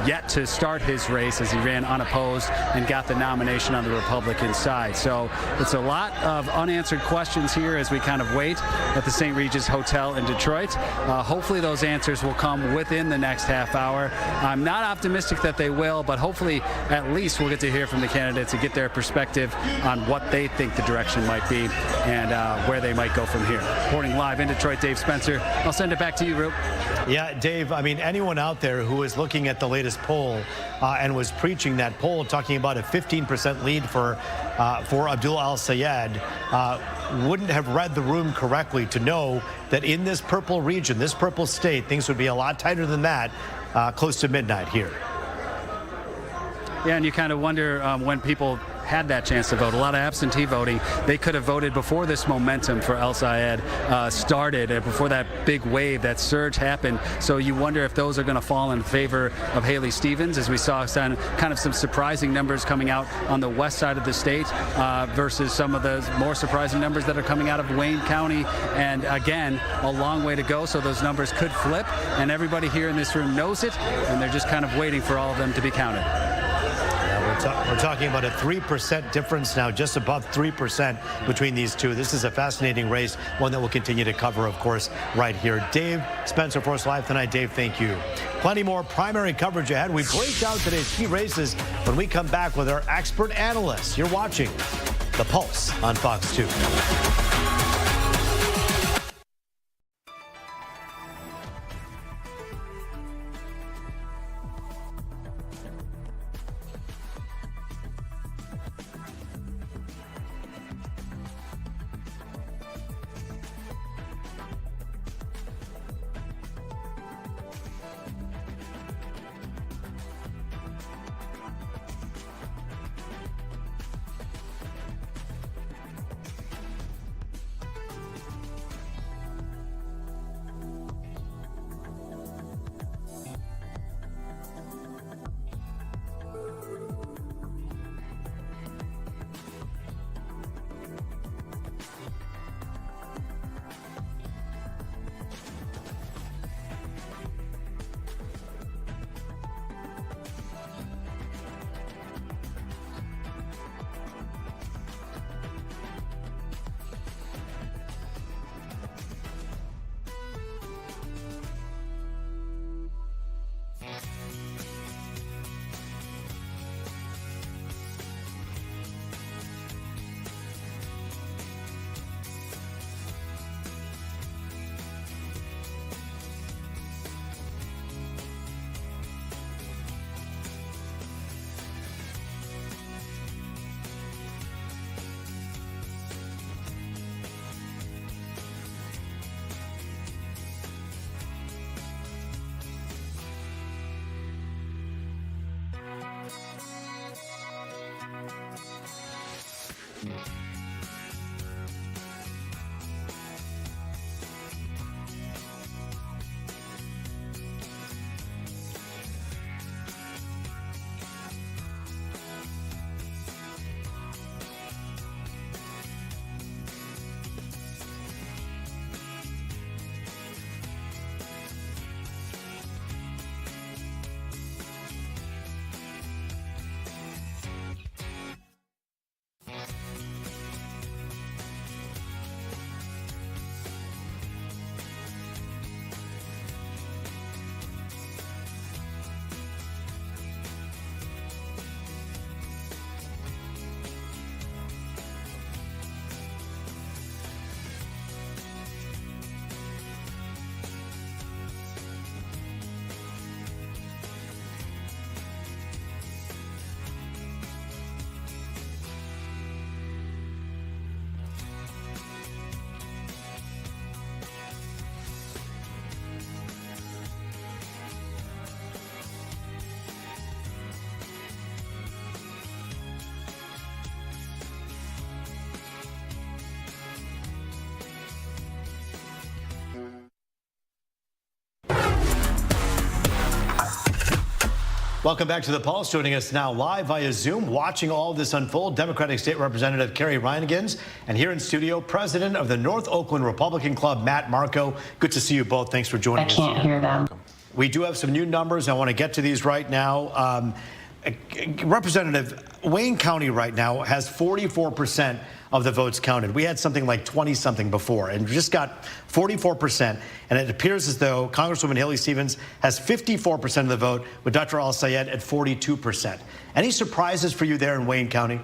yet to start his race, as he ran unopposed and got the nomination on the Republican side. So it's a lot of unanswered questions here as we kind of wait at the St. Regis Hotel in Detroit. Hopefully those answers will come within the next half hour. I'm not optimistic that they will, but hopefully at least we'll get to hear from the candidates and get their perspective on what they think the direction might be and where they might go from here. Reporting live in Detroit, Dave Spencer. I'll send it back to you, Roop. Yeah, Dave, I mean, anyone out there who is looking at the latest poll and was preaching that poll, talking about a 15% lead for Abdul El-Sayed, wouldn't have read the room correctly to know that in this purple region, this purple state, things would be a lot tighter than that close to midnight here. Yeah, and you kind of wonder when people had that chance to vote. A lot of absentee voting. They could have voted before this momentum for El-Sayed started, before that big wave, that surge happened. So you wonder if those are going to fall in favor of Haley Stevens, as we saw kind of some surprising numbers coming out on the west side of the state versus some of the more surprising numbers that are coming out of Wayne County. And again, a long way to go, so those numbers could flip, and everybody here in this room knows it, and they're just kind of waiting for all of them to be counted. We're talking about a 3% difference now, just above 3% between these two. This is a fascinating race, one that we'll continue to cover, of course, right here. Dave Spencer, Force Live tonight. Dave, thank you. Plenty more primary coverage ahead. We break down today's key races when we come back with our expert analysts. You're watching The Pulse on Fox 2. Welcome back to The Pulse. Joining us now live via Zoom, watching all of this unfold, Democratic State Representative Kerry Reinekens, and here in studio, President of the North Oakland Republican Club, Matt Marco. Good to see you both. Thanks for joining us. I can't hear them. We do have some new numbers. I want to get to these right now. Representative, Wayne County right now has 44% of the votes counted. We had something like 20-something before, and we just got 44%. And it appears as though Congresswoman Haley Stevens has 54% of the vote, with Dr. Al-Sayed at 42%. Any surprises for you there in Wayne County?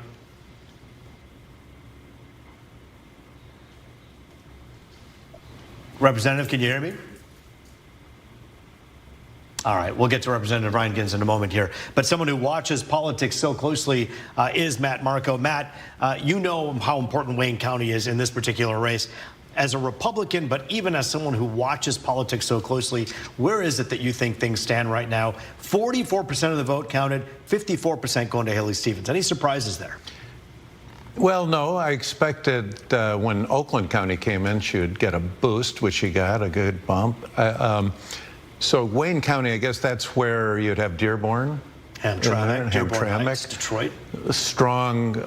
Representative, can you hear me? All right, we'll get to Representative Reinekens in a moment here. But someone who watches politics so closely is Matt Marco. Matt, you know how important Wayne County is in this particular race. As a Republican, but even as someone who watches politics so closely, where is it that you think things stand right now? 44% of the vote counted, 54% going to Haley Stevens. Any surprises there? Well, no, I expected when Oakland County came in, she would get a boost, which she got, a good bump. So Wayne County, I guess that's where you'd have Dearborn. Hamtramck, Detroit. Strong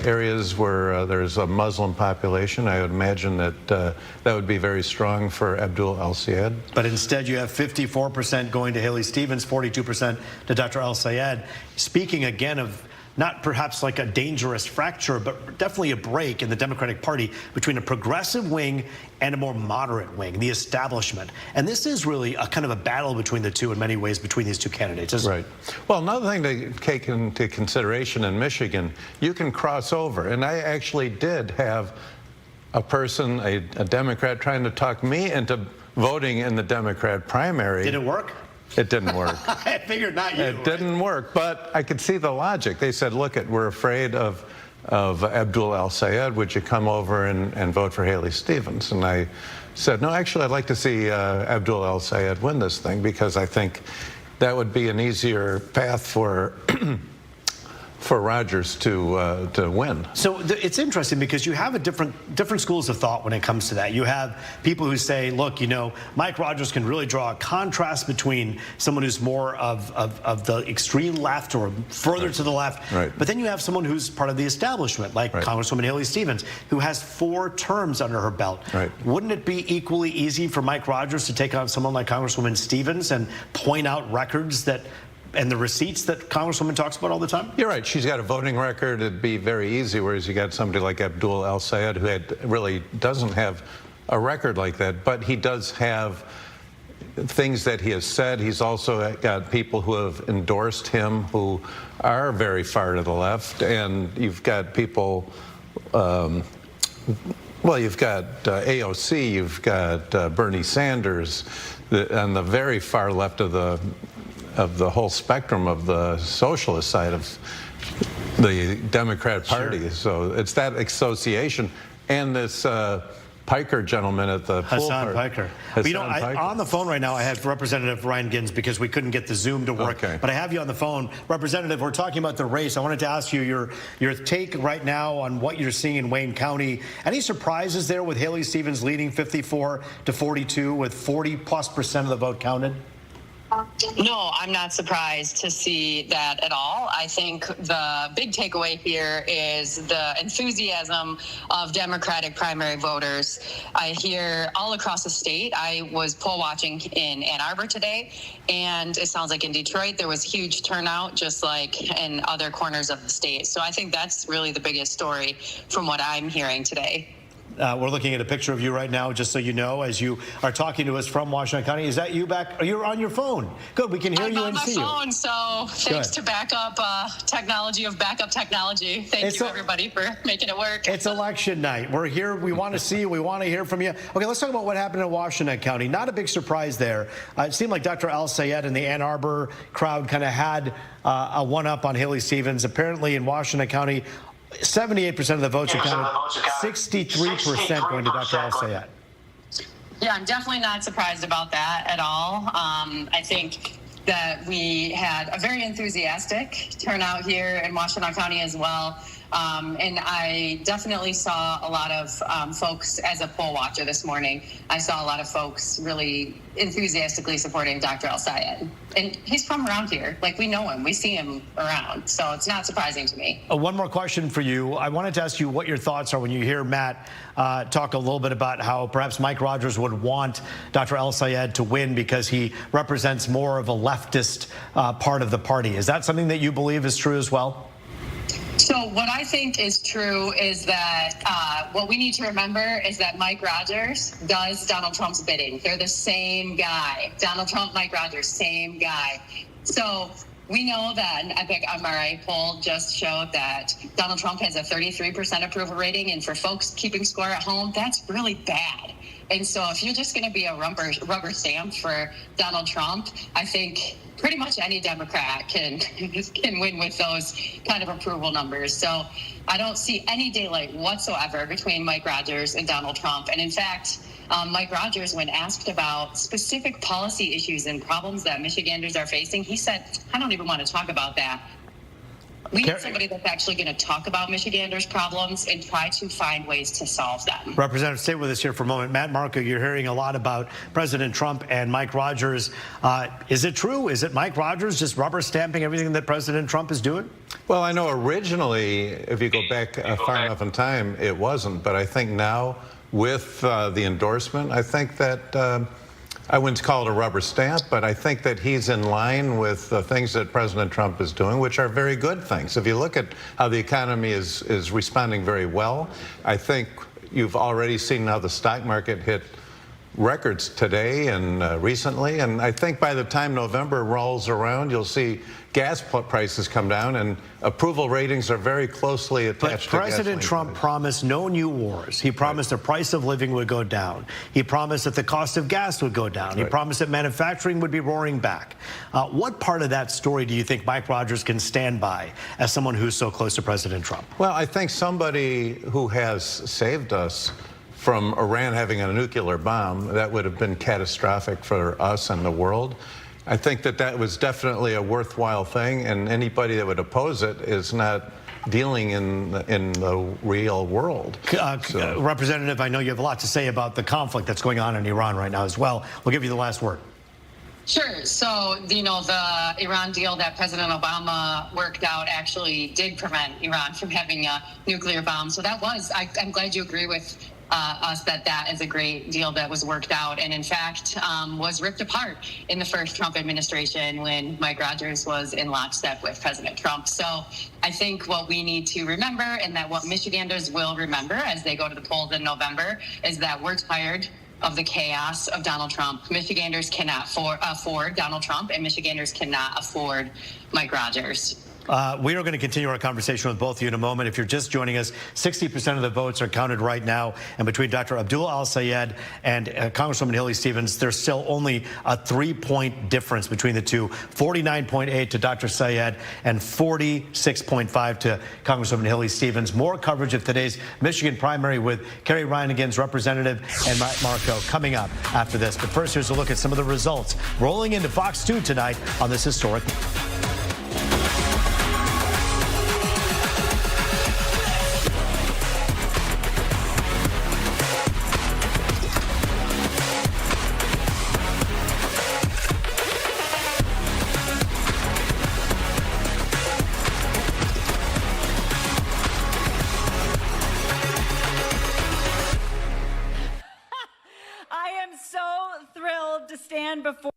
areas where there's a Muslim population. I would imagine that that would be very strong for Abdul Al-Sayed. But instead, you have 54% going to Haley Stevens, 42% to Dr. Al-Sayed. Speaking again of not perhaps like a dangerous fracture, but definitely a break in the Democratic Party between a progressive wing and a more moderate wing, the establishment. And this is really a kind of a battle between the two in many ways, between these two candidates, isn't it? Right. Well, another thing to take into consideration in Michigan, you can cross over. And I actually did have a person, a Democrat, trying to talk me into voting in the Democrat primary. Did it work? It didn't work. I figured not you. It didn't work, but I could see the logic. They said, look, we're afraid of Abdul Al-Sayed. Would you come over and vote for Haley Stevens? And I said, no, actually, I'd like to see Abdul Al-Sayed win this thing, because I think that would be an easier path for Rogers to win. So it's interesting because you have a different schools of thought when it comes to that. You have people who say, look, you know, Mike Rogers can really draw a contrast between someone who's more of the extreme left or further to the left. Right. But then you have someone who's part of the establishment, like Congresswoman Haley Stevens, who has 4 terms under her belt. Right. Wouldn't it be equally easy for Mike Rogers to take on someone like Congresswoman Stevens and point out records and the receipts that Congresswoman talks about all the time? You're right. She's got a voting record. It'd be very easy, whereas you got somebody like Abdul Al-Sayed, who really doesn't have a record like that, but he does have things that he has said. He's also got people who have endorsed him who are very far to the left, and you've got people, well, you've got AOC, you've got Bernie Sanders, on the very far left of the whole spectrum of the socialist side of the Democrat Party. Sure. So it's that association, and this Piker gentleman at the pool Hassan party. Piker. But, you know, on the phone right now, I have Representative Reinekens because we couldn't get the Zoom to work. Okay. But I have you on the phone. Representative, we're talking about the race. I wanted to ask you your take right now on what you're seeing in Wayne County. Any surprises there with Haley Stevens leading 54 to 42 with 40+% of the vote counted? No, I'm not surprised to see that at all. I think the big takeaway here is the enthusiasm of Democratic primary voters. I hear all across the state. I was poll watching in Ann Arbor today, and it sounds like in Detroit there was huge turnout, just like in other corners of the state. So I think that's really the biggest story from what I'm hearing today. We're looking at a picture of you right now, just so you know, as you are talking to us from Washington County. Is that you back? You're on your phone. Good, we can hear you and see you. I'm on my phone, so thanks to backup technology of backup technology. Thank you, everybody, for making it work. It's election night. We're here. We want to see you. We want to hear from you. Okay, let's talk about what happened in Washington County. Not a big surprise there. It seemed like Dr. Al-Sayed and the Ann Arbor crowd kind of had a one-up on Haley Stevens. Apparently in Washington County, 78% of the votes are counted, 63% going to Dr. Al-Sayed. Yeah, I'm definitely not surprised about that at all. I think that we had a very enthusiastic turnout here in Washington County as well. And I definitely saw a lot of folks, as a poll watcher this morning, I saw a lot of folks really enthusiastically supporting Dr. El-Sayed. And he's from around here. Like, we know him. We see him around. So it's not surprising to me. One more question for you. I wanted to ask you what your thoughts are when you hear Matt talk a little bit about how perhaps Mike Rogers would want Dr. El-Sayed to win because he represents more of a leftist part of the party. Is that something that you believe is true as well? So what I think is true is that what we need to remember is that Mike Rogers does Donald Trump's bidding. They're the same guy. Donald Trump, Mike Rogers, same guy. So we know that an Epic MRI poll just showed that Donald Trump has a 33% approval rating. And for folks keeping score at home, that's really bad. And so if you're just going to be a rubber stamp for Donald Trump, I think pretty much any Democrat can win with those kind of approval numbers. So I don't see any daylight whatsoever between Mike Rogers and Donald Trump. And in fact, Mike Rogers, when asked about specific policy issues and problems that Michiganders are facing, he said, I don't even want to talk about that. We need somebody that's actually going to talk about Michiganders' problems and try to find ways to solve them. Representative, stay with us here for a moment. Matt Marco, you're hearing a lot about President Trump and Mike Rogers. Is it true? Is it Mike Rogers just rubber stamping everything that President Trump is doing? Well, I know originally, if you go back far enough in time, it wasn't. But I think now, with the endorsement, I think that I wouldn't call it a rubber stamp, but I think that he's in line with the things that President Trump is doing, which are very good things. If you look at how the economy is responding very well, I think you've already seen how the stock market hit records today and recently. And I think by the time November rolls around, you'll see gas prices come down, and approval ratings are very closely attached to President Trump promised no new wars. He promised the price of living would go down. He promised that the cost of gas would go down. He promised that manufacturing would be roaring back. What part of that story do you think Mike Rogers can stand by as someone who's so close to President Trump? Well, I think somebody who has saved us from Iran having a nuclear bomb, that would have been catastrophic for us and the world. I think that that was definitely a worthwhile thing, and anybody that would oppose it is not dealing in the real world. Representative, I know you have a lot to say about the conflict that's going on in Iran right now as well. We'll give you the last word. Sure. So, the Iran deal that President Obama worked out actually did prevent Iran from having a nuclear bomb. So that was, I'm glad you agree with us that is a great deal that was worked out, and in fact was ripped apart in the first Trump administration when Mike Rogers was in lockstep with President Trump. So I think what we need to remember, and that what Michiganders will remember as they go to the polls in November, is that we're tired of the chaos of Donald Trump. Michiganders cannot afford Donald Trump, and Michiganders cannot afford Mike Rogers. We are going to continue our conversation with both of you in a moment. If you're just joining us, 60% of the votes are counted right now. And between Dr. Abdul El-Sayed and Congresswoman Haley Stevens, there's still only a 3-point difference between the two. 49.8 to Dr. Sayed and 46.5 to Congresswoman Haley Stevens. More coverage of today's Michigan primary with Kerry Reinigen's representative and Matt Marco coming up after this. But first, here's a look at some of the results rolling into Fox 2 tonight on this historic. Before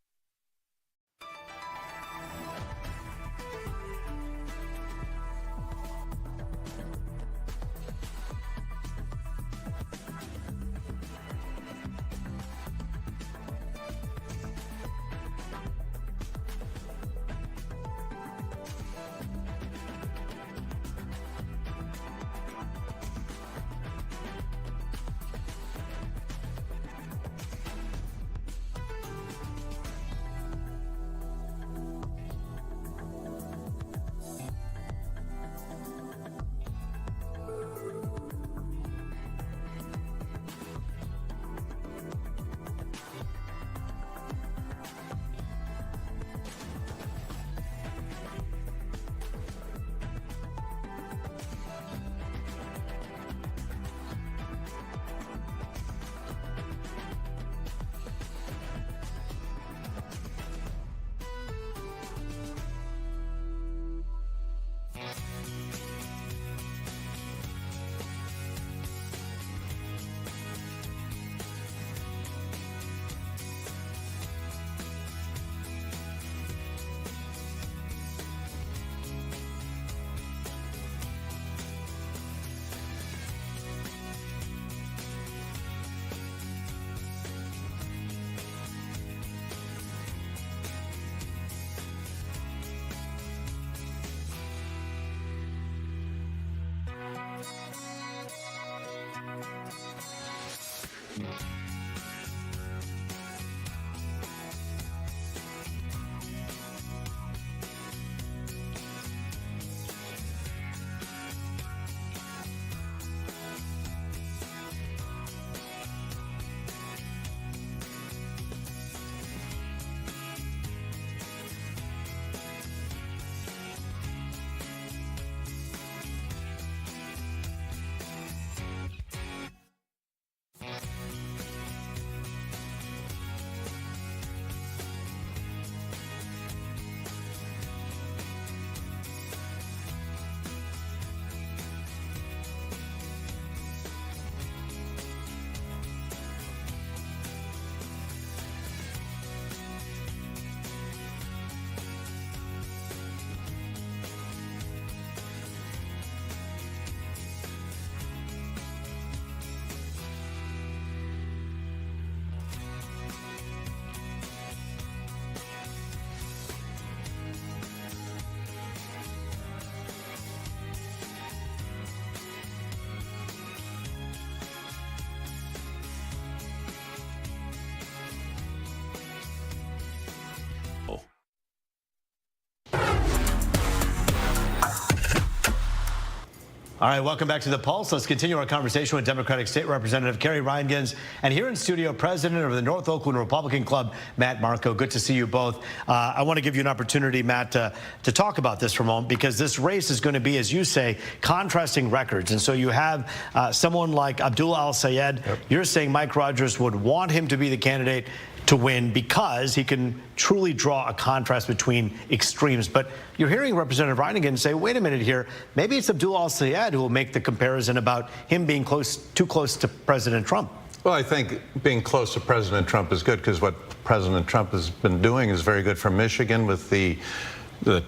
All right, welcome back to The Pulse. Let's continue our conversation with Democratic State Representative Kerry Reingans, and here in studio, President of the North Oakland Republican Club, Matt Marco. Good to see you both. I want to give you an opportunity, Matt, to talk about this for a moment, because this race is going to be, as you say, contrasting records. And so you have someone like Abdul Al-Sayed. Yep. You're saying Mike Rogers would want him to be the candidate to win because he can truly draw a contrast between extremes. But you're hearing Representative Reinigan say, wait a minute here, maybe it's Abdul Al-Sayed who will make the comparison about him being too close to President Trump. Well, I think being close to President Trump is good, because what President Trump has been doing is very good for Michigan with the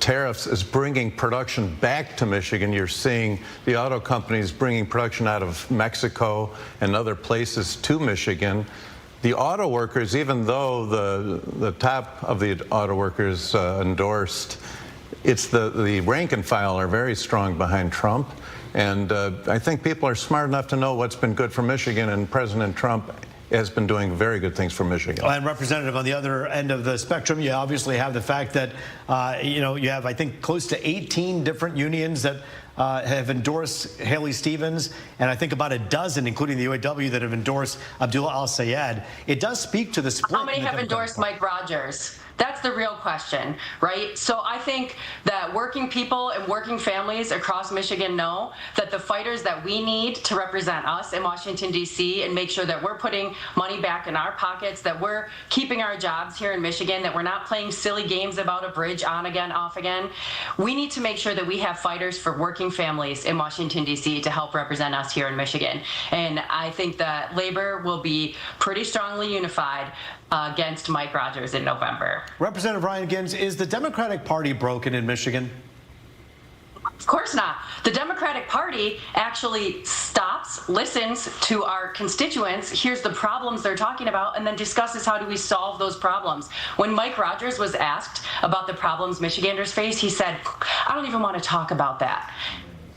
tariffs, is bringing production back to Michigan. You're seeing the auto companies bringing production out of Mexico and other places to Michigan. The auto workers, even though the top of the auto workers endorsed, it's the rank and file are very strong behind Trump. And I think people are smart enough to know what's been good for Michigan, and President Trump has been doing very good things for Michigan. And Representative, on the other end of the spectrum, you obviously have the fact that, you have, I think, close to 18 different unions that have endorsed Haley Stevens, and I think about a dozen, including the UAW, that have endorsed Abdul Al-Sayed. It does speak to the split. How many have endorsed Mike Rogers? That's the real question, right? So I think that working people and working families across Michigan know that the fighters that we need to represent us in Washington, D.C. and make sure that we're putting money back in our pockets, that we're keeping our jobs here in Michigan, that we're not playing silly games about a bridge on again, off again. We need to make sure that we have fighters for working families in Washington, D.C. to help represent us here in Michigan. And I think that labor will be pretty strongly unified against Mike Rogers in November. Representative Reingans, is the Democratic Party broken in Michigan? Of course not. The Democratic Party actually stops, listens to our constituents, hears the problems they're talking about, and then discusses how do we solve those problems. When Mike Rogers was asked about the problems Michiganders face, he said, I don't even want to talk about that.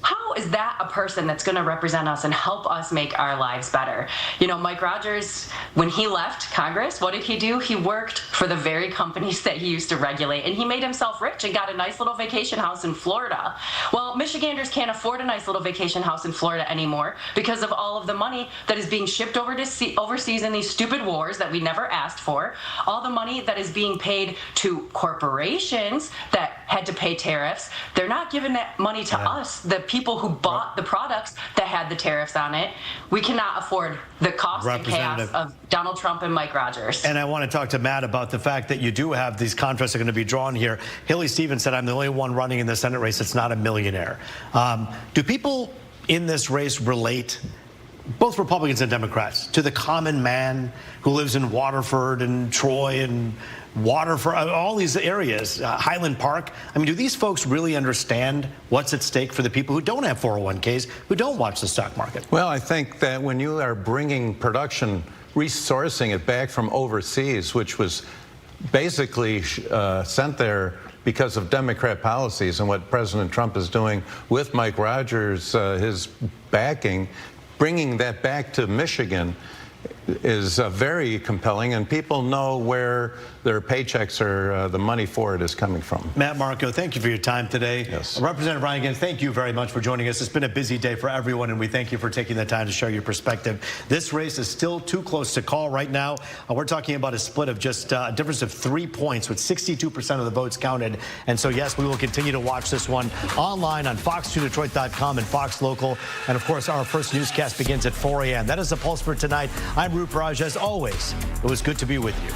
How is that a person that's going to represent us and help us make our lives better? You know, Mike Rogers, when he left Congress, what did he do? He worked for the very companies that he used to regulate, and he made himself rich and got a nice little vacation house in Florida. Well, Michiganders can't afford a nice little vacation house in Florida anymore because of all of the money that is being shipped over to overseas in these stupid wars that we never asked for, all the money that is being paid to corporations that had to pay tariffs. They're not giving that money to us, the people who bought the products that had the tariffs on it. We cannot afford the cost and chaos of Donald Trump and Mike Rogers. And I want to talk to Matt about the fact that you do have these contrasts that are going to be drawn here. Haley Stevens said, I'm the only one running in the Senate race that's not a millionaire. Do people in this race relate, both Republicans and Democrats, to the common man who lives in Waterford and Troy and Waterford, all these areas, Highland Park? I mean, do these folks really understand what's at stake for the people who don't have 401ks, who don't watch the stock market? Well, I think that when you are bringing production, resourcing it back from overseas, which was basically sent there because of Democrat policies, and what President Trump is doing with Mike Rogers, his backing, bringing that back to Michigan is very compelling, and people know where their paychecks or the money for it is coming from. Matt Marco, thank you for your time today. Yes. Representative Reingans, thank you very much for joining us. It's been a busy day for everyone, and we thank you for taking the time to share your perspective. This race is still too close to call right now. We're talking about a split of just a difference of 3 points, with 62% of the votes counted. And so, yes, we will continue to watch this one online on fox2detroit.com and Fox Local. And, of course, our first newscast begins at 4 a.m. That is the Pulse for tonight. I'm Rup Raj. As always, it was good to be with you.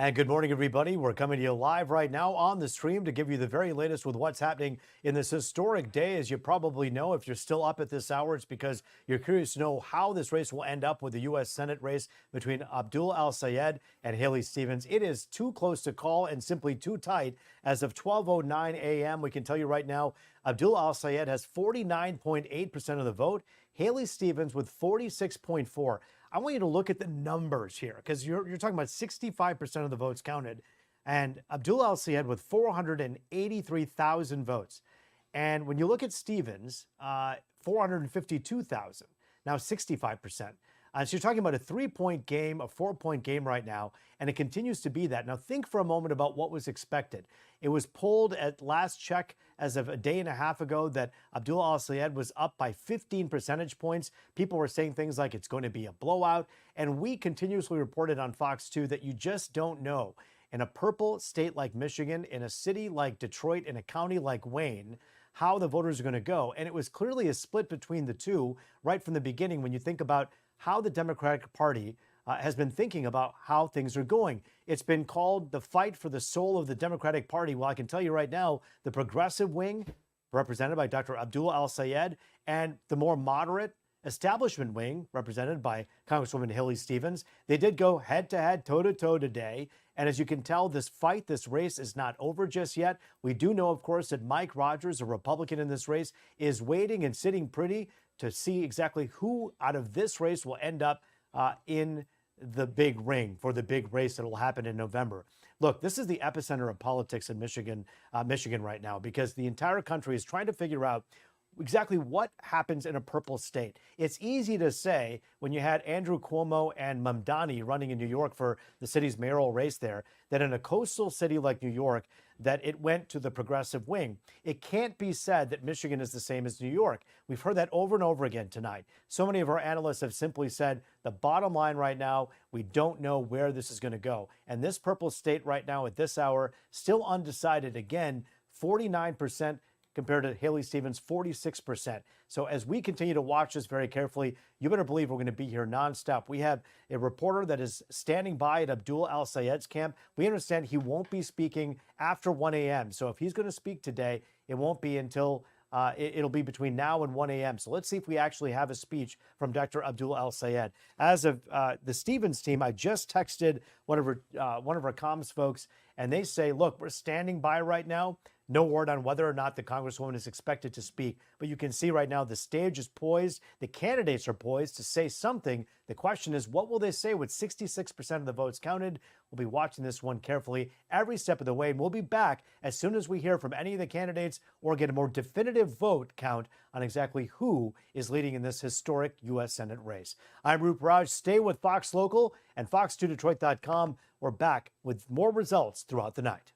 And good morning, everybody. We're coming to you live right now on the stream to give you the very latest with what's happening in this historic day. As you probably know, if you're still up at this hour, it's because you're curious to know how this race will end up with the U.S. Senate race between Abdul Al-Sayed and Haley Stevens. It is too close to call and simply too tight. As of 12:09 a.m., we can tell you right now, Abdul Al-Sayed has 49.8% of the vote. Haley Stevens with 46.4%. I want you to look at the numbers here, because you're talking about 65% of the votes counted, and Abdullah al-Sayed with 483,000 votes. And when you look at Stevens, 452,000, now 65%. So you're talking about a 3-point game, a 4-point game right now, and it continues to be that. Now think for a moment about what was expected. It was polled at last check as of a day and a half ago that Abdullah al-Sayed was up by 15 percentage points. People were saying things like it's going to be a blowout. And we continuously reported on Fox 2 that you just don't know. In a purple state like Michigan, in a city like Detroit, in a county like Wayne, how the voters are going to go. And it was clearly a split between the two right from the beginning when you think about how the Democratic Party has been thinking about how things are going. It's been called the fight for the soul of the Democratic Party. Well, I can tell you right now, the progressive wing, represented by Dr. Abdullah al-Sayed, and the more moderate establishment wing, represented by Congresswoman Haley Stevens, they did go head-to-head, toe-to-toe today. And as you can tell, this fight, this race is not over just yet. We do know, of course, that Mike Rogers, a Republican in this race, is waiting and sitting pretty to see exactly who out of this race will end up in the big ring for the big race that will happen in November. Look, this is the epicenter of politics in Michigan right now, because the entire country is trying to figure out exactly what happens in a purple state. It's easy to say when you had Andrew Cuomo and Mamdani running in New York for the city's mayoral race there, that in a coastal city like New York, that it went to the progressive wing. It can't be said that Michigan is the same as New York. We've heard that over and over again tonight. So many of our analysts have simply said the bottom line right now, we don't know where this is going to go. And this purple state right now at this hour, still undecided. Again, 49% compared to Haley Stevens' 46%. So as we continue to watch this very carefully, you better believe we're going to be here nonstop. We have a reporter that is standing by at Abdullah al-Sayed's camp. We understand he won't be speaking after 1 a.m. So if he's going to speak today, it won't be until it'll be between now and 1 a.m. So let's see if we actually have a speech from Dr. Abdullah al-Sayed. As of the Stevens team, I just texted one of our comms folks, and they say, look, we're standing by right now. No word on whether or not the Congresswoman is expected to speak. But you can see right now the stage is poised. The candidates are poised to say something. The question is, what will they say with 66% of the votes counted? We'll be watching this one carefully every step of the way. And we'll be back as soon as we hear from any of the candidates or get a more definitive vote count on exactly who is leading in this historic U.S. Senate race. I'm Roop Raj. Stay with Fox Local and Fox2Detroit.com. We're back with more results throughout the night.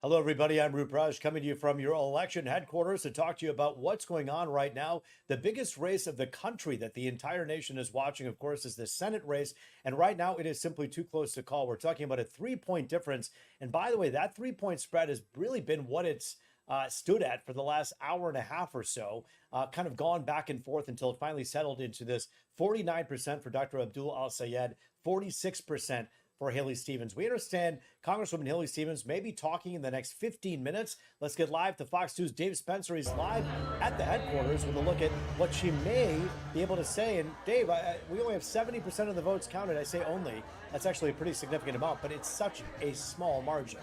Hello, everybody. I'm Roop Raj coming to you from your election headquarters to talk to you about what's going on right now. The biggest race of the country that the entire nation is watching, of course, is the Senate race. And right now, it is simply too close to call. We're talking about a 3-point difference. And by the way, that 3-point spread has really been what it's stood at for the last hour and a half or so, kind of gone back and forth until it finally settled into this 49% for Dr. Abdul Al-Sayed, 46% for Haley Stevens. We understand Congresswoman Haley Stevens may be talking in the next 15 minutes. Let's get live to Fox 2's Dave Spencer. He's live at the headquarters with a look at what she may be able to say. And Dave, we only have 70% of the votes counted. I say only. That's actually a pretty significant amount, but it's such a small margin.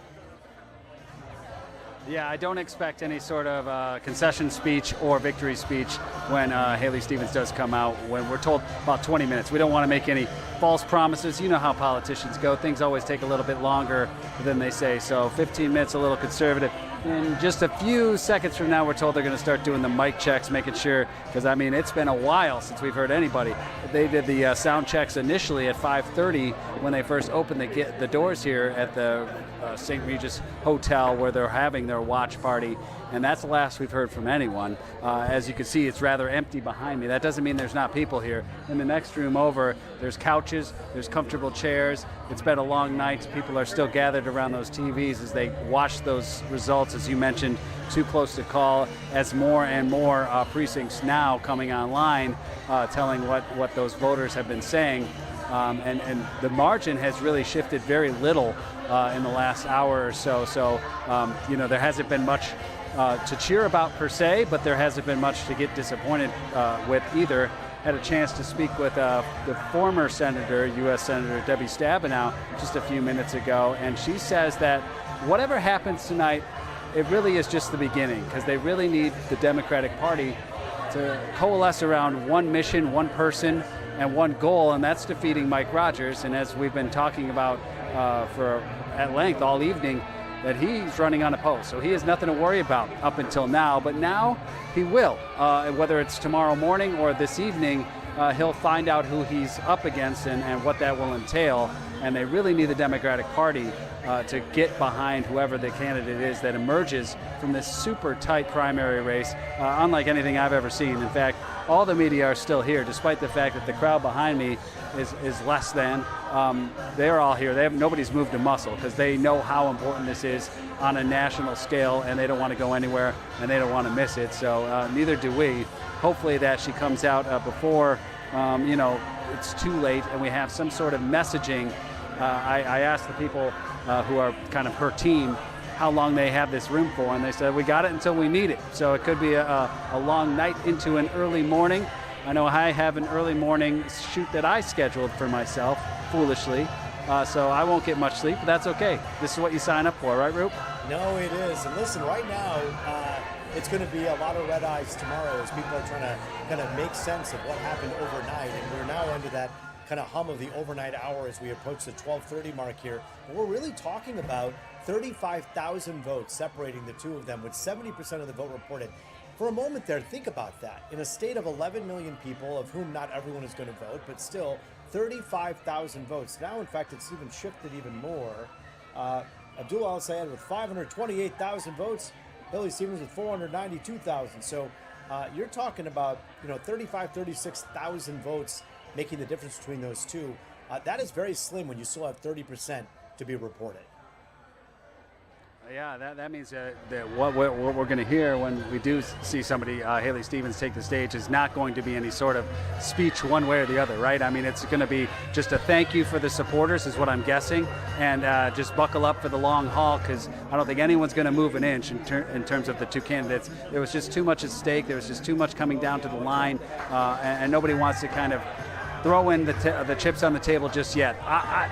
Yeah, I don't expect any sort of concession speech or victory speech when Haley Stevens does come out, when we're told about 20 minutes. We don't want to make any false promises. You know how politicians go. Things always take a little bit longer than they say. So 15 minutes, a little conservative. In just a few seconds from now, we're told they're going to start doing the mic checks, making sure, because, I mean, it's been a while since we've heard anybody. They did the sound checks initially at 5:30 when they first opened the doors here at the St. Regis Hotel where they're having their watch party, and that's the last we've heard from anyone. As you can see, it's rather empty behind me. That doesn't mean there's not people here. In the next room over, there's couches, there's comfortable chairs. It's been a long night. People are still gathered around those TVs as they watch those results, as you mentioned, too close to call, as more and more precincts now coming online, telling what those voters have been saying. And the margin has really shifted very little in the last hour or so. So, there hasn't been much to cheer about per se, but there hasn't been much to get disappointed with either. Had a chance to speak with the former senator, U.S. Senator Debbie Stabenow, just a few minutes ago, and she says that whatever happens tonight, it really is just the beginning, because they really need the Democratic Party to coalesce around one mission, one person, and one goal, and that's defeating Mike Rogers. And as we've been talking about at length all evening, that he's running unopposed. So he has nothing to worry about up until now, but now he will. Whether it's tomorrow morning or this evening, he'll find out who he's up against and what that will entail. And they really need the Democratic Party to get behind whoever the candidate is that emerges from this super tight primary race, unlike anything I've ever seen. In fact, all the media are still here, despite the fact that the crowd behind me is less than. They're all here. Nobody's moved a muscle because they know how important this is on a national scale, and they don't want to go anywhere, and they don't want to miss it. So neither do we. Hopefully that she comes out before, it's too late, and we have some sort of messaging. I asked the people who are kind of her team how long they have this room for, and they said we got it until we need it. So it could be a long night into an early morning. I know I have an early morning shoot that I scheduled for myself, foolishly, so I won't get much sleep, but that's okay. This is what you sign up for, right, Roop? No, it is. And listen, right now, it's going to be a lot of red eyes tomorrow as people are trying to kind of make sense of what happened overnight. And we're now into that kind of hum of the overnight hour as we approach the 12:30 mark here. But we're really talking about 35,000 votes separating the two of them, with 70% of the vote reported. For a moment there, think about that. In a state of 11 million people, of whom not everyone is going to vote, but still 35,000 votes. Now, in fact, it's even shifted even more. Abdullah al-Sayed with 528,000 votes, Hillary Stevens with 492,000. So you're talking about 36,000 votes making the difference between those two. That is very slim when you still have 30% to be reported. Yeah, that means that what we're going to hear when we do see somebody, Haley Stevens, take the stage is not going to be any sort of speech one way or the other, right? I mean, it's going to be just a thank you for the supporters is what I'm guessing, and just buckle up for the long haul, because I don't think anyone's going to move an inch in terms of the two candidates. There was just too much at stake. There was just too much coming down to the line, and nobody wants to kind of throw in the chips on the table just yet.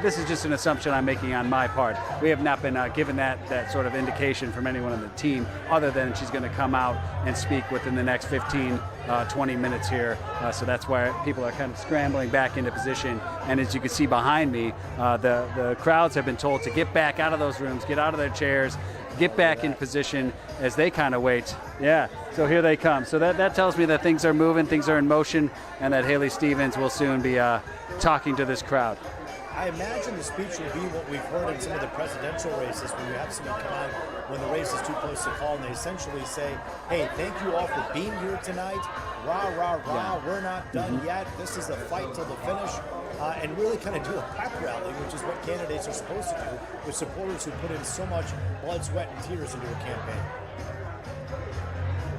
This is just an assumption I'm making on my part. We have not been given that sort of indication from anyone on the team, other than she's going to come out and speak within the next 15, 20 minutes here. So that's why people are kind of scrambling back into position. And as you can see behind me, the crowds have been told to get back out of those rooms, get out of their chairs, get back in position as they kind of wait. Yeah, so here they come. So that tells me that things are moving, things are in motion, and that Haley Stevens will soon be talking to this crowd. I imagine the speech will be what we've heard in some of the presidential races, when you have someone come out when the race is too close to call, and they essentially say, hey, thank you all for being here tonight. Rah, rah, rah, yeah. We're not done yet. This is a fight till the finish. And really kind of do a pep rally, which is what candidates are supposed to do with supporters who put in so much blood, sweat, and tears into a campaign.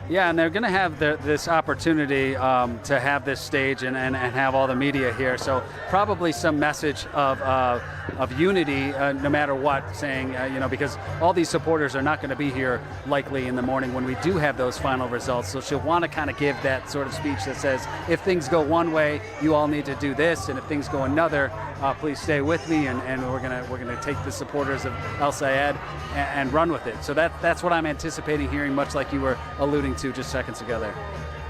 Yeah, and they're going to have this opportunity to have this stage and have all the media here. So probably some message of unity, no matter what, saying, because all these supporters are not going to be here likely in the morning when we do have those final results. So she'll want to kind of give that sort of speech that says, if things go one way, you all need to do this, and if things go another, please stay with me, and we're gonna take the supporters of El Sayed and run with it. So that's what I'm anticipating hearing, much like you were alluding to just seconds ago there.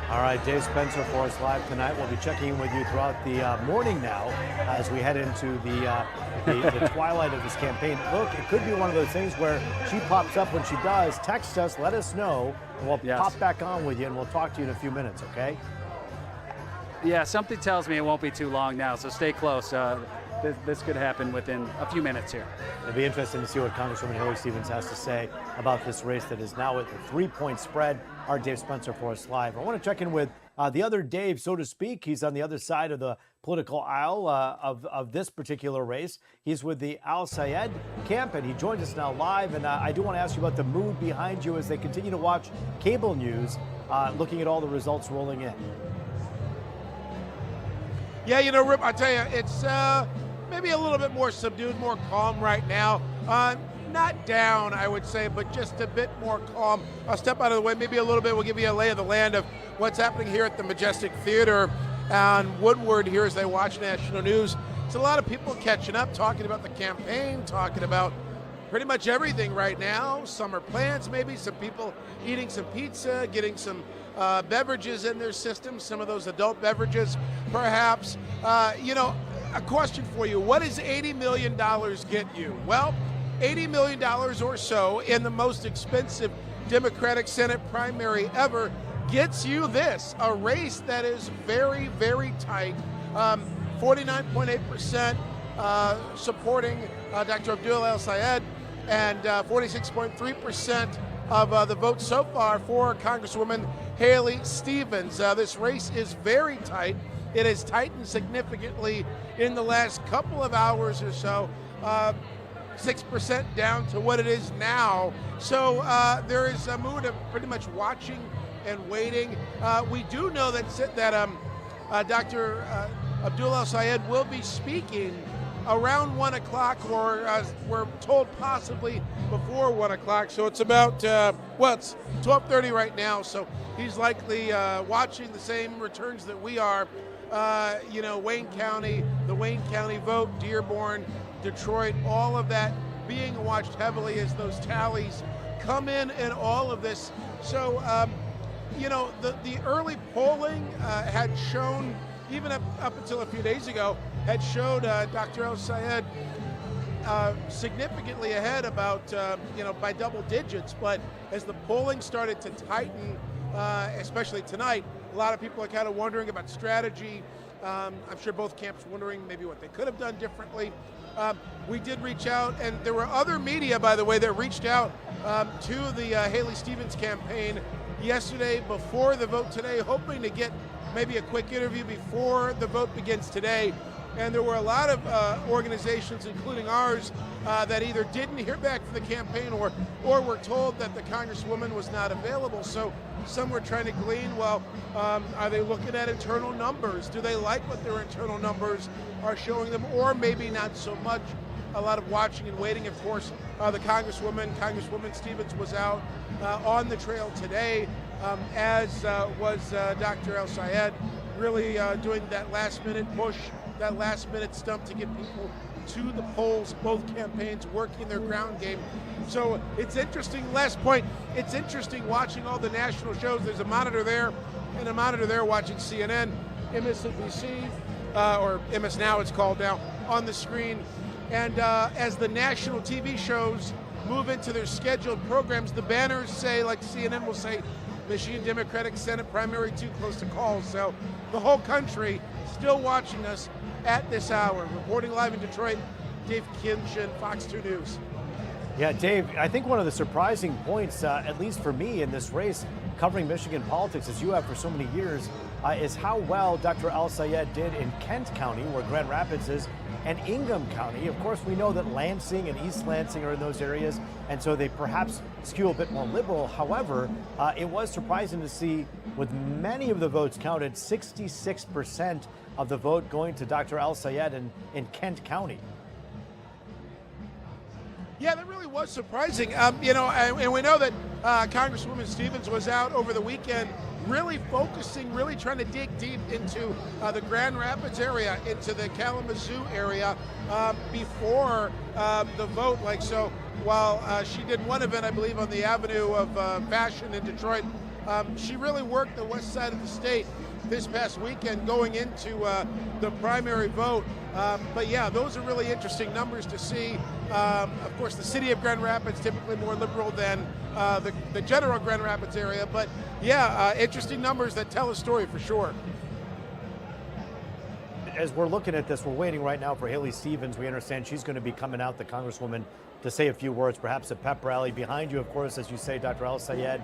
All right, Dave Spencer for us live tonight. We'll be checking in with you throughout the morning now as we head into the twilight of this campaign. Look, it could be one of those things where she pops up when she does. Text us, let us know, and we'll pop back on with you, and we'll talk to you in a few minutes, okay? Yeah, something tells me it won't be too long now, so stay close. This could happen within a few minutes here. It'll be interesting to see what Congresswoman Hillary Stevens has to say about this race that is now at the 3-point spread. Our Dave Spencer for us live. I want to check in with the other Dave, so to speak. He's on the other side of the political aisle of this particular race. He's with the Al Sayed camp, and he joins us now live. And I do want to ask you about the mood behind you as they continue to watch cable news, looking at all the results rolling in. Yeah, Rip, I tell you, it's maybe a little bit more subdued, more calm right now. Not down, I would say, but just a bit more calm. I'll step out of the way maybe a little bit. We'll give you a lay of the land of what's happening here at the Majestic Theater on Woodward here as they watch national news. It's a lot of people catching up, talking about the campaign, talking about pretty much everything right now. Summer plans, maybe some people eating some pizza, getting some beverages in their system, some of those adult beverages, perhaps. A question for you. What does $80 million get you? Well, $80 million or so in the most expensive Democratic Senate primary ever gets you this, a race that is very, very tight. 49.8% supporting Dr. Abdullah al-Sayed, and 46.3% of the votes so far for Congresswoman Haley Stevens. This race is very tight. It has tightened significantly in the last couple of hours or so, 6% down to what it is now. So there is a mood of pretty much watching and waiting. We do know that Dr. Abdullah al-Sayed will be speaking around 1 o'clock, or we're told possibly before 1 o'clock. So it's about, it's 12:30 right now. So he's likely watching the same returns that we are. Wayne County, the Wayne County vote, Dearborn, Detroit, all of that being watched heavily as those tallies come in all of this. So, you know, the early polling had shown, even up until a few days ago, had showed Dr. El-Sayed significantly ahead, about you know, by double digits. But as the polling started to tighten, especially tonight, a lot of people are kind of wondering about strategy. I'm sure both camps wondering maybe what they could have done differently. We did reach out, and there were other media, by the way, that reached out to the Haley Stevens campaign yesterday before the vote today, hoping to get maybe a quick interview before the vote begins today. And there were a lot of organizations, including ours, that either didn't hear back from the campaign or were told that the Congresswoman was not available. So some were trying to glean, well, are they looking at internal numbers? Do they like what their internal numbers are showing them, or maybe not so much? A lot of watching and waiting. Of course, the Congresswoman Stevens was out on the trail today, as was Dr. El-Sayed, really doing that last-minute push, that last-minute stump to get people to the polls. Both campaigns working their ground game. So it's interesting. Last point, it's interesting watching all the national shows. There's a monitor there and a monitor there watching CNN, MSNBC, or MS Now it's called now, on the screen. And as the national TV shows move into their scheduled programs, the banners say, like CNN will say, Michigan Democratic Senate primary too close to call. So the whole country still watching us at this hour. Reporting live in Detroit, Dave Kinchin, Fox 2 News. Yeah, Dave, I think one of the surprising points, at least for me in this race, covering Michigan politics as you have for so many years, is how well Dr. El-Sayed did in Kent County, where Grand Rapids is, and Ingham County. Of course, we know that Lansing and East Lansing are in those areas, and so they perhaps skew a bit more liberal. However, it was surprising to see, with many of the votes counted, 66% of the vote going to Dr. El-Sayed in Kent County. Yeah, that really was surprising. You know, and we know that Congresswoman Stevens was out over the weekend, really focusing, really trying to dig deep into the Grand Rapids area, into the Kalamazoo area before the vote. Like, so while she did one event, I believe, on the Avenue of Fashion in Detroit, she really worked the west side of the state this past weekend going into the primary vote. But yeah, those are really interesting numbers to see. Of course, the city of Grand Rapids typically more liberal than the general Grand Rapids area. But yeah, interesting numbers that tell a story for sure. As we're looking at this, we're waiting right now for Haley Stevens. We understand she's going to be coming out, the Congresswoman, to say a few words, perhaps a pep rally. Behind you, of course, as you say, Dr. El-Sayed,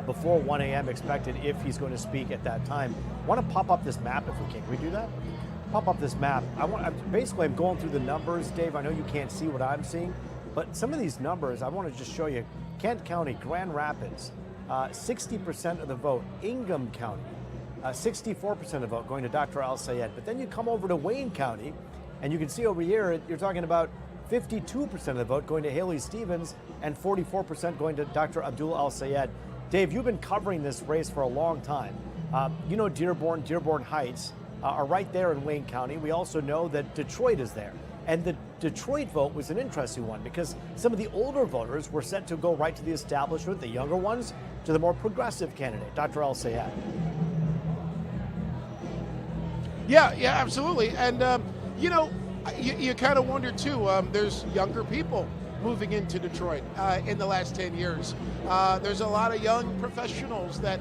before 1 a.m. expected, if he's going to speak at that time. I want to pop up this map if we can. Can we do that? Pop up this map. Basically, I'm going through the numbers, Dave. I know you can't see what I'm seeing, but some of these numbers, I want to just show you. Kent County, Grand Rapids, 60% of the vote. Ingham County, 64% of the vote going to Dr. El-Sayed. But then you come over to Wayne County, and you can see over here, you're talking about 52% of the vote going to Haley Stevens and 44% going to Dr. Abdul El-Sayed. Dave, you've been covering this race for a long time. You know Dearborn Heights are right there in Wayne County. We also know that Detroit is there. And the Detroit vote was an interesting one because some of the older voters were set to go right to the establishment, the younger ones to the more progressive candidate, Dr. El-Sayed. Yeah, absolutely. And, you know, you kind of wonder, too, there's younger people moving into Detroit in the last 10 years. There's a lot of young professionals that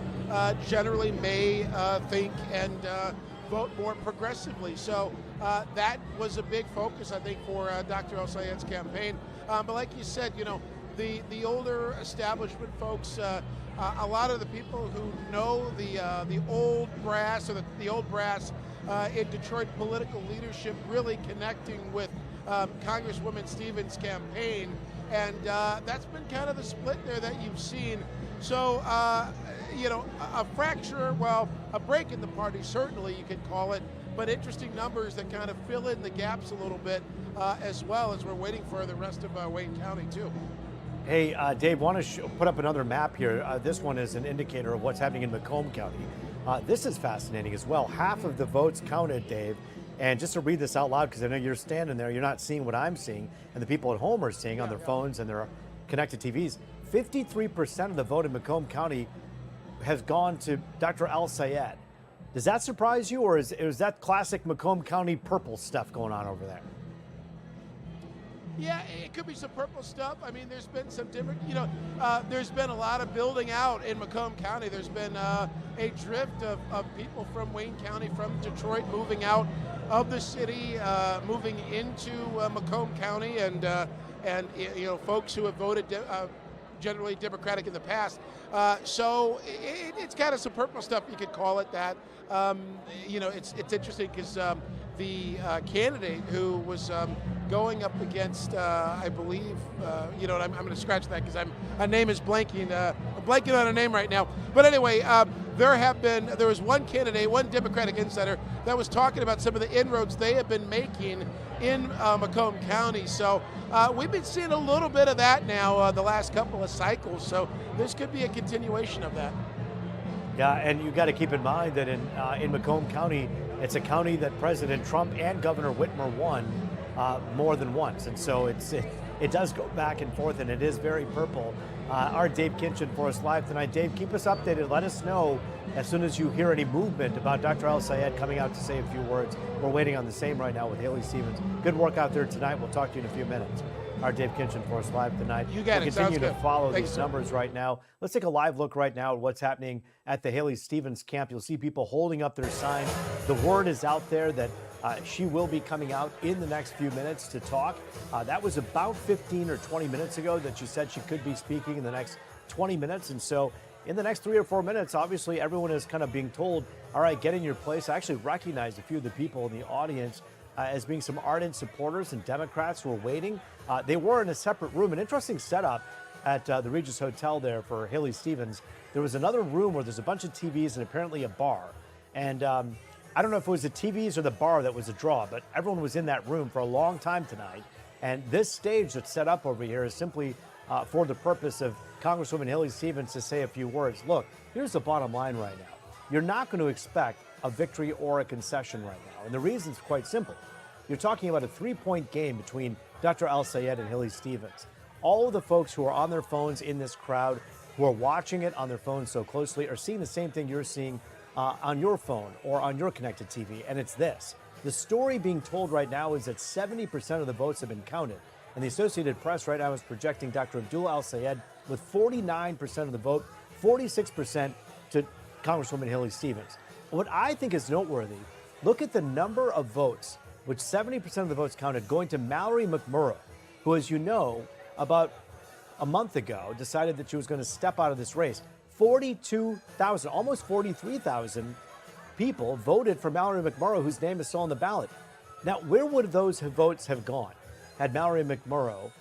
generally may think and vote more progressively. So that was a big focus, I think, for Dr. El-Sayed's campaign. But like you said, you know, the older establishment folks, a lot of the people who know the old brass, or the old brass in Detroit political leadership, really connecting with Congresswoman Stevens' campaign. And that's been kind of the split there that you've seen. So, you know, a fracture, well, a break in the party, certainly you could call it, but interesting numbers that kind of fill in the gaps a little bit as well, as we're waiting for the rest of Wayne County, too. Hey, Dave, want to put up another map here. This one is an indicator of what's happening in Macomb County. This is fascinating as well. Half of the votes counted, Dave. And just to read this out loud, because I know you're standing there, you're not seeing what I'm seeing, and the people at home are seeing on their phones and their connected TVs. 53% of the vote in Macomb County has gone to Dr. Al-Sayed. Does that surprise you, or is that classic Macomb County purple stuff going on over there? Yeah, it could be some purple stuff. I mean, there's been some different, there's been a lot of building out in Macomb County. There's been a drift of people from Wayne County, from Detroit, moving out of the city, moving into Macomb County, and folks who have voted generally Democratic in the past. So it's kind of some purple stuff, you could call it that. It's interesting because the candidate who was going up against, I believe, I'm going to scratch that because a name is blanking. I'm blanking on a name right now. But anyway, there was one candidate, one Democratic insider, that was talking about some of the inroads they have been making in Macomb County. So we've been seeing a little bit of that now the last couple of cycles. So this could be a continuation of that. Yeah, and you got to keep in mind that in Macomb County, it's a county that President Trump and Governor Whitmer won more than once, and so it does go back and forth, and it is very purple. Our Dave Kinchin for us live tonight. Dave, keep us updated. Let us know as soon as you hear any movement about Dr. Al-Sayed coming out to say a few words. We're waiting on the same right now with Haley Stevens. Good work out there tonight. We'll talk to you in a few minutes. Our Dave Kinchin for us live tonight. You got it. We'll continue to follow Thanks, these sir. numbers right now. Let's take a live look right now at what's happening at the Haley Stevens camp. You'll see people holding up their sign. The word is out there that she will be coming out in the next few minutes to talk. That was about 15 or 20 minutes ago that she said she could be speaking in the next 20 minutes. And so in the next 3 or 4 minutes, obviously everyone is kind of being told, all right, get in your place. I actually recognized a few of the people in the audience as being some ardent supporters and Democrats who were waiting. They were in a separate room, an interesting setup at the Regis Hotel there for Haley Stevens. There was another room where there's a bunch of TVs and apparently a bar. And I don't know if it was the TVs or the bar that was a draw, but everyone was in that room for a long time tonight. And this stage that's set up over here is simply for the purpose of Congresswoman Haley Stevens to say a few words. Look, here's the bottom line right now. You're not going to expect a victory or a concession right now. And the reason's quite simple. You're talking about a 3-point game between Dr. Al-Sayed and Haley Stevens. All of the folks who are on their phones in this crowd, who are watching it on their phones so closely, are seeing the same thing you're seeing on your phone or on your connected TV, and it's this. The story being told right now is that 70% of the votes have been counted, and the Associated Press right now is projecting Dr. Abdullah Al-Sayed with 49% of the vote, 46% to Congresswoman Haley Stevens. What I think is noteworthy, look at the number of votes, which 70% of the votes counted, going to Mallory McMurrow, who, as you know, about a month ago decided that she was going to step out of this race. 42,000, almost 43,000 people voted for Mallory McMurrow, whose name is still on the ballot. Now, where would those votes have gone had Mallory McMurrow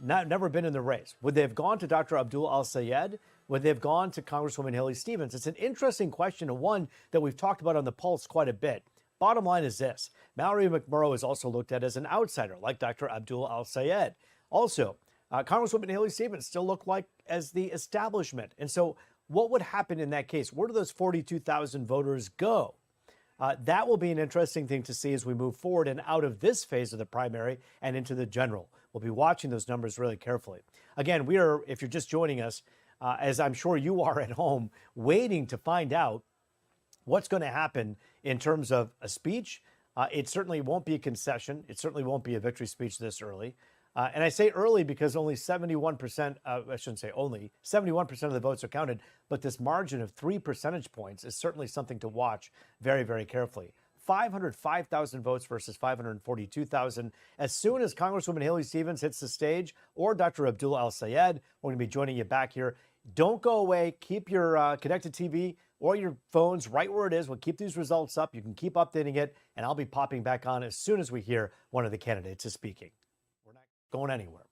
never been in the race? Would they have gone to Dr. Abdullah Al-Sayed? Would they have gone to Congresswoman Haley Stevens? It's an interesting question, and one that we've talked about on the Pulse quite a bit. Bottom line is this. Mallory McMurrow is also looked at as an outsider, like Dr. Abdullah Al-Sayed. Also, Congresswoman Haley Stevens still looked like as the establishment. And so what would happen in that case? Where do those 42,000 voters go? That will be an interesting thing to see as we move forward and out of this phase of the primary and into the general. We'll be watching those numbers really carefully. Again, we are, if you're just joining us, as I'm sure you are at home, waiting to find out what's going to happen in terms of a speech. It certainly won't be a concession. It certainly won't be a victory speech this early. And I say early because only 71%, I shouldn't say only, 71% of the votes are counted. But this margin of 3 percentage points is certainly something to watch very, very carefully. 505,000 votes versus 542,000. As soon as Congresswoman Haley Stevens hits the stage, or Dr. Abdullah Al-Sayed, we're going to be joining you back here. Don't go away. Keep your connected TV or your phones right where it is. We'll keep these results up. You can keep updating it, and I'll be popping back on as soon as we hear one of the candidates is speaking. We're not going anywhere.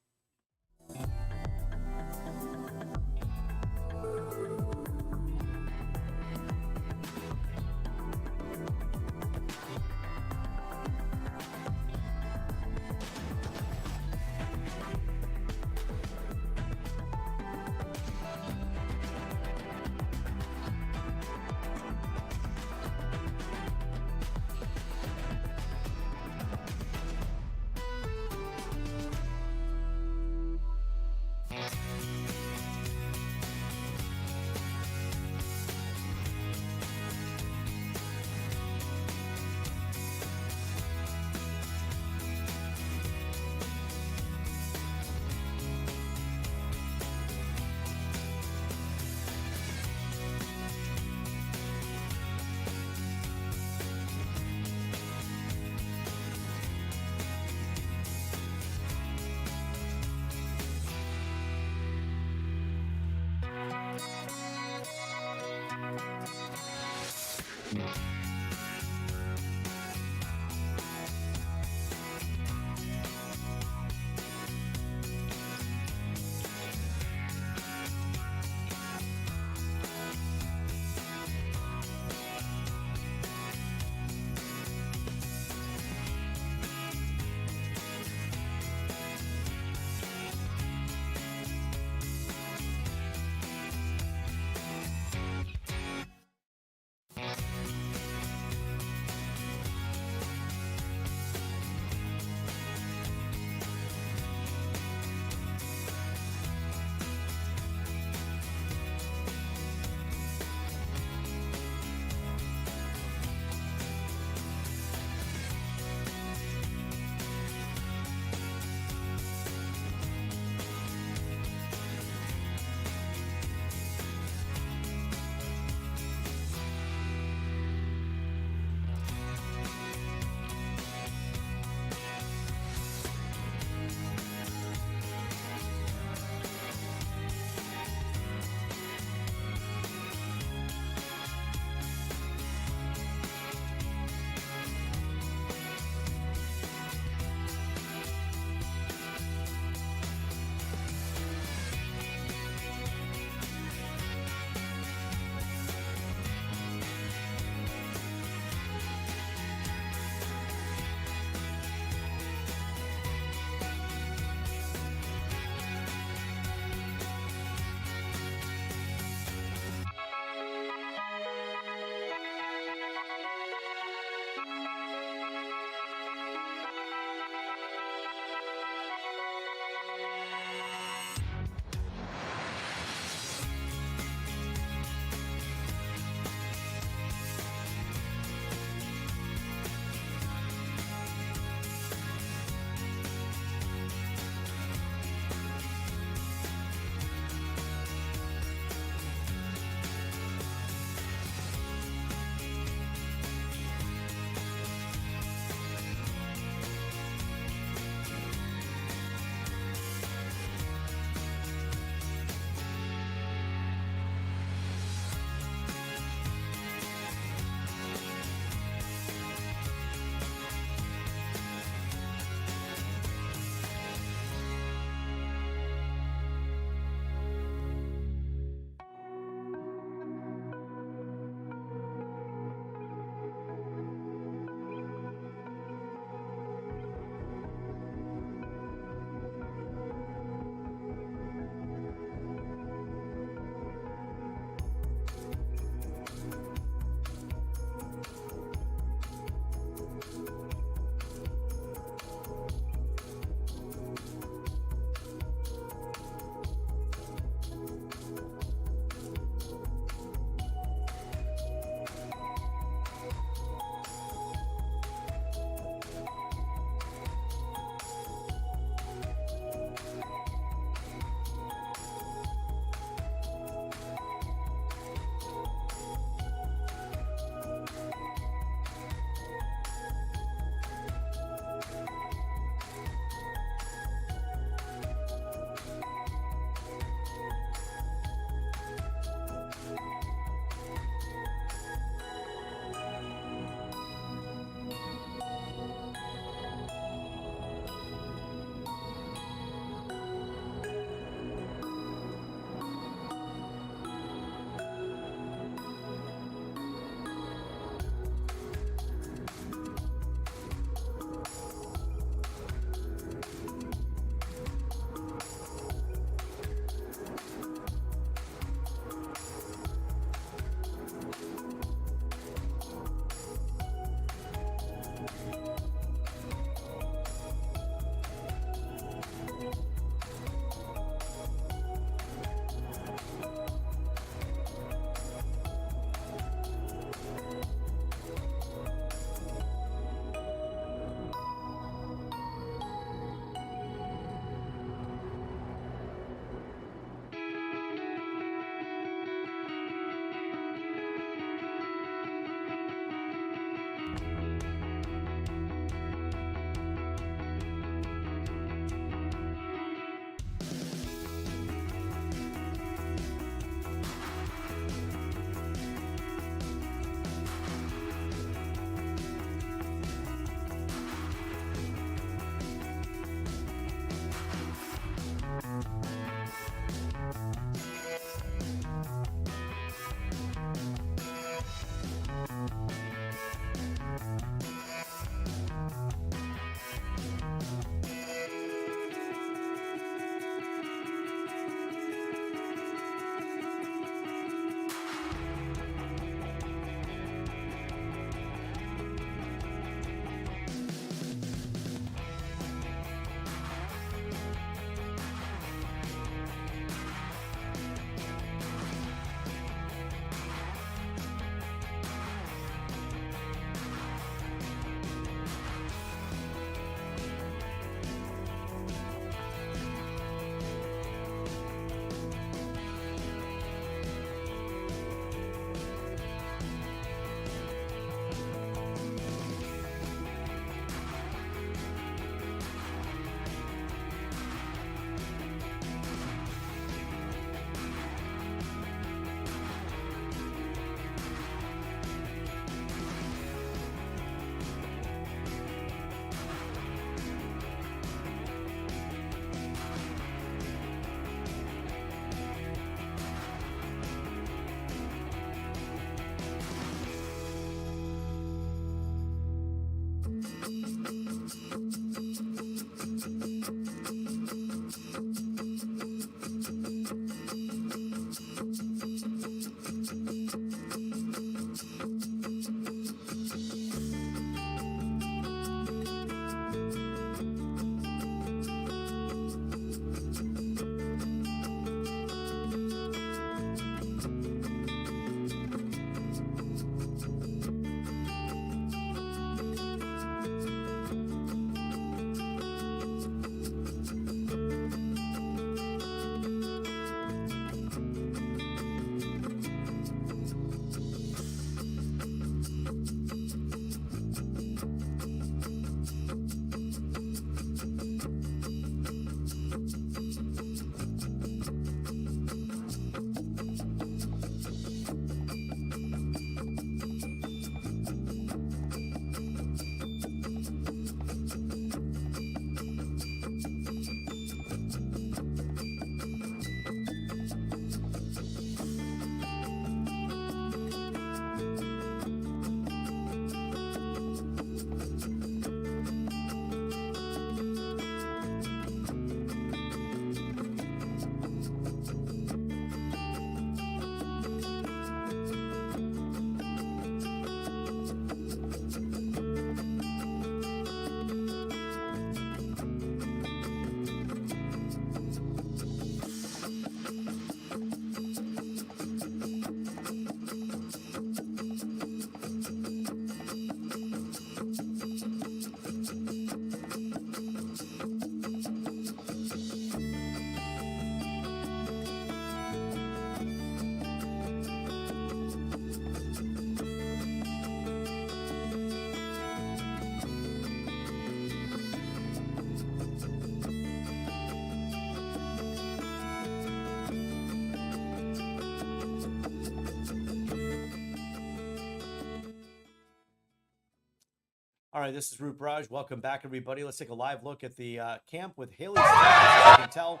All right, this is Root Barrage. Welcome back, everybody. Let's take a live look at the camp with Haley Stevens. As you can tell,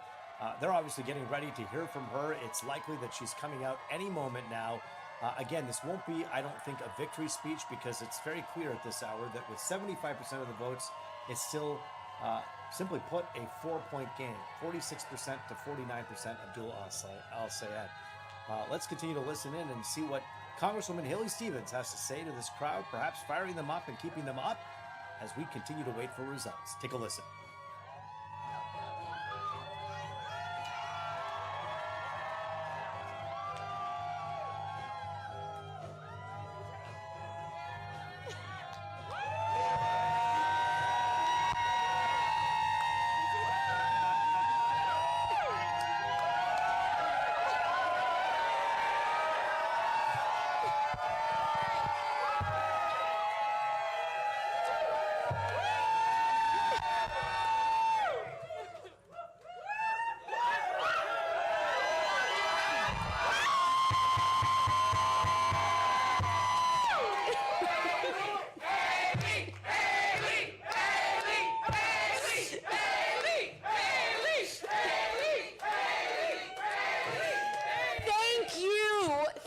they're obviously getting ready to hear from her. It's likely that she's coming out any moment now. Again, this won't be, I don't think, a victory speech because it's very clear at this hour that with 75% of the votes, it's still, simply put, a 4-point game. 46% to 49% Abdul Al-Sayed. Let's continue to listen in and see what Congresswoman Haley Stevens has to say to this crowd, perhaps firing them up and keeping them up as we continue to wait for results. Take a listen.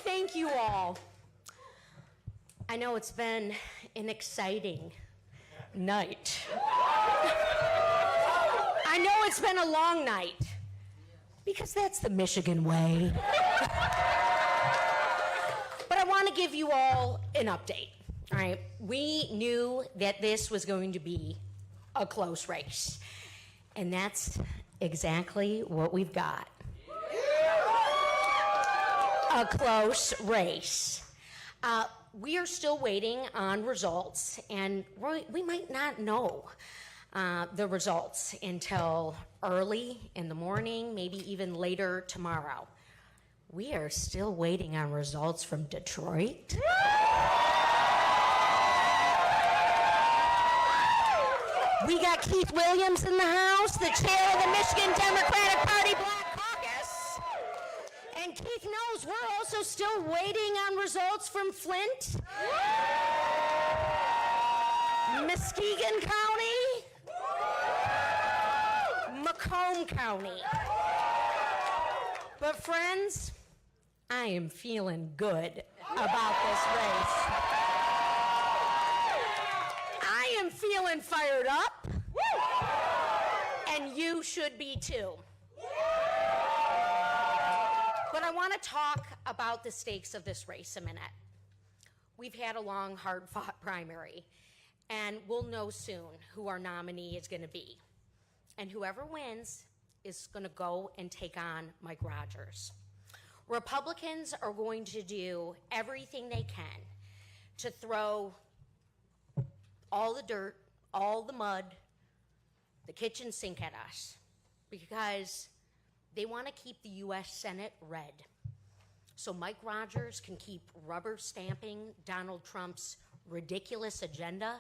Thank you all. I know it's been an exciting night. I know it's been a long night because that's the Michigan way. But I want to give you all an update. All right, we knew that this was going to be a close race, and that's exactly what we've got. A close race. We are still waiting on results, and we might not know the results until early in the morning, maybe even later tomorrow. We are still waiting on results from Detroit. We got Keith Williams in the House, the chair of the Michigan Democratic Party Black Caucus. And Keith knows we're also still waiting on results from Flint, Muskegon County, Macomb County. But friends, I am feeling good about this race. I am feeling fired up, and you should be too. But I want to talk about the stakes of this race a minute. We've had a long, hard-fought primary, and we'll know soon who our nominee is going to be. And whoever wins is going to go and take on Mike Rogers. Republicans are going to do everything they can to throw all the dirt, all the mud, the kitchen sink at us, because they want to keep the U.S. Senate red so Mike Rogers can keep rubber stamping Donald Trump's ridiculous agenda,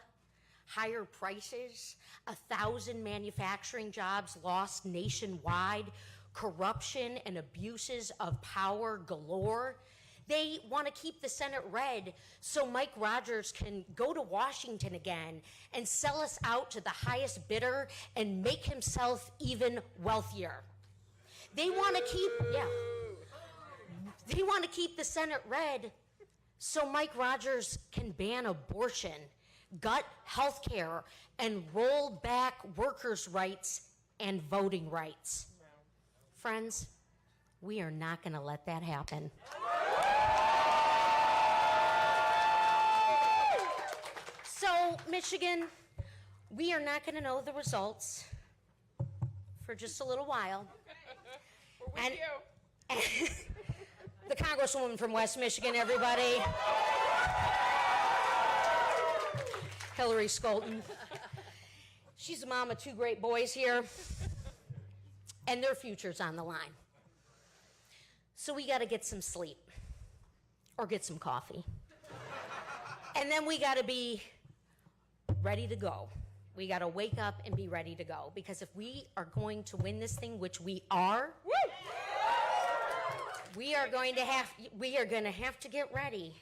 higher prices, 1,000 manufacturing jobs lost nationwide, corruption and abuses of power galore. They want to keep the Senate red so Mike Rogers can go to Washington again and sell us out to the highest bidder and make himself even wealthier. They want to keep the Senate red so Mike Rogers can ban abortion, gut health care, and roll back workers' rights and voting rights. Friends, we are not going to let that happen. So, Michigan, we are not going to know the results for just a little while. And the Congresswoman from West Michigan, everybody. Hillary Skolton. She's the mom of two great boys here, and their future's on the line. So we got to get some sleep or get some coffee. And then we got to be ready to go. We got to wake up and be ready to go, because if we are going to win this thing, which we are, we are going to have to get ready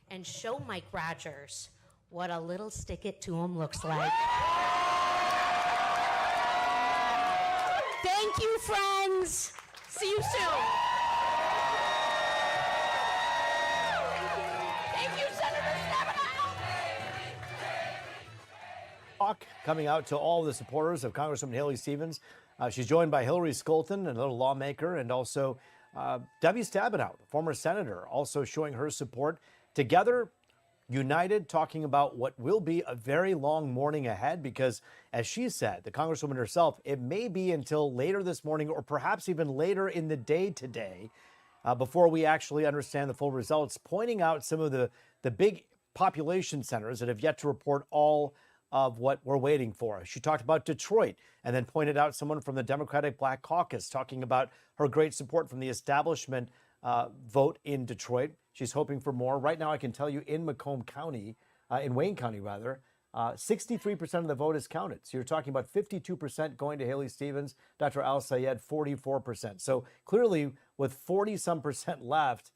and show Mike Rogers what a little stick it to 'em looks like. Thank you, friends. See you soon. Thank you, Senator Stabenow. Talk coming out to all the supporters of Congresswoman Haley Stevens. She's joined by Hillary Skolton, another lawmaker, and also Debbie Stabenow, the former senator, also showing her support. Together, united, talking about what will be a very long morning ahead because, as she said, the Congresswoman herself, it may be until later this morning or perhaps even later in the day today before we actually understand the full results, pointing out some of the big population centers that have yet to report all of what we're waiting for. She talked about Detroit and then pointed out someone from the Democratic Black Caucus talking about her great support from the establishment vote in Detroit. She's hoping for more. Right now, I can tell you in Macomb County, in Wayne County rather, 63% of the vote is counted. So you're talking about 52% going to Haley Stevens, Dr. Al-Sayed, 44%. So clearly with 40-some% left,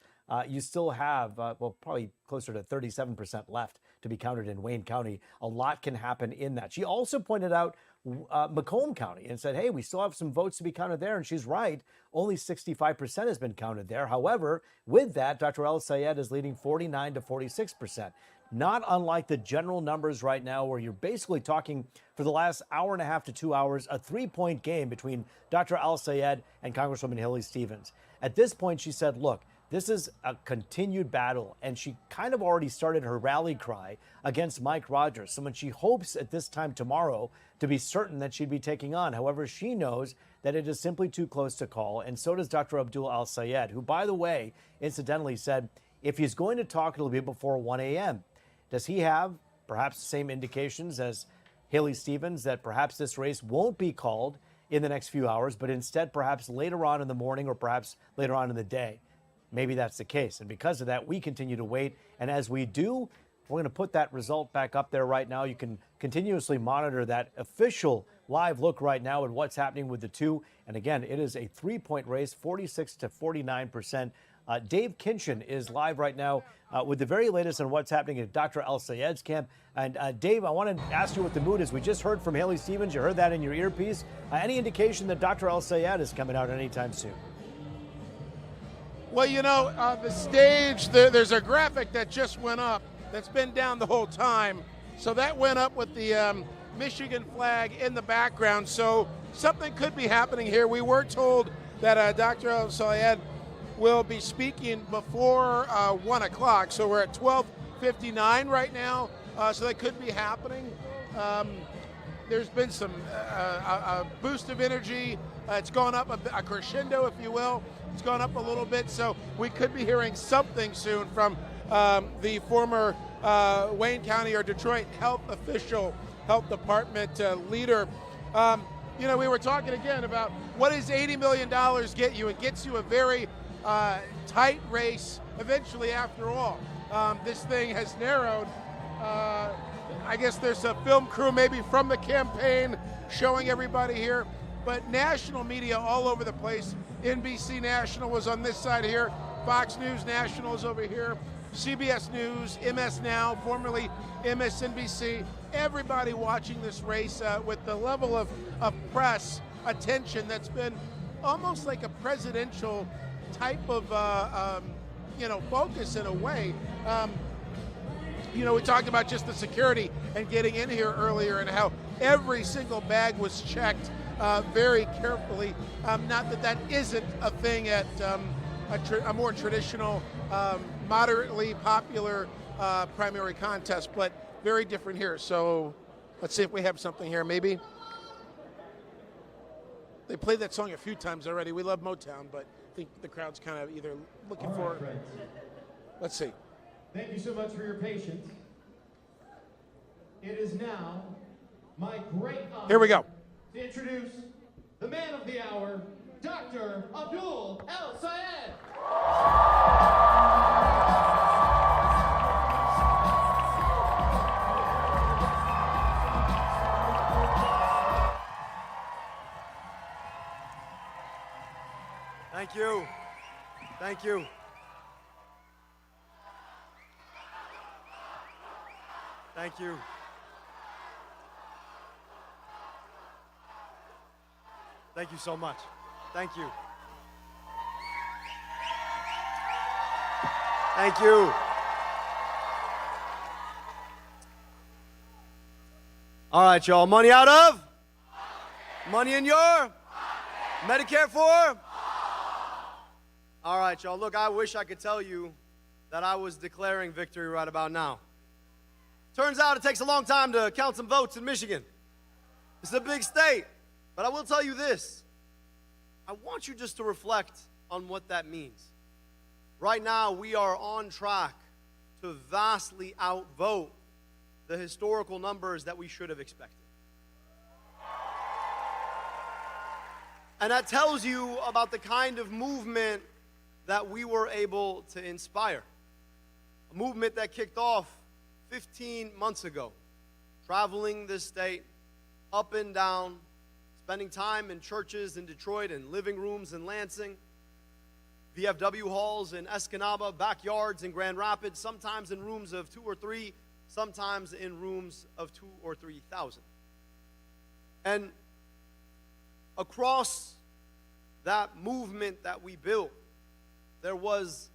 you still have, well, probably closer to 37% left to be counted in Wayne County. A lot can happen in that. She also pointed out Macomb County and said, hey, we still have some votes to be counted there. And she's right. Only 65% has been counted there. However, with that, Dr. Al-Sayed is leading 49 to 46%. Not unlike the general numbers right now, where you're basically talking for the last hour and a half to 2 hours, a 3-point game between Dr. Al-Sayed and Congresswoman Haley Stevens. At this point, she said, look, this is a continued battle, and she kind of already started her rally cry against Mike Rogers, someone she hopes at this time tomorrow to be certain that she'd be taking on. However, she knows that it is simply too close to call, and so does Dr. Abdul Al-Sayed, who, by the way, incidentally said if he's going to talk, it'll be before 1 a.m. Does he have perhaps the same indications as Haley Stevens that perhaps this race won't be called in the next few hours, but instead perhaps later on in the morning or perhaps later on in the day? Maybe that's the case. And because of that, we continue to wait. And as we do, we're going to put that result back up there right now. You can continuously monitor that official live look right now at what's happening with the two. And again, it is a 3-point race, 46 to 49%. Dave Kinchin is live right now with the very latest on what's happening at Dr. Al-Sayed's camp. And Dave, I want to ask you what the mood is. We just heard from Haley Stevens. You heard that in your earpiece. Any indication that Dr. Al-Sayed is coming out anytime soon? Well, you know, on the stage, there's a graphic that just went up that's been down the whole time. So that went up with the Michigan flag in the background. So something could be happening here. We were told that Dr. Al-Sayed will be speaking before 1 o'clock. So we're at 12:59 right now. So that could be happening. There's been some a boost of energy. It's gone up a crescendo, if you will. It's gone up a little bit, so we could be hearing something soon from the former Wayne County or Detroit health department leader. You know, we were talking again about what does $80 million get you? It gets you a very tight race eventually after all. This thing has narrowed. I guess there's a film crew maybe from the campaign showing everybody here, but national media all over the place. NBC National was on this side here. Fox News National is over here. CBS News, MS Now, formerly MSNBC. Everybody watching this race with the level of press attention that's been almost like a presidential type of focus in a way. You know, we talked about just the security and getting in here earlier and how every single bag was checked very carefully. Not that that isn't a thing at a more traditional, moderately popular primary contest, but very different here. So let's see if we have something here, maybe. They played that song a few times already. We love Motown, but I think the crowd's kind of either looking for it. Let's see. Thank you so much for your patience. It is now my great honor Here we go. to introduce the man of the hour, Dr. Abdul Al-Sayed. Thank you. Thank you. Thank you. Thank you so much. Thank you. Thank you. All right, y'all. Money out of? Money in your? Medicare for? All right, y'all. Look, I wish I could tell you that I was declaring victory right about now. Turns out it takes a long time to count some votes in Michigan. It's a big state. But I will tell you this. I want you just to reflect on what that means. Right now, we are on track to vastly outvote the historical numbers that we should have expected. And that tells you about the kind of movement that we were able to inspire. A movement that kicked off 15 months ago, traveling this state up and down, spending time in churches in Detroit and living rooms in Lansing, VFW halls in Escanaba, backyards in Grand Rapids, sometimes in rooms of 2 or 3, sometimes in rooms of 2,000 or 3,000. And across that movement that we built, there was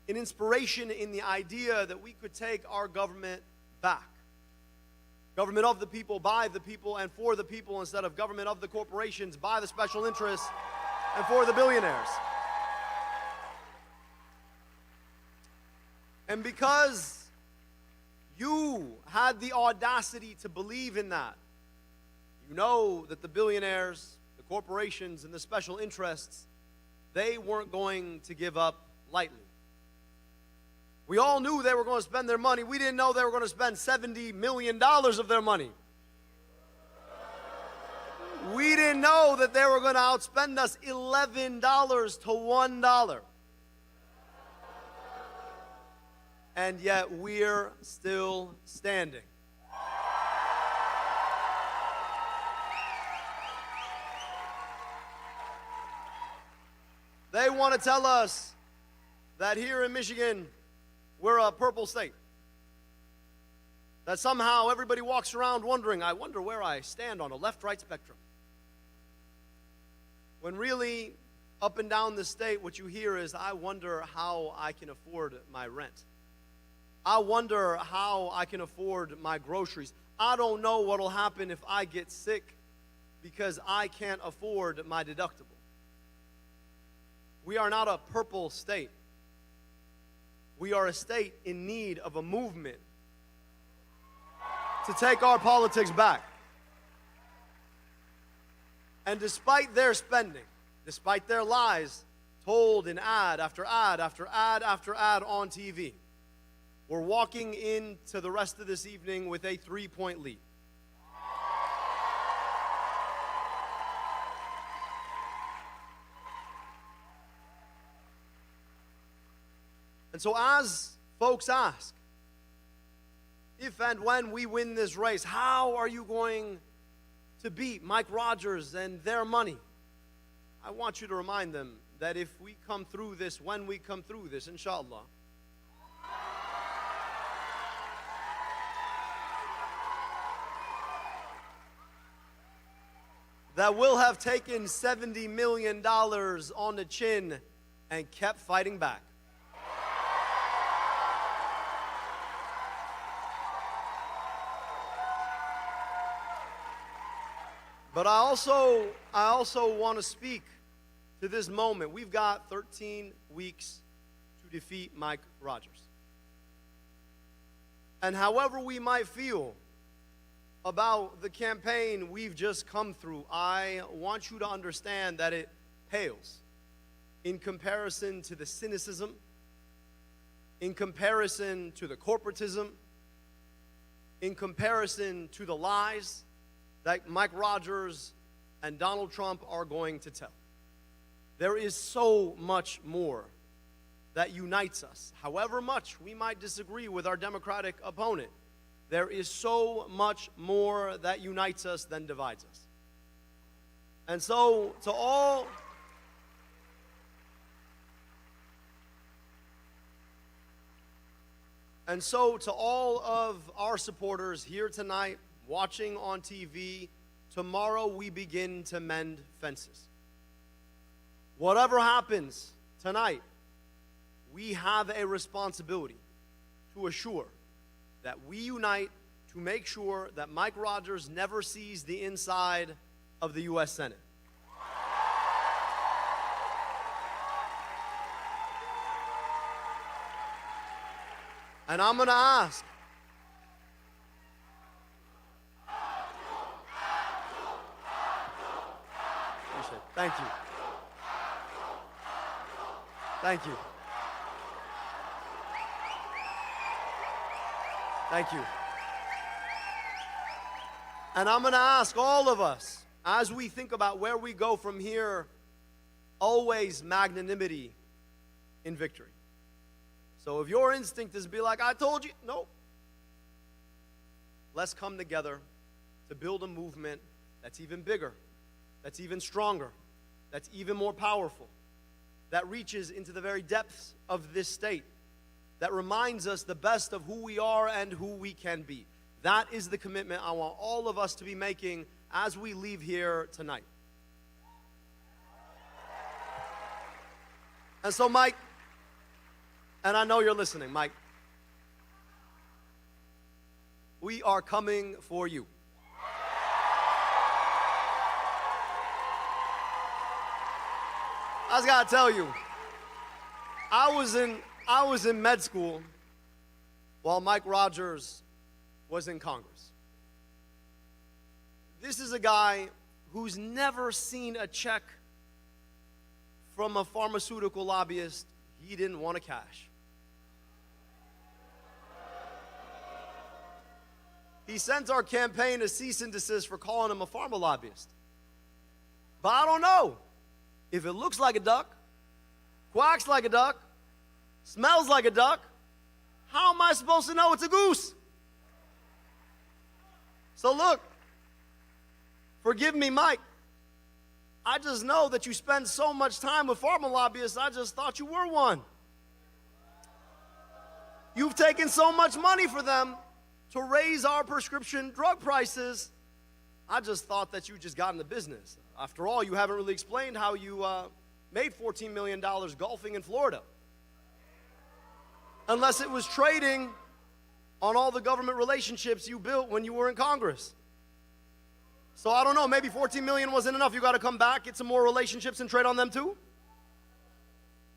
an inspiration in the idea that we could take our government back. Government of the people, by the people, and for the people, instead of government of the corporations, by the special interests, and for the billionaires. And because you had the audacity to believe in that, you know that the billionaires, the corporations, and the special interests, they weren't going to give up lightly. We all knew they were going to spend their money. We didn't know they were going to spend $70 million of their money. We didn't know that they were going to outspend us $11 to $1. And yet we're still standing. They want to tell us that here in Michigan, we're a purple state. That somehow everybody walks around wondering, I wonder where I stand on a left-right spectrum. When really, up and down the state, what you hear is, I wonder how I can afford my rent. I wonder how I can afford my groceries. I don't know what will happen if I get sick because I can't afford my deductible. We are not a purple state. We are a state in need of a movement to take our politics back. And despite their spending, despite their lies told in ad after ad after ad after ad on TV, we're walking into the rest of this evening with a 3-point lead. And so as folks ask, if and when we win this race, how are you going to beat Mike Rogers and their money? I want you to remind them that if we come through this, when we come through this, inshallah, that we'll have taken $70 million on the chin and kept fighting back. But I also want to speak to this moment. We've got 13 weeks to defeat Mike Rogers. And however we might feel about the campaign we've just come through, I want you to understand that it pales in comparison to the cynicism, in comparison to the corporatism, in comparison to the lies that Mike Rogers and Donald Trump are going to tell. There is so much more that unites us. However much we might disagree with our Democratic opponent, there is so much more that unites us than divides us. And so, to all And so to all of our supporters here tonight, watching on TV, tomorrow we begin to mend fences. Whatever happens tonight, we have a responsibility to assure that we unite to make sure that Mike Rogers never sees the inside of the U.S. Senate. And I'm going to ask, thank you. Thank you. Thank you. And I'm going to ask all of us, as we think about where we go from here, always magnanimity in victory. So if your instinct is to be like, I told you, no. Let's come together to build a movement that's even bigger, that's even stronger, that's even more powerful, that reaches into the very depths of this state, that reminds us the best of who we are and who we can be. That is the commitment I want all of us to be making as we leave here tonight. And so, Mike, and I know you're listening, Mike, we are coming for you. I just gotta tell you, I was in med school while Mike Rogers was in Congress. This is a guy who's never seen a check from a pharmaceutical lobbyist he didn't want to cash. He sent our campaign a cease and desist for calling him a pharma lobbyist. But I don't know. If it looks like a duck, quacks like a duck, smells like a duck, how am I supposed to know it's a goose? So look, forgive me, Mike. I just know that you spend so much time with pharma lobbyists, I just thought you were one. You've taken so much money for them to raise our prescription drug prices. I just thought that you just got in the business. After all, you haven't really explained how you made $14 million golfing in Florida. Unless it was trading on all the government relationships you built when you were in Congress. So I don't know, maybe 14 million wasn't enough. You got to come back, get some more relationships and trade on them too?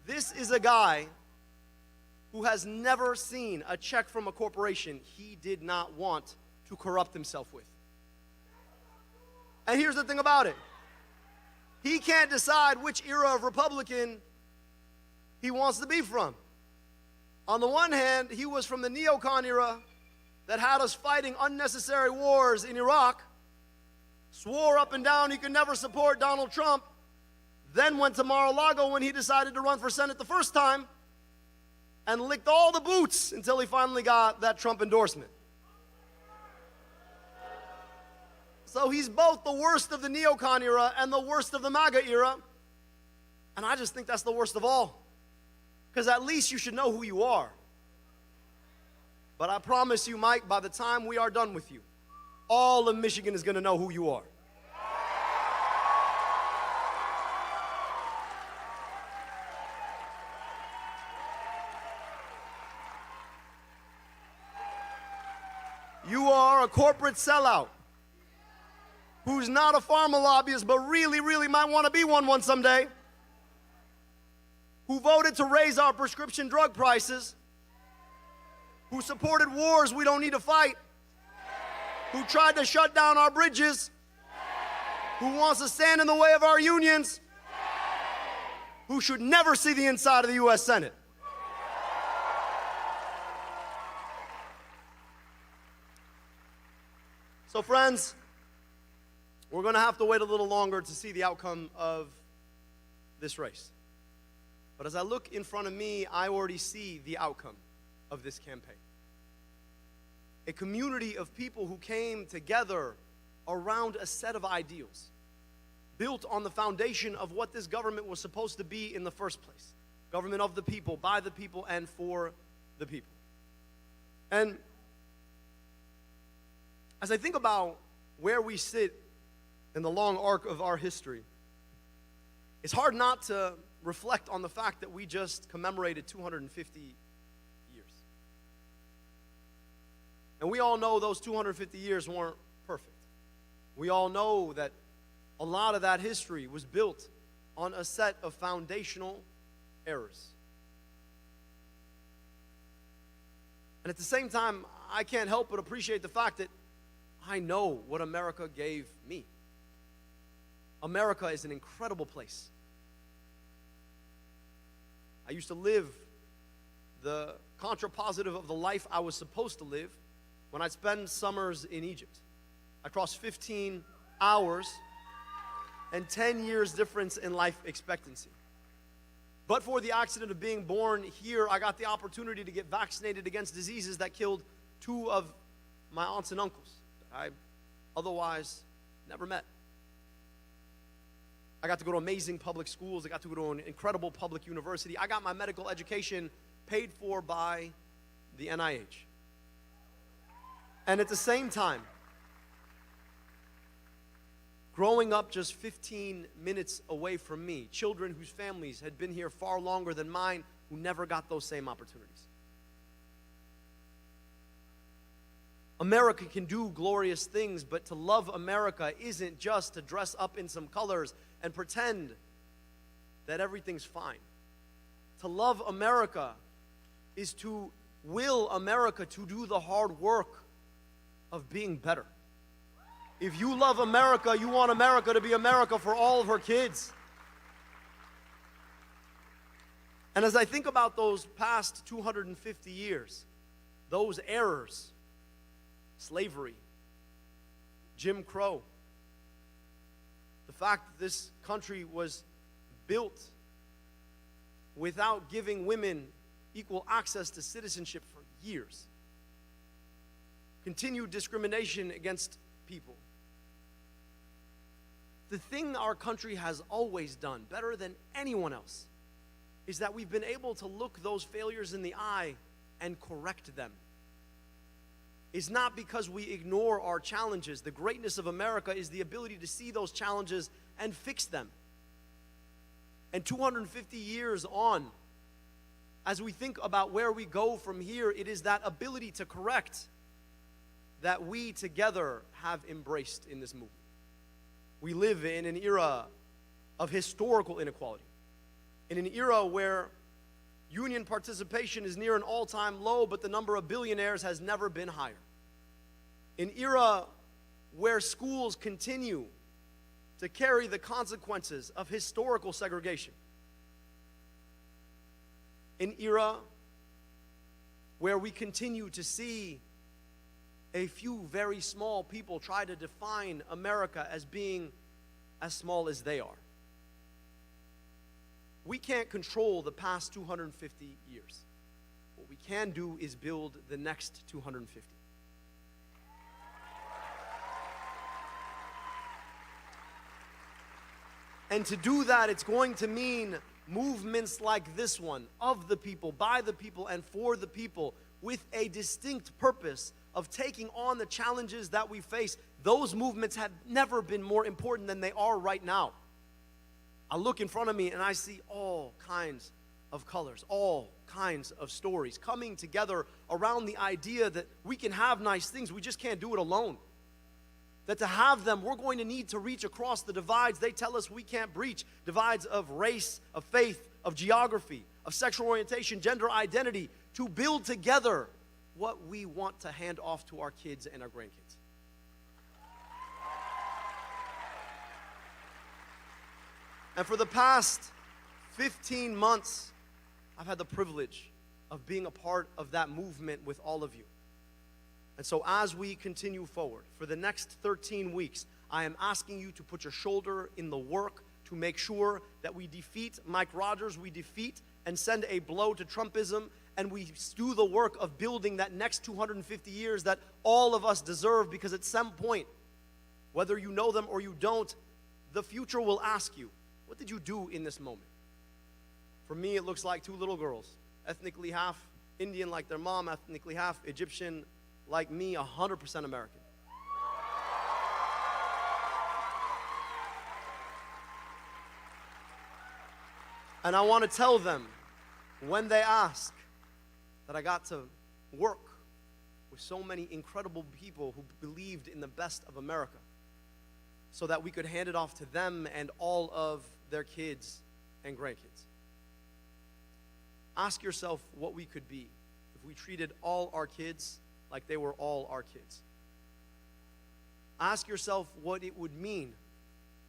This is a guy who has never seen a check from a corporation he did not want to corrupt himself with. And here's the thing about it. He can't decide which era of Republican he wants to be from. On the one hand, he was from the neocon era that had us fighting unnecessary wars in Iraq, swore up and down he could never support Donald Trump, then went to Mar-a-Lago when he decided to run for Senate the first time, and licked all the boots until he finally got that Trump endorsement. So he's both the worst of the neocon era and the worst of the MAGA era, and I just think that's the worst of all, because at least you should know who you are. But I promise you, Mike, by the time we are done with you, all of Michigan is going to know who you are. You are a corporate sellout who's not a pharma lobbyist, but really, really might want to be one someday, who voted to raise our prescription drug prices, who supported wars we don't need to fight, who tried to shut down our bridges, who wants to stand in the way of our unions, who should never see the inside of the U.S. Senate. So friends, we're going to have to wait a little longer to see the outcome of this race. But as I look in front of me, I already see the outcome of this campaign. A community of people who came together around a set of ideals, built on the foundation of what this government was supposed to be in the first place. Government of the people, by the people, and for the people. And as I think about where we sit in the long arc of our history, it's hard not to reflect on the fact that we just commemorated 250 years. And we all know those 250 years weren't perfect. We all know that a lot of that history was built on a set of foundational errors. And at the same time, I can't help but appreciate the fact that I know what America gave me. America is an incredible place. I used to live the contrapositive of the life I was supposed to live when I'd spend summers in Egypt. I crossed 15 hours and 10 years difference in life expectancy. But for the accident of being born here, I got the opportunity to get vaccinated against diseases that killed 2 of my aunts and uncles that I otherwise never met. I got to go to amazing public schools. I got to go to an incredible public university. I got my medical education paid for by the NIH. And at the same time, growing up just 15 minutes away from me, children whose families had been here far longer than mine who never got those same opportunities. America can do glorious things, but to love America isn't just to dress up in some colors and pretend that everything's fine. To love America is to will America to do the hard work of being better. If you love America, you want America to be America for all of her kids. And as I think about those past 250 years, those errors, slavery, Jim Crow, the fact that this country was built without giving women equal access to citizenship for years, continued discrimination against people. The thing our country has always done better than anyone else is that we've been able to look those failures in the eye and correct them. It's not because we ignore our challenges. The greatness of America is the ability to see those challenges and fix them. And 250 years on, as we think about where we go from here, it is that ability to correct that we together have embraced in this movement. We live in an era of historical inequality, in an era where union participation is near an all-time low, but the number of billionaires has never been higher. An era where schools continue to carry the consequences of historical segregation. An era where we continue to see a few very small people try to define America as being as small as they are. We can't control the past 250 years. What we can do is build the next 250. And to do that, it's going to mean movements like this one, of the people, by the people, and for the people, with a distinct purpose of taking on the challenges that we face. Those movements have never been more important than they are right now. I look in front of me and I see all kinds of colors, all kinds of stories coming together around the idea that we can have nice things, we just can't do it alone. That to have them, we're going to need to reach across the divides they tell us we can't breach. Divides of race, of faith, of geography, of sexual orientation, gender identity, to build together what we want to hand off to our kids and our grandkids. And for the past 15 months, I've had the privilege of being a part of that movement with all of you. And so as we continue forward, for the next 13 weeks, I am asking you to put your shoulder in the work to make sure that we defeat Mike Rogers, we defeat and send a blow to Trumpism, and we do the work of building that next 250 years that all of us deserve, because at some point, whether you know them or you don't, the future will ask you, what did you do in this moment? For me, it looks like 2 little girls, ethnically half Indian like their mom, ethnically half Egyptian like me, 100% American. And I want to tell them, when they ask, that I got to work with so many incredible people who believed in the best of America so that we could hand it off to them and all of their kids and grandkids. Ask yourself what we could be if we treated all our kids like they were all our kids. Ask yourself what it would mean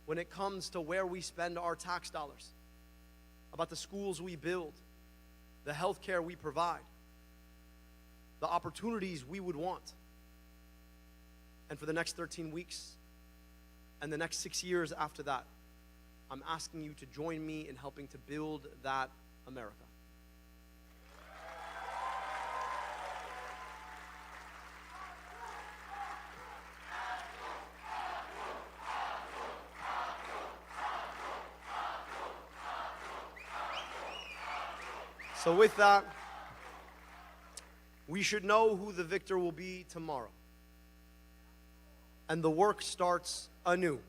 when it comes to where we spend our tax dollars, about the schools we build, the health care we provide, the opportunities we would want. And for the next 13 weeks and the next 6 years after that, I'm asking you to join me in helping to build that America. So with that, we should know who the victor will be tomorrow. And the work starts anew.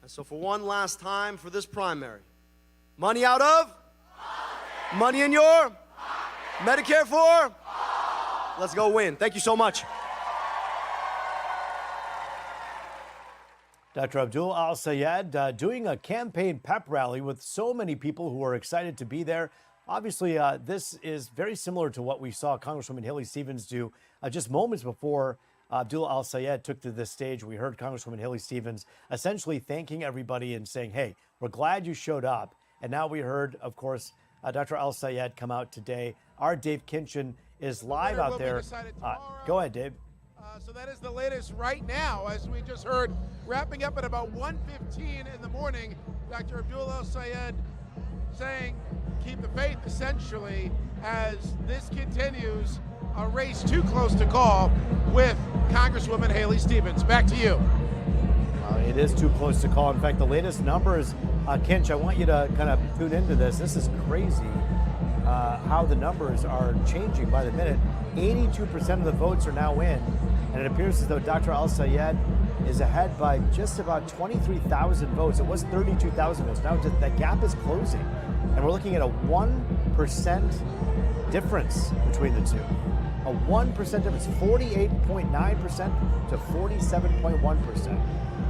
And so for one last time for this primary, money out of? Money in your? Medicare for? Let's go win. Thank you so much. Dr. Abdul Al-Sayed doing a campaign pep rally with so many people who are excited to be there. Obviously, this is very similar to what we saw Congresswoman Haley Stevens do just moments before Abdul Al-Sayed took to this stage. We heard Congresswoman Haley Stevens essentially thanking everybody and saying, hey, we're glad you showed up. And now we heard, of course, Dr. Al-Sayed come out today. Our Dave Kinchin is live out there. Go ahead, Dave. So that is the latest right now, as we just heard, wrapping up at about 1:15 in the morning. Dr. Abdul Al-Sayed saying, keep the faith, essentially, as this continues, a race too close to call with Congresswoman Haley Stevens. Back to you. It is too close to call. In fact, the latest numbers, Kinch, I want you to kind of tune into this. This is crazy how the numbers are changing by the minute. 82% of the votes are now in, and it appears as though Dr. Al-Sayed is ahead by just about 23,000 votes. It was 32,000 votes. Now that gap is closing, and we're looking at a 1% difference between the two. A 1% difference, 48.9% to 47.1%.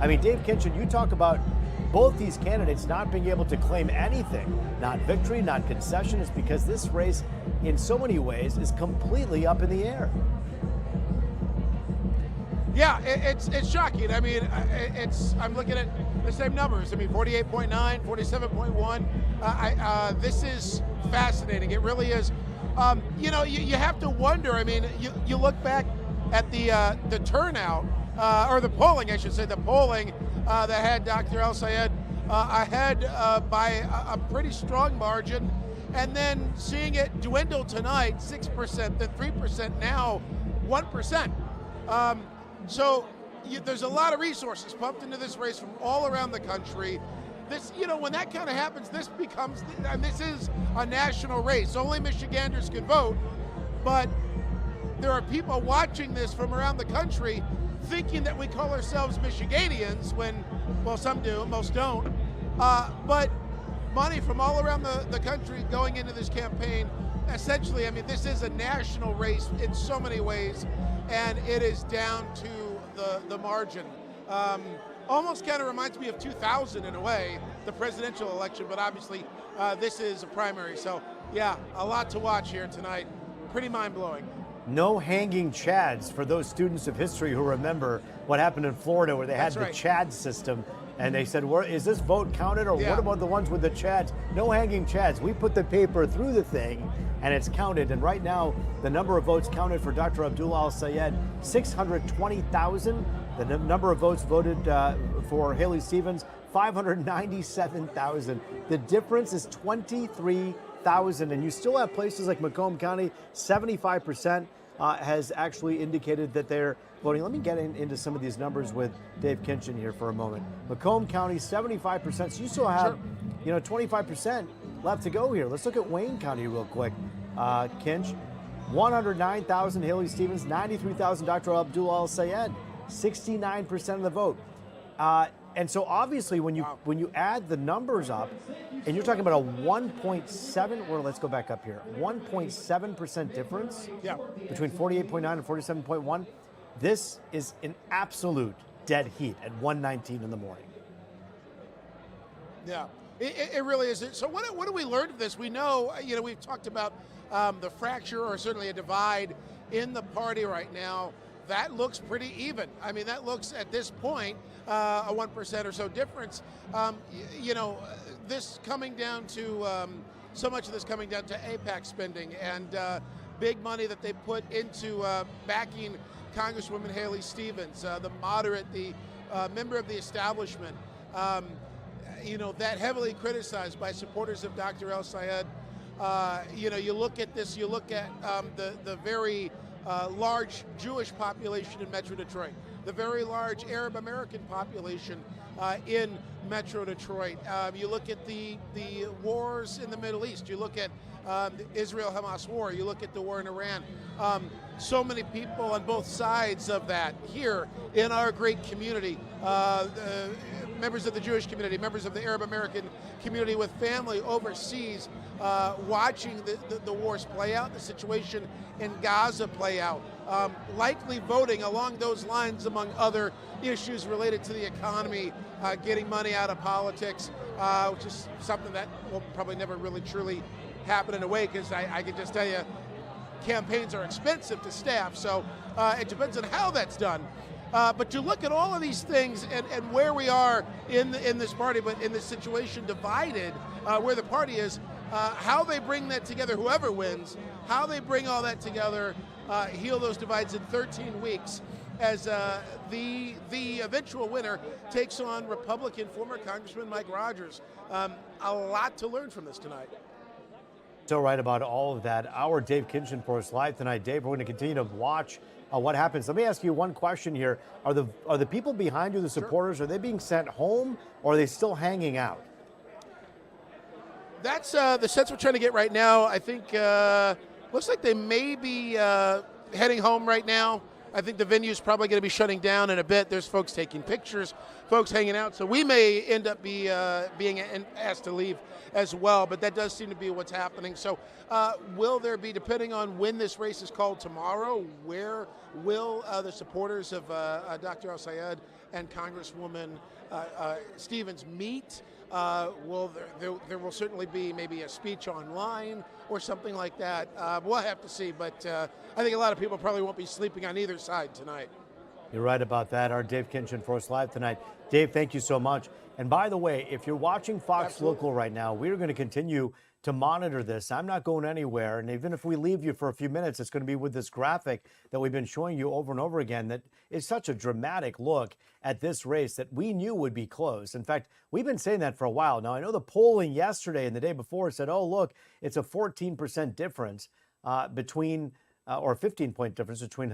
I mean, Dave Kinchin, you talk about both these candidates not being able to claim anything, not victory, not concession, is because this race, in so many ways, is completely up in the air. Yeah, it's shocking. I mean, I'm looking at the same numbers. I mean, 48.9, 47.1. This is fascinating. It really is. You know, you have to wonder. I mean, you look back at the turnout, or the polling, I should say, the polling that had Dr. Al-Sayed ahead by a pretty strong margin, and then seeing it dwindle tonight, 6%, then 3%, now 1%. So there's a lot of resources pumped into this race from all around the country. This, you know, when that kind of happens, this becomes, and this is a national race. Only Michiganders can vote, but there are people watching this from around the country thinking that we call ourselves Michiganians when, well, some do, most don't. But money from all around the country going into this campaign. Essentially, I mean, this is a national race in so many ways, and it is down to the margin. Almost kind of reminds me of 2000 in a way, the presidential election, but obviously this is a primary. So, yeah, a lot to watch here tonight. Pretty mind-blowing. No hanging chads for those students of history who remember what happened in Florida where they had the chad system, and they said, is this vote counted, or what about the ones with the chads? No hanging chads. We put the paper through the thing, and it's counted. And right now, the number of votes counted for Dr. Abdul Al-Sayed, 620,000. The number of votes voted for Haley Stevens, 597,000. The difference is 23,000. And you still have places like Macomb County, 75% has actually indicated that they're voting. Let me get into some of these numbers with Dave Kinchin here for a moment. Macomb County, 75%. So you still have, 25% left to go here. Let's look at Wayne County real quick. Kinch, 109,000 Haley Stevens, 93,000 Dr. Abdul El Sayed, 69% of the vote. And so obviously when you add the numbers up, and you're talking about a 1.7, or let's go back up here, 1.7% difference between 48.9 and 47.1. This is an absolute dead heat at 1:19 in the morning. Yeah, it really is. So what do we learn from this? We know, we've talked about the fracture, or certainly a divide in the party right now. That looks pretty even. I mean, that looks at this point a 1% or so difference. This coming down to so much of this coming down to AIPAC spending and big money that they put into backing Congresswoman Haley Stevens, the moderate, the member of the establishment. That heavily criticized by supporters of Dr. El Sayed. You look at this, you look at the very large Jewish population in Metro Detroit, the very large Arab American population in Metro Detroit. You look at the wars in the Middle East. You look at the Israel-Hamas war. You look at the war in Iran. So many people on both sides of that here in our great community, members of the Jewish community, members of the Arab American community with family overseas, watching the wars play out, the situation in Gaza play out, likely voting along those lines among other issues related to the economy, getting money out of politics, which is something that will probably never really truly happen in a way, because I can just tell you, campaigns are expensive to staff, so it depends on how that's done. But to look at all of these things and where we are in this party, but in this situation divided, where the party is, how they bring that together, whoever wins, how they bring all that together, heal those divides in 13 weeks, as the eventual winner takes on Republican former Congressman Mike Rogers. A lot to learn from this tonight. So right about all of that. Our Dave Kinchin for us live tonight. Dave, we're going to continue to watch what happens. Let me ask you one question here. Are the people behind you, the supporters, are they being sent home, or are they still hanging out? That's the sense we're trying to get right now. I think looks like they may be heading home right now. I think the venue is probably going to be shutting down in a bit. There's folks taking pictures, folks hanging out. So we may end up being asked to leave as well. But that does seem to be what's happening. So will there be, depending on when this race is called tomorrow, where will the supporters of Dr. El Sayed and Congresswoman Stevens meet? There will certainly be maybe a speech online or something like that. We'll have to see, but I think a lot of people probably won't be sleeping on either side tonight. You're right about that. Our Dave Kinchin for us live tonight. Dave, thank you so much. And by the way, if you're watching Fox Local right now, we're going to continue to monitor this. I'm not going anywhere. And even if we leave you for a few minutes, it's going to be with this graphic that we've been showing you over and over again that is such a dramatic look at this race that we knew would be close. In fact, we've been saying that for a while. Now, I know the polling yesterday and the day before said, oh, look, it's a 14% difference between, or a 15-point difference between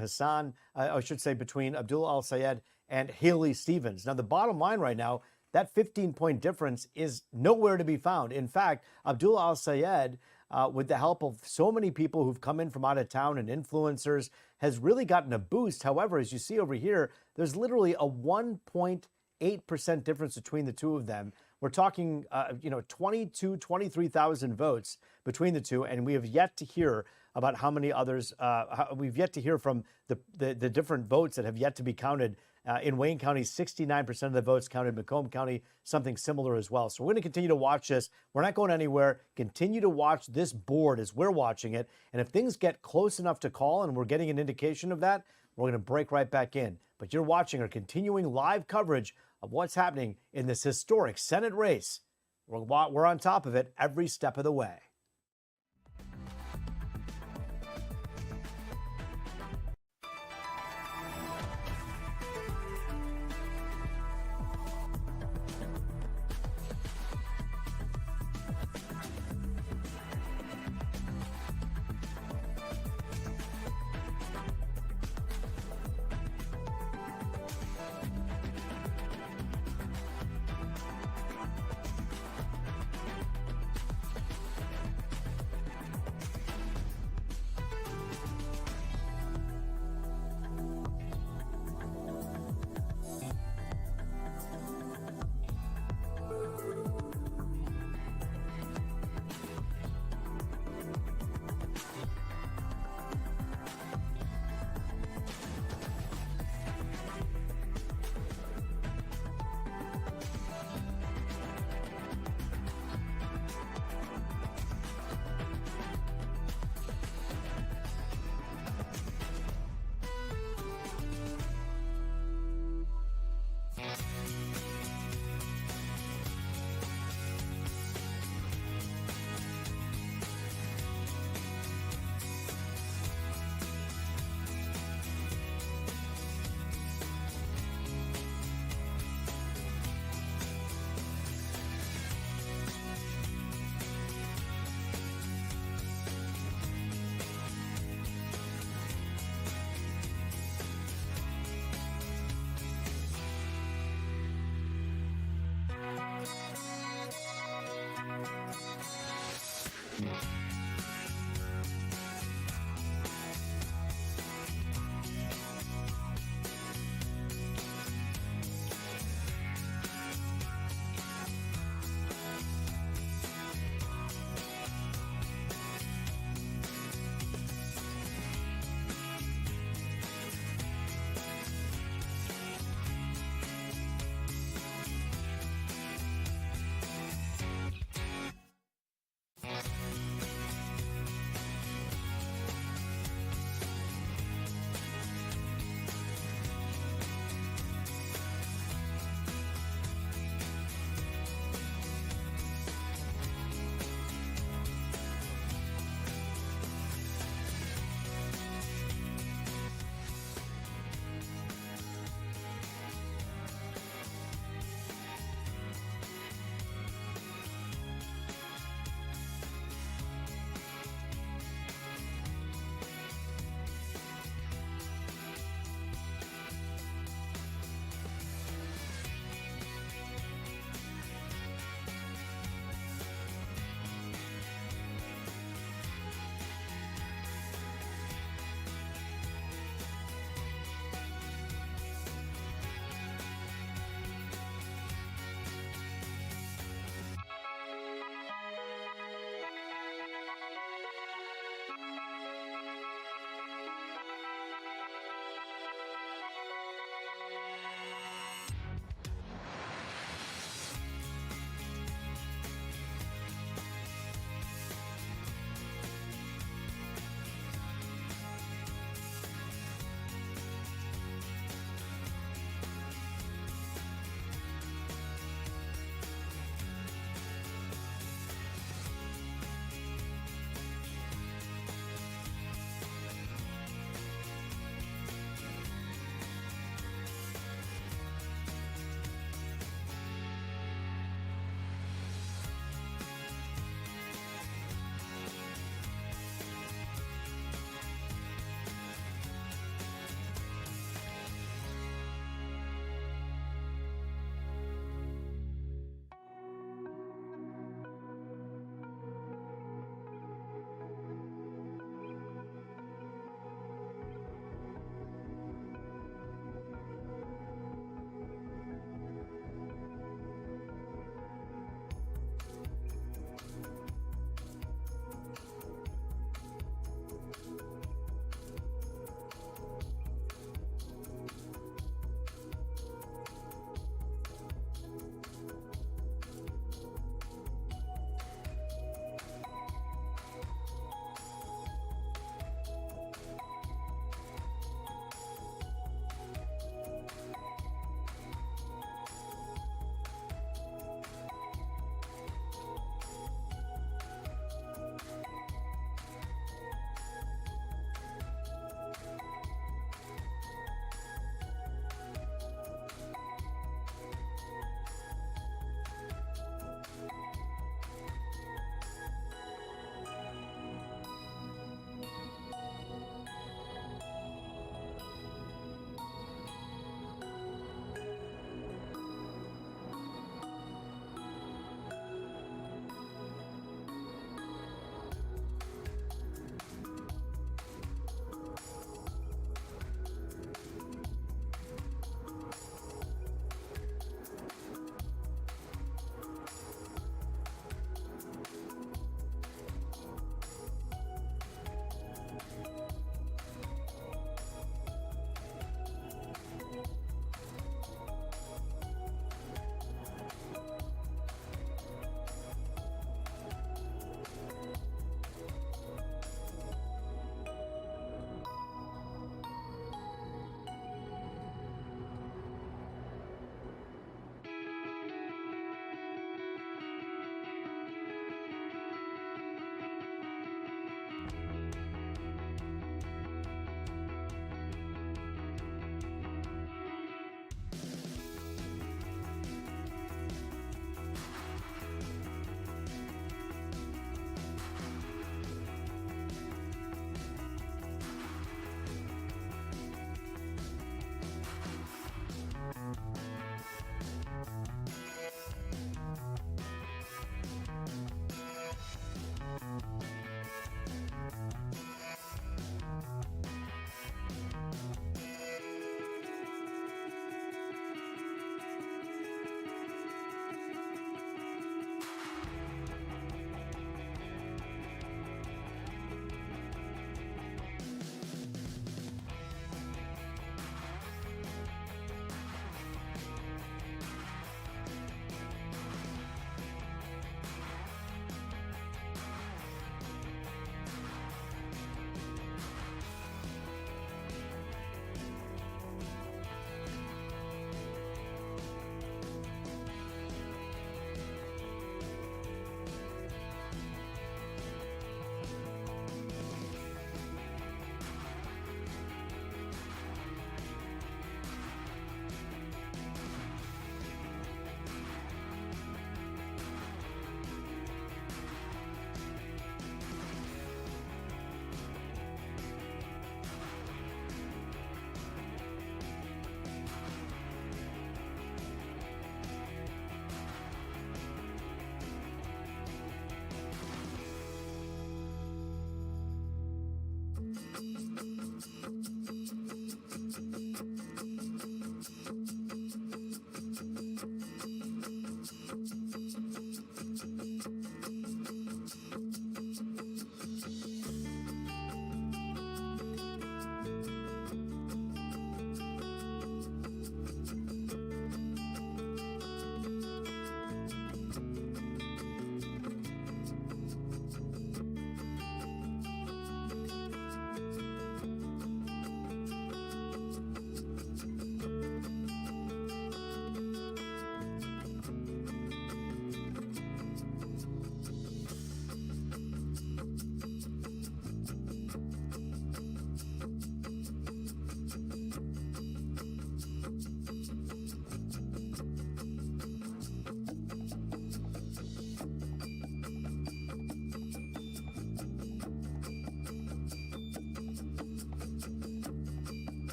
between Abdul El Sayed and Haley Stevens. Now, the bottom line right now, that 15-point difference is nowhere to be found. In fact, Abdul El Sayed, with the help of so many people who've come in from out of town and influencers, has really gotten a boost. However, as you see over here, there's literally a 1.8% difference between the two of them. We're talking, 23,000 votes between the two, and we have yet to hear about how many others. We've yet to hear from the different votes that have yet to be counted. In Wayne County, 69% of the votes counted. Macomb County, something similar as well. So we're going to continue to watch this. We're not going anywhere. Continue to watch this board as we're watching it. And if things get close enough to call and we're getting an indication of that, we're going to break right back in. But you're watching our continuing live coverage of what's happening in this historic Senate race. We're on top of it every step of the way.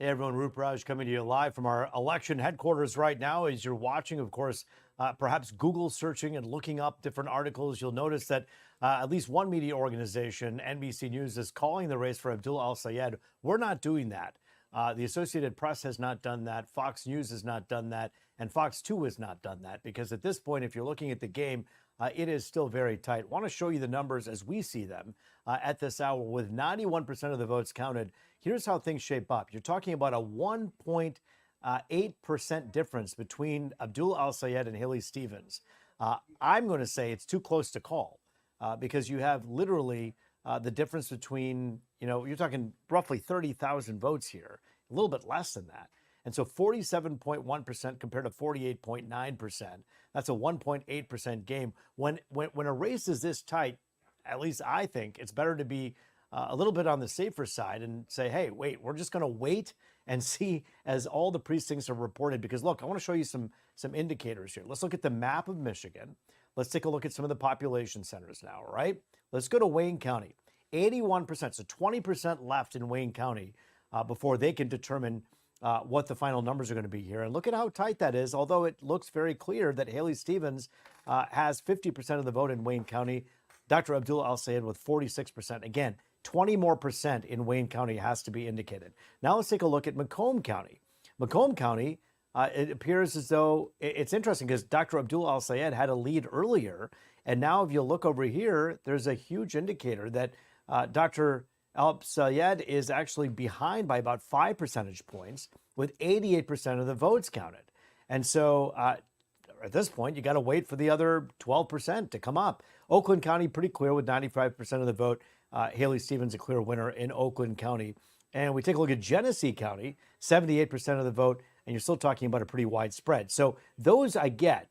Hey everyone, Roop Raj coming to you live from our election headquarters right now. As you're watching, of course, perhaps Google searching and looking up different articles, you'll notice that at least one media organization, NBC News, is calling the race for Abdul al-Sayed. We're not doing that. The Associated Press has not done that. Fox News has not done that. And Fox 2 has not done that, because at this point, if you're looking at the game, it is still very tight. I want to show you the numbers as we see them at this hour. With 91% of the votes counted, here's how things shape up. You're talking about a 1.8% difference between Abdul al-Sayed and Haley Stevens. I'm going to say it's too close to call because you have literally the difference between, you're talking roughly 30,000 votes here, a little bit less than that. And so 47.1% compared to 48.9%. That's a 1.8% game. When a race is this tight, at least I think it's better to be a little bit on the safer side and say, hey, wait, we're just going to wait and see as all the precincts are reported. Because look, I want to show you some indicators here. Let's look at the map of Michigan. Let's take a look at some of the population centers now, right? Let's go to Wayne County. 81%, so 20% left in Wayne County before they can determine what the final numbers are going to be here. And look at how tight that is, although it looks very clear that Haley Stevens has 50% of the vote in Wayne County. Dr. Abdul al-Sayed with 46%. Again, 20 more percent in Wayne County has to be indicated. Now let's take a look at Macomb County. Macomb County, it appears as though it's interesting because Dr. Abdul al-Sayed had a lead earlier. And now if you look over here, there's a huge indicator that Dr. al-Sayed is actually behind by about 5 percentage points with 88% of the votes counted. And so at this point, you got to wait for the other 12% to come up. Oakland County, pretty clear with 95% of the vote. Haley Stevens, a clear winner in Oakland County. And we take a look at Genesee County, 78% of the vote, and you're still talking about a pretty wide spread. So those I get.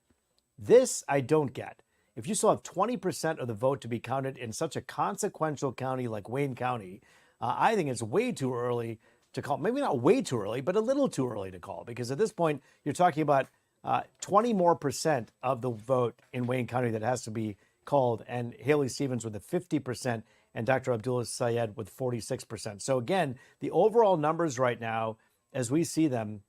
This I don't get. If you still have 20% of the vote to be counted in such a consequential county like Wayne County, I think it's way too early to call. Maybe not way too early, but a little too early to call, because at this point, you're talking about 20 more percent of the vote in Wayne County that has to be called, and Haley Stevens with a 50% and Dr. Abdul al-Sayed with 46%. So again, the overall numbers right now, as we see them,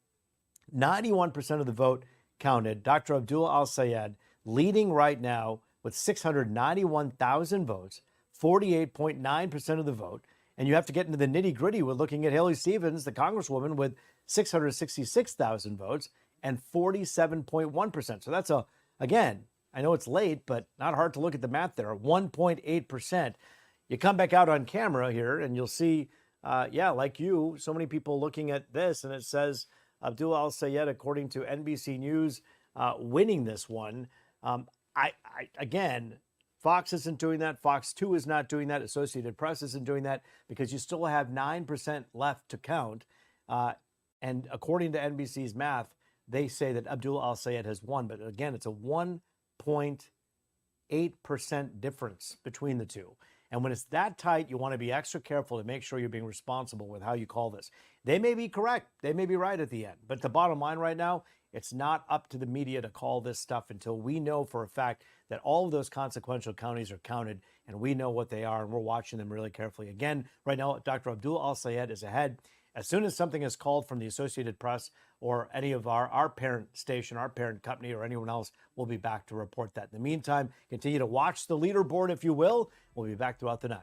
91% of the vote counted. Dr. Abdul al-Sayed leading right now with 691,000 votes, 48.9% of the vote. And you have to get into the nitty gritty with looking at Haley Stevens, the Congresswoman, with 666,000 votes and 47.1%. So that's again, I know it's late, but not hard to look at the math there, 1.8%. You come back out on camera here and you'll see, like you, so many people looking at this, and it says Abdul al-Sayed, according to NBC News, winning this one. Again, Fox isn't doing that. Fox 2 is not doing that. Associated Press isn't doing that, because you still have 9% left to count. And according to NBC's math, they say that Abdul al-Sayed has won. But again, it's a 1.8% difference between the two. And when it's that tight, you want to be extra careful to make sure you're being responsible with how you call this. They may be correct. They may be right at the end. But the bottom line right now, it's not up to the media to call this stuff until we know for a fact that all of those consequential counties are counted and we know what they are, and we're watching them really carefully. Again, right now, Dr. Abdul al-Sayed is ahead. As soon as something is called from the Associated Press or any of our parent station, our parent company, or anyone else, we'll be back to report that. In the meantime, continue to watch the leaderboard, if you will. We'll be back throughout the night.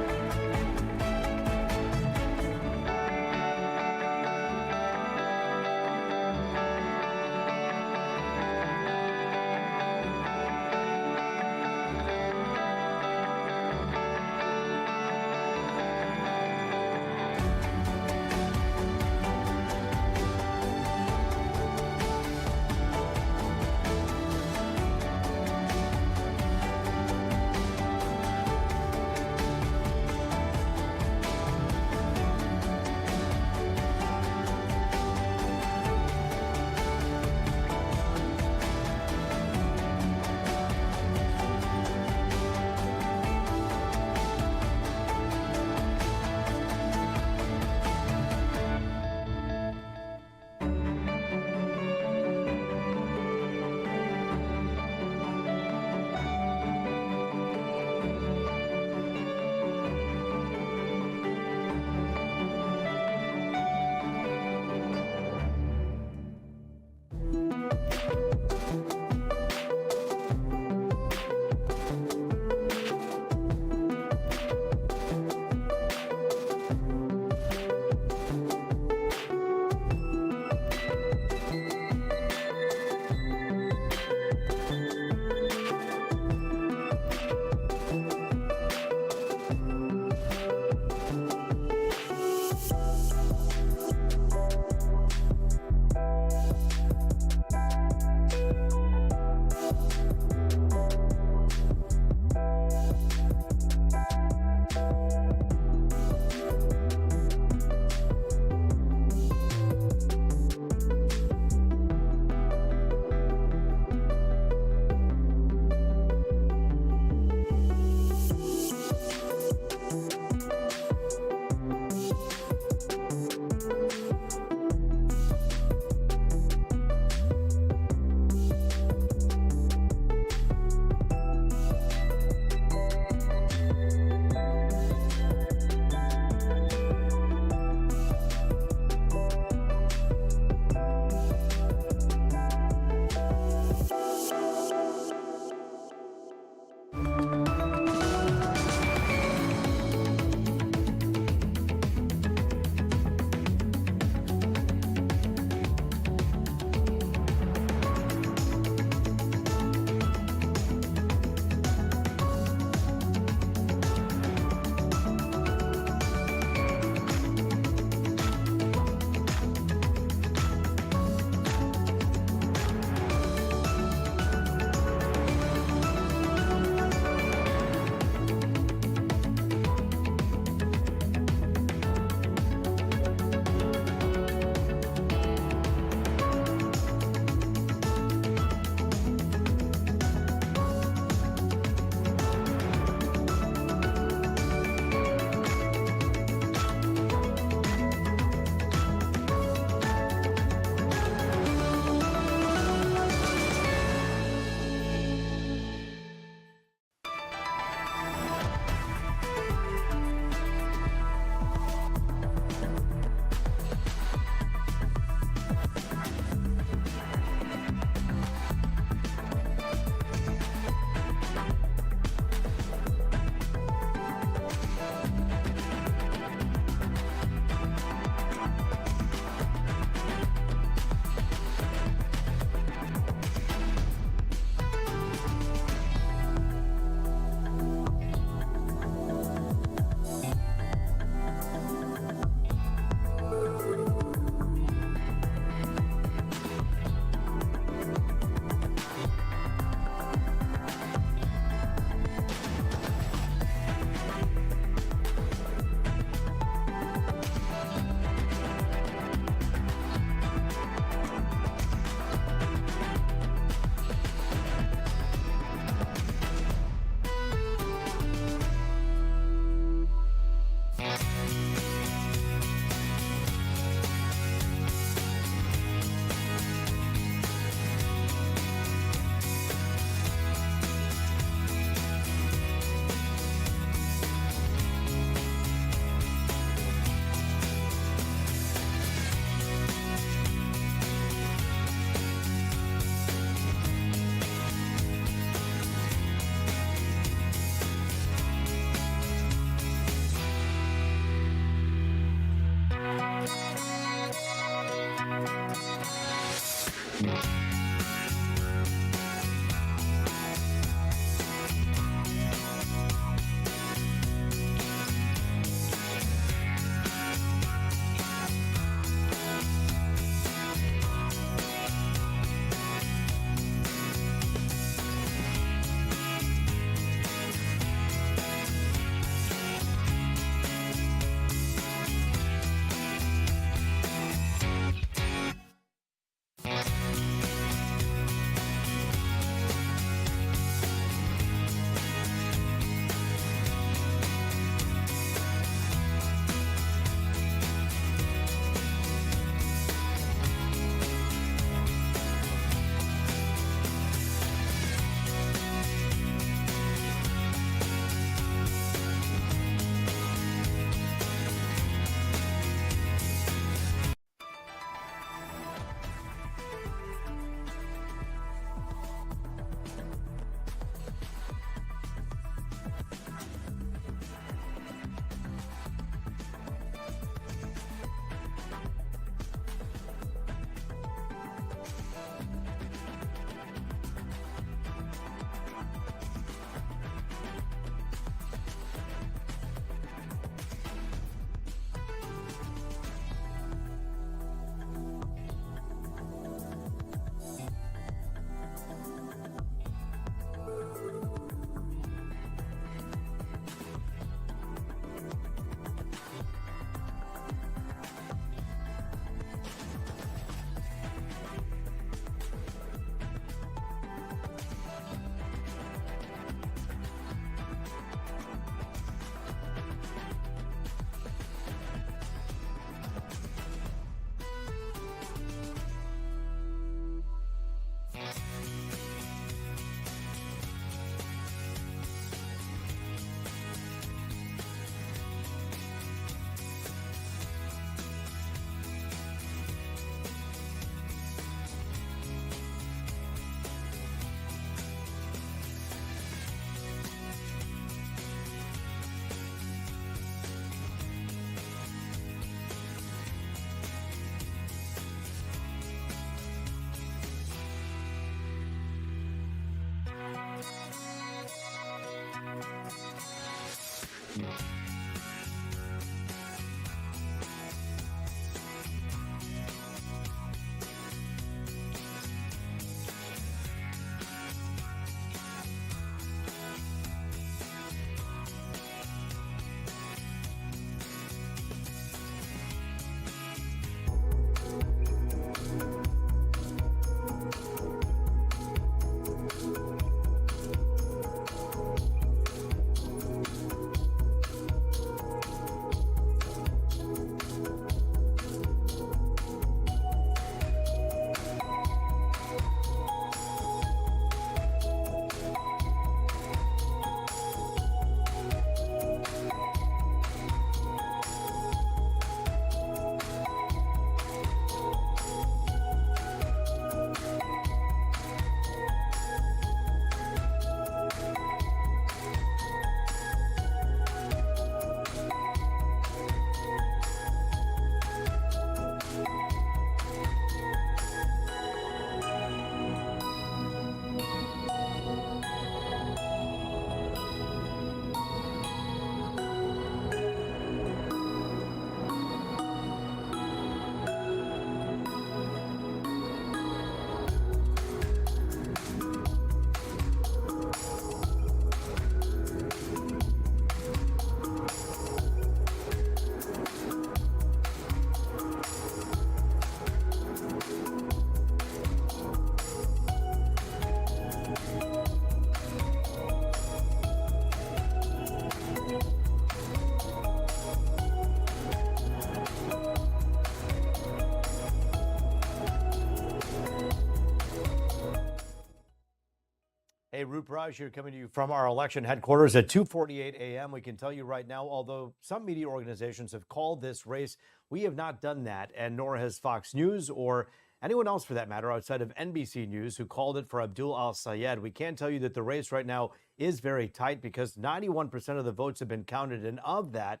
Hey, Roop Raj here coming to you from our election headquarters at 2:48 a.m. We can tell you right now, although some media organizations have called this race, we have not done that, and nor has Fox News or anyone else for that matter outside of NBC News who called it for Abdul al-Sayed. We can tell you that the race right now is very tight because 91% of the votes have been counted, and of that,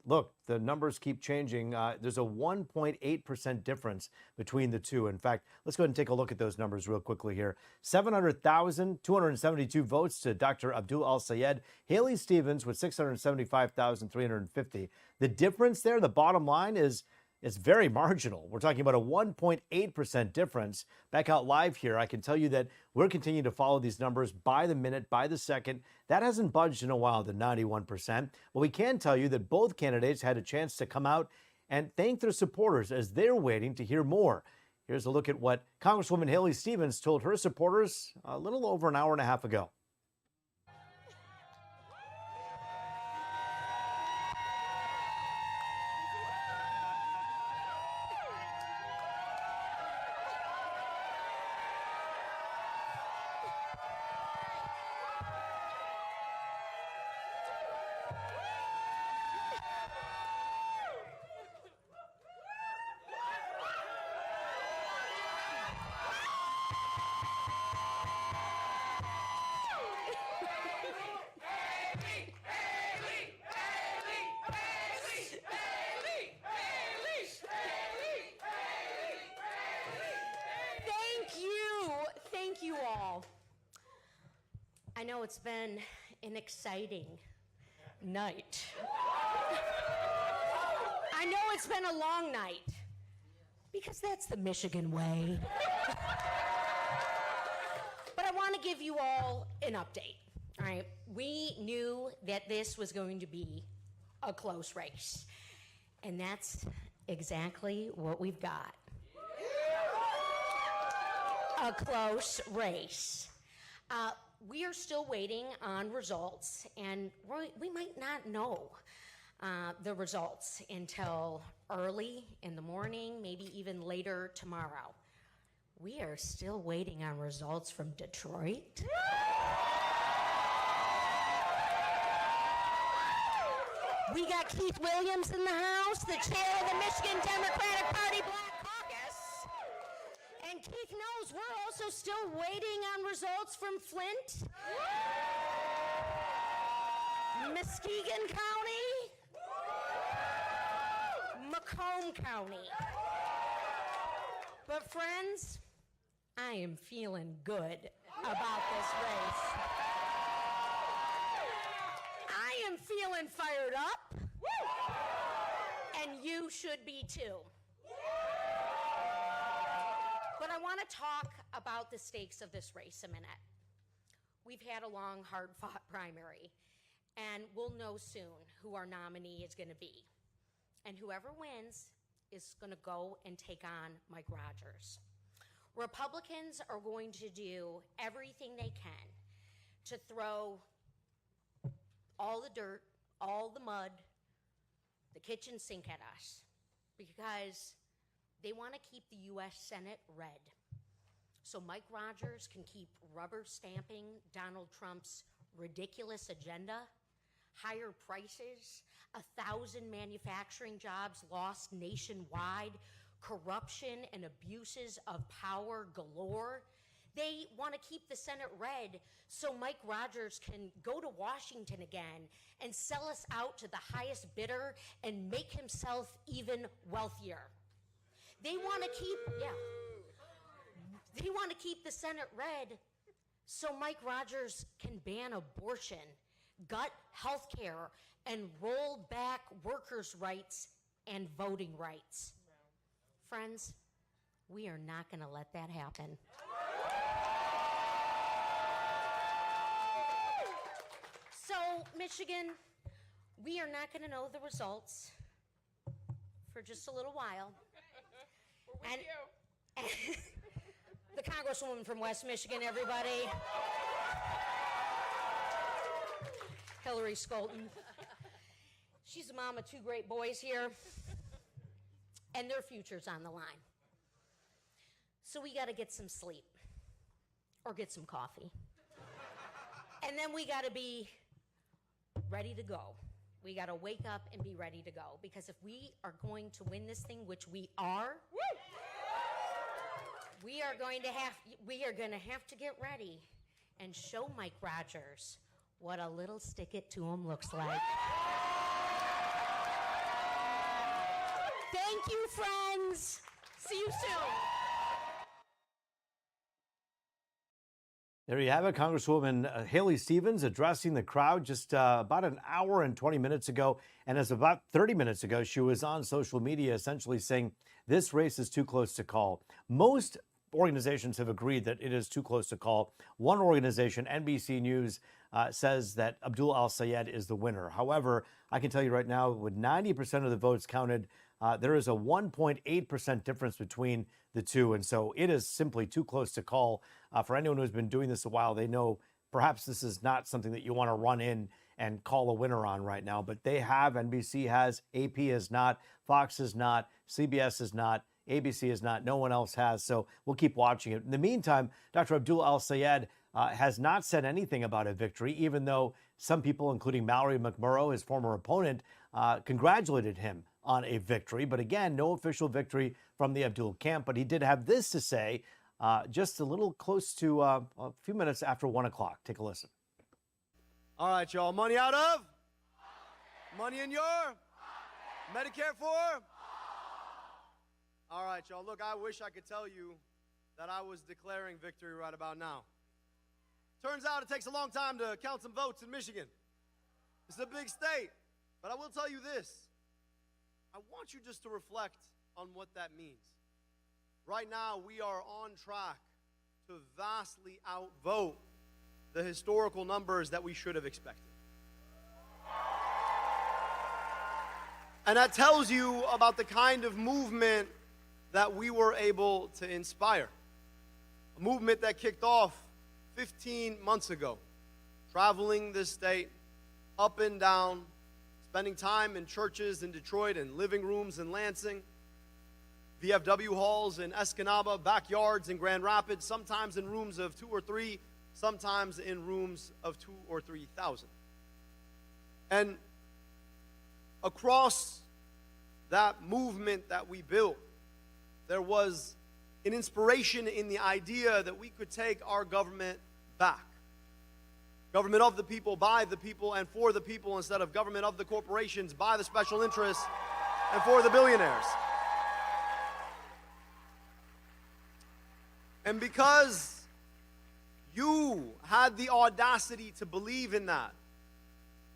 look, the numbers keep changing. There's a 1.8% difference between the two. In fact, let's go ahead and take a look at those numbers real quickly here. 700,272 votes to Dr. Abdul al-Sayed. Haley Stevens with 675,350. The difference there, the bottom line is very marginal. We're talking about a 1.8% difference. Back out live here, I can tell you that we're continuing to follow these numbers by the minute, by the second. That hasn't budged in a while, the 91%. But we can tell you that both candidates had a chance to come out and thank their supporters as they're waiting to hear more. Here's a look at what Congresswoman Haley Stevens told her supporters a little over an hour and a half ago. Thank you all. I know it's been an exciting night. I know it's been a long night because that's the Michigan way. But I want to give you all an update. All right, we knew that this was going to be a close race, and that's exactly what we've got. A close race. We are still waiting on results, and we might not know the results until early in the morning, maybe even later tomorrow. We are still waiting on results from Detroit. We got Keith Williams in the House, the chair of the Michigan Democratic Party Black Caucus. And Keith knows we're also still waiting on results from Flint, Muskegon County, Macomb County. But friends, I am feeling good about this race. I am feeling fired up, and you should be too. But I want to talk about the stakes of this race a minute. We've had a long, hard-fought primary, and we'll know soon who our nominee is going to be. And whoever wins is going to go and take on Mike Rogers. Republicans are going to do everything they can to throw all the dirt, all the mud, the kitchen sink at us, because they want to keep the U.S. Senate red. So Mike Rogers can keep rubber stamping Donald Trump's ridiculous agenda, higher prices, 1,000 manufacturing jobs lost nationwide, corruption and abuses of power galore. They want to keep the Senate red so Mike Rogers can go to Washington again and sell us out to the highest bidder and make himself even wealthier. They want to keep the Senate red so Mike Rogers can ban abortion, gut health care, and roll back workers' rights and voting rights. Friends, we are not going to let that happen. So, Michigan, we are not going to know the results for just a little while. And the Congresswoman from West Michigan, everybody. Hillary Skolton. She's the mom of two great boys here, and their future's on the line. So we got to get some sleep or get some coffee. And then we got to be ready to go. We got to wake up and be ready to go, because if we are going to win this thing, which we are, we are going to have to get ready and show Mike Rogers what a little stick it to him looks like. Thank you, friends. See you soon. There you have it, Congresswoman Haley Stevens addressing the crowd just about an hour and 20 minutes ago. And as about 30 minutes ago, she was on social media essentially saying this race is too close to call. Most organizations have agreed that it is too close to call. One organization, NBC News, says that Abdul El-Sayed is the winner. However, I can tell you right now, with 90% of the votes counted, there is a 1.8% difference between the two. And so it is simply too close to call. For anyone who's been doing this a while, they know perhaps this is not something that you want to run in and call a winner on right now. But they have, NBC has, AP has not, Fox has not, CBS has not, ABC is not, no one else has. So we'll keep watching it. In the meantime, Dr. Abdul El-Sayed has not said anything about a victory, even though some people, including Mallory McMurrow, his former opponent, congratulated him on a victory. But again, no official victory from the Abdul camp. But he did have this to say just a little close to a few minutes after 1 o'clock. Take a listen. All right, y'all. Money out of? Money in your? Medicare for? All right, y'all. Look, I wish I could tell you that I was declaring victory right about now. Turns out it takes a long time to count some votes in Michigan. It's a big state. But I will tell you this. I want you just to reflect on what that means. Right now, we are on track to vastly outvote the historical numbers that we should have expected. And that tells you about the kind of movement that we were able to inspire. A movement that kicked off 15 months ago, traveling this state up and down, spending time in churches in Detroit and living rooms in Lansing, VFW halls in Escanaba, backyards in Grand Rapids, sometimes in rooms of 2 or 3, sometimes in rooms of 2,000 or 3,000. And across that movement that we built, there was an inspiration in the idea that we could take our government back. Government of the people, by the people, and for the people, instead of government of the corporations, by the special interests, and for the billionaires. And because you had the audacity to believe in that,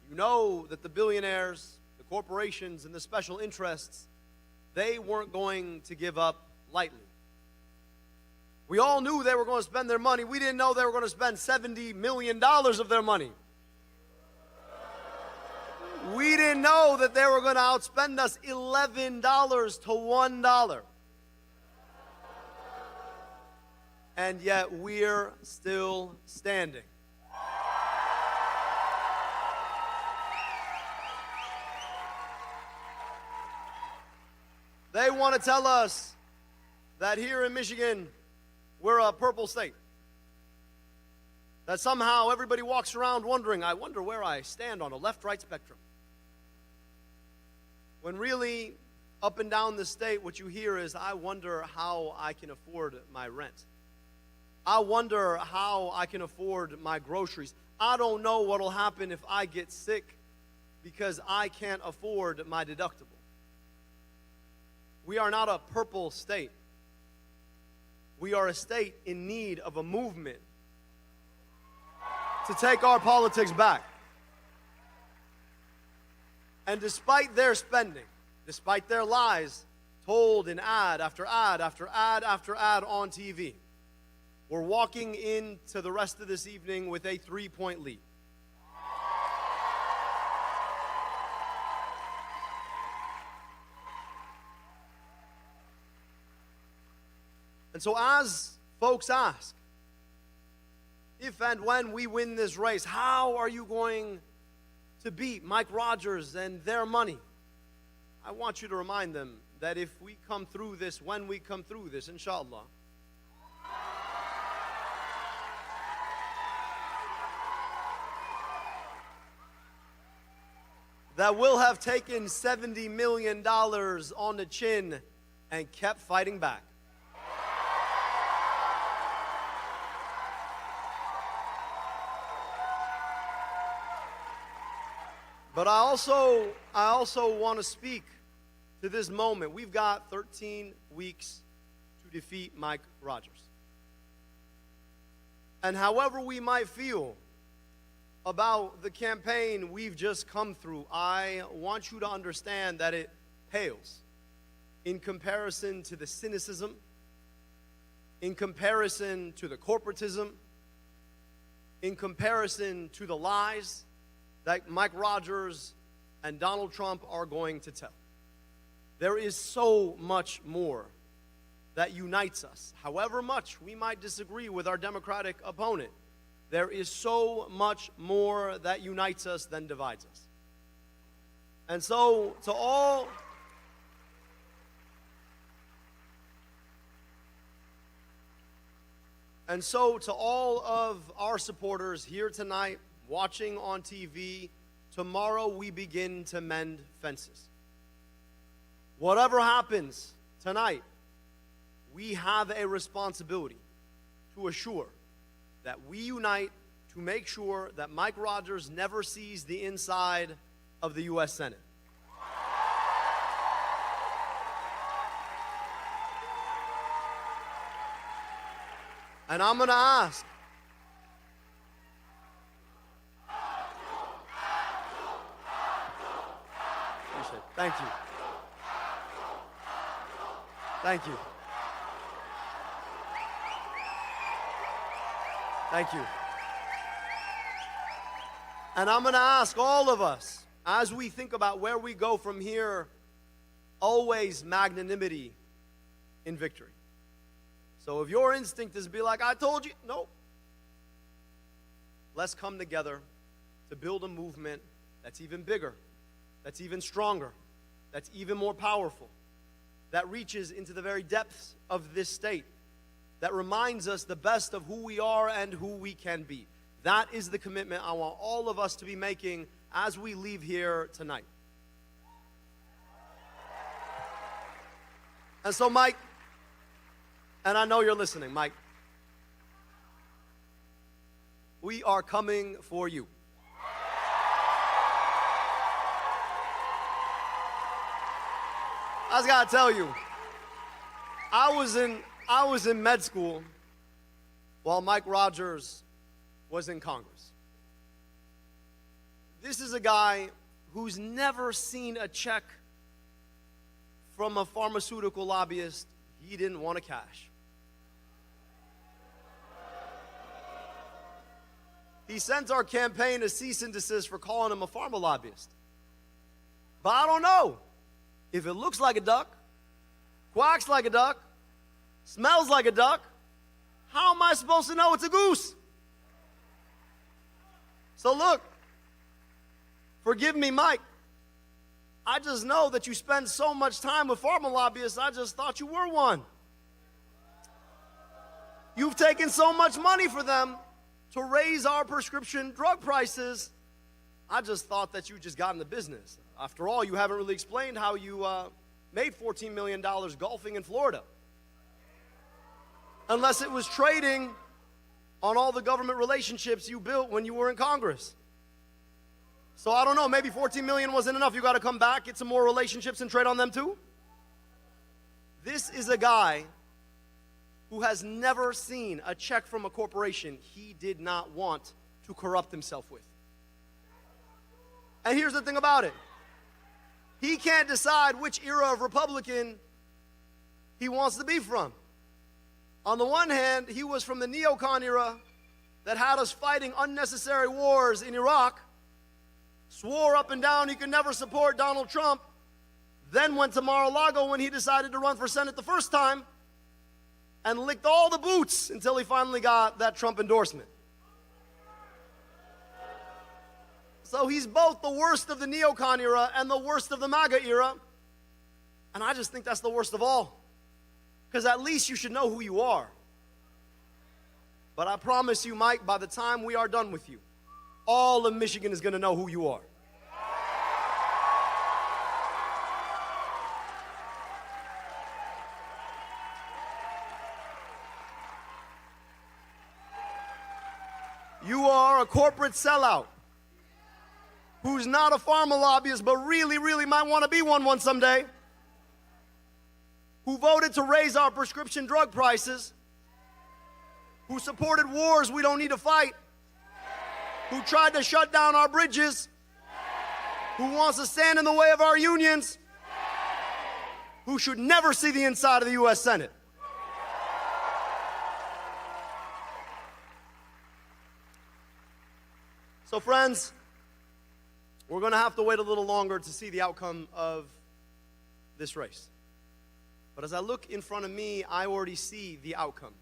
you know that the billionaires, the corporations, and the special interests, they weren't going to give up lightly. We all knew they were going to spend their money. We didn't know they were going to spend $70 million of their money. We didn't know that they were going to outspend us $11 to $1. And yet we're still standing. They want to tell us that here in Michigan, we're a purple state. That somehow everybody walks around wondering, I wonder where I stand on a left-right spectrum. When really, up and down the state, what you hear is, I wonder how I can afford my rent. I wonder how I can afford my groceries. I don't know what will happen if I get sick because I can't afford my deductible. We are not a purple state. We are a state in need of a movement to take our politics back. And despite their spending, despite their lies told in ad after ad after ad after ad on TV, we're walking into the rest of this evening with a 3-point lead. And so as folks ask, if and when we win this race, how are you going to beat Mike Rogers and their money? I want you to remind them that if we come through this, when we come through this, inshallah, that will have taken $70 million on the chin and kept fighting back. But I also want to speak to this moment. We've got 13 weeks to defeat Mike Rogers. And however we might feel about the campaign we've just come through, I want you to understand that it pales in comparison to the cynicism, in comparison to the corporatism, in comparison to the lies that Mike Rogers and Donald Trump are going to tell. There is so much more that unites us. However much we might disagree with our Democratic opponent, there is so much more that unites us than divides us. And so to all of our supporters here tonight, watching on TV, tomorrow we begin to mend fences. Whatever happens tonight, we have a responsibility to assure that we unite to make sure that Mike Rogers never sees the inside of the U.S. Senate. And I'm going to ask, thank you. Thank you. Thank you. And I'm going to ask all of us, as we think about where we go from here, always magnanimity in victory. So if your instinct is to be like, I told you, no. Let's come together to build a movement that's even bigger, that's even stronger, that's even more powerful, that reaches into the very depths of this state, that reminds us the best of who we are and who we can be. That is the commitment I want all of us to be making as we leave here tonight. And so, Mike, and I know you're listening, Mike, we are coming for you. I just gotta tell you, I was in med school while Mike Rogers was in Congress. This is a guy who's never seen a check from a pharmaceutical lobbyist he didn't want to cash. He sent our campaign a cease and desist for calling him a pharma lobbyist. But I don't know. If it looks like a duck, quacks like a duck, smells like a duck, how am I supposed to know it's a goose? So look, forgive me, Mike. I just know that you spend so much time with pharma lobbyists, I just thought you were one. You've taken so much money for them to raise our prescription drug prices. I just thought that you just got into business. After all, you haven't really explained how you made $14 million golfing in Florida. Unless it was trading on all the government relationships you built when you were in Congress. So I don't know, maybe 14 million wasn't enough. You got to come back, get some more relationships and trade on them too? This is a guy who has never seen a check from a corporation he did not want to corrupt himself with. And here's the thing about it. He can't decide which era of Republican he wants to be from. On the one hand, he was from the neocon era that had us fighting unnecessary wars in Iraq, swore up and down he could never support Donald Trump, then went to Mar-a-Lago when he decided to run for Senate the first time, and licked all the boots until he finally got that Trump endorsement. So he's both the worst of the neocon era and the worst of the MAGA era, and I just think that's the worst of all. Because at least you should know who you are. But I promise you, Mike, by the time we are done with you, all of Michigan is going to know who you are. corporate sellout who's not a pharma lobbyist but really, really might want to be one someday, who voted to raise our prescription drug prices, who supported wars we don't need to fight, who tried to shut down our bridges, who wants to stand in the way of our unions, who should never see the inside of the U.S. Senate. So friends, we're going to have to wait a little longer to see the outcome of this race. But as I look in front of me, I already see the outcome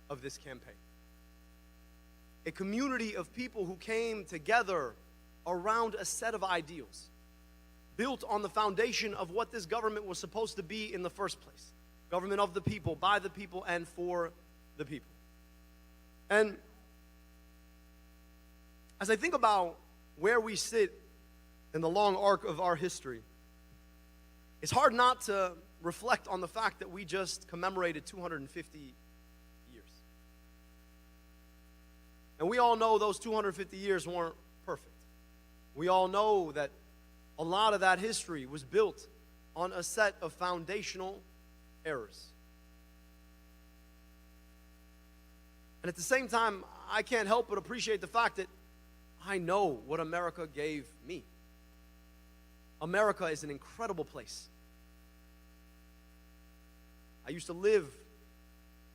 of this campaign. A community of people who came together around a set of ideals built on the foundation of what this government was supposed to be in the first place. Government of the people, by the people, and for the people. And as I think about where we sit in the long arc of our history, it's hard not to reflect on the fact that we just commemorated 250 years. And we all know those 250 years weren't perfect. We all know that a lot of that history was built on a set of foundational errors. And at the same time, I can't help but appreciate the fact that I know what America gave me. America is an incredible place. I used to live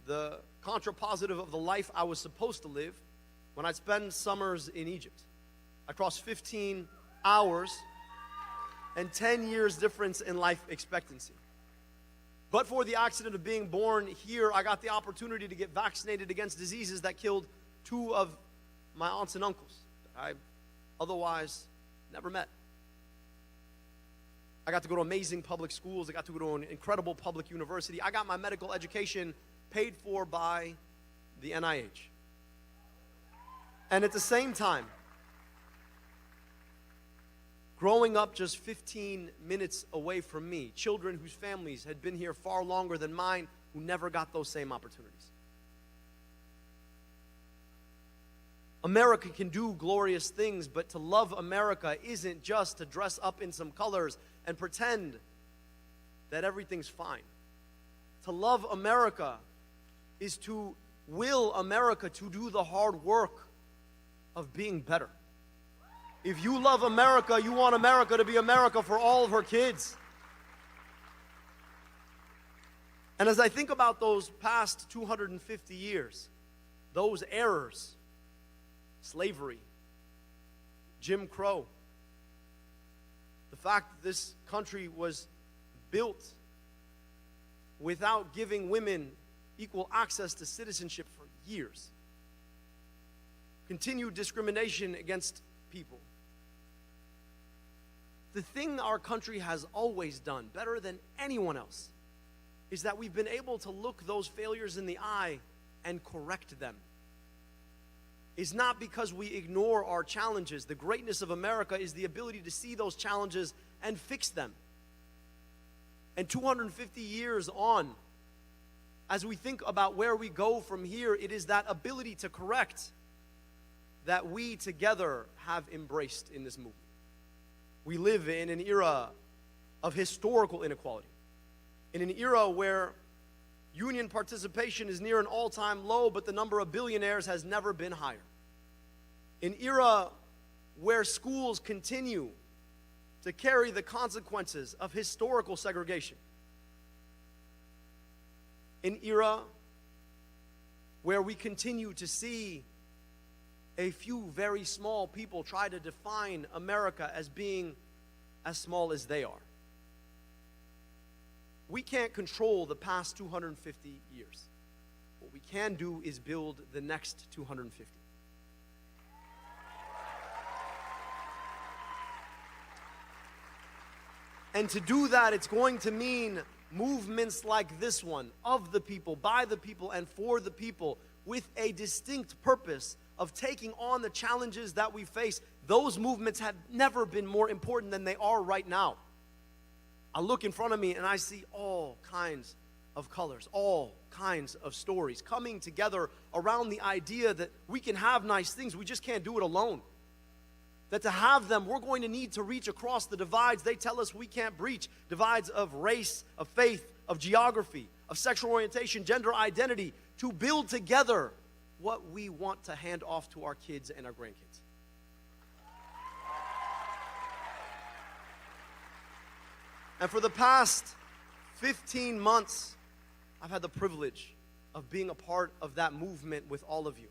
the contrapositive of the life I was supposed to live when I'd spend summers in Egypt. I crossed 15 hours and 10 years difference in life expectancy. But for the accident of being born here, I got the opportunity to get vaccinated against diseases that killed 2 of my aunts and uncles that I otherwise never met. I got to go to amazing public schools. I got to go to an incredible public university. I got my medical education paid for by the NIH. And at the same time, growing up just 15 minutes away from me, children whose families had been here far longer than mine, who never got those same opportunities. America can do glorious things, but to love America isn't just to dress up in some colors and pretend that everything's fine. To love America is to will America to do the hard work of being better. If you love America, you want America to be America for all of her kids. And as I think about those past 250 years, those errors, slavery, Jim Crow, the fact that this country was built without giving women equal access to citizenship for years, continued discrimination against people. The thing our country has always done better than anyone else is that we've been able to look those failures in the eye and correct them. It's not because we ignore our challenges. The greatness of America is the ability to see those challenges and fix them. And 250 years on, as we think about where we go from here, it is that ability to correct that we together have embraced in this movement. We live in an era of historical inequality, in an era where union participation is near an all-time low, but the number of billionaires has never been higher. An era where schools continue to carry the consequences of historical segregation. An era where we continue to see a few very small people try to define America as being as small as they are. We can't control the past 250 years. What we can do is build the next 250. And to do that, it's going to mean movements like this one, of the people, by the people, and for the people, with a distinct purpose of taking on the challenges that we face. Those movements have never been more important than they are right now. I look in front of me and I see all kinds of colors, all kinds of stories coming together around the idea that we can have nice things, we just can't do it alone. That to have them, we're going to need to reach across the divides they tell us we can't breach. Divides of race, of faith, of geography, of sexual orientation, gender identity, to build together what we want to hand off to our kids and our grandkids. And for the past 15 months, I've had the privilege of being a part of that movement with all of you.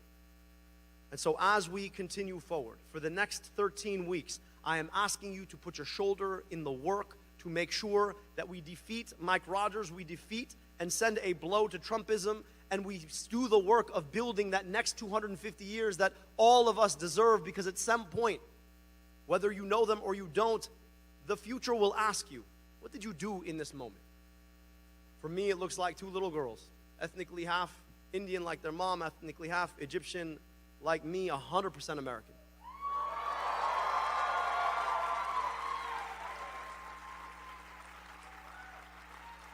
And so as we continue forward, for the next 13 weeks, I am asking you to put your shoulder in the work to make sure that we defeat Mike Rogers, we defeat and send a blow to Trumpism, and we do the work of building that next 250 years that all of us deserve, because at some point, whether you know them or you don't, the future will ask you, what did you do in this moment? For me, it looks like two little girls, ethnically half Indian like their mom, ethnically half Egyptian like me, 100% American.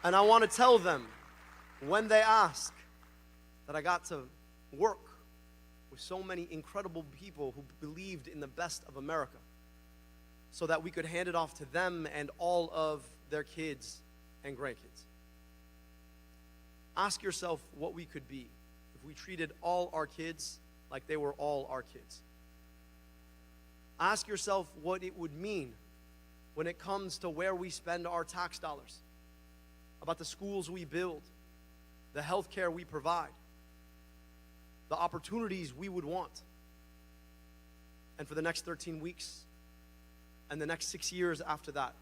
And I want to tell them, when they ask, that I got to work with so many incredible people who believed in the best of America, so that we could hand it off to them and all of their kids and grandkids. Ask yourself what we could be if we treated all our kids like they were all our kids. Ask yourself what it would mean when it comes to where we spend our tax dollars, about the schools we build, the health care we provide, the opportunities we would want. And for the next 13 weeks and the next 6 years after that,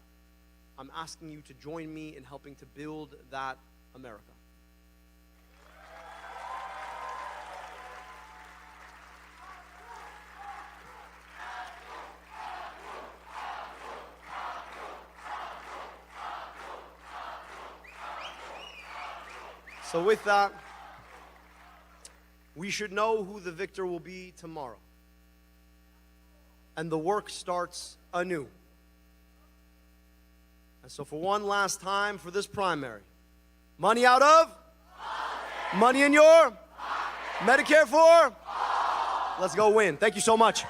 I'm asking you to join me in helping to build that America. So with that, we should know who the victor will be tomorrow. And the work starts anew. And so for one last time for this primary, money out of? Money in your? Medicare for? Let's go win. Thank you so much.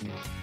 Live.